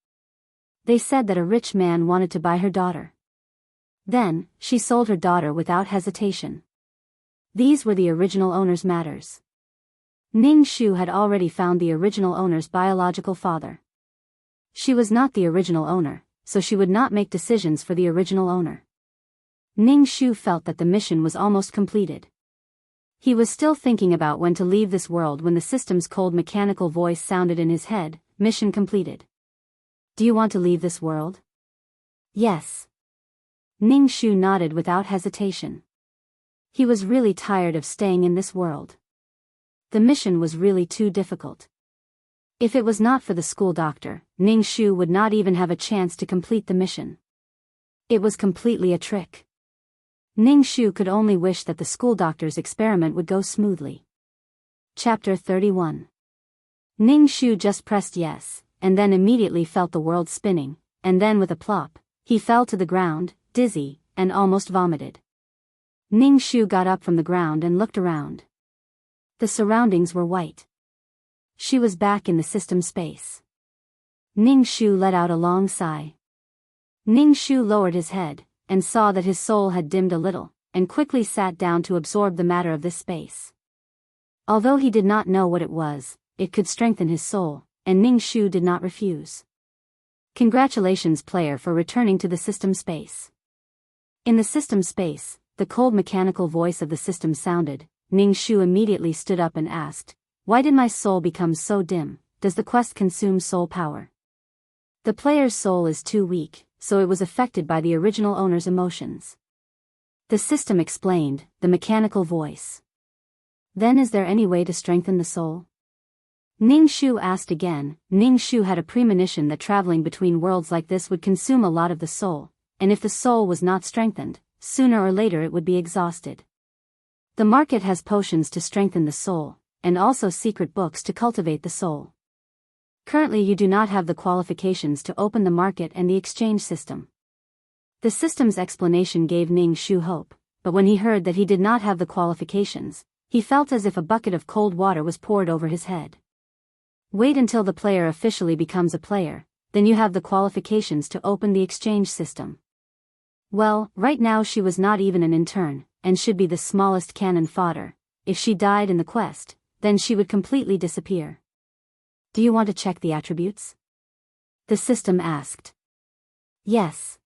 They said that a rich man wanted to buy her daughter. Then, she sold her daughter without hesitation. These were the original owner's matters. Ning Shu had already found the original owner's biological father. She was not the original owner, so she would not make decisions for the original owner. Ning Shu felt that the mission was almost completed. He was still thinking about when to leave this world when the system's cold mechanical voice sounded in his head, "Mission completed. Do you want to leave this world?" "Yes." Ning Shu nodded without hesitation. He was really tired of staying in this world. The mission was really too difficult. If it was not for the school doctor, Ning Shu would not even have a chance to complete the mission. It was completely a trick. Ning Shu could only wish that the school doctor's experiment would go smoothly. Chapter 31. Ning Shu just pressed yes, and then immediately felt the world spinning, and then with a plop, he fell to the ground, dizzy, and almost vomited. Ning Shu got up from the ground and looked around. The surroundings were white. She was back in the system space. Ning Shu let out a long sigh. Ning Shu lowered his head, and saw that his soul had dimmed a little, and quickly sat down to absorb the matter of this space. Although he did not know what it was, it could strengthen his soul, and Ning Shu did not refuse. Congratulations, player, for returning to the system space. In the system space, the cold mechanical voice of the system sounded. Ning Shu immediately stood up and asked, "Why did my soul become so dim? Does the quest consume soul power?" The player's soul is too weak, so it was affected by the original owner's emotions. The system explained, the mechanical voice. Then is there any way to strengthen the soul? Ning Shu asked again. Ning Shu had a premonition that traveling between worlds like this would consume a lot of the soul, and if the soul was not strengthened, sooner or later it would be exhausted. The market has potions to strengthen the soul, and also secret books to cultivate the soul. Currently you do not have the qualifications to open the market and the exchange system. The system's explanation gave Ning Shu hope, but when he heard that he did not have the qualifications, he felt as if a bucket of cold water was poured over his head. Wait until the player officially becomes a player, then you have the qualifications to open the exchange system. Well, right now she was not even an intern, and should be the smallest cannon fodder. If she died in the quest, then she would completely disappear. Do you want to check the attributes? The system asked. Yes.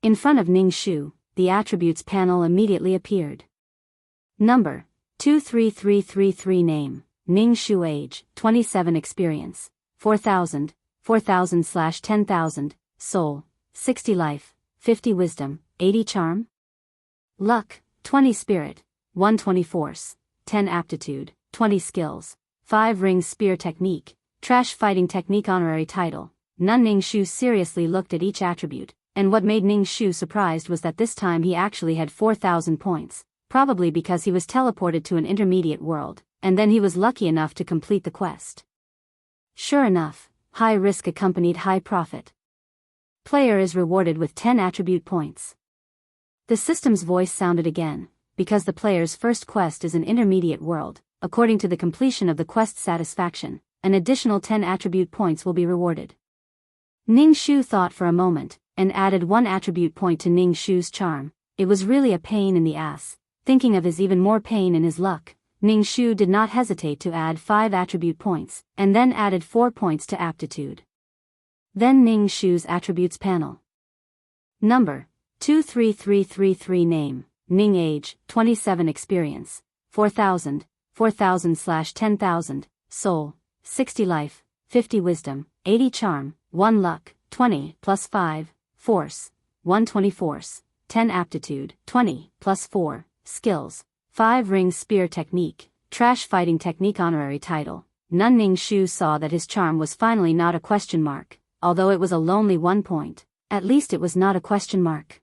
In front of Ning Shu, the attributes panel immediately appeared. Number, 23333 Name, Ning Shu. Age, 27. Experience, 4000, 4000/10,000, Soul, 60 Life, 50 Wisdom, 80 Charm. Luck, 20 Spirit, 120 Force, 10 Aptitude, 20 Skills, 5 Ring Spear Technique, Trash Fighting Technique. Honorary title, none. Ning Shu seriously looked at each attribute, and what made Ning Shu surprised was that this time he actually had 4,000 points, probably because he was teleported to an intermediate world, and then he was lucky enough to complete the quest. Sure enough, high risk accompanied high profit. Player is rewarded with 10 attribute points. The system's voice sounded again, because the player's first quest is an intermediate world. According to the completion of the quest satisfaction, an additional 10 attribute points will be rewarded. Ning Shu thought for a moment, and added 1 attribute point to Ning Shu's charm. It was really a pain in the ass, thinking of his even more pain in his luck. Ning-Shu did not hesitate to add 5 attribute points, and then added 4 points to aptitude. Then Ning-Shu's attributes panel. Number: 23333. Name: Ning. Age: 27. Experience: 4000, 4000/10,000. Soul: 60. Life: 50. Wisdom: 80. Charm: 1. Luck: 20 + 5. Force: 120. Force: 10. Aptitude: 20 + 4. Skills: 5. Ring spear technique, trash fighting technique. Honorary title: None. Ning-Shu saw that his charm was finally not a question mark, although it was a lonely 1 point. At least it was not a question mark.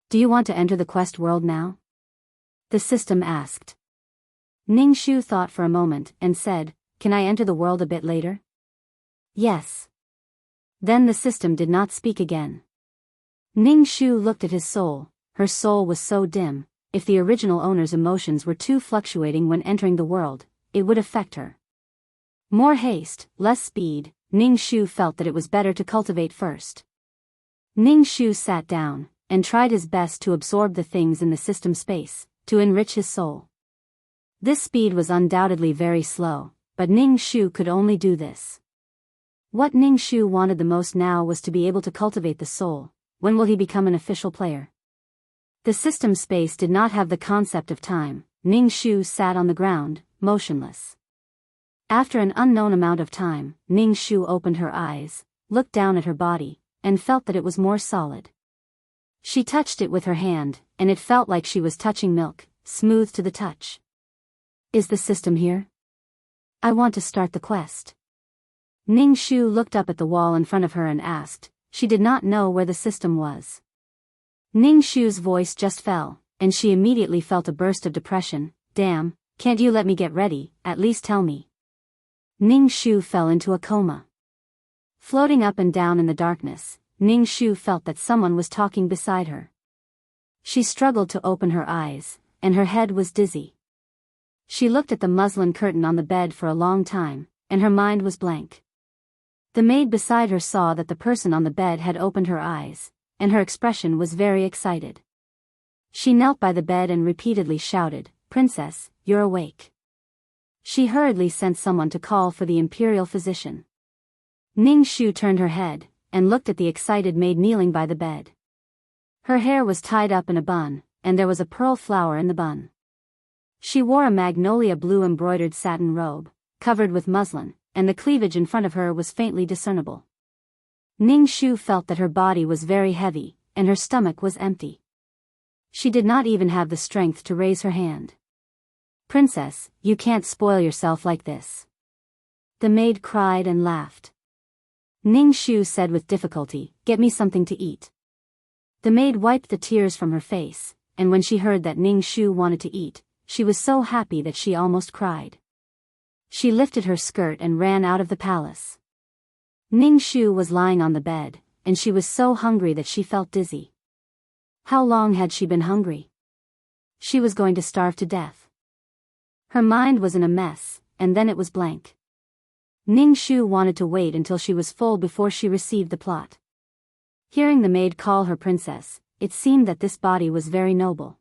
Do you want to enter the quest world now? The system asked. Ning-Shu thought for a moment and said, can I enter the world a bit later? Yes. Then the system did not speak again. Ning-Shu looked at his soul. Her soul was so dim. If the original owner's emotions were too fluctuating when entering the world, it would affect her. More haste, less speed. Ning-Shu felt that it was better to cultivate first. Ning-Shu sat down and tried his best to absorb the things in the system space, to enrich his soul. This speed was undoubtedly very slow, but Ning-Shu could only do this. What Ning-Shu wanted the most now was to be able to cultivate the soul. When will he become an official player? The system space did not have the concept of time. Ning-Shu sat on the ground, motionless. After an unknown amount of time, Ning-Shu opened her eyes, looked down at her body, and felt that it was more solid. She touched it with her hand, and it felt like she was touching milk, smooth to the touch. Is the system here? I want to start the quest. Ning-Shu looked up at the wall in front of her and asked. She did not know where the system was. Ning-Shu's voice just fell, and she immediately felt a burst of depression. Damn, can't you let me get ready, at least tell me. Ning-Shu fell into a coma. Floating up and down in the darkness, Ning-Shu felt that someone was talking beside her. She struggled to open her eyes, and her head was dizzy. She looked at the muslin curtain on the bed for a long time, and her mind was blank. The maid beside her saw that the person on the bed had opened her eyes, and her expression was very excited. She knelt by the bed and repeatedly shouted, "Princess, you're awake." She hurriedly sent someone to call for the imperial physician. Ning-Shu turned her head, and looked at the excited maid kneeling by the bed. Her hair was tied up in a bun, and there was a pearl flower in the bun. She wore a magnolia blue embroidered satin robe, covered with muslin, and the cleavage in front of her was faintly discernible. Ning-Shu felt that her body was very heavy, and her stomach was empty. She did not even have the strength to raise her hand. "Princess, you can't spoil yourself like this." The maid cried and laughed. Ning-Shu said with difficulty, "Get me something to eat." The maid wiped the tears from her face, and when she heard that Ning-Shu wanted to eat, she was so happy that she almost cried. She lifted her skirt and ran out of the palace. Ning-Shu was lying on the bed, and she was so hungry that she felt dizzy. How long had she been hungry? She was going to starve to death. Her mind was in a mess, and then it was blank. Ning-Shu wanted to wait until she was full before she received the plot. Hearing the maid call her princess, it seemed that this body was very noble.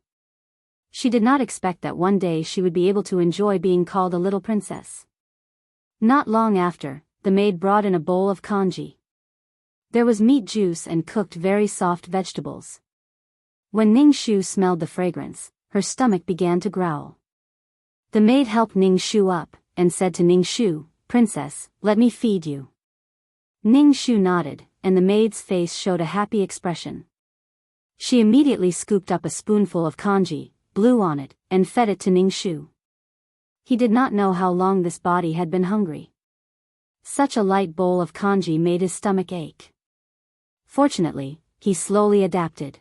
She did not expect that one day she would be able to enjoy being called a little princess. Not long after, the maid brought in a bowl of congee. There was meat juice and cooked very soft vegetables. When Ning-Shu smelled the fragrance, her stomach began to growl. The maid helped Ning-Shu up, and said to Ning-Shu, "Princess, let me feed you." Ning-Shu nodded, and the maid's face showed a happy expression. She immediately scooped up a spoonful of congee, blew on it, and fed it to Ning-Shu. He did not know how long this body had been hungry. Such a light bowl of congee made his stomach ache. Fortunately, he slowly adapted.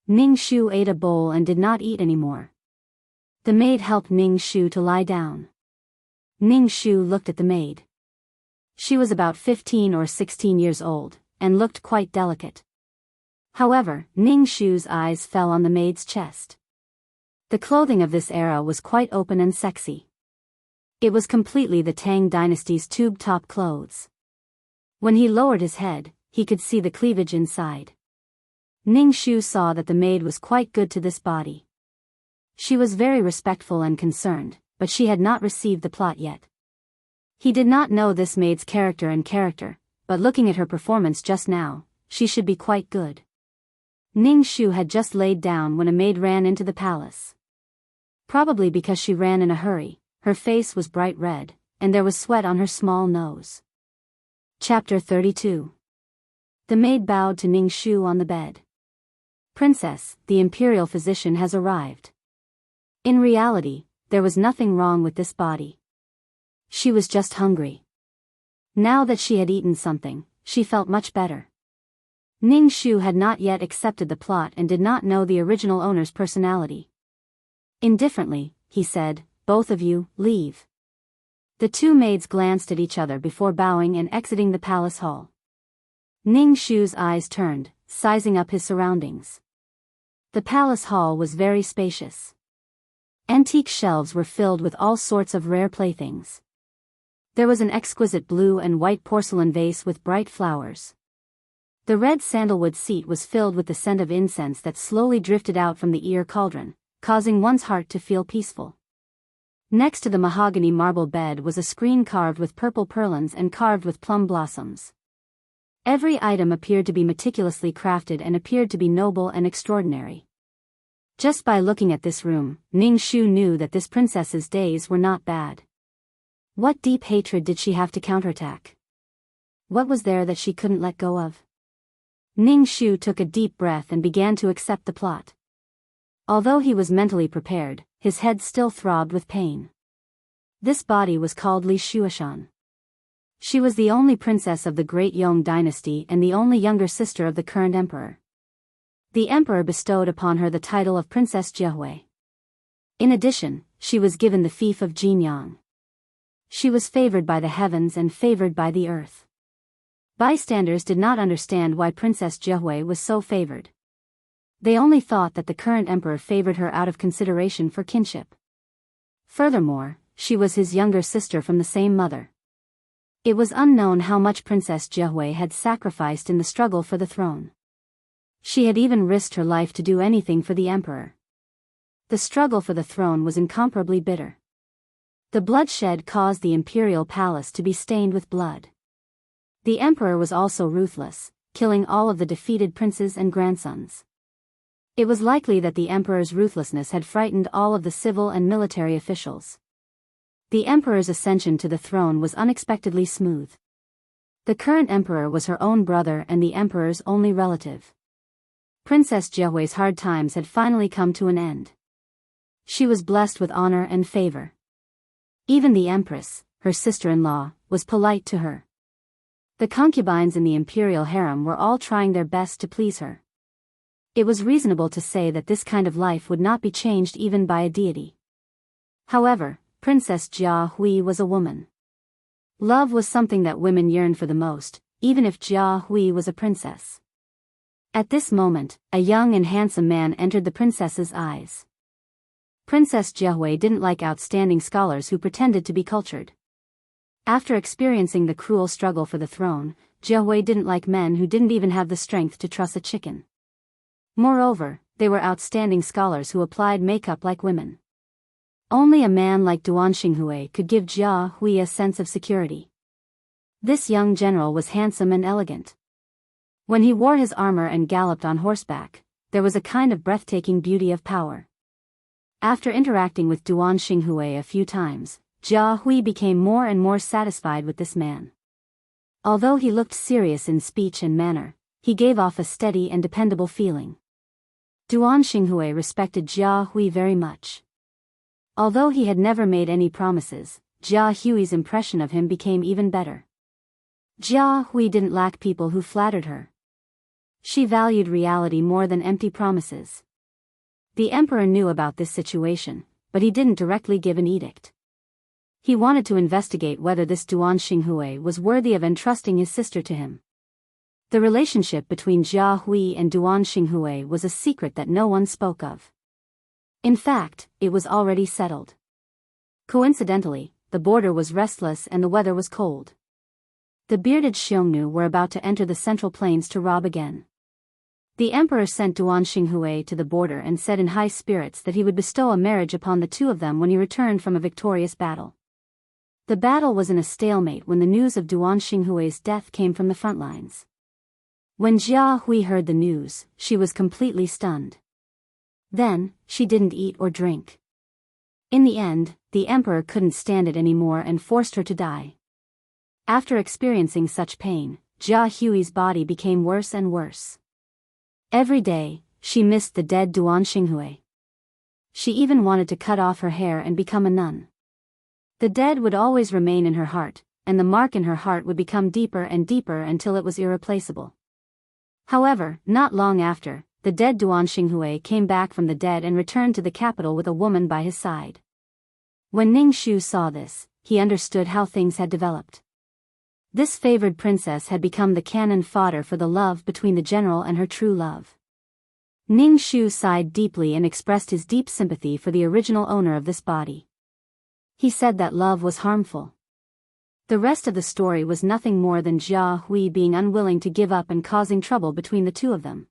Ning-Shu ate a bowl and did not eat anymore. The maid helped Ning-Shu to lie down. Ning-Shu looked at the maid. She was about 15 or 16 years old, and looked quite delicate. However, Ning-Shu's eyes fell on the maid's chest. The clothing of this era was quite open and sexy. It was completely the Tang dynasty's tube-top clothes. When he lowered his head, he could see the cleavage inside. Ning-Shu saw that the maid was quite good to this body. She was very respectful and concerned, but she had not received the plot yet. He did not know this maid's character, but looking at her performance just now, she should be quite good. Ning Shu had just laid down when a maid ran into the palace. Probably because she ran in a hurry, her face was bright red, and there was sweat on her small nose. Chapter 32. The maid bowed to Ning Shu on the bed. Princess, the imperial physician has arrived. In reality, there was nothing wrong with this body. She was just hungry. Now that she had eaten something, she felt much better. Ning Shu had not yet accepted the plot and did not know the original owner's personality. Indifferently, he said, "Both of you, leave." The two maids glanced at each other before bowing and exiting the palace hall. Ning Shu's eyes turned, sizing up his surroundings. The palace hall was very spacious. Antique shelves were filled with all sorts of rare playthings. There was an exquisite blue and white porcelain vase with bright flowers. The red sandalwood seat was filled with the scent of incense that slowly drifted out from the ear cauldron, causing one's heart to feel peaceful. Next to the mahogany marble bed was a screen carved with purple purlins and carved with plum blossoms. Every item appeared to be meticulously crafted and appeared to be noble and extraordinary. Just by looking at this room, Ning Shu knew that this princess's days were not bad. What deep hatred did she have to counterattack? What was there that she couldn't let go of? Ning Shu took a deep breath and began to accept the plot. Although he was mentally prepared, his head still throbbed with pain. This body was called Li Shuashan. She was the only princess of the Great Yong dynasty and the only younger sister of the current emperor. The emperor bestowed upon her the title of Princess Jianghu. In addition, she was given the fief of Jianghu. She was favored by the heavens and favored by the earth. Bystanders did not understand why Princess Jianghu was so favored. They only thought that the current emperor favored her out of consideration for kinship. Furthermore, she was his younger sister from the same mother. It was unknown how much Princess Jianghu had sacrificed in the struggle for the throne. She had even risked her life to do anything for the emperor. The struggle for the throne was incomparably bitter. The bloodshed caused the imperial palace to be stained with blood. The emperor was also ruthless, killing all of the defeated princes and grandsons. It was likely that the emperor's ruthlessness had frightened all of the civil and military officials. The emperor's ascension to the throne was unexpectedly smooth. The current emperor was her own brother and the emperor's only relative. Princess Jianghu's hard times had finally come to an end. She was blessed with honor and favor. Even the empress, her sister-in-law, was polite to her. The concubines in the imperial harem were all trying their best to please her. It was reasonable to say that this kind of life would not be changed even by a deity. However, Princess Jianghu was a woman. Love was something that women yearned for the most, even if Jianghu was a princess. At this moment, a young and handsome man entered the princess's eyes. Princess Jianghu didn't like outstanding scholars who pretended to be cultured. After experiencing the cruel struggle for the throne, Jianghu didn't like men who didn't even have the strength to truss a chicken. Moreover, they were outstanding scholars who applied makeup like women. Only a man like Duan Xinghue could give Jianghu a sense of security. This young general was handsome and elegant. When he wore his armor and galloped on horseback, there was a kind of breathtaking beauty of power. After interacting with Duan Xinghue a few times, Jianghu became more and more satisfied with this man. Although he looked serious in speech and manner, he gave off a steady and dependable feeling. Duan Xinghue respected Jianghu very much. Although he had never made any promises, Jianghu's impression of him became even better. Jianghu didn't lack people who flattered her. She valued reality more than empty promises. The emperor knew about this situation, but he didn't directly give an edict. He wanted to investigate whether this Duan Xinghue was worthy of entrusting his sister to him. The relationship between Jianghu and Duan Xinghue was a secret that no one spoke of. In fact, it was already settled. Coincidentally, the border was restless and the weather was cold. The bearded Xiongnu were about to enter the central plains to rob again. The emperor sent Duan Xinghui to the border and said in high spirits that he would bestow a marriage upon the two of them when he returned from a victorious battle. The battle was in a stalemate when the news of Duan Xinghui's death came from the front lines. When Jia Hui heard the news, she was completely stunned. Then, she didn't eat or drink. In the end, the emperor couldn't stand it anymore and forced her to die. After experiencing such pain, Jia Hui's body became worse and worse. Every day, she missed the dead Duan Xinghui. She even wanted to cut off her hair and become a nun. The dead would always remain in her heart, and the mark in her heart would become deeper and deeper until it was irreplaceable. However, not long after, the dead Duan Xinghui came back from the dead and returned to the capital with a woman by his side. When Ning Shu saw this, he understood how things had developed. This favored princess had become the cannon fodder for the love between the general and her true love. Ning Shu sighed deeply and expressed his deep sympathy for the original owner of this body. He said that love was harmful. The rest of the story was nothing more than Jia Hui being unwilling to give up and causing trouble between the two of them.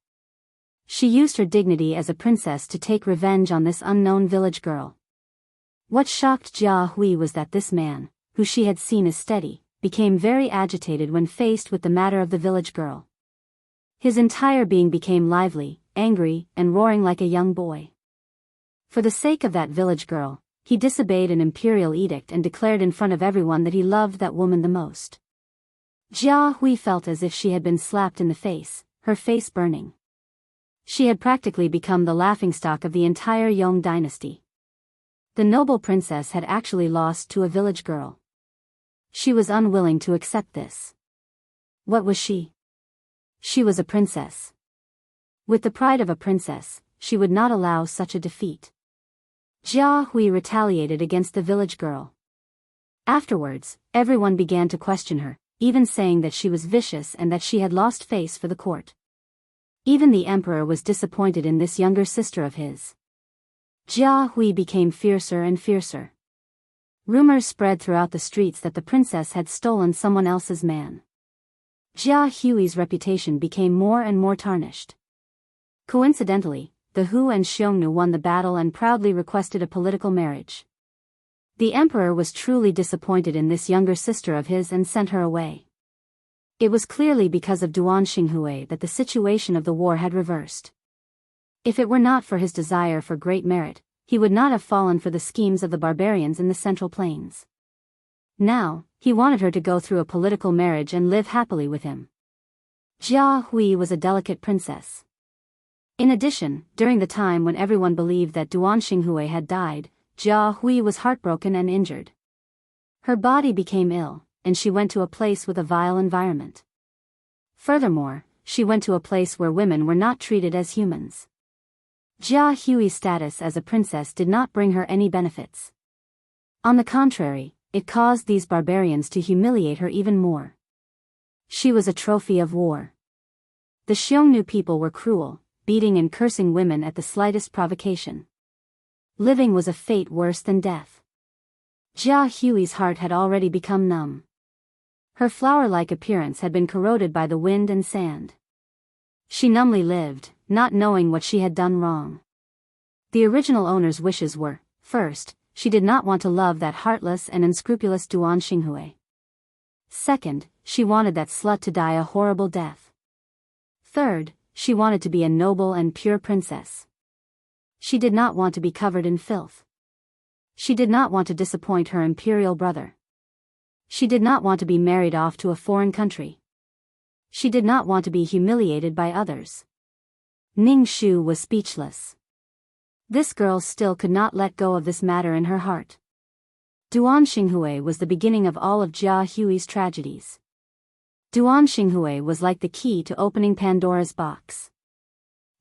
She used her dignity as a princess to take revenge on this unknown village girl. What shocked Jia Hui was that this man, who she had seen as steady, became very agitated when faced with the matter of the village girl. His entire being became lively, angry, and roaring like a young boy. For the sake of that village girl, he disobeyed an imperial edict and declared in front of everyone that he loved that woman the most. Jia Hui felt as if she had been slapped in the face, her face burning. She had practically become the laughingstock of the entire Yong dynasty. The noble princess had actually lost to a village girl. She was unwilling to accept this. What was she? She was a princess. With the pride of a princess, she would not allow such a defeat. Jia Hui retaliated against the village girl. Afterwards, everyone began to question her, even saying that she was vicious and that she had lost face for the court. Even the emperor was disappointed in this younger sister of his. Jia Hui became fiercer and fiercer. Rumors spread throughout the streets that the princess had stolen someone else's man. Jia Hui's reputation became more and more tarnished. Coincidentally, the Hu and Xiongnu won the battle and proudly requested a political marriage. The emperor was truly disappointed in this younger sister of his and sent her away. It was clearly because of Duan Xinghui that the situation of the war had reversed. If it were not for his desire for great merit, he would not have fallen for the schemes of the barbarians in the Central Plains. Now, he wanted her to go through a political marriage and live happily with him. Jia Hui was a delicate princess. In addition, during the time when everyone believed that Duan Xinghui had died, Jia Hui was heartbroken and injured. Her body became ill, and she went to a place with a vile environment. Furthermore, she went to a place where women were not treated as humans. Jia Hui's status as a princess did not bring her any benefits. On the contrary, it caused these barbarians to humiliate her even more. She was a trophy of war. The Xiongnu people were cruel, beating and cursing women at the slightest provocation. Living was a fate worse than death. Jia Hui's heart had already become numb. Her flower-like appearance had been corroded by the wind and sand. She numbly lived, not knowing what she had done wrong. The original owner's wishes were, first, she did not want to love that heartless and unscrupulous Duan Xinghui. Second, she wanted that slut to die a horrible death. Third, she wanted to be a noble and pure princess. She did not want to be covered in filth. She did not want to disappoint her imperial brother. She did not want to be married off to a foreign country. She did not want to be humiliated by others. Ning Shu was speechless. This girl still could not let go of this matter in her heart. Duan Xinghui was the beginning of all of Jia Hui's tragedies. Duan Xinghui was like the key to opening Pandora's box.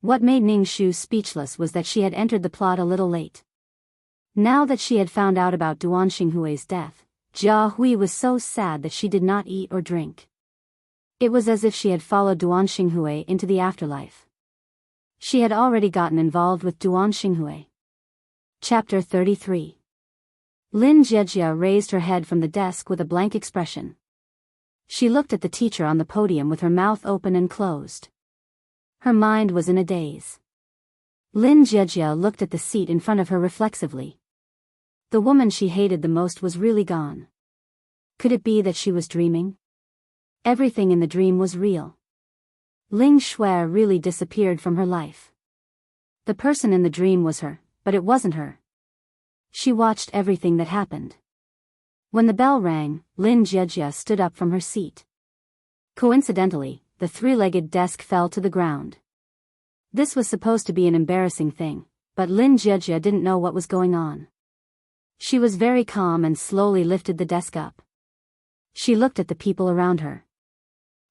What made Ning Shu speechless was that she had entered the plot a little late. Now that she had found out about Duan Xinghui's death, Jia Hui was so sad that she did not eat or drink. It was as if she had followed Duan Xinghui into the afterlife. She had already gotten involved with Duan Xinghui. Chapter 33. Lin Jiejia raised her head from the desk with a blank expression. She looked at the teacher on the podium with her mouth open and closed. Her mind was in a daze. Lin Jiejie looked at the seat in front of her reflexively. The woman she hated the most was really gone. Could it be that she was dreaming? Everything in the dream was real. Ling Shui really disappeared from her life. The person in the dream was her, but it wasn't her. She watched everything that happened. When the bell rang, Lin Jiejie stood up from her seat. Coincidentally, the three-legged desk fell to the ground. This was supposed to be an embarrassing thing, but Lin Jiejie didn't know what was going on. She was very calm and slowly lifted the desk up. She looked at the people around her.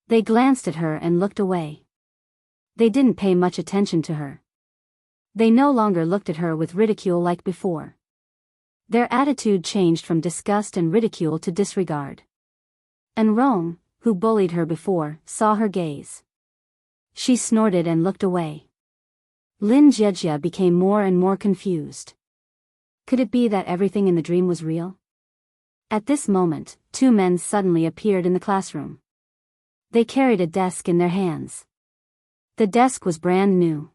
They glanced at her and looked away. They didn't pay much attention to her. They no longer looked at her with ridicule like before. Their attitude changed from disgust and ridicule to disregard. And Rong, who bullied her before, saw her gaze. She snorted and looked away. Lin Jiejie became more and more confused. Could it be that everything in the dream was real? At this moment, two men suddenly appeared in the classroom. They carried a desk in their hands. The desk was brand new.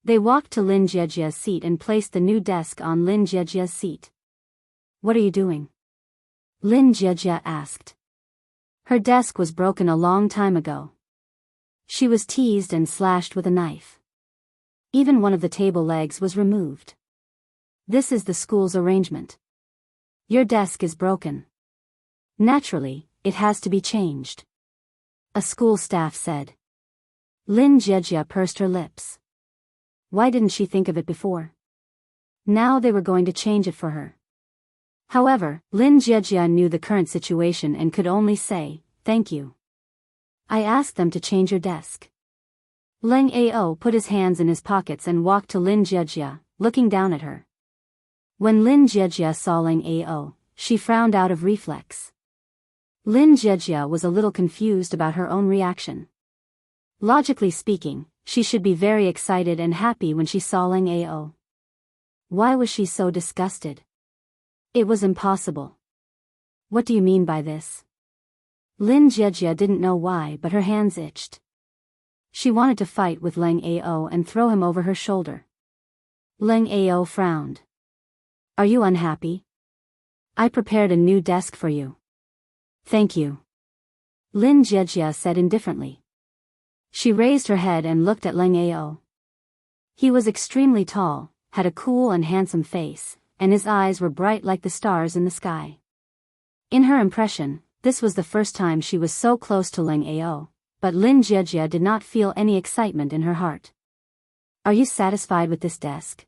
They walked to Lin Jiejie's seat and placed the new desk on Lin Jiejie's seat. "What are you doing?" Lin Jiejie asked. Her desk was broken a long time ago. She was teased and slashed with a knife. Even one of the table legs was removed. This is the school's arrangement. Your desk is broken. Naturally, it has to be changed. A school staff said. Lin Jiejie pursed her lips. Why didn't she think of it before? Now they were going to change it for her. However, Lin Jiejie knew the current situation and could only say, "Thank you. I asked them to change your desk." Leng Ao put his hands in his pockets and walked to Lin Jiejie, looking down at her. When Lin Jiejie saw Leng Ao, she frowned out of reflex. Lin Jiejie was a little confused about her own reaction. Logically speaking, she should be very excited and happy when she saw Leng Ao. Why was she so disgusted? It was impossible. What do you mean by this? Lin Jiejie didn't know why, but her hands itched. She wanted to fight with Leng Ao and throw him over her shoulder. Leng Ao frowned. Are you unhappy? I prepared a new desk for you. Thank you. Lin Jiejie said indifferently. She raised her head and looked at Leng Ao. He was extremely tall, had a cool and handsome face, and his eyes were bright like the stars in the sky. In her impression, this was the first time she was so close to Leng Ao, but Lin Jiejie did not feel any excitement in her heart. Are you satisfied with this desk?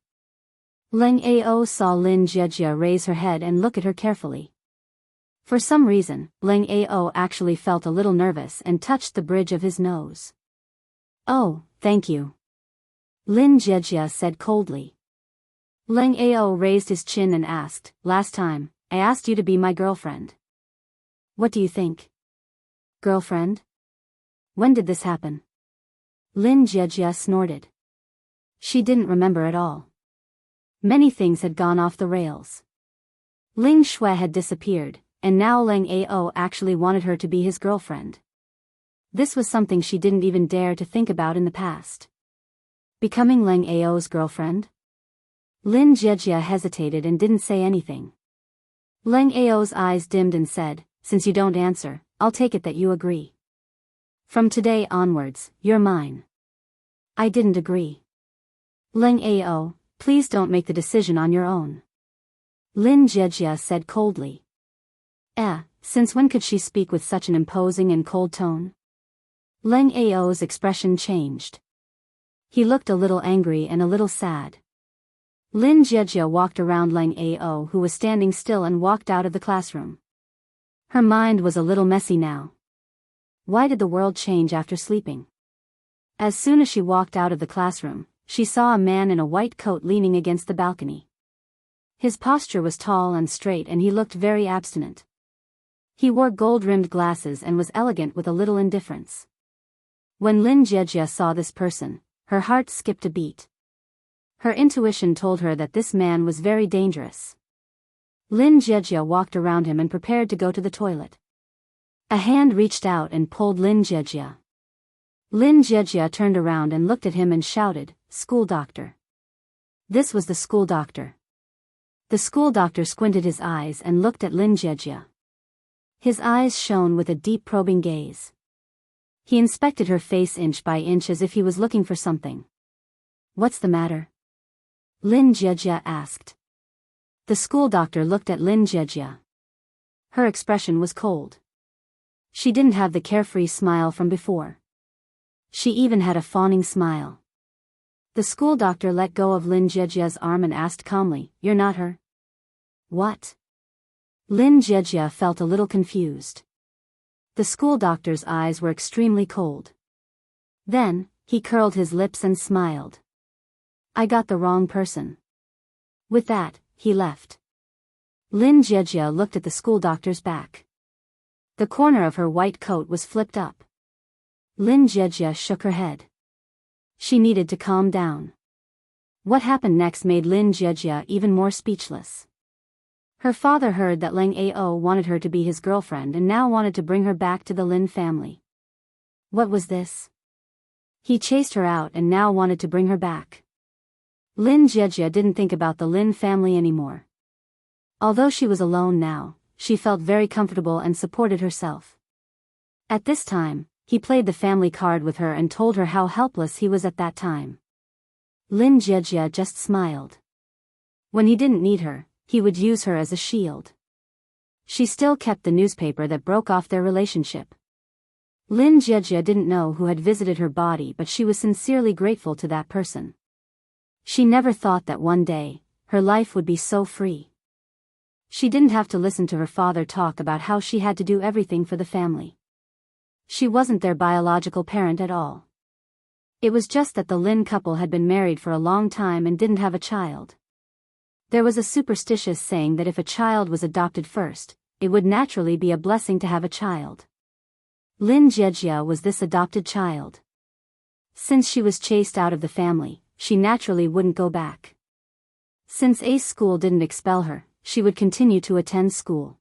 Leng Ao saw Lin Jiejie raise her head and look at her carefully. For some reason, Leng Ao actually felt a little nervous and touched the bridge of his nose. Oh, thank you. Lin Jiejie said coldly. Leng Ao raised his chin and asked, Last time, I asked you to be my girlfriend. What do you think? Girlfriend? When did this happen? Lin Jiejie snorted. She didn't remember at all. Many things had gone off the rails. Ling Shui had disappeared, and now Leng Ao actually wanted her to be his girlfriend. This was something she didn't even dare to think about in the past. Becoming Leng Ao's girlfriend? Lin Jiejie hesitated and didn't say anything. Leng Ao's eyes dimmed and said, Since you don't answer, I'll take it that you agree. From today onwards, you're mine. I didn't agree. Leng Ao, please don't make the decision on your own. Lin Jiejie said coldly. Since when could she speak with such an imposing and cold tone? Leng Ao's expression changed. He looked a little angry and a little sad. Lin Jiejie walked around Leng Ao, who was standing still, and walked out of the classroom. Her mind was a little messy now. Why did the world change after sleeping? As soon as she walked out of the classroom, she saw a man in a white coat leaning against the balcony. His posture was tall and straight, and he looked very abstinent. He wore gold-rimmed glasses and was elegant with a little indifference. When Lin Jiejie saw this person, her heart skipped a beat. Her intuition told her that this man was very dangerous. Lin Jiejie walked around him and prepared to go to the toilet. A hand reached out and pulled Lin Jiejie. Lin Jiejia turned around and looked at him and shouted, "School doctor." This was the school doctor. The school doctor squinted his eyes and looked at Lin Jiejia. His eyes shone with a deep probing gaze. He inspected her face inch by inch as if he was looking for something. "What's the matter?" Lin Jiejia asked. The school doctor looked at Lin Jiejia. Her expression was cold. She didn't have the carefree smile from before. She even had a fawning smile. The school doctor let go of Lin Jiejia's arm and asked calmly, "You're not her?" "What?" Lin Jiejia felt a little confused. The school doctor's eyes were extremely cold. Then, he curled his lips and smiled. "I got the wrong person." With that, he left. Lin Jiejia looked at the school doctor's back. The corner of her white coat was flipped up. Lin Jiejia shook her head. She needed to calm down. What happened next made Lin Jiejia even more speechless. Her father heard that Leng Ao wanted her to be his girlfriend and now wanted to bring her back to the Lin family. What was this? He chased her out and now wanted to bring her back. Lin Jiejia didn't think about the Lin family anymore. Although she was alone now, she felt very comfortable and supported herself. At this time, he played the family card with her and told her how helpless he was at that time. Lin Jiejia just smiled. When he didn't need her, he would use her as a shield. She still kept the newspaper that broke off their relationship. Lin Jiejia didn't know who had visited her body, but she was sincerely grateful to that person. She never thought that one day, her life would be so free. She didn't have to listen to her father talk about how she had to do everything for the family. She wasn't their biological parent at all. It was just that the Lin couple had been married for a long time and didn't have a child. There was a superstitious saying that if a child was adopted first, it would naturally be a blessing to have a child. Lin Jiejia was this adopted child. Since she was chased out of the family, she naturally wouldn't go back. Since Ace School didn't expel her, she would continue to attend school.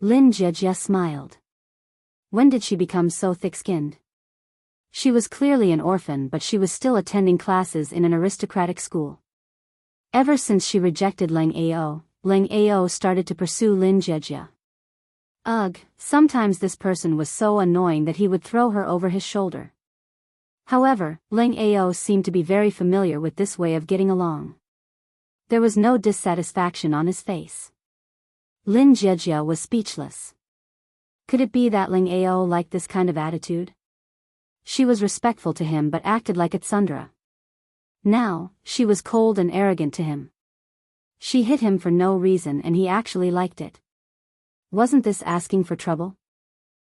Lin Jiejia smiled. When did she become so thick-skinned? She was clearly an orphan, but she was still attending classes in an aristocratic school. Ever since she rejected Leng Ao started to pursue Lin Jiejia. Ugh, sometimes this person was so annoying that he would throw her over his shoulder. However, Leng Ao seemed to be very familiar with this way of getting along. There was no dissatisfaction on his face. Lin Jiejia was speechless. Could it be that Leng Ao liked this kind of attitude? She was respectful to him but acted like a tsundere. Now, she was cold and arrogant to him. She hit him for no reason and he actually liked it. Wasn't this asking for trouble?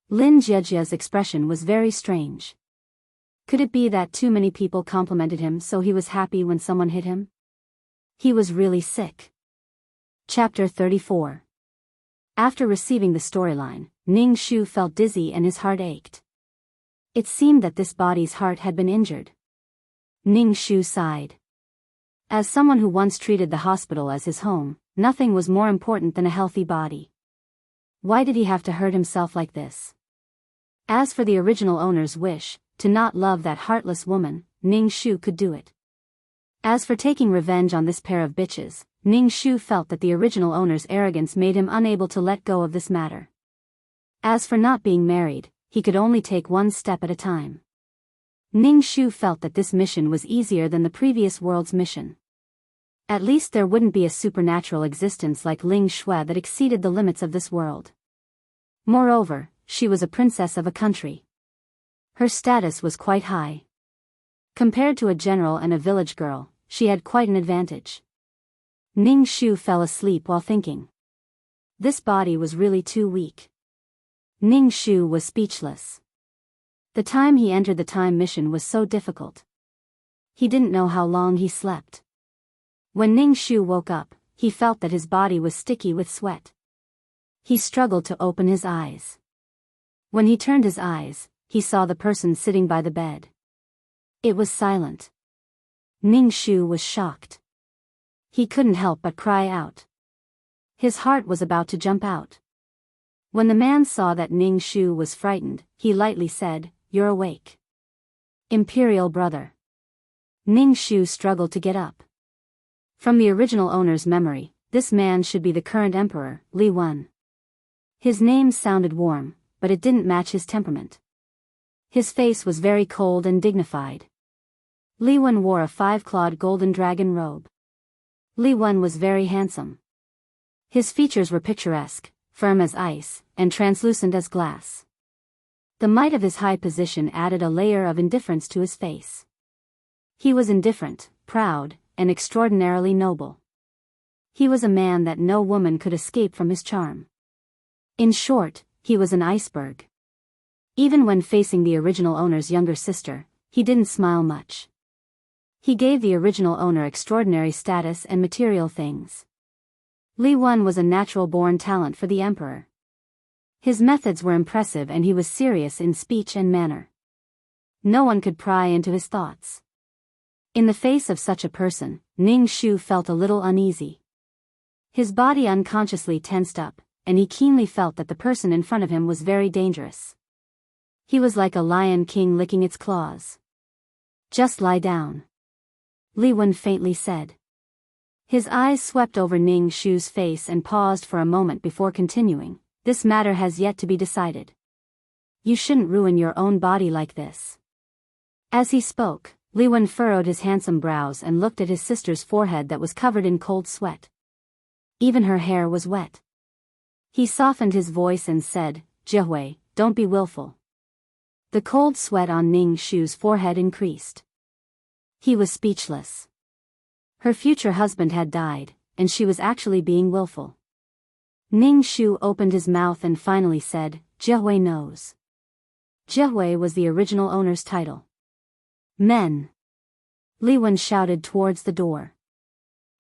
Lin Jiejia's expression was very strange. Could it be that too many people complimented him so he was happy when someone hit him? He was really sick. Chapter 34. After receiving the storyline, Ning Shu felt dizzy and his heart ached. It seemed that this body's heart had been injured. Ning Shu sighed. As someone who once treated the hospital as his home, nothing was more important than a healthy body. Why did he have to hurt himself like this? As for the original owner's wish, to not love that heartless woman, Ning Shu could do it. As for taking revenge on this pair of bitches, Ning Shu felt that the original owner's arrogance made him unable to let go of this matter. As for not being married, he could only take one step at a time. Ning Shu felt that this mission was easier than the previous world's mission. At least there wouldn't be a supernatural existence like Ling Shui that exceeded the limits of this world. Moreover, she was a princess of a country. Her status was quite high. Compared to a general and a village girl, she had quite an advantage. Ning Shu fell asleep while thinking. This body was really too weak. Ning Shu was speechless. The time he entered the time mission was so difficult. He didn't know how long he slept. When Ning Shu woke up, he felt that his body was sticky with sweat. He struggled to open his eyes. When he turned his eyes, he saw the person sitting by the bed. It was silent. Ning Shu was shocked. He couldn't help but cry out. His heart was about to jump out. When the man saw that Ning Shu was frightened, he lightly said, "You're awake." Imperial brother. Ning Shu struggled to get up. From the original owner's memory, this man should be the current emperor, Li Wen. His name sounded warm, but it didn't match his temperament. His face was very cold and dignified. Li Wen wore a 5-clawed golden dragon robe. Li Wen was very handsome. His features were picturesque, firm as ice, and translucent as glass. The might of his high position added a layer of indifference to his face. He was indifferent, proud, and extraordinarily noble. He was a man that no woman could escape from his charm. In short, he was an iceberg. Even when facing the original owner's younger sister, he didn't smile much. He gave the original owner extraordinary status and material things. Li Wen was a natural-born talent for the emperor. His methods were impressive and he was serious in speech and manner. No one could pry into his thoughts. In the face of such a person, Ning Shu felt a little uneasy. His body unconsciously tensed up, and he keenly felt that the person in front of him was very dangerous. He was like a lion king licking its claws. "Just lie down," Li Wen faintly said. His eyes swept over Ning Shu's face and paused for a moment before continuing, "This matter has yet to be decided. You shouldn't ruin your own body like this." As he spoke, Li Wen furrowed his handsome brows and looked at his sister's forehead that was covered in cold sweat. Even her hair was wet. He softened his voice and said, "Jihui, don't be willful." The cold sweat on Ning Shu's forehead increased. He was speechless. Her future husband had died, and she was actually being willful. Ning Shu opened his mouth and finally said, "Jihui knows." Jihui was the original owner's title. "Men!" Li Wen shouted towards the door.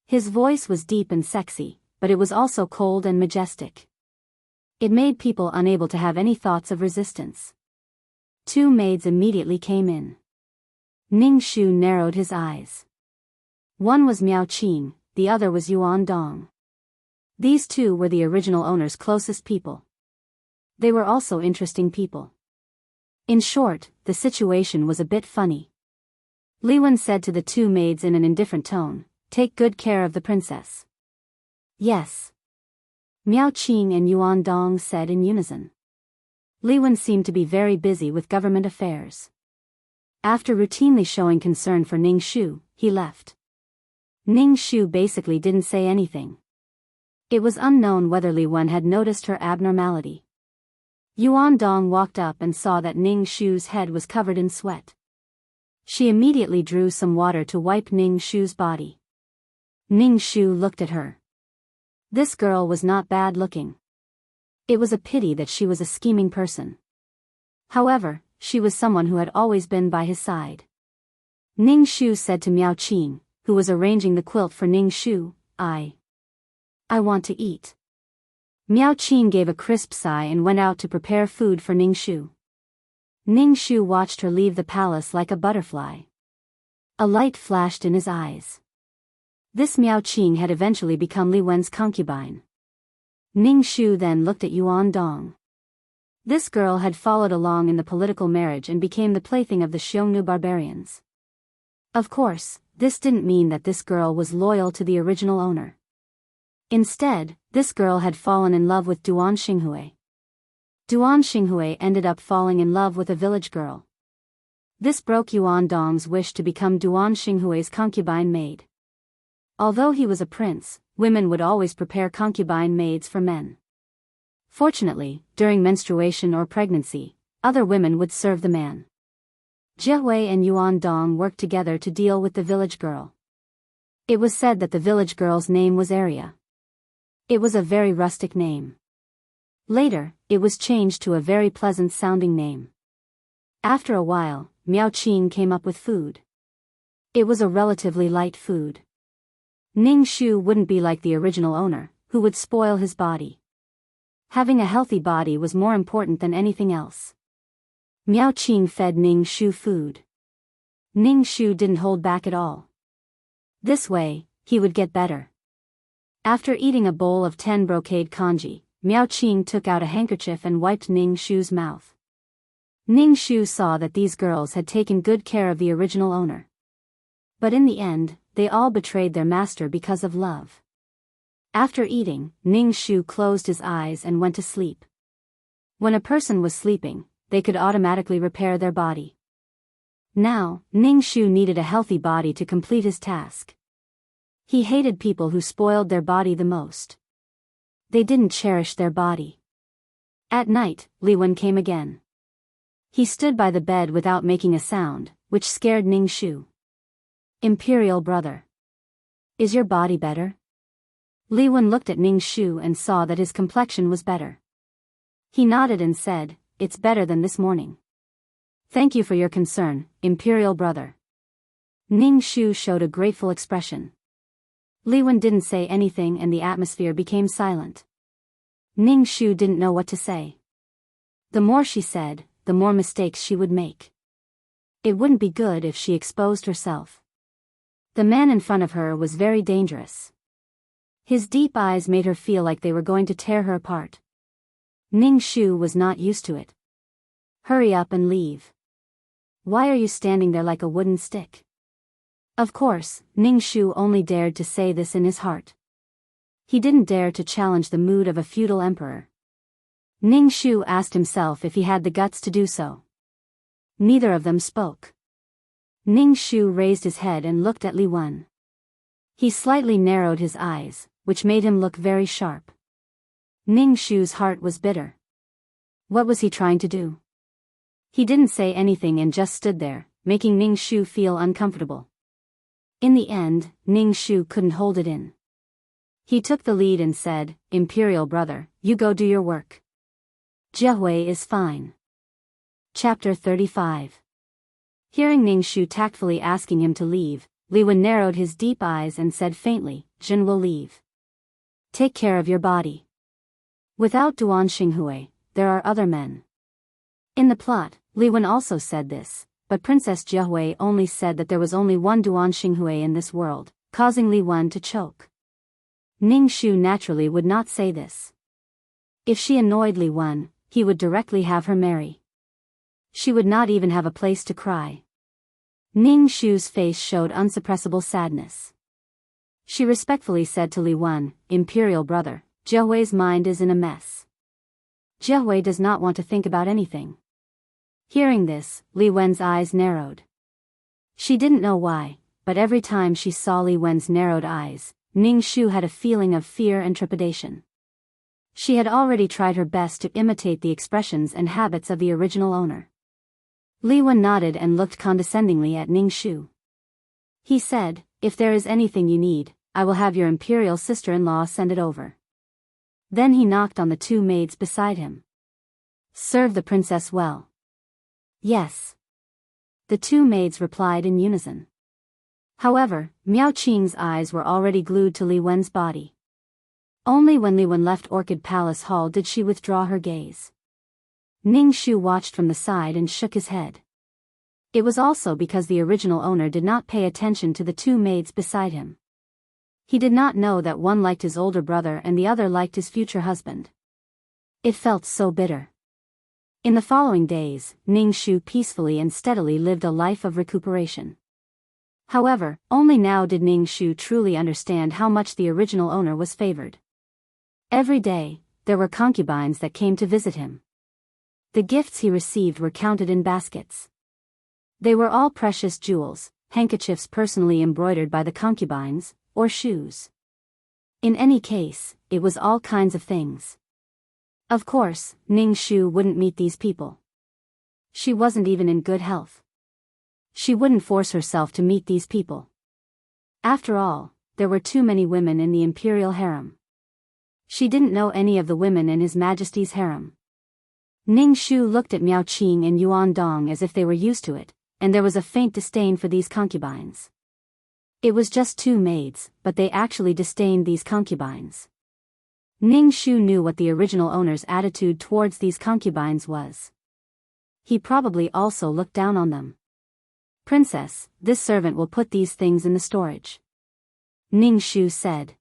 His voice was deep and sexy, but it was also cold and majestic. It made people unable to have any thoughts of resistance. 2 maids immediately came in. Ning Shu narrowed his eyes. One was Miao Qing, the other was Yuan Dong. These 2 were the original owner's closest people. They were also interesting people. In short, the situation was a bit funny. Li Wen said to the 2 maids in an indifferent tone, "Take good care of the princess." "Yes." Miao Qing and Yuan Dong said in unison. Li Wen seemed to be very busy with government affairs. After routinely showing concern for Ning Shu, he left. Ning Shu basically didn't say anything. It was unknown whether Li Wen had noticed her abnormality. Yuan Dong walked up and saw that Ning Shu's head was covered in sweat. She immediately drew some water to wipe Ning Shu's body. Ning Shu looked at her. This girl was not bad looking. It was a pity that she was a scheming person. However, she was someone who had always been by his side. Ning Shu said to Miao Qing, who was arranging the quilt for Ning Shu, I want to eat." Miao Qing gave a crisp sigh and went out to prepare food for Ning Shu. Ning Shu watched her leave the palace like a butterfly. A light flashed in his eyes. This Miao Qing had eventually become Li Wen's concubine. Ning Shu then looked at Yuan Dong. This girl had followed along in the political marriage and became the plaything of the Xiongnu barbarians. Of course, this didn't mean that this girl was loyal to the original owner. Instead, this girl had fallen in love with Duan Xinghui. Duan Xinghui ended up falling in love with a village girl. This broke Yuan Dong's wish to become Duan Xinghui's concubine maid. Although he was a prince, women would always prepare concubine maids for men. Fortunately, during menstruation or pregnancy, other women would serve the man. Jihui and Yuan Dong worked together to deal with the village girl. It was said that the village girl's name was Aria. It was a very rustic name. Later, it was changed to a very pleasant-sounding name. After a while, Miao Qing came up with food. It was a relatively light food. Ning Shu wouldn't be like the original owner, who would spoil his body. Having a healthy body was more important than anything else. Miao Qing fed Ning Shu food. Ning Shu didn't hold back at all. This way, he would get better. After eating a bowl of 10 brocade congee, Miao Qing took out a handkerchief and wiped Ning Shu's mouth. Ning Shu saw that these girls had taken good care of the original owner. But in the end, they all betrayed their master because of love. After eating, Ning Shu closed his eyes and went to sleep. When a person was sleeping, they could automatically repair their body. Now, Ning Shu needed a healthy body to complete his task. He hated people who spoiled their body the most. They didn't cherish their body. At night, Li Wen came again. He stood by the bed without making a sound, which scared Ning Shu. Imperial brother. Is your body better? Li Wen looked at Ning Shu and saw that his complexion was better. He nodded and said, "It's better than this morning." "Thank you for your concern, Imperial brother." Ning Shu showed a grateful expression. Li Wen didn't say anything and the atmosphere became silent. Ning Shu didn't know what to say. The more she said, the more mistakes she would make. It wouldn't be good if she exposed herself. The man in front of her was very dangerous. His deep eyes made her feel like they were going to tear her apart. Ning Shu was not used to it. "Hurry up and leave. Why are you standing there like a wooden stick?" Of course, Ning Shu only dared to say this in his heart. He didn't dare to challenge the mood of a feudal emperor. Ning Shu asked himself if he had the guts to do so. Neither of them spoke. Ning Shu raised his head and looked at Li Wen. He slightly narrowed his eyes, which made him look very sharp. Ning Shu's heart was bitter. What was he trying to do? He didn't say anything and just stood there, making Ning Shu feel uncomfortable. In the end, Ning Shu couldn't hold it in. He took the lead and said, "Imperial brother, you go do your work. Jiahui is fine." Chapter 35. Hearing Ning Shu tactfully asking him to leave, Li Wen narrowed his deep eyes and said faintly, "Jin will leave. Take care of your body. Without Duan Xinghui, there are other men." In the plot, Li Wen also said this, but Princess Jiahui only said that there was only one Duan Xinghui in this world, causing Li Wen to choke. Ning Shu naturally would not say this. If she annoyed Li Wen, he would directly have her marry. She would not even have a place to cry. Ning Shu's face showed unsuppressible sadness. She respectfully said to Li Wen, "Imperial brother, Jiahui's mind is in a mess. Jiahui does not want to think about anything." Hearing this, Li Wen's eyes narrowed. She didn't know why, but every time she saw Li Wen's narrowed eyes, Ning Shu had a feeling of fear and trepidation. She had already tried her best to imitate the expressions and habits of the original owner. Li Wen nodded and looked condescendingly at Ning Shu. He said, "If there is anything you need, I will have your imperial sister-in-law send it over." Then he knocked on the two maids beside him. "Serve the princess well." "Yes." The two maids replied in unison. However, Miao Qing's eyes were already glued to Li Wen's body. Only when Li Wen left Orchid Palace Hall did she withdraw her gaze. Ning Shu watched from the side and shook his head. It was also because the original owner did not pay attention to the two maids beside him. He did not know that one liked his older brother and the other liked his future husband. It felt so bitter. In the following days, Ning Shu peacefully and steadily lived a life of recuperation. However, only now did Ning Shu truly understand how much the original owner was favored. Every day, there were concubines that came to visit him. The gifts he received were counted in baskets. They were all precious jewels, handkerchiefs personally embroidered by the concubines, or shoes. In any case, it was all kinds of things. Of course, Ning Shu wouldn't meet these people. She wasn't even in good health. She wouldn't force herself to meet these people. After all, there were too many women in the imperial harem. She didn't know any of the women in His Majesty's harem. Ning Shu looked at Miao Qing and Yuan Dong as if they were used to it, and there was a faint disdain for these concubines. It was just two maids, but they actually disdained these concubines. Ning Shu knew what the original owner's attitude towards these concubines was. He probably also looked down on them. "Princess, this servant will put these things in the storage," Ning Shu said.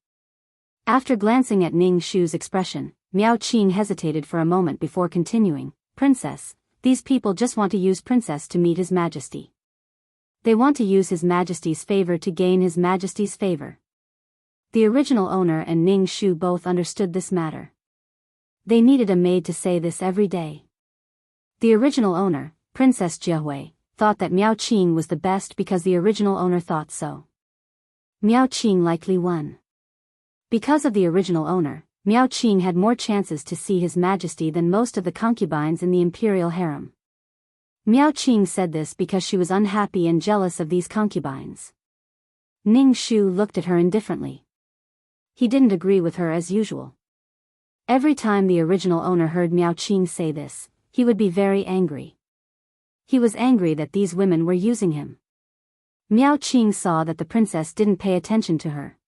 After glancing at Ning Shu's expression, Miao Qing hesitated for a moment before continuing, "Princess, these people just want to use Princess to meet His Majesty. They want to use His Majesty's favor to gain His Majesty's favor. The original owner and Ning Shu both understood this matter. They needed a maid to say this every day. The original owner, Princess Jiahui, thought that Miao Qing was the best because the original owner thought so. Miao Qing likely won. Because of the original owner, Miao Qing had more chances to see His Majesty than most of the concubines in the imperial harem. Miao Qing said this because she was unhappy and jealous of these concubines. Ning Shu looked at her indifferently. He didn't agree with her as usual. Every time the original owner heard Miao Qing say this, he would be very angry. He was angry that these women were using him. Miao Qing saw that the princess didn't pay attention to her.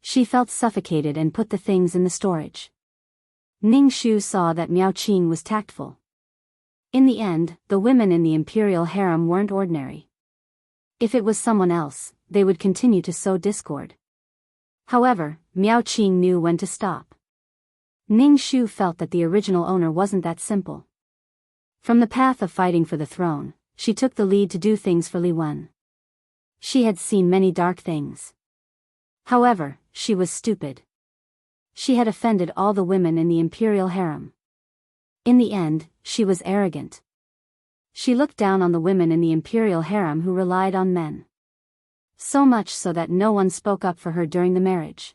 She felt suffocated and put the things in the storage. Ning Shu saw that Miao Qing was tactful. In the end, the women in the imperial harem weren't ordinary. If it was someone else, they would continue to sow discord. However, Miao Qing knew when to stop. Ning Shu felt that the original owner wasn't that simple. From the path of fighting for the throne, she took the lead to do things for Li Wen. She had seen many dark things. However, she was stupid. She had offended all the women in the imperial harem. In the end, she was arrogant. She looked down on the women in the imperial harem who relied on men. So much so that no one spoke up for her during the marriage.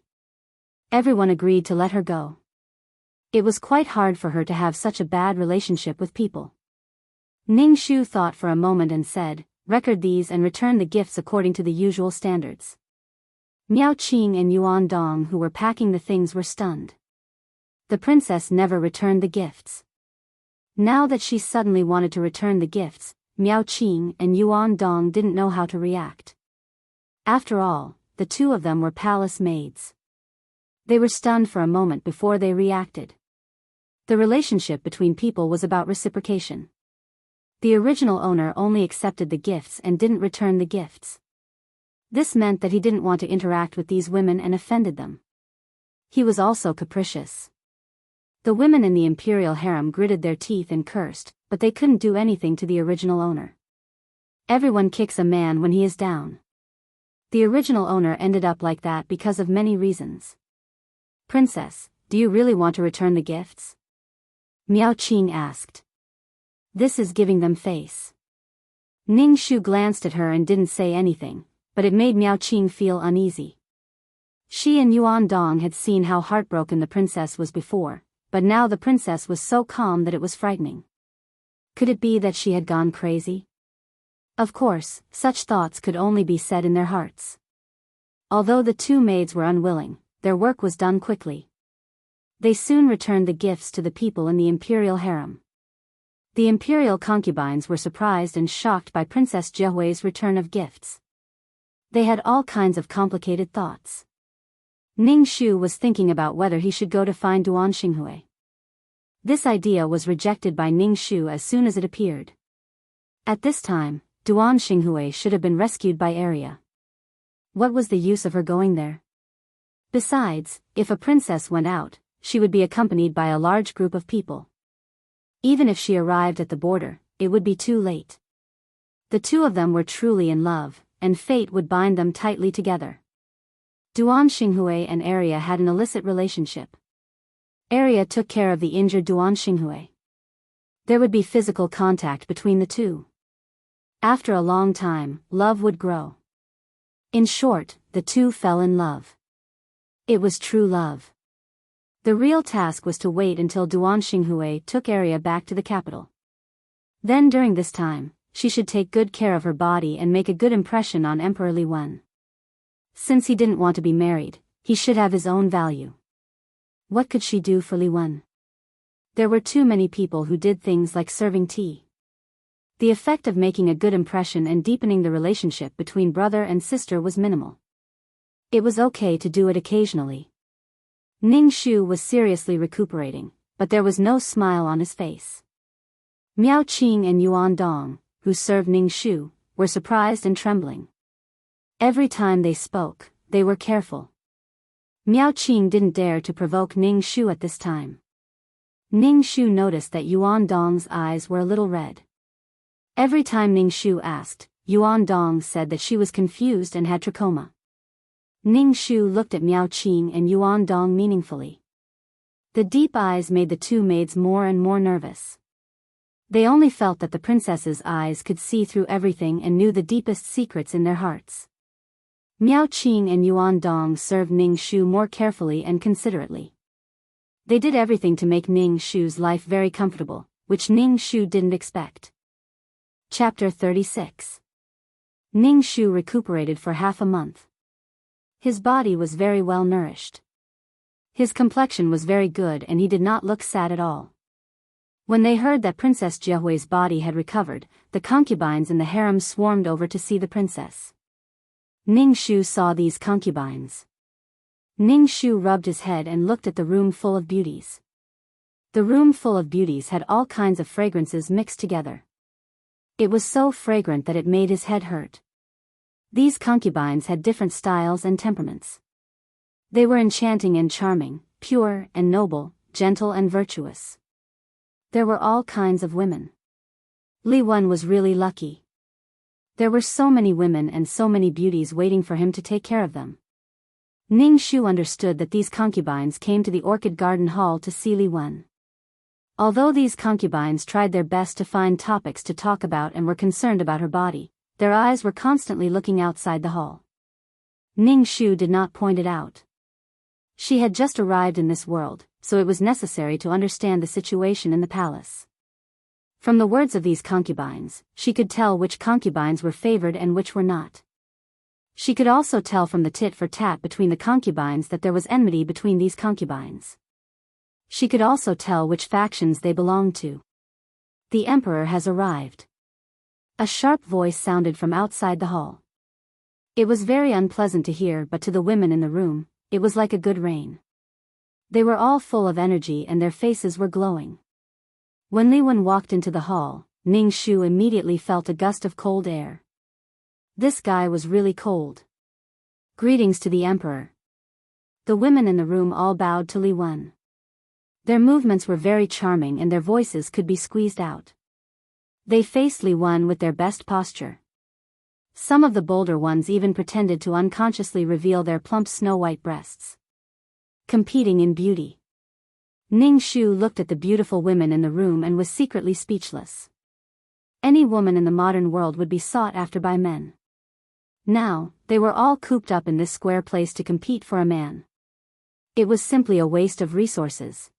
Everyone agreed to let her go. It was quite hard for her to have such a bad relationship with people. Ning Shu thought for a moment and said, "Record these and return the gifts according to the usual standards." Miao Qing and Yuan Dong, who were packing the things, were stunned. The princess never returned the gifts. Now that she suddenly wanted to return the gifts, Miao Qing and Yuan Dong didn't know how to react. After all, the two of them were palace maids. They were stunned for a moment before they reacted. The relationship between people was about reciprocation. The original owner only accepted the gifts and didn't return the gifts. This meant that he didn't want to interact with these women and offended them. He was also capricious. The women in the imperial harem gritted their teeth and cursed, but they couldn't do anything to the original owner. Everyone kicks a man when he is down. The original owner ended up like that because of many reasons. "Princess, do you really want to return the gifts?" Miao Qing asked. "This is giving them face." Ning Shu glanced at her and didn't say anything, but it made Miao Qing feel uneasy. She and Yuan Dong had seen how heartbroken the princess was before, but now the princess was so calm that it was frightening. Could it be that she had gone crazy? Of course, such thoughts could only be said in their hearts. Although the two maids were unwilling, their work was done quickly. They soon returned the gifts to the people in the imperial harem. The imperial concubines were surprised and shocked by Princess Jiahui's return of gifts. They had all kinds of complicated thoughts. Ning Shu was thinking about whether he should go to find Duan Xinghui. This idea was rejected by Ning Shu as soon as it appeared. At this time, Duan Xinghui should have been rescued by Arya. What was the use of her going there? Besides, if a princess went out, she would be accompanied by a large group of people. Even if she arrived at the border, it would be too late. The two of them were truly in love, and fate would bind them tightly together. Duan Xinghui and Arya had an illicit relationship. Arya took care of the injured Duan Xinghui. There would be physical contact between the two. After a long time, love would grow. In short, the two fell in love. It was true love. The real task was to wait until Duan Xinghui took Arya back to the capital. Then during this time, she should take good care of her body and make a good impression on Emperor Li Wen. Since he didn't want to be married, he should have his own value. What could she do for Li Wen? There were too many people who did things like serving tea. The effect of making a good impression and deepening the relationship between brother and sister was minimal. It was okay to do it occasionally. Ning Shu was seriously recuperating, but there was no smile on his face. Miao Qing and Yuan Dong, who served Ning Shu, were surprised and trembling. Every time they spoke, they were careful. Miao Qing didn't dare to provoke Ning Shu at this time. Ning Shu noticed that Yuan Dong's eyes were a little red. Every time Ning Shu asked, Yuan Dong said that she was confused and had trachoma. Ning Shu looked at Miao Qing and Yuan Dong meaningfully. The deep eyes made the two maids more and more nervous. They only felt that the princess's eyes could see through everything and knew the deepest secrets in their hearts. Miao Qing and Yuan Dong served Ning Shu more carefully and considerately. They did everything to make Ning Shu's life very comfortable, which Ning Shu didn't expect. Chapter 36. Ning Shu recuperated for half a month. His body was very well nourished. His complexion was very good and he did not look sad at all. When they heard that Princess Jiehui's body had recovered, the concubines in the harem swarmed over to see the princess. Ning Shu saw these concubines. Ning Shu rubbed his head and looked at the room full of beauties. The room full of beauties had all kinds of fragrances mixed together. It was so fragrant that it made his head hurt. These concubines had different styles and temperaments. They were enchanting and charming, pure and noble, gentle and virtuous. There were all kinds of women. Li Wen was really lucky. There were so many women and so many beauties waiting for him to take care of them. Ning Shu understood that these concubines came to the Orchid Garden Hall to see Li Wen. Although these concubines tried their best to find topics to talk about and were concerned about her body, their eyes were constantly looking outside the hall. Ning Shu did not point it out. She had just arrived in this world, so it was necessary to understand the situation in the palace. From the words of these concubines, she could tell which concubines were favored and which were not. She could also tell from the tit-for-tat between the concubines that there was enmity between these concubines. She could also tell which factions they belonged to. The emperor has arrived. A sharp voice sounded from outside the hall. It was very unpleasant to hear, but to the women in the room, it was like a good rain. They were all full of energy and their faces were glowing. When Li Wen walked into the hall, Ning Shu immediately felt a gust of cold air. This guy was really cold. Greetings to the emperor. The women in the room all bowed to Li Wen. Their movements were very charming and their voices could be squeezed out. They faced Li Wen with their best posture. Some of the bolder ones even pretended to unconsciously reveal their plump snow-white breasts. Competing in beauty. Ning Shu looked at the beautiful women in the room and was secretly speechless. Any woman in the modern world would be sought after by men. Now, they were all cooped up in this square place to compete for a man. It was simply a waste of resources.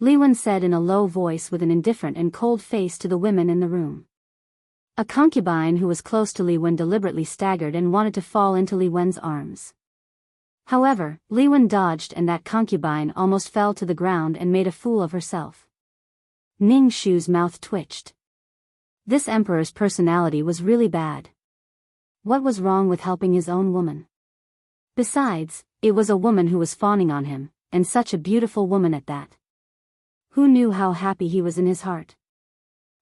Li Wen said in a low voice with an indifferent and cold face to the women in the room. A concubine who was close to Li Wen deliberately staggered and wanted to fall into Li Wen's arms. However, Li Wen dodged and that concubine almost fell to the ground and made a fool of herself. Ning Shu's mouth twitched. This emperor's personality was really bad. What was wrong with helping his own woman? Besides, it was a woman who was fawning on him, and such a beautiful woman at that. Who knew how happy he was in his heart?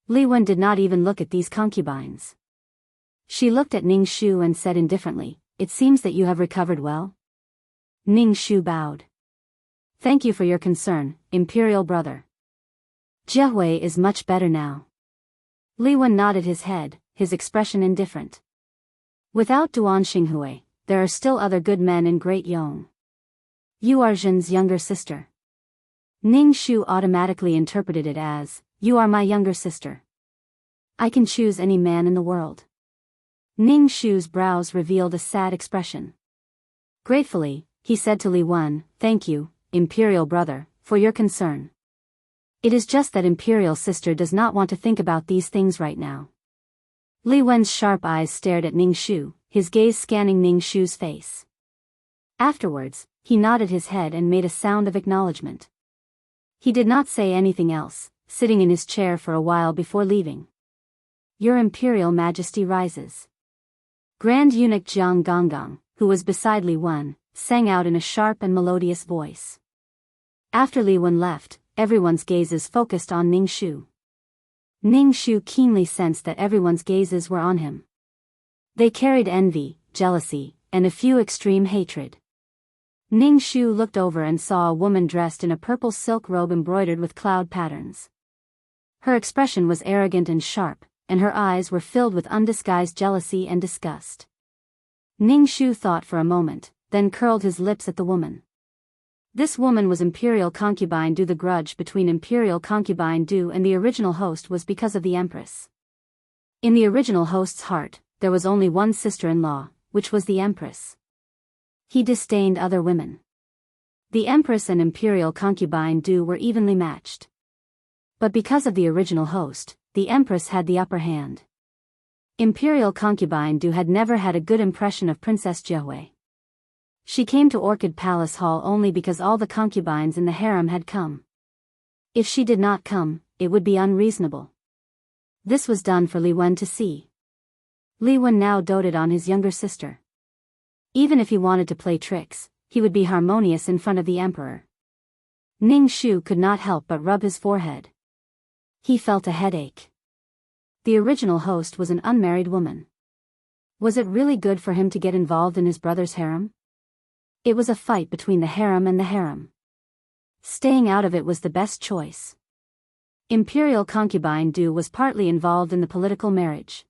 Li Wen did not even look at these concubines. She looked at Ning Shu and said indifferently, "It seems that you have recovered well?" Ning Shu bowed. "Thank you for your concern, imperial brother. Jiehui is much better now." Li Wen nodded his head, his expression indifferent. Without Duan Xinghui, there are still other good men in Great Yong. You are Zhen's younger sister. Ning Shu automatically interpreted it as, "You are my younger sister. I can choose any man in the world." Ning Shu's brows revealed a sad expression. Gratefully, he said to Li Wen, "Thank you, imperial brother, for your concern. It is just that imperial sister does not want to think about these things right now." Li Wen's sharp eyes stared at Ning Shu, his gaze scanning Ning Shu's face. Afterwards, he nodded his head and made a sound of acknowledgement. He did not say anything else, sitting in his chair for a while before leaving. "Your Imperial Majesty rises." Grand Eunuch Jiang Gonggang, who was beside Li Wen, sang out in a sharp and melodious voice. After Li Wen left, everyone's gazes focused on Ning Shu. Ning Shu keenly sensed that everyone's gazes were on him. They carried envy, jealousy, and a few extreme hatred. Ning Shu looked over and saw a woman dressed in a purple silk robe embroidered with cloud patterns. Her expression was arrogant and sharp, and her eyes were filled with undisguised jealousy and disgust. Ning Shu thought for a moment, then curled his lips at the woman. This woman was Imperial Concubine Du. The grudge between Imperial Concubine Du and the original host was because of the Empress. In the original host's heart, there was only one sister-in-law, which was the Empress. He disdained other women. The Empress and Imperial Concubine Du were evenly matched. But because of the original host, the Empress had the upper hand. Imperial Concubine Du had never had a good impression of Princess Jianghu. She came to Orchid Palace Hall only because all the concubines in the harem had come. If she did not come, it would be unreasonable. This was done for Li Wen to see. Li Wen now doted on his younger sister. Even if he wanted to play tricks, he would be harmonious in front of the emperor. Ning Shu could not help but rub his forehead. He felt a headache. The original host was an unmarried woman. Was it really good for him to get involved in his brother's harem? It was a fight between the harem and the harem. Staying out of it was the best choice. Imperial Concubine Du was partly involved in the political marriage.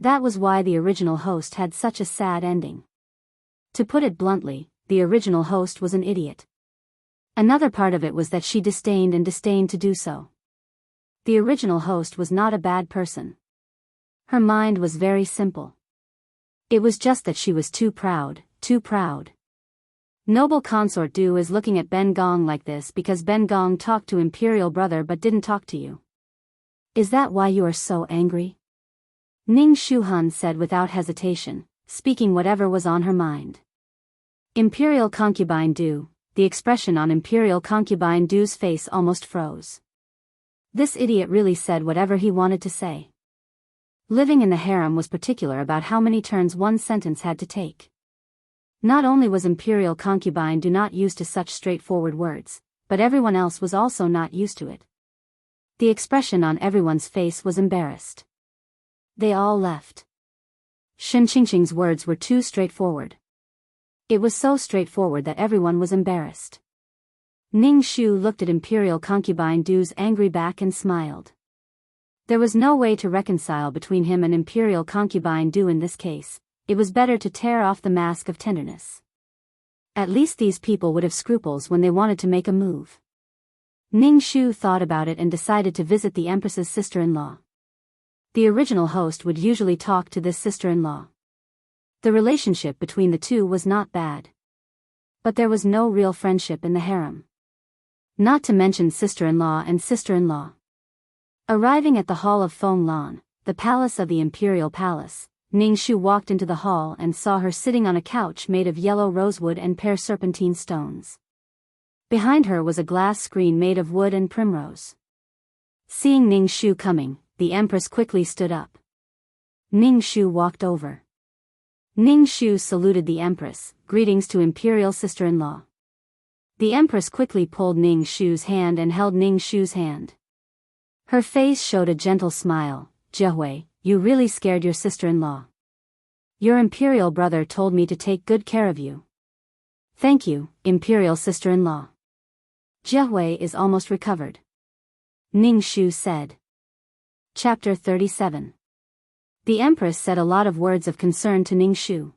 That was why the original host had such a sad ending. To put it bluntly, the original host was an idiot. Another part of it was that she disdained to do so. The original host was not a bad person. Her mind was very simple. It was just that she was too proud, too proud. Noble consort Du is looking at Ben Gong like this because Ben Gong talked to Imperial brother but didn't talk to you. Is that why you are so angry? Ning Shuhan said without hesitation, speaking whatever was on her mind. Imperial Concubine Du, the expression on Imperial Concubine Du's face almost froze. This idiot really said whatever he wanted to say. Living in the harem was particular about how many turns one sentence had to take. Not only was Imperial Concubine Du not used to such straightforward words, but everyone else was also not used to it. The expression on everyone's face was embarrassed. They all left. Shen Qingqing's words were too straightforward. It was so straightforward that everyone was embarrassed. Ning Shu looked at Imperial Concubine Du's angry back and smiled. There was no way to reconcile between him and Imperial Concubine Du in this case. It was better to tear off the mask of tenderness. At least these people would have scruples when they wanted to make a move. Ning Shu thought about it and decided to visit the Empress's sister-in-law. The original host would usually talk to this sister-in-law. The relationship between the two was not bad. But there was no real friendship in the harem. Not to mention sister-in-law and sister-in-law. Arriving at the hall of Feng Lan, the palace of the Imperial Palace, Ning Shu walked into the hall and saw her sitting on a couch made of yellow rosewood and pear serpentine stones. Behind her was a glass screen made of wood and primrose. Seeing Ning Shu coming, the Empress quickly stood up. Ning Shu walked over. Ning Shu saluted the Empress, greetings to Imperial sister-in-law. The Empress quickly pulled Ning Shu's hand and held Ning Shu's hand. Her face showed a gentle smile. Jianghu, you really scared your sister-in-law. Your Imperial brother told me to take good care of you. Thank you, Imperial sister-in-law. Jianghu is almost recovered. Ning Shu said. Chapter 37. The Empress said a lot of words of concern to Ning Shu.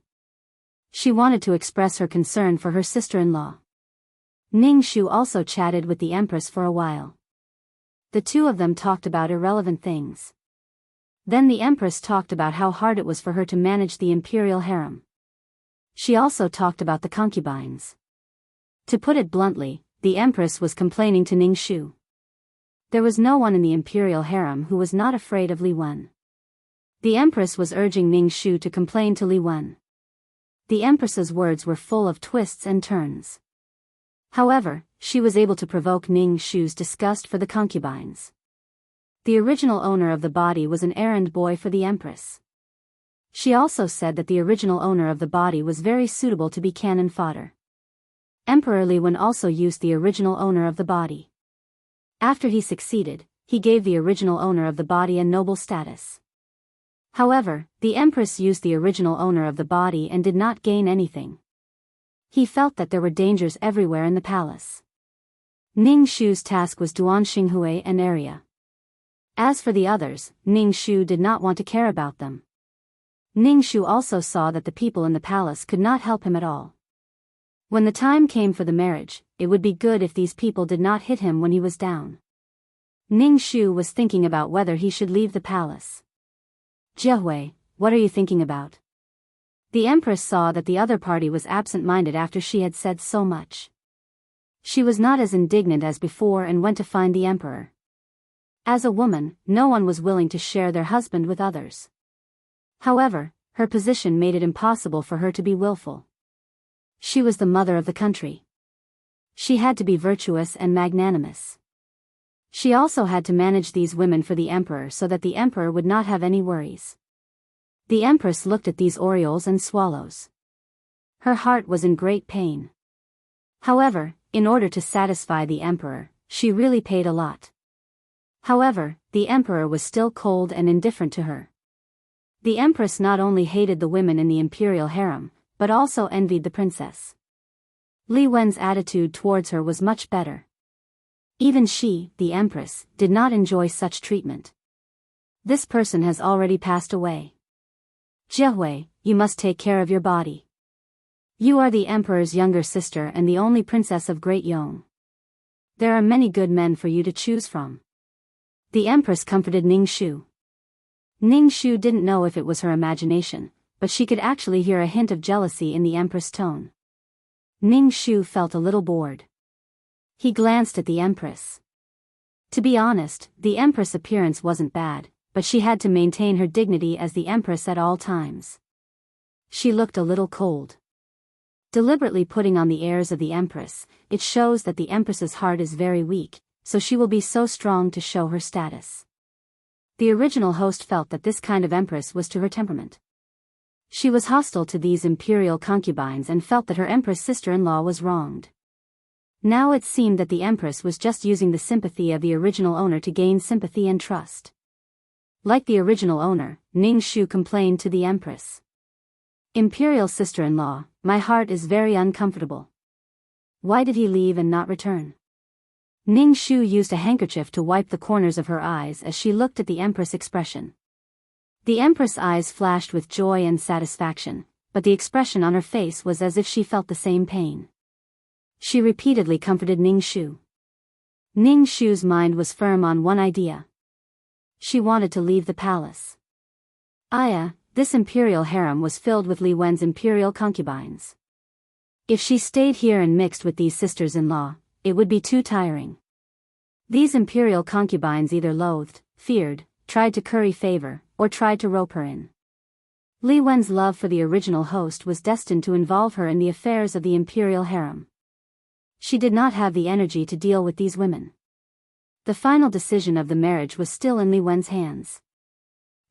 She wanted to express her concern for her sister-in-law. Ning Shu also chatted with the Empress for a while. The two of them talked about irrelevant things. Then the Empress talked about how hard it was for her to manage the imperial harem. She also talked about the concubines. To put it bluntly, the Empress was complaining to Ning Shu. There was no one in the imperial harem who was not afraid of Li Wen. The Empress was urging Ning Shu to complain to Li Wen. The Empress's words were full of twists and turns. However, she was able to provoke Ning Shu's disgust for the concubines. The original owner of the body was an errand boy for the Empress. She also said that the original owner of the body was very suitable to be cannon fodder. Emperor Li Wen also used the original owner of the body. After he succeeded, he gave the original owner of the body a noble status. However, the Empress used the original owner of the body and did not gain anything. He felt that there were dangers everywhere in the palace. Ning Shu's task was Duan Xinghui and area. As for the others, Ning Shu did not want to care about them. Ning Shu also saw that the people in the palace could not help him at all. When the time came for the marriage, it would be good if these people did not hit him when he was down. Ning Shu was thinking about whether he should leave the palace. Jiahui, what are you thinking about? The Empress saw that the other party was absent-minded after she had said so much. She was not as indignant as before and went to find the Emperor. As a woman, no one was willing to share their husband with others. However, her position made it impossible for her to be willful. She was the mother of the country. She had to be virtuous and magnanimous. She also had to manage these women for the Emperor so that the Emperor would not have any worries. The Empress looked at these orioles and swallows. Her heart was in great pain. However, in order to satisfy the Emperor, she really paid a lot. However, the Emperor was still cold and indifferent to her. The Empress not only hated the women in the imperial harem, but also envied the princess. Li Wen's attitude towards her was much better. Even she, the Empress, did not enjoy such treatment. This person has already passed away. Jiahui, you must take care of your body. You are the Emperor's younger sister and the only princess of Great Yong. There are many good men for you to choose from. The Empress comforted Ning Shu. Ning Shu didn't know if it was her imagination, but she could actually hear a hint of jealousy in the Empress' tone. Ning Shu felt a little bored. He glanced at the Empress. To be honest, the Empress' appearance wasn't bad, but she had to maintain her dignity as the Empress at all times. She looked a little cold. Deliberately putting on the airs of the Empress, it shows that the Empress's heart is very weak, so she will be so strong to show her status. The original host felt that this kind of Empress was to her temperament. She was hostile to these imperial concubines and felt that her Empress sister-in-law was wronged. Now it seemed that the Empress was just using the sympathy of the original owner to gain sympathy and trust. Like the original owner, Ning Shu complained to the Empress. Imperial sister-in-law, my heart is very uncomfortable. Why did he leave and not return? Ning Shu used a handkerchief to wipe the corners of her eyes as she looked at the Empress' expression. The Empress' eyes flashed with joy and satisfaction, but the expression on her face was as if she felt the same pain. She repeatedly comforted Ning Shu. Ning Shu's mind was firm on one idea. She wanted to leave the palace. This imperial harem was filled with Li Wen's imperial concubines. If she stayed here and mixed with these sisters-in-law, it would be too tiring. These imperial concubines either loathed, feared, tried to curry favor, or tried to rope her in. Li Wen's love for the original host was destined to involve her in the affairs of the imperial harem. She did not have the energy to deal with these women. The final decision of the marriage was still in Li Wen's hands.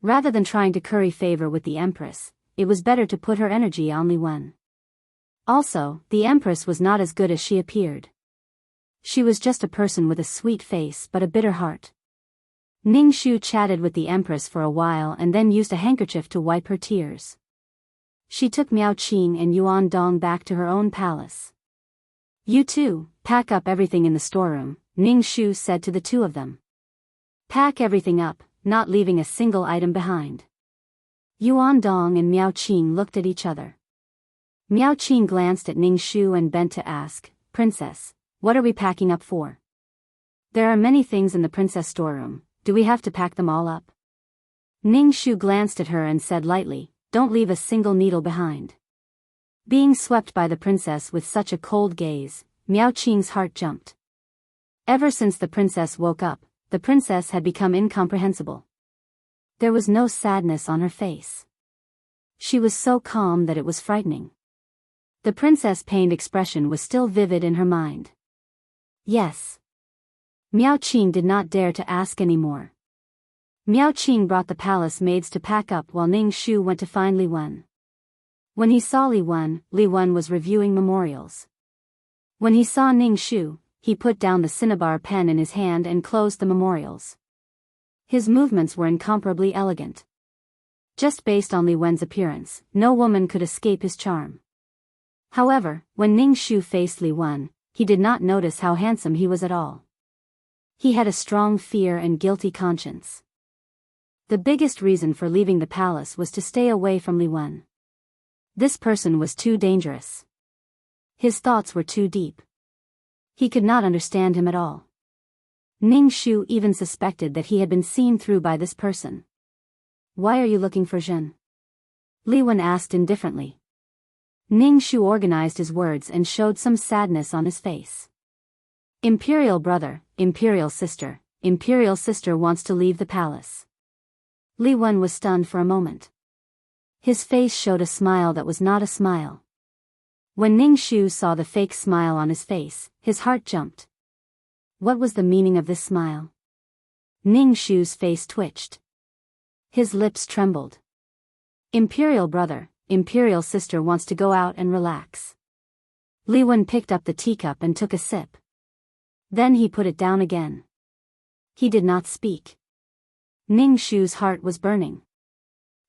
Rather than trying to curry favor with the Empress, it was better to put her energy on Li Wen. Also, the Empress was not as good as she appeared. She was just a person with a sweet face but a bitter heart. Ning Shu chatted with the Empress for a while and then used a handkerchief to wipe her tears. She took Miao Qing and Yuan Dong back to her own palace. You two, pack up everything in the storeroom, Ning Shu said to the two of them. Pack everything up, not leaving a single item behind. Yuan Dong and Miao Qing looked at each other. Miao Qing glanced at Ning Shu and bent to ask, Princess, what are we packing up for? There are many things in the princess storeroom, do we have to pack them all up? Ning Shu glanced at her and said lightly, don't leave a single needle behind. Being swept by the princess with such a cold gaze, Miao Qing's heart jumped. Ever since the princess woke up, the princess had become incomprehensible. There was no sadness on her face. She was so calm that it was frightening. The princess' pained expression was still vivid in her mind. Yes. Miao Qing did not dare to ask any more. Miao Qing brought the palace maids to pack up while Ning Shu went to find Li Wen. When he saw Li Wen was reviewing memorials. When he saw Ning Shu, he put down the cinnabar pen in his hand and closed the memorials. His movements were incomparably elegant. Just based on Li Wen's appearance, no woman could escape his charm. However, when Ning Shu faced Li Wen, he did not notice how handsome he was at all. He had a strong fear and guilty conscience. The biggest reason for leaving the palace was to stay away from Li Wen. This person was too dangerous. His thoughts were too deep. He could not understand him at all. Ning Shu even suspected that he had been seen through by this person. "Why are you looking for Zhen?" Li Wen asked indifferently. Ning Shu organized his words and showed some sadness on his face. "Imperial brother, imperial sister wants to leave the palace." Li Wen was stunned for a moment. His face showed a smile that was not a smile. When Ning Shu saw the fake smile on his face, his heart jumped. What was the meaning of this smile? Ning Shu's face twitched. His lips trembled. "Imperial brother, imperial sister wants to go out and relax." Li Wen picked up the teacup and took a sip. Then he put it down again. He did not speak. Ning Shu's heart was burning.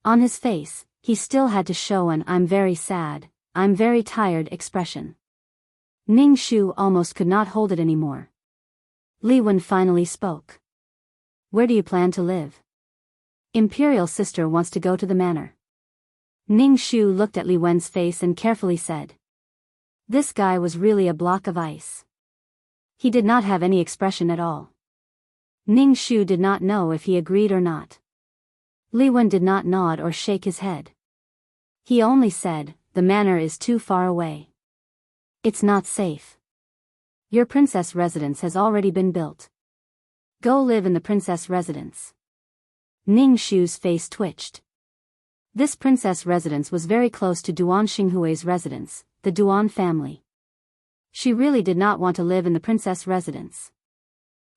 On his face, he still had to show an "I'm very sad, I'm very tired" expression. Ning Shu almost could not hold it anymore. Li Wen finally spoke. "Where do you plan to live?" "Imperial sister wants to go to the manor." Ning Shu looked at Li Wen's face and carefully said. This guy was really a block of ice. He did not have any expression at all. Ning Shu did not know if he agreed or not. Li Wen did not nod or shake his head. He only said, "The manor is too far away. It's not safe. Your princess residence has already been built. Go live in the princess residence." Ning Shu's face twitched. This princess residence was very close to Duan Xinghui's residence, the Duan family. She really did not want to live in the princess residence.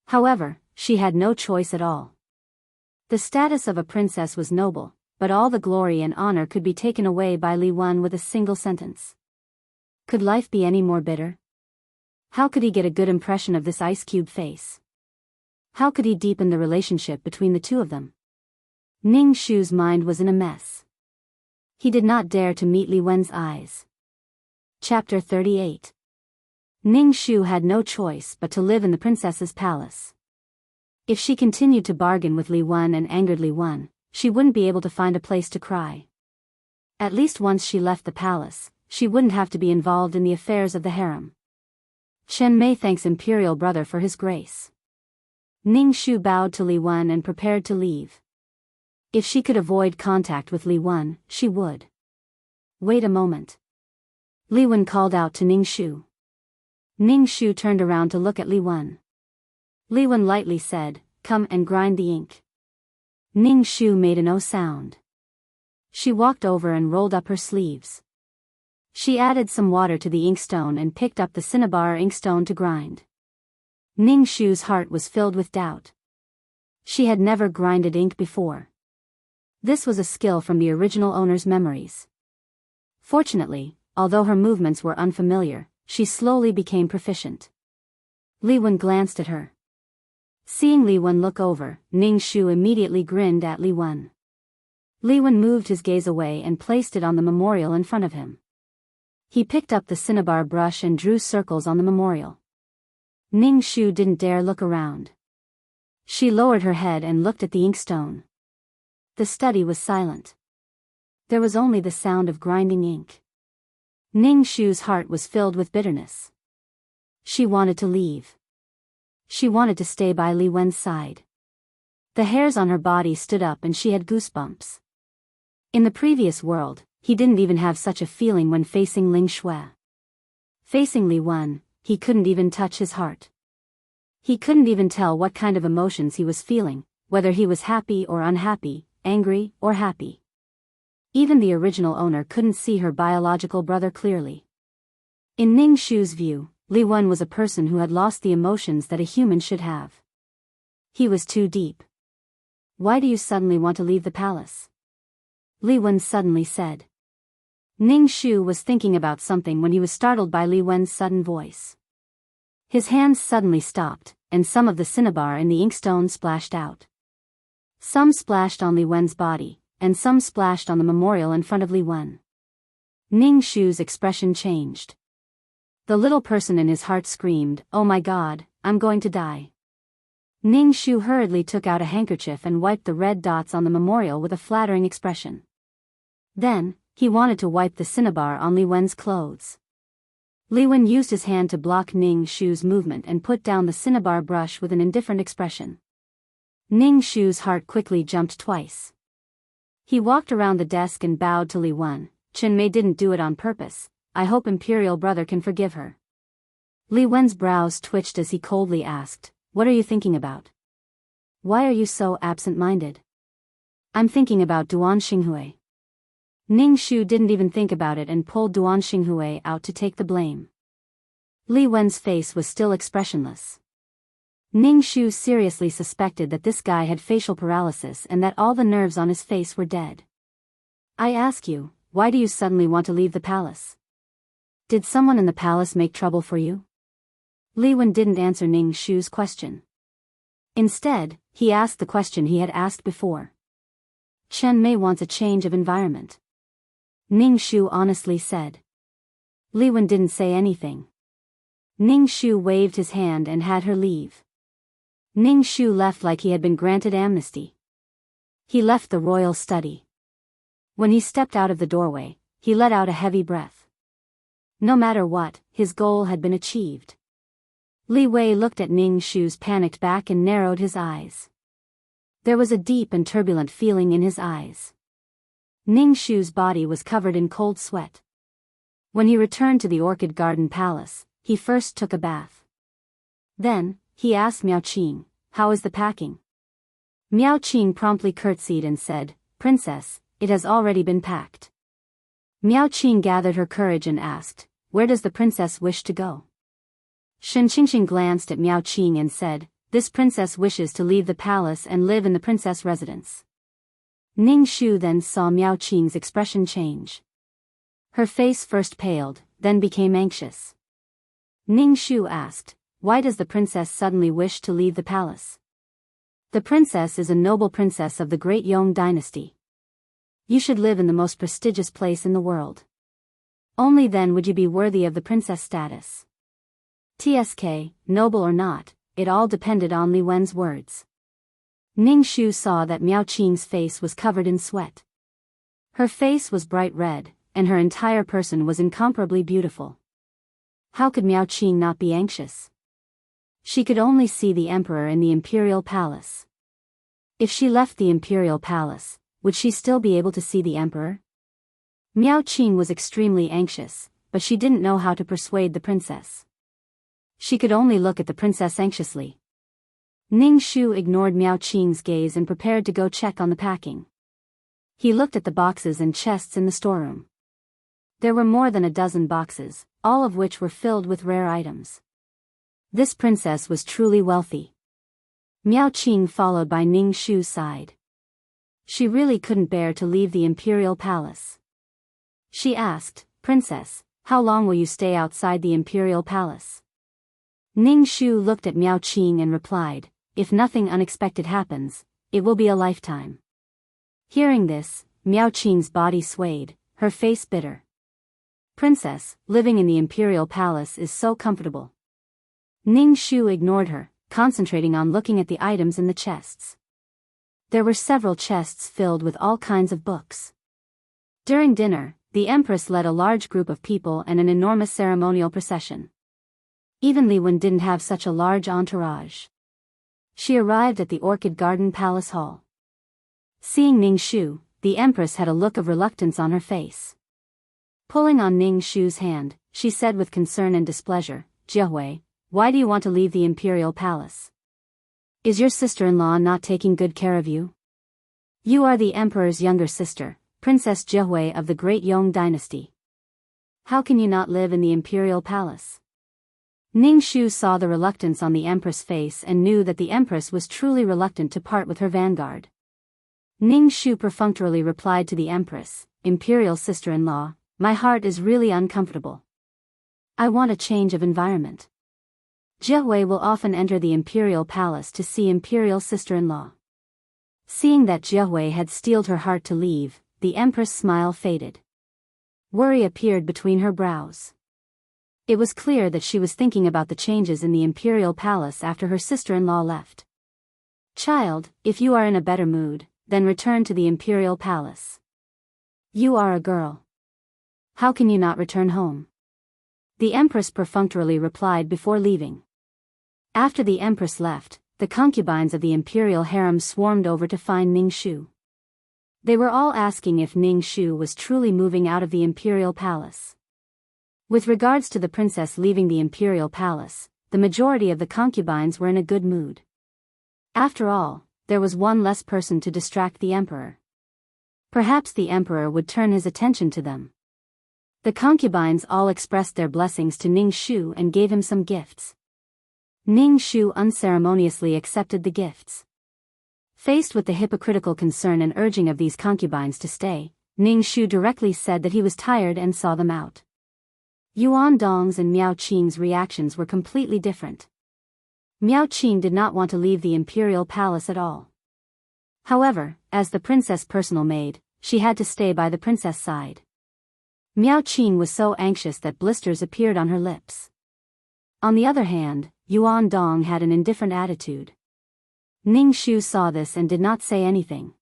However, she had no choice at all. The status of a princess was noble, but all the glory and honor could be taken away by Li Wen with a single sentence. Could life be any more bitter? How could he get a good impression of this ice-cube face? How could he deepen the relationship between the two of them? Ning Shu's mind was in a mess. He did not dare to meet Li Wen's eyes. Chapter 38. Ning Shu had no choice but to live in the princess's palace. If she continued to bargain with Li Wen and angered Li Wen, she wouldn't be able to find a place to cry. At least once she left the palace, she wouldn't have to be involved in the affairs of the harem. Chen Mei thanks imperial brother for his grace. Ning Shu bowed to Li Wen and prepared to leave. If she could avoid contact with Li Wen, she would. Wait a moment. Li Wen called out to Ning Shu. Ning Shu turned around to look at Li Wen. Li Wen lightly said, "Come and grind the ink." Ning Shu made no sound. She walked over and rolled up her sleeves. She added some water to the inkstone and picked up the cinnabar inkstone to grind. Ning Shu's heart was filled with doubt. She had never grinded ink before. This was a skill from the original owner's memories. Fortunately, although her movements were unfamiliar, she slowly became proficient. Li Wen glanced at her. Seeing Li Wen look over, Ning Shu immediately grinned at Li Wen. Li Wen moved his gaze away and placed it on the memorial in front of him. He picked up the cinnabar brush and drew circles on the memorial. Ning Shu didn't dare look around. She lowered her head and looked at the inkstone. The study was silent. There was only the sound of grinding ink. Ning Shu's heart was filled with bitterness. She wanted to leave. She wanted to stay by Li Wen's side. The hairs on her body stood up and she had goosebumps. In the previous world, he didn't even have such a feeling when facing Ling Shui. Facing Li Wen, he couldn't even touch his heart. He couldn't even tell what kind of emotions he was feeling, whether he was happy or unhappy, angry or happy. Even the original owner couldn't see her biological brother clearly. In Ning Shu's view, Li Wen was a person who had lost the emotions that a human should have. He was too deep. "Why do you suddenly want to leave the palace?" Li Wen suddenly said. Ning Shu was thinking about something when he was startled by Li Wen's sudden voice. His hands suddenly stopped, and some of the cinnabar in the inkstone splashed out. Some splashed on Li Wen's body, and some splashed on the memorial in front of Li Wen. Ning Shu's expression changed. The little person in his heart screamed, "Oh my God, I'm going to die." Ning Shu hurriedly took out a handkerchief and wiped the red dots on the memorial with a flattering expression. Then, he wanted to wipe the cinnabar on Li Wen's clothes. Li Wen used his hand to block Ning Shu's movement and put down the cinnabar brush with an indifferent expression. Ning Shu's heart quickly jumped twice. He walked around the desk and bowed to Li Wen. "Chen Mei didn't do it on purpose. I hope Imperial Brother can forgive her." Li Wen's brows twitched as he coldly asked, "What are you thinking about? Why are you so absent-minded?" "I'm thinking about Duan Xinghui." Ning Shu didn't even think about it and pulled Duan Xinghui out to take the blame. Li Wen's face was still expressionless. Ning Shu seriously suspected that this guy had facial paralysis and that all the nerves on his face were dead. "I ask you, why do you suddenly want to leave the palace? Did someone in the palace make trouble for you?" Li Wen didn't answer Ning Shu's question. Instead, he asked the question he had asked before. "Chen Mei wants a change of environment," Ning Shu honestly said. Li Wen didn't say anything. Ning Shu waved his hand and had her leave. Ning Shu left like he had been granted amnesty. He left the royal study. When he stepped out of the doorway, he let out a heavy breath. No matter what, his goal had been achieved. Li Wei looked at Ning Shu's panicked back and narrowed his eyes. There was a deep and turbulent feeling in his eyes. Ning Shu's body was covered in cold sweat. When he returned to the Orchid Garden Palace, he first took a bath. Then, he asked Miao Qing, "How is the packing?" Miao Qing promptly curtsied and said, "Princess, it has already been packed." Miao Qing gathered her courage and asked, "Where does the princess wish to go?" Shen Qingqing glanced at Miao Qing and said, "This princess wishes to leave the palace and live in the princess residence." Ning Shu then saw Miao Qing's expression change. Her face first paled, then became anxious. Ning Shu asked, "Why does the princess suddenly wish to leave the palace?" "The princess is a noble princess of the great Yong dynasty. You should live in the most prestigious place in the world. Only then would you be worthy of the princess status." TSK, noble or not, it all depended on Li Wen's words. Ning Shu saw that Miao Qing's face was covered in sweat. Her face was bright red, and her entire person was incomparably beautiful. How could Miao Qing not be anxious? She could only see the emperor in the imperial palace. If she left the imperial palace, would she still be able to see the emperor? Miao Qing was extremely anxious, but she didn't know how to persuade the princess. She could only look at the princess anxiously. Ning Shu ignored Miao Qing's gaze and prepared to go check on the packing. He looked at the boxes and chests in the storeroom. There were more than a dozen boxes, all of which were filled with rare items. This princess was truly wealthy. Miao Qing followed by Ning Shu's side. She really couldn't bear to leave the imperial palace. She asked, "Princess, how long will you stay outside the imperial palace?" Ning Shu looked at Miao Qing and replied, "If nothing unexpected happens, it will be a lifetime." Hearing this, Miao Qing's body swayed, her face bitter. "Princess, living in the imperial palace is so comfortable." Ning Shu ignored her, concentrating on looking at the items in the chests. There were several chests filled with all kinds of books. During dinner, the empress led a large group of people and an enormous ceremonial procession. Even Li Wen didn't have such a large entourage. She arrived at the Orchid Garden Palace Hall. Seeing Ning Shu, the empress had a look of reluctance on her face. Pulling on Ning Shu's hand, she said with concern and displeasure, "Jiahui, why do you want to leave the imperial palace? Is your sister-in-law not taking good care of you? You are the emperor's younger sister, Princess Jiahui of the Great Yong dynasty. How can you not live in the imperial palace?" Ning Shu saw the reluctance on the empress' face and knew that the empress was truly reluctant to part with her vanguard. Ning Shu perfunctorily replied to the empress, "Imperial sister-in-law, my heart is really uncomfortable. I want a change of environment. Jiahui will often enter the imperial palace to see imperial sister-in-law." Seeing that Jiahui had steeled her heart to leave, the empress' smile faded. Worry appeared between her brows. It was clear that she was thinking about the changes in the imperial palace after her sister-in-law left. Child, if you are in a better mood, then return to the imperial palace. You are a girl. How can you not return home? The empress perfunctorily replied before leaving. After the empress left, the concubines of the imperial harem swarmed over to find Ning Shu. They were all asking if Ning Shu was truly moving out of the imperial palace. With regards to the princess leaving the imperial palace, the majority of the concubines were in a good mood. After all, there was one less person to distract the emperor. Perhaps the emperor would turn his attention to them. The concubines all expressed their blessings to Ning Shu and gave him some gifts. Ning Shu unceremoniously accepted the gifts. Faced with the hypocritical concern and urging of these concubines to stay, Ning Shu directly said that he was tired and saw them out. Yuan Dong's and Miao Qing's reactions were completely different. Miao Qing did not want to leave the imperial palace at all. However, as the princess' personal maid, she had to stay by the princess' side. Miao Qing was so anxious that blisters appeared on her lips. On the other hand, Yuan Dong had an indifferent attitude. Ning Shu saw this and did not say anything.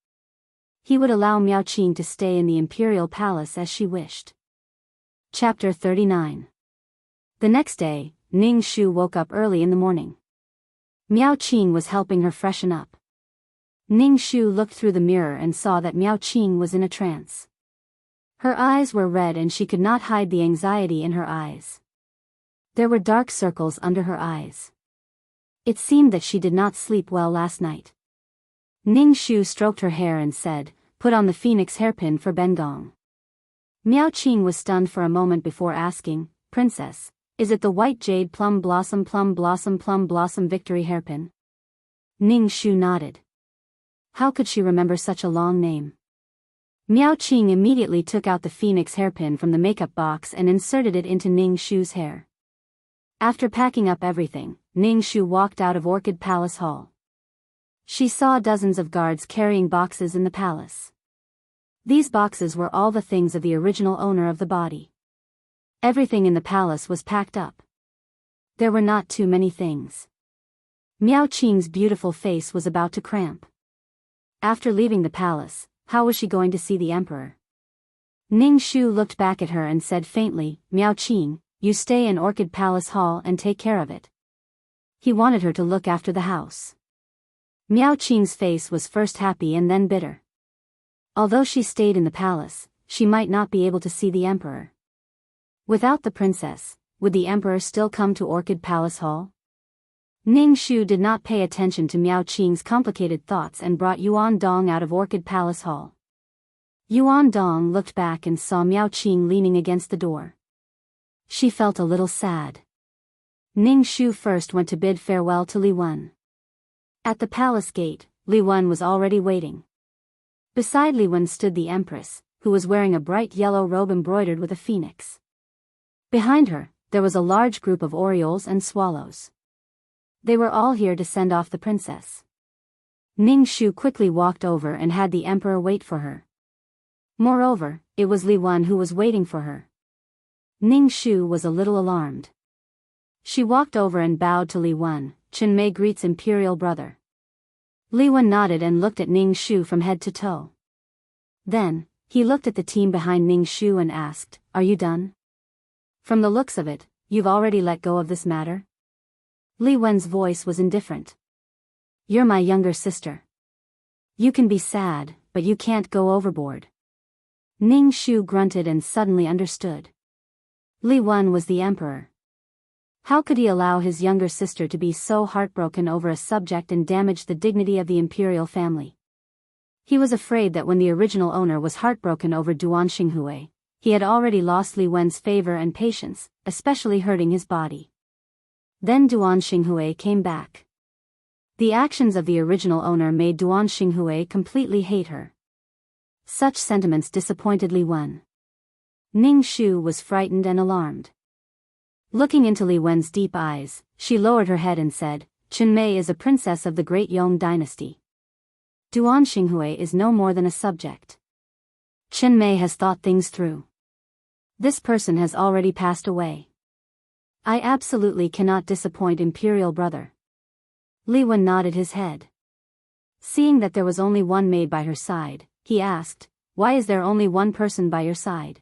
He would allow Miao Qing to stay in the imperial palace as she wished. Chapter 39. The next day, Ning Shu woke up early in the morning. Miao Qing was helping her freshen up. Ning Shu looked through the mirror and saw that Miao Qing was in a trance. Her eyes were red and she could not hide the anxiety in her eyes. There were dark circles under her eyes. It seemed that she did not sleep well last night. Ning Shu stroked her hair and said, "Put on the phoenix hairpin for Bengong." Miao Qing was stunned for a moment before asking, "Princess, is it the white jade plum blossom victory hairpin?" Ning Shu nodded. How could she remember such a long name? Miao Qing immediately took out the phoenix hairpin from the makeup box and inserted it into Ning Shu's hair. After packing up everything, Ning Shu walked out of Orchid Palace Hall. She saw dozens of guards carrying boxes in the palace. These boxes were all the things of the original owner of the body. Everything in the palace was packed up. There were not too many things. Miao Qing's beautiful face was about to cramp. After leaving the palace, how was she going to see the emperor? Ning Shu looked back at her and said faintly, "Miao Qing, you stay in Orchid Palace Hall and take care of it." He wanted her to look after the house. Miao Qing's face was first happy and then bitter. Although she stayed in the palace, she might not be able to see the emperor. Without the princess, would the emperor still come to Orchid Palace Hall? Ning Shu did not pay attention to Miao Qing's complicated thoughts and brought Yuan Dong out of Orchid Palace Hall. Yuan Dong looked back and saw Miao Qing leaning against the door. She felt a little sad. Ning Shu first went to bid farewell to Li Wen. At the palace gate, Li Wen was already waiting. Beside Li Wen stood the empress, who was wearing a bright yellow robe embroidered with a phoenix. Behind her, there was a large group of orioles and swallows. They were all here to send off the princess. Ning Shu quickly walked over and had the emperor wait for her. Moreover, it was Li Wen who was waiting for her. Ning Shu was a little alarmed. She walked over and bowed to Li Wen. "Chen Mei greets imperial brother." Li Wen nodded and looked at Ning Shu from head to toe. Then, he looked at the team behind Ning Shu and asked, "Are you done? From the looks of it, you've already let go of this matter?" Li Wen's voice was indifferent. "You're my younger sister. You can be sad, but you can't go overboard." Ning Shu grunted and suddenly understood. Li Wen was the emperor. How could he allow his younger sister to be so heartbroken over a subject and damage the dignity of the imperial family? He was afraid that when the original owner was heartbroken over Duan Xinghui, he had already lost Li Wen's favor and patience, especially hurting his body. Then Duan Xinghui came back. The actions of the original owner made Duan Xinghui completely hate her. Such sentiments disappointed Li Wen. Ning Shu was frightened and alarmed. Looking into Li Wen's deep eyes, she lowered her head and said, "Chen Mei is a princess of the great Yong dynasty. Duan Xinghui is no more than a subject. Chen Mei has thought things through. This person has already passed away. I absolutely cannot disappoint Imperial brother. Li Wen nodded his head. Seeing that there was only one maid by her side, he asked, "Why is there only one person by your side?"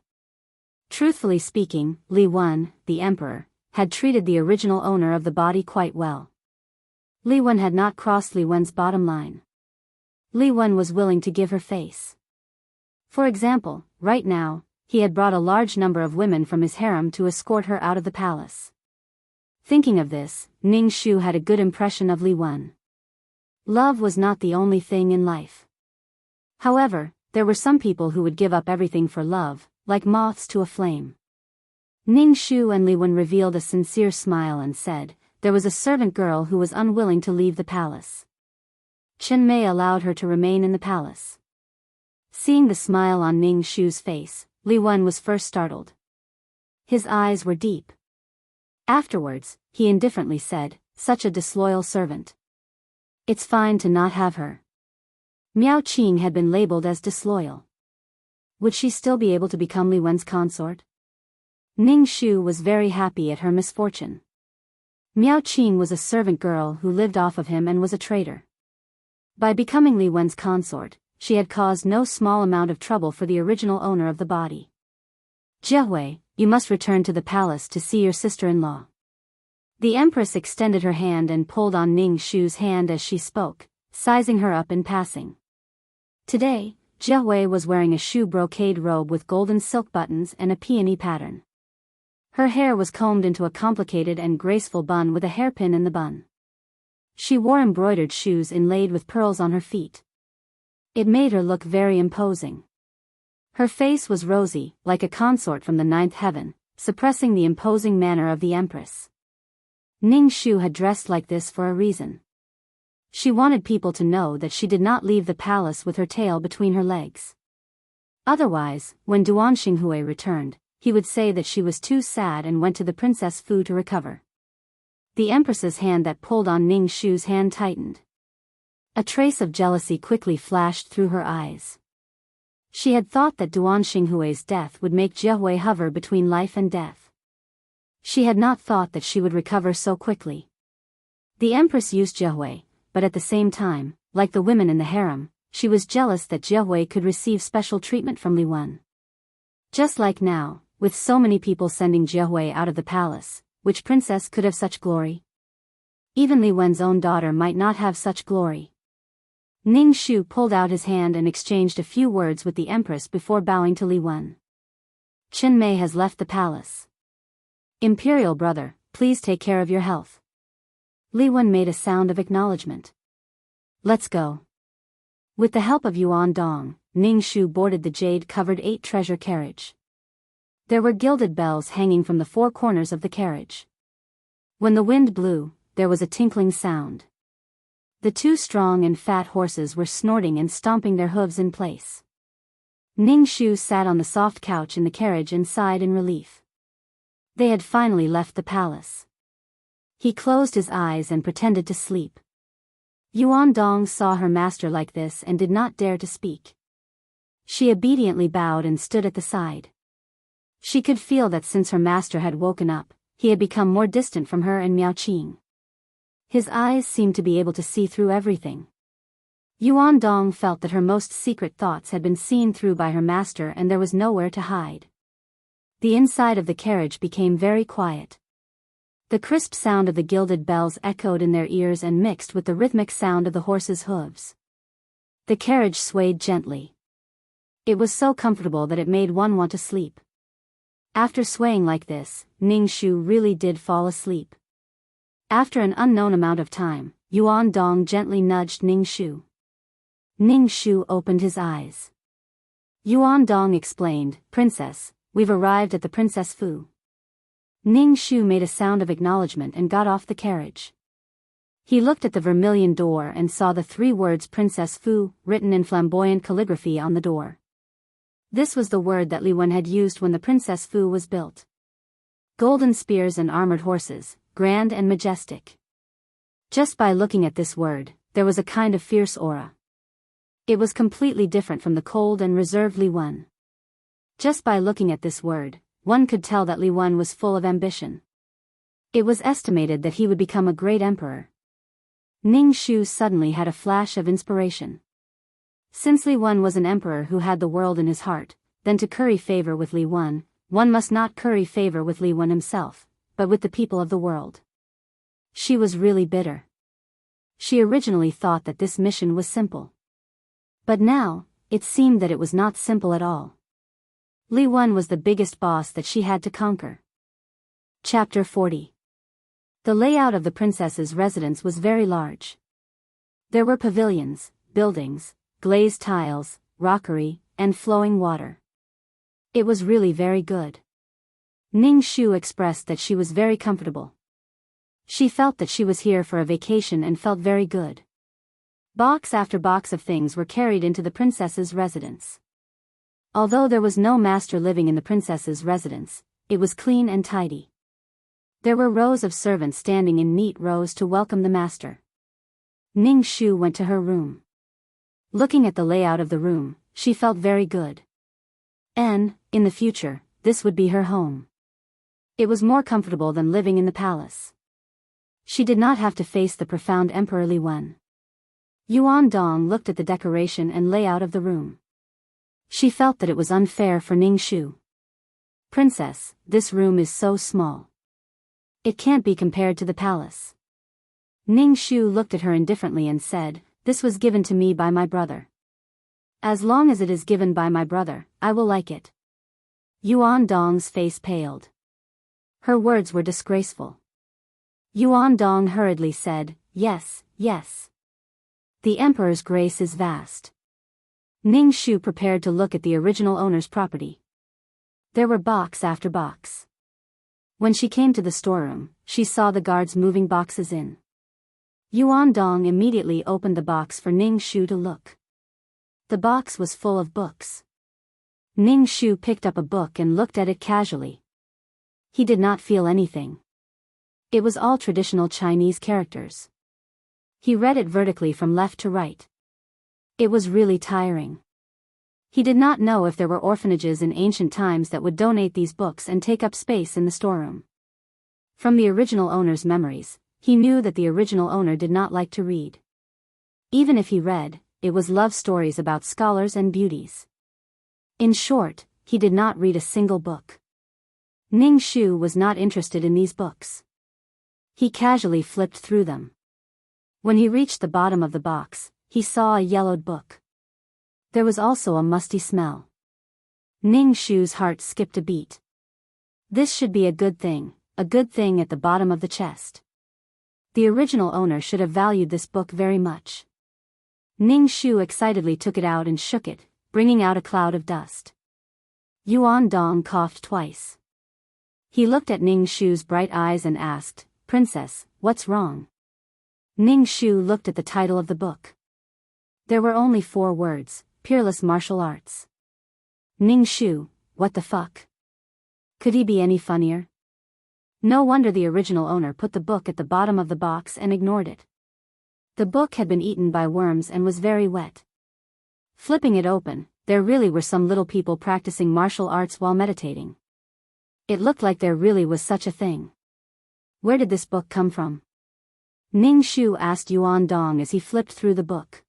Truthfully speaking, Li Wen, the emperor, had treated the original owner of the body quite well. Li Wen had not crossed Li Wen's bottom line. Li Wen was willing to give her face. For example, right now, he had brought a large number of women from his harem to escort her out of the palace. Thinking of this, Ning Shu had a good impression of Li Wen. Love was not the only thing in life. However, there were some people who would give up everything for love, like moths to a flame. Ning Shu and Li Wen revealed a sincere smile and said, there was a servant girl who was unwilling to leave the palace. Chen Mei allowed her to remain in the palace. Seeing the smile on Ning Shu's face, Li Wen was first startled. His eyes were deep. Afterwards, he indifferently said, such a disloyal servant. It's fine to not have her. Miao Qing had been labeled as disloyal. Would she still be able to become Li Wen's consort? Ning Shu was very happy at her misfortune. Miao Qing was a servant girl who lived off of him and was a traitor. By becoming Li Wen's consort, she had caused no small amount of trouble for the original owner of the body. Jiahui, you must return to the palace to see your sister-in-law. The empress extended her hand and pulled on Ning Shu's hand as she spoke, sizing her up in passing. Today, Jiahui was wearing a shoe brocade robe with golden silk buttons and a peony pattern. Her hair was combed into a complicated and graceful bun with a hairpin in the bun. She wore embroidered shoes inlaid with pearls on her feet. It made her look very imposing. Her face was rosy, like a consort from the ninth heaven, suppressing the imposing manner of the empress. Ning Shu had dressed like this for a reason. She wanted people to know that she did not leave the palace with her tail between her legs. Otherwise, when Duan Xinghui returned, he would say that she was too sad and went to the Princess Fu to recover. The empress's hand that pulled on Ning Shu's hand tightened. A trace of jealousy quickly flashed through her eyes. She had thought that Duan Xinghui's death would make Jiahui hover between life and death. She had not thought that she would recover so quickly. The empress used Jiahui, but at the same time, like the women in the harem, she was jealous that Jiahui could receive special treatment from Li Wen. Just like now, with so many people sending Jiahui out of the palace, which princess could have such glory? Even Li Wen's own daughter might not have such glory. Ning Shu pulled out his hand and exchanged a few words with the empress before bowing to Li Wen. Chen Mei has left the palace. Imperial brother, please take care of your health. Li Wen made a sound of acknowledgement. Let's go. With the help of Yuan Dong, Ning Shu boarded the jade-covered 8-treasure carriage. There were gilded bells hanging from the 4 corners of the carriage. When the wind blew, there was a tinkling sound. The 2 strong and fat horses were snorting and stomping their hooves in place. Ning Shu sat on the soft couch in the carriage and sighed in relief. They had finally left the palace. He closed his eyes and pretended to sleep. Yuan Dong saw her master like this and did not dare to speak. She obediently bowed and stood at the side. She could feel that since her master had woken up, he had become more distant from her and Miao Qing. His eyes seemed to be able to see through everything. Yuan Dong felt that her most secret thoughts had been seen through by her master and there was nowhere to hide. The inside of the carriage became very quiet. The crisp sound of the gilded bells echoed in their ears and mixed with the rhythmic sound of the horses' hooves. The carriage swayed gently. It was so comfortable that it made one want to sleep. After swaying like this, Ning Shu really did fall asleep. After an unknown amount of time, Yuan Dong gently nudged Ning Shu. Ning Shu opened his eyes. Yuan Dong explained, "Princess, we've arrived at the Princess Fu." Ning Shu made a sound of acknowledgement and got off the carriage. He looked at the vermilion door and saw the 3 words Princess Fu written in flamboyant calligraphy on the door. This was the word that Li Wen had used when the Princess Fu was built. Golden spears and armored horses, grand and majestic. Just by looking at this word, there was a kind of fierce aura. It was completely different from the cold and reserved Li Wen. Just by looking at this word, one could tell that Li Wen was full of ambition. It was estimated that he would become a great emperor. Ning Shu suddenly had a flash of inspiration. Since Li Wen was an emperor who had the world in his heart, then to curry favor with Li Wen, one must not curry favor with Li Wen himself, but with the people of the world. She was really bitter. She originally thought that this mission was simple. But now, it seemed that it was not simple at all. Li Wen was the biggest boss that she had to conquer. Chapter 40. The layout of the princess's residence was very large. There were pavilions, buildings, glazed tiles, rockery, and flowing water. It was really very good. Ning Shu expressed that she was very comfortable. She felt that she was here for a vacation and felt very good. Box after box of things were carried into the princess's residence. Although there was no master living in the princess's residence, it was clean and tidy. There were rows of servants standing in neat rows to welcome the master. Ning Shu went to her room. Looking at the layout of the room, she felt very good. And, in the future, this would be her home. It was more comfortable than living in the palace. She did not have to face the profound Emperor Li Wen. Yuan Dong looked at the decoration and layout of the room. She felt that it was unfair for Ning Shu. Princess, this room is so small. It can't be compared to the palace. Ning Shu looked at her indifferently and said, "This was given to me by my brother. As long as it is given by my brother, I will like it." Yuan Dong's face paled. Her words were disgraceful. Yuan Dong hurriedly said, "Yes, yes. The emperor's grace is vast." Ning Shu prepared to look at the original owner's property. There were box after box. When she came to the storeroom, she saw the guards moving boxes in. Yuan Dong immediately opened the box for Ning Shu to look. The box was full of books. Ning Shu picked up a book and looked at it casually. He did not feel anything. It was all traditional Chinese characters. He read it vertically from left to right. It was really tiring. He did not know if there were orphanages in ancient times that would donate these books and take up space in the storeroom. From the original owner's memories, he knew that the original owner did not like to read. Even if he read, it was love stories about scholars and beauties. In short, he did not read a single book. Ning Shu was not interested in these books. He casually flipped through them. When he reached the bottom of the box, he saw a yellowed book. There was also a musty smell. Ning Shu's heart skipped a beat. This should be a good thing at the bottom of the chest. The original owner should have valued this book very much. Ning Shu excitedly took it out and shook it, bringing out a cloud of dust. Yuan Dong coughed twice. He looked at Ning Shu's bright eyes and asked, "Princess, what's wrong?" Ning Shu looked at the title of the book. There were only 4 words, Peerless Martial Arts. Ning Shu, what the fuck? Could he be any funnier? No wonder the original owner put the book at the bottom of the box and ignored it. The book had been eaten by worms and was very wet. Flipping it open, there really were some little people practicing martial arts while meditating. It looked like there really was such a thing. Where did this book come from? Ning Shu asked Yuan Dong as he flipped through the book.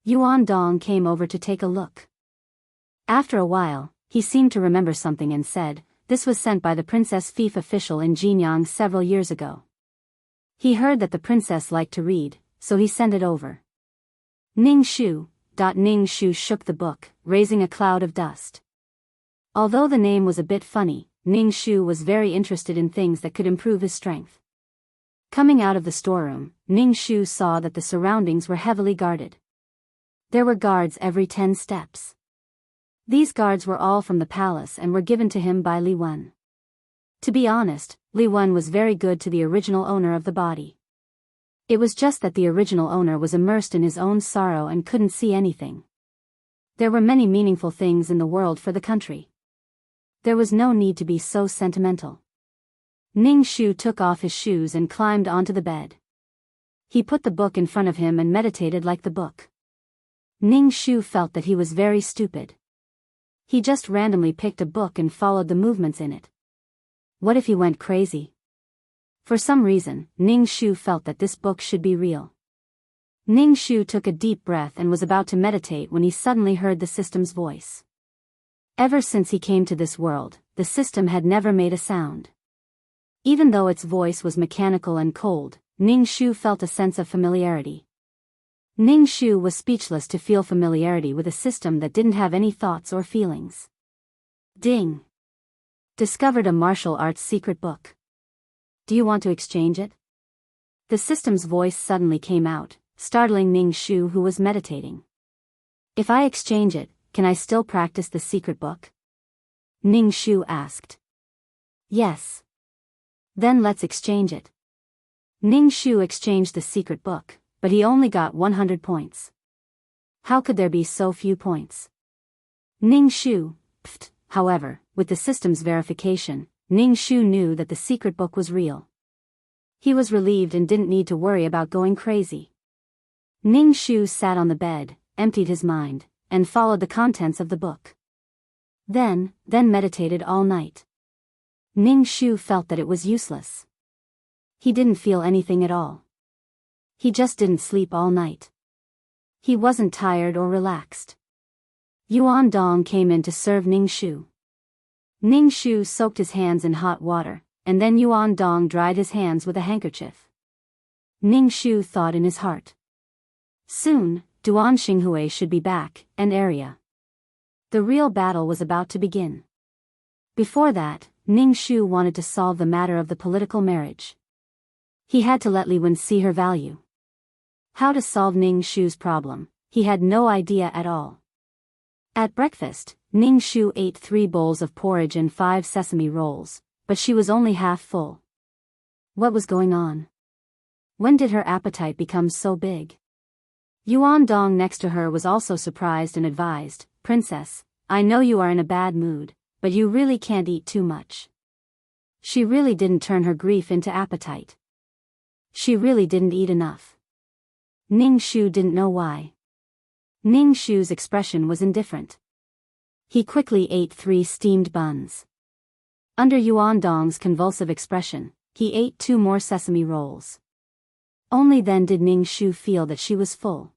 Yuan Dong came over to take a look. After a while, he seemed to remember something and said, "This was sent by the princess fief official in Jianghu several years ago. He heard that the princess liked to read, so he sent it over." Ning Shu shook the book, raising a cloud of dust. Although the name was a bit funny, Ning Shu was very interested in things that could improve his strength. Coming out of the storeroom, Ning Shu saw that the surroundings were heavily guarded. There were guards every 10 steps. These guards were all from the palace and were given to him by Li Wen. To be honest, Li Wen was very good to the original owner of the body. It was just that the original owner was immersed in his own sorrow and couldn't see anything. There were many meaningful things in the world for the country. There was no need to be so sentimental. Ning Shu took off his shoes and climbed onto the bed. He put the book in front of him and meditated like the book. Ning Shu felt that he was very stupid. He just randomly picked a book and followed the movements in it. What if he went crazy? For some reason, Ning Shu felt that this book should be real. Ning Shu took a deep breath and was about to meditate when he suddenly heard the system's voice. Ever since he came to this world, the system had never made a sound. Even though its voice was mechanical and cold, Ning Shu felt a sense of familiarity. Ning Shu was speechless to feel familiarity with a system that didn't have any thoughts or feelings. Ding! Discovered a martial arts secret book. Do you want to exchange it? The system's voice suddenly came out, startling Ning Shu, who was meditating. If I exchange it, can I still practice the secret book? Ning Shu asked. Yes. Then let's exchange it. Ning Shu exchanged the secret book, but he only got 100 points. How could there be so few points? Ning Shu, however, with the system's verification, Ning Shu knew that the secret book was real. He was relieved and didn't need to worry about going crazy. Ning Shu sat on the bed, emptied his mind, and followed the contents of the book. Then meditated all night. Ning Shu felt that it was useless. He didn't feel anything at all. He just didn't sleep all night. He wasn't tired or relaxed. Yuan Dong came in to serve Ning Shu. Ning Shu soaked his hands in hot water, and then Yuan Dong dried his hands with a handkerchief. Ning Shu thought in his heart. Soon, Duan Xinghui should be back, and area. The real battle was about to begin. Before that, Ning Shu wanted to solve the matter of the political marriage. He had to let Li Wen see her value. How to solve Ning Shu's problem, he had no idea at all. At breakfast, Ning Shu ate 3 bowls of porridge and 5 sesame rolls, but she was only half full. What was going on? When did her appetite become so big? Yuan Dong next to her was also surprised and advised, Princess, I know you are in a bad mood, but you really can't eat too much. She really didn't turn her grief into appetite. She really didn't eat enough. Ning Shu didn't know why. Ning Shu's expression was indifferent. He quickly ate 3 steamed buns. Under Yuan Dong's convulsive expression, he ate 2 more sesame rolls. Only then did Ning Shu feel that she was full.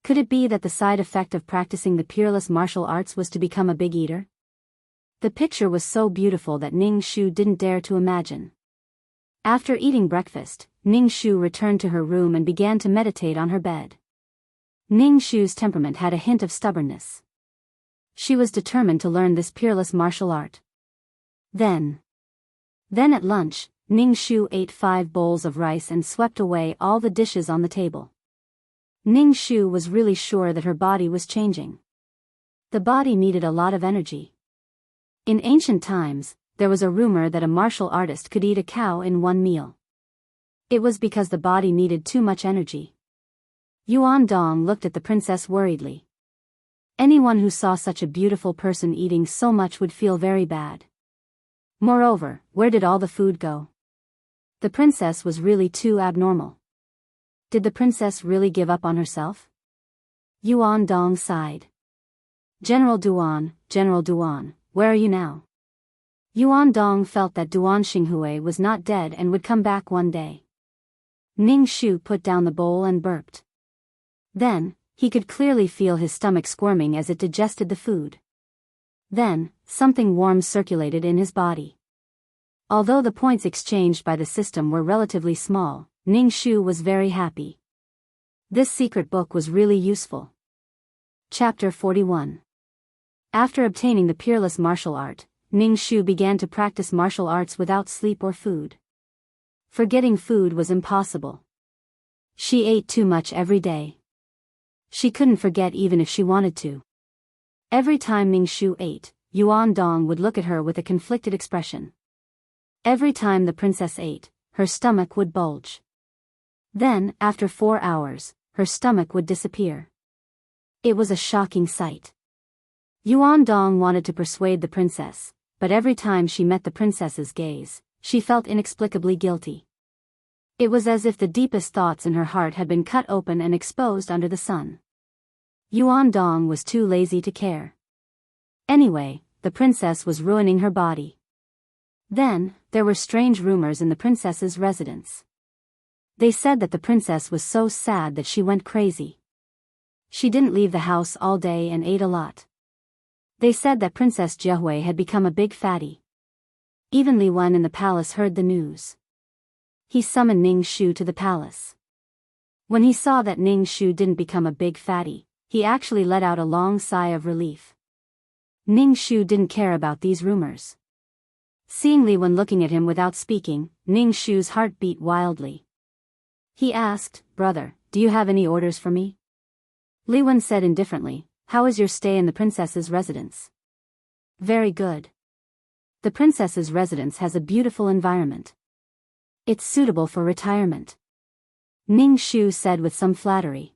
Could it be that the side effect of practicing the peerless martial arts was to become a big eater? The picture was so beautiful that Ning Shu didn't dare to imagine. After eating breakfast, Ning Shu returned to her room and began to meditate on her bed. Ning Shu's temperament had a hint of stubbornness. She was determined to learn this peerless martial art. Then at lunch, Ning Shu ate 5 bowls of rice and swept away all the dishes on the table. Ning Shu was really sure that her body was changing. The body needed a lot of energy. In ancient times, there was a rumor that a martial artist could eat a cow in 1 meal. It was because the body needed too much energy. Yuan Dong looked at the princess worriedly. Anyone who saw such a beautiful person eating so much would feel very bad. Moreover, where did all the food go? The princess was really too abnormal. Did the princess really give up on herself? Yuan Dong sighed. General Duan, where are you now? Yuan Dong felt that Duan Xinghui was not dead and would come back one day. Ning Shu put down the bowl and burped. Then, he could clearly feel his stomach squirming as it digested the food. Then, something warm circulated in his body. Although the points exchanged by the system were relatively small, Ning Shu was very happy. This secret book was really useful. Chapter 41. After obtaining the peerless martial art, Ning Shu began to practice martial arts without sleep or food. Forgetting food was impossible. She ate too much every day. She couldn't forget even if she wanted to. Every time Ning Shu ate, Yuan Dong would look at her with a conflicted expression. Every time the princess ate, her stomach would bulge. Then, after 4 hours, her stomach would disappear. It was a shocking sight. Yuan Dong wanted to persuade the princess, but every time she met the princess's gaze, she felt inexplicably guilty. It was as if the deepest thoughts in her heart had been cut open and exposed under the sun. Yuan Dong was too lazy to care. Anyway, the princess was ruining her body. Then, there were strange rumors in the princess's residence. They said that the princess was so sad that she went crazy. She didn't leave the house all day and ate a lot. They said that Princess Jianghu had become a big fatty. Even Li Wen in the palace heard the news. He summoned Ning Shu to the palace. When he saw that Ning Shu didn't become a big fatty, he actually let out a long sigh of relief. Ning Shu didn't care about these rumors. Seeing Li Wen looking at him without speaking, Ning Shu's heart beat wildly. He asked, "Brother, do you have any orders for me?" Li Wen said indifferently, "How is your stay in the princess's residence?" "Very good. The princess's residence has a beautiful environment. It's suitable for retirement," Ning Shu said with some flattery.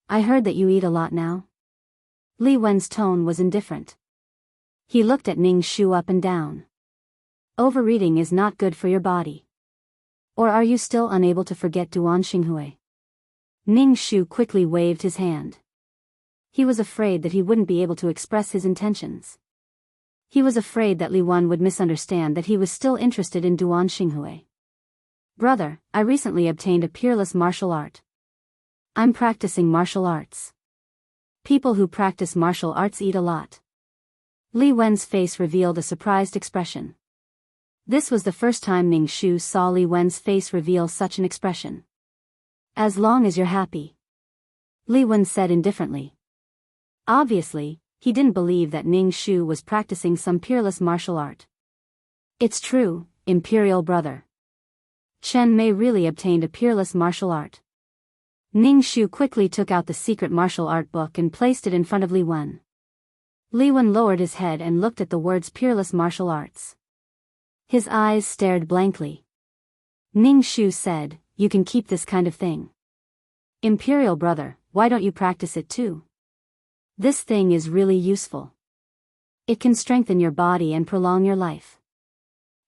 "I heard that you eat a lot now." Li Wen's tone was indifferent. He looked at Ning Shu up and down. "Overeating is not good for your body. Or are you still unable to forget Duan Xinghui?" Ning Shu quickly waved his hand. He was afraid that he wouldn't be able to express his intentions. He was afraid that Li Wen would misunderstand that he was still interested in Duan Xinghui. "Brother, I recently obtained a peerless martial art. I'm practicing martial arts." People who practice martial arts eat a lot. Li Wen's face revealed a surprised expression. This was the first time Ning Shu saw Li Wen's face reveal such an expression. "As long as you're happy," Li Wen said indifferently. Obviously, he didn't believe that Ning Shu was practicing some peerless martial art. "It's true, imperial brother. Chen Mei really obtained a peerless martial art." Ning Shu quickly took out the secret martial art book and placed it in front of Li Wen. Li Wen lowered his head and looked at the words peerless martial arts. His eyes stared blankly. Ning Shu said, "You can keep this kind of thing. Imperial brother, why don't you practice it too? This thing is really useful. It can strengthen your body and prolong your life."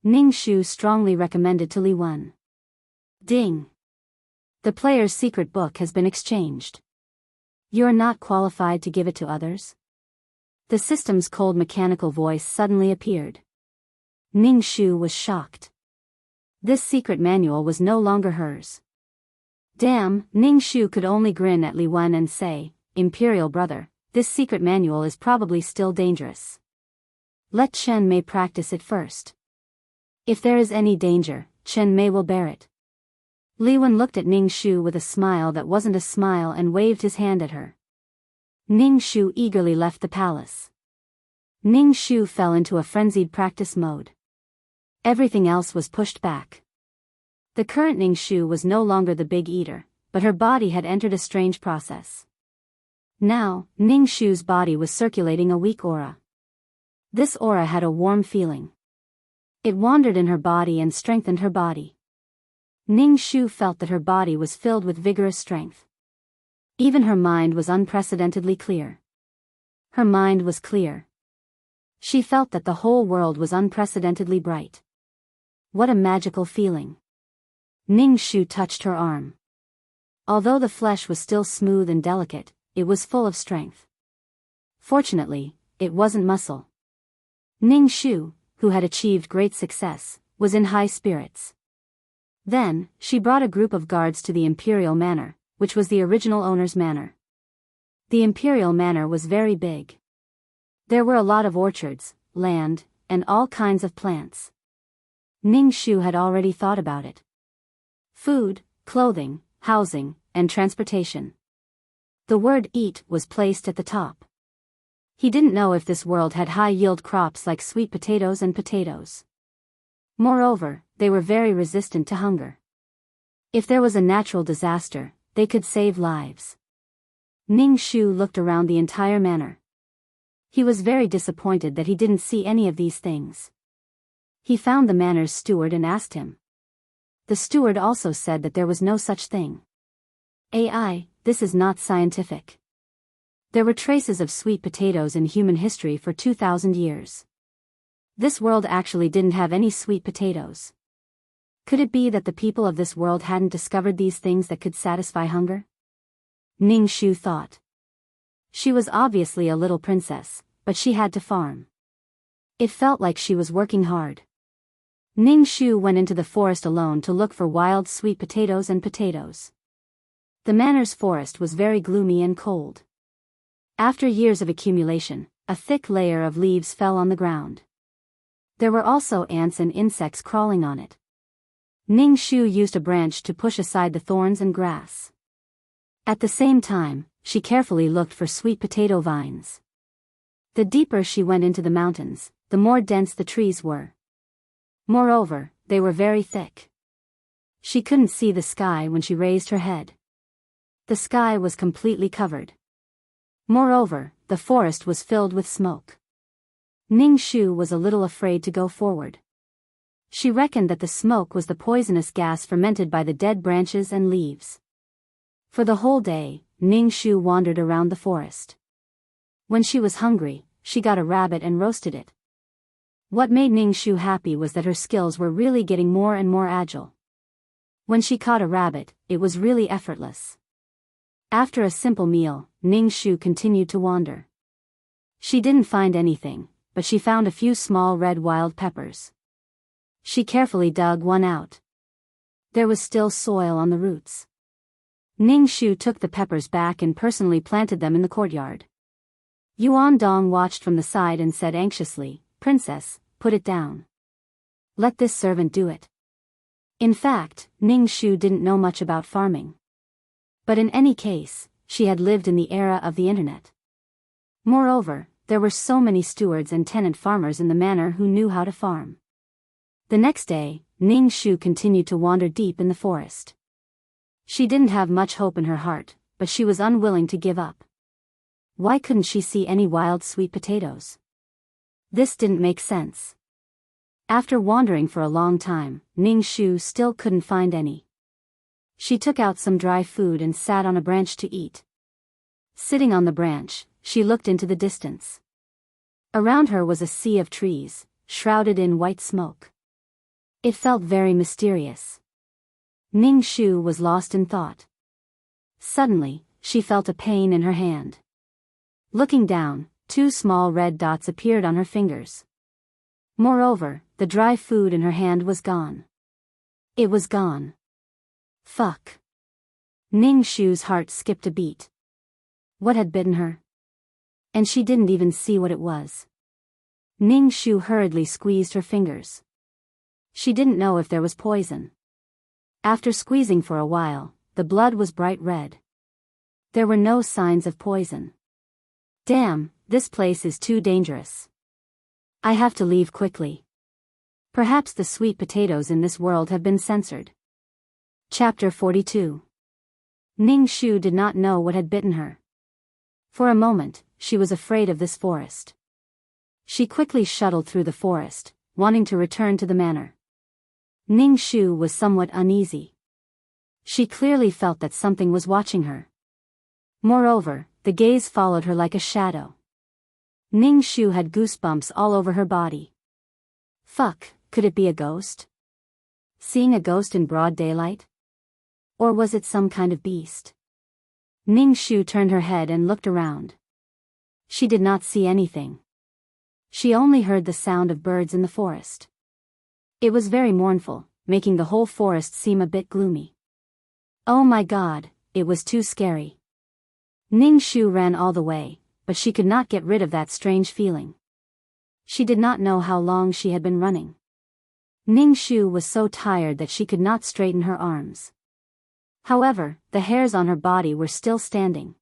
Ning Shu strongly recommended to Li Wen. Ding! The player's secret book has been exchanged. You're not qualified to give it to others? The system's cold mechanical voice suddenly appeared. Ning Shu was shocked. This secret manual was no longer hers. Damn, Ning Shu could only grin at Li Wen and say, "Imperial brother, this secret manual is probably still dangerous. Let Chen Mei practice it first. If there is any danger, Chen Mei will bear it." Li Wen looked at Ning Shu with a smile that wasn't a smile and waved his hand at her. Ning Shu eagerly left the palace. Ning Shu fell into a frenzied practice mode. Everything else was pushed back. The current Ning Shu was no longer the big eater, but her body had entered a strange process. Now, Ning Shu's body was circulating a weak aura. This aura had a warm feeling. It wandered in her body and strengthened her body. Ning Shu felt that her body was filled with vigorous strength. Even her mind was unprecedentedly clear. Her mind was clear. She felt that the whole world was unprecedentedly bright. What a magical feeling. Ning Shu touched her arm. Although the flesh was still smooth and delicate, it was full of strength. Fortunately, it wasn't muscle. Ning Shu, who had achieved great success, was in high spirits. Then, she brought a group of guards to the imperial manor, which was the original owner's manor. The imperial manor was very big. There were a lot of orchards, land, and all kinds of plants. Ning Shu had already thought about it. Food, clothing, housing, and transportation. The word eat was placed at the top. He didn't know if this world had high-yield crops like sweet potatoes and potatoes. Moreover, they were very resistant to hunger. If there was a natural disaster, they could save lives. Ning Shu looked around the entire manor. He was very disappointed that he didn't see any of these things. He found the manor's steward and asked him. The steward also said that there was no such thing. AI, this is not scientific. There were traces of sweet potatoes in human history for 2,000 years. This world actually didn't have any sweet potatoes. Could it be that the people of this world hadn't discovered these things that could satisfy hunger? Ning Shu thought. She was obviously a little princess, but she had to farm. It felt like she was working hard. Ning Shu went into the forest alone to look for wild sweet potatoes and potatoes. The manor's forest was very gloomy and cold. After years of accumulation, a thick layer of leaves fell on the ground. There were also ants and insects crawling on it. Ning Shu used a branch to push aside the thorns and grass. At the same time, she carefully looked for sweet potato vines. The deeper she went into the mountains, the more dense the trees were. Moreover, they were very thick. She couldn't see the sky when she raised her head. The sky was completely covered. Moreover, the forest was filled with smoke. Ning Shu was a little afraid to go forward. She reckoned that the smoke was the poisonous gas fermented by the dead branches and leaves. For the whole day, Ning Shu wandered around the forest. When she was hungry, she got a rabbit and roasted it. What made Ning Shu happy was that her skills were really getting more and more agile. When she caught a rabbit, it was really effortless. After a simple meal, Ning Shu continued to wander. She didn't find anything, but she found a few small red wild peppers. She carefully dug one out. There was still soil on the roots. Ning Shu took the peppers back and personally planted them in the courtyard. Yuan Dong watched from the side and said anxiously, "Princess, put it down. Let this servant do it." In fact, Ning Shu didn't know much about farming. But in any case, she had lived in the era of the internet. Moreover, there were so many stewards and tenant farmers in the manor who knew how to farm. The next day, Ning Shu continued to wander deep in the forest. She didn't have much hope in her heart, but she was unwilling to give up. Why couldn't she see any wild sweet potatoes? This didn't make sense. After wandering for a long time, Ning Shu still couldn't find any. She took out some dry food and sat on a branch to eat. Sitting on the branch, she looked into the distance. Around her was a sea of trees, shrouded in white smoke. It felt very mysterious. Ning Shu was lost in thought. Suddenly, she felt a pain in her hand. Looking down, 2 small red dots appeared on her fingers. Moreover, the dry food in her hand was gone. It was gone. Fuck. Ning Shu's heart skipped a beat. What had bitten her? And she didn't even see what it was. Ning Shu hurriedly squeezed her fingers. She didn't know if there was poison. After squeezing for a while, the blood was bright red. There were no signs of poison. Damn, this place is too dangerous. I have to leave quickly. Perhaps the sweet potatoes in this world have been censored. Chapter 42. Ning Shu did not know what had bitten her. For a moment, she was afraid of this forest. She quickly shuttled through the forest, wanting to return to the manor. Ning Shu was somewhat uneasy. She clearly felt that something was watching her. Moreover, the gaze followed her like a shadow. Ning Shu had goosebumps all over her body. Fuck, could it be a ghost? Seeing a ghost in broad daylight? Or was it some kind of beast? Ning Shu turned her head and looked around. She did not see anything. She only heard the sound of birds in the forest. It was very mournful, making the whole forest seem a bit gloomy. Oh my god, it was too scary. Ning Shu ran all the way, but she could not get rid of that strange feeling. She did not know how long she had been running. Ning Shu was so tired that she could not straighten her arms. However, the hairs on her body were still standing.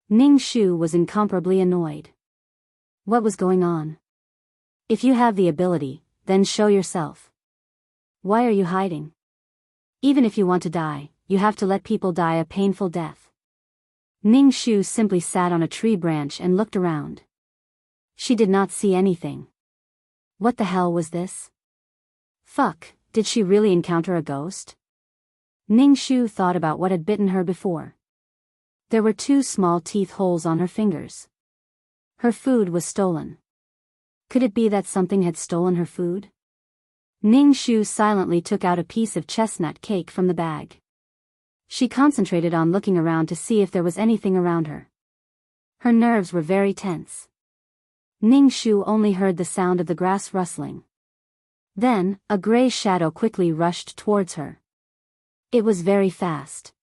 Ning Shu was incomparably annoyed. What was going on? If you have the ability, then show yourself. Why are you hiding? Even if you want to die, you have to let people die a painful death. Ning Shu simply sat on a tree branch and looked around. She did not see anything. What the hell was this? Fuck, did she really encounter a ghost? Ning Shu thought about what had bitten her before. There were 2 small teeth holes on her fingers. Her food was stolen. Could it be that something had stolen her food? Ning Shu silently took out a piece of chestnut cake from the bag. She concentrated on looking around to see if there was anything around her. Her nerves were very tense. Ning Shu only heard the sound of the grass rustling. Then, a gray shadow quickly rushed towards her. It was very fast.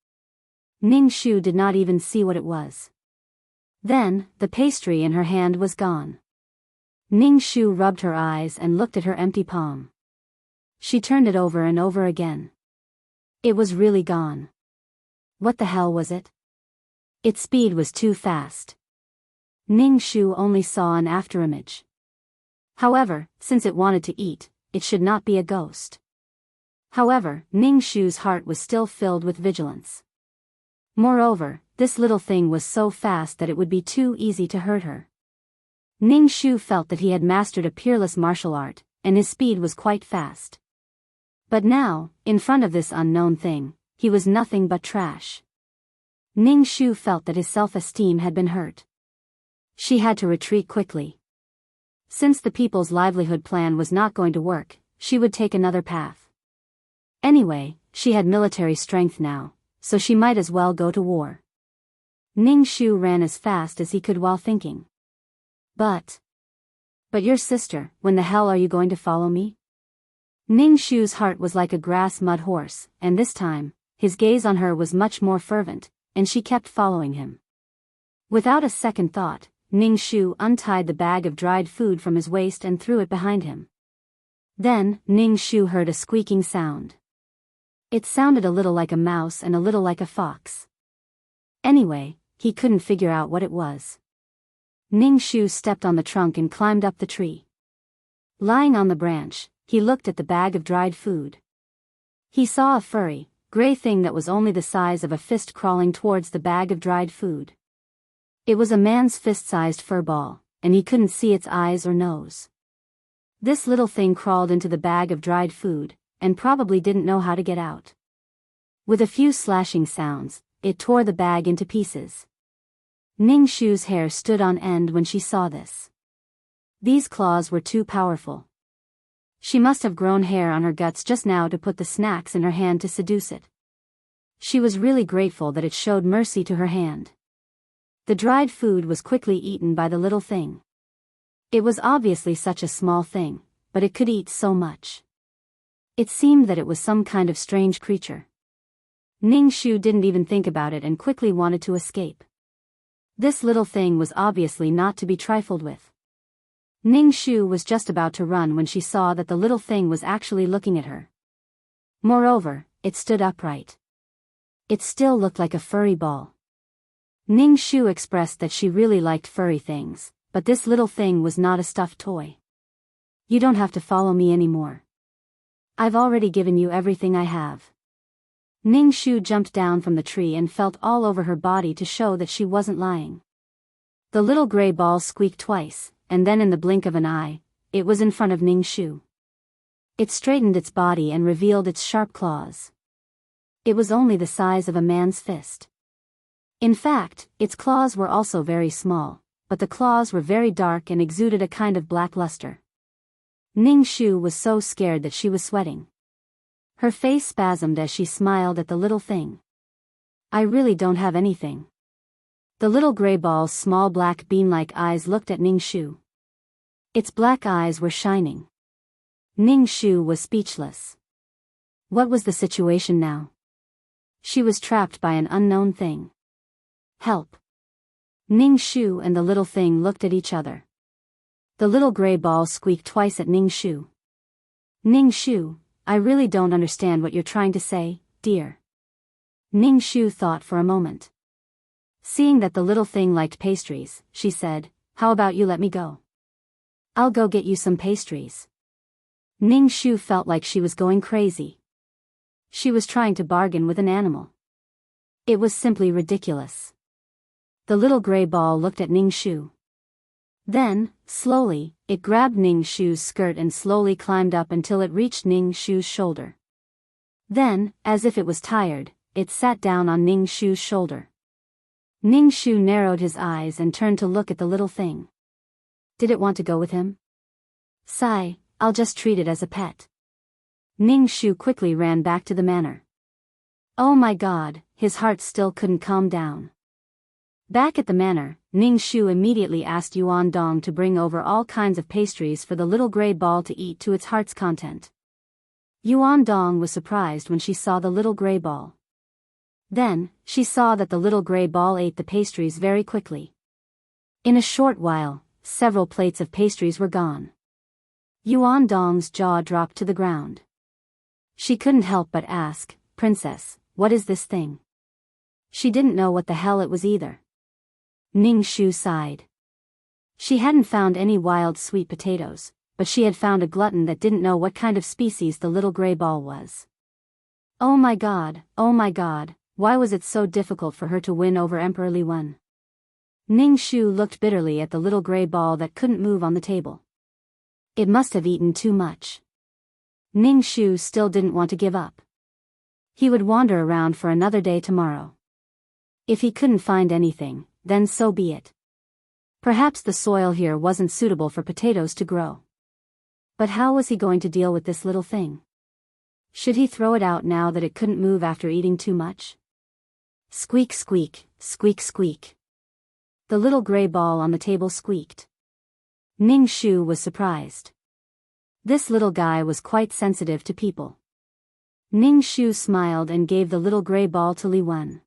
Ning Shu did not even see what it was. Then, the pastry in her hand was gone. Ning Shu rubbed her eyes and looked at her empty palm. She turned it over and over again. It was really gone. What the hell was it? Its speed was too fast. Ning Shu only saw an afterimage. However, since it wanted to eat, it should not be a ghost. However, Ning Shu's heart was still filled with vigilance. Moreover, this little thing was so fast that it would be too easy to hurt her. Ning Shu felt that he had mastered a peerless martial art, and his speed was quite fast. But now, in front of this unknown thing, he was nothing but trash. Ning Shu felt that his self-esteem had been hurt. She had to retreat quickly. Since the people's livelihood plan was not going to work, she would take another path. Anyway, she had military strength now, so she might as well go to war. Ning Shu ran as fast as he could while thinking. But your sister, when the hell are you going to follow me? Ning Shu's heart was like a grass mud horse, and this time, his gaze on her was much more fervent, and she kept following him. Without a second thought, Ning Shu untied the bag of dried food from his waist and threw it behind him. Then, Ning Shu heard a squeaking sound. It sounded a little like a mouse and a little like a fox. Anyway, he couldn't figure out what it was. Ning Shu stepped on the trunk and climbed up the tree. Lying on the branch, he looked at the bag of dried food. He saw a furry, gray thing that was only the size of a fist crawling towards the bag of dried food. It was a man's fist-sized fur ball, and he couldn't see its eyes or nose. This little thing crawled into the bag of dried food, and probably didn't know how to get out. With a few slashing sounds, it tore the bag into pieces. Ning Shu's hair stood on end when she saw this. These claws were too powerful. She must have grown hair on her guts just now to put the snacks in her hand to seduce it. She was really grateful that it showed mercy to her hand. The dried food was quickly eaten by the little thing. It was obviously such a small thing, but it could eat so much. It seemed that it was some kind of strange creature. Ning Shu didn't even think about it and quickly wanted to escape. This little thing was obviously not to be trifled with. Ning Shu was just about to run when she saw that the little thing was actually looking at her. Moreover, it stood upright. It still looked like a furry ball. Ning Shu expressed that she really liked furry things, but this little thing was not a stuffed toy. You don't have to follow me anymore. I've already given you everything I have. Ning Shu jumped down from the tree and felt all over her body to show that she wasn't lying. The little gray ball squeaked twice, and then in the blink of an eye, it was in front of Ning Shu. It straightened its body and revealed its sharp claws. It was only the size of a man's fist. In fact, its claws were also very small, but the claws were very dark and exuded a kind of black luster. Ning Shu was so scared that she was sweating. Her face spasmed as she smiled at the little thing. I really don't have anything. The little gray ball's small black bean-like eyes looked at Ning Shu. Its black eyes were shining. Ning Shu was speechless. What was the situation now? She was trapped by an unknown thing. Help! Ning Shu and the little thing looked at each other. The little gray ball squeaked twice at Ning Shu. Ning Shu, I really don't understand what you're trying to say, dear. Ning Shu thought for a moment. Seeing that the little thing liked pastries, she said, how about you let me go? I'll go get you some pastries. Ning Shu felt like she was going crazy. She was trying to bargain with an animal. It was simply ridiculous. The little gray ball looked at Ning Shu. Then, slowly, it grabbed Ning Shu's skirt and slowly climbed up until it reached Ning Shu's shoulder. Then, as if it was tired, it sat down on Ning Shu's shoulder. Ning Shu narrowed his eyes and turned to look at the little thing. Did it want to go with him? Sigh, I'll just treat it as a pet. Ning Shu quickly ran back to the manor. Oh my God, his heart still couldn't calm down. Back at the manor, Ning Shu immediately asked Yuan Dong to bring over all kinds of pastries for the little gray ball to eat to its heart's content. Yuan Dong was surprised when she saw the little gray ball. Then, she saw that the little gray ball ate the pastries very quickly. In a short while, several plates of pastries were gone. Yuan Dong's jaw dropped to the ground. She couldn't help but ask, "Princess, what is this thing?" She didn't know what the hell it was either. Ning Shu sighed. She hadn't found any wild sweet potatoes, but she had found a glutton that didn't know what kind of species the little gray ball was. Oh my god, why was it so difficult for her to win over Emperor Li Wen? Ning Shu looked bitterly at the little gray ball that couldn't move on the table. It must have eaten too much. Ning Shu still didn't want to give up. He would wander around for another day tomorrow. If he couldn't find anything, then so be it. Perhaps the soil here wasn't suitable for potatoes to grow. But how was he going to deal with this little thing? Should he throw it out now that it couldn't move after eating too much? Squeak squeak, squeak squeak. The little gray ball on the table squeaked. Ning Shu was surprised. This little guy was quite sensitive to people. Ning Shu smiled and gave the little gray ball to Li Wen.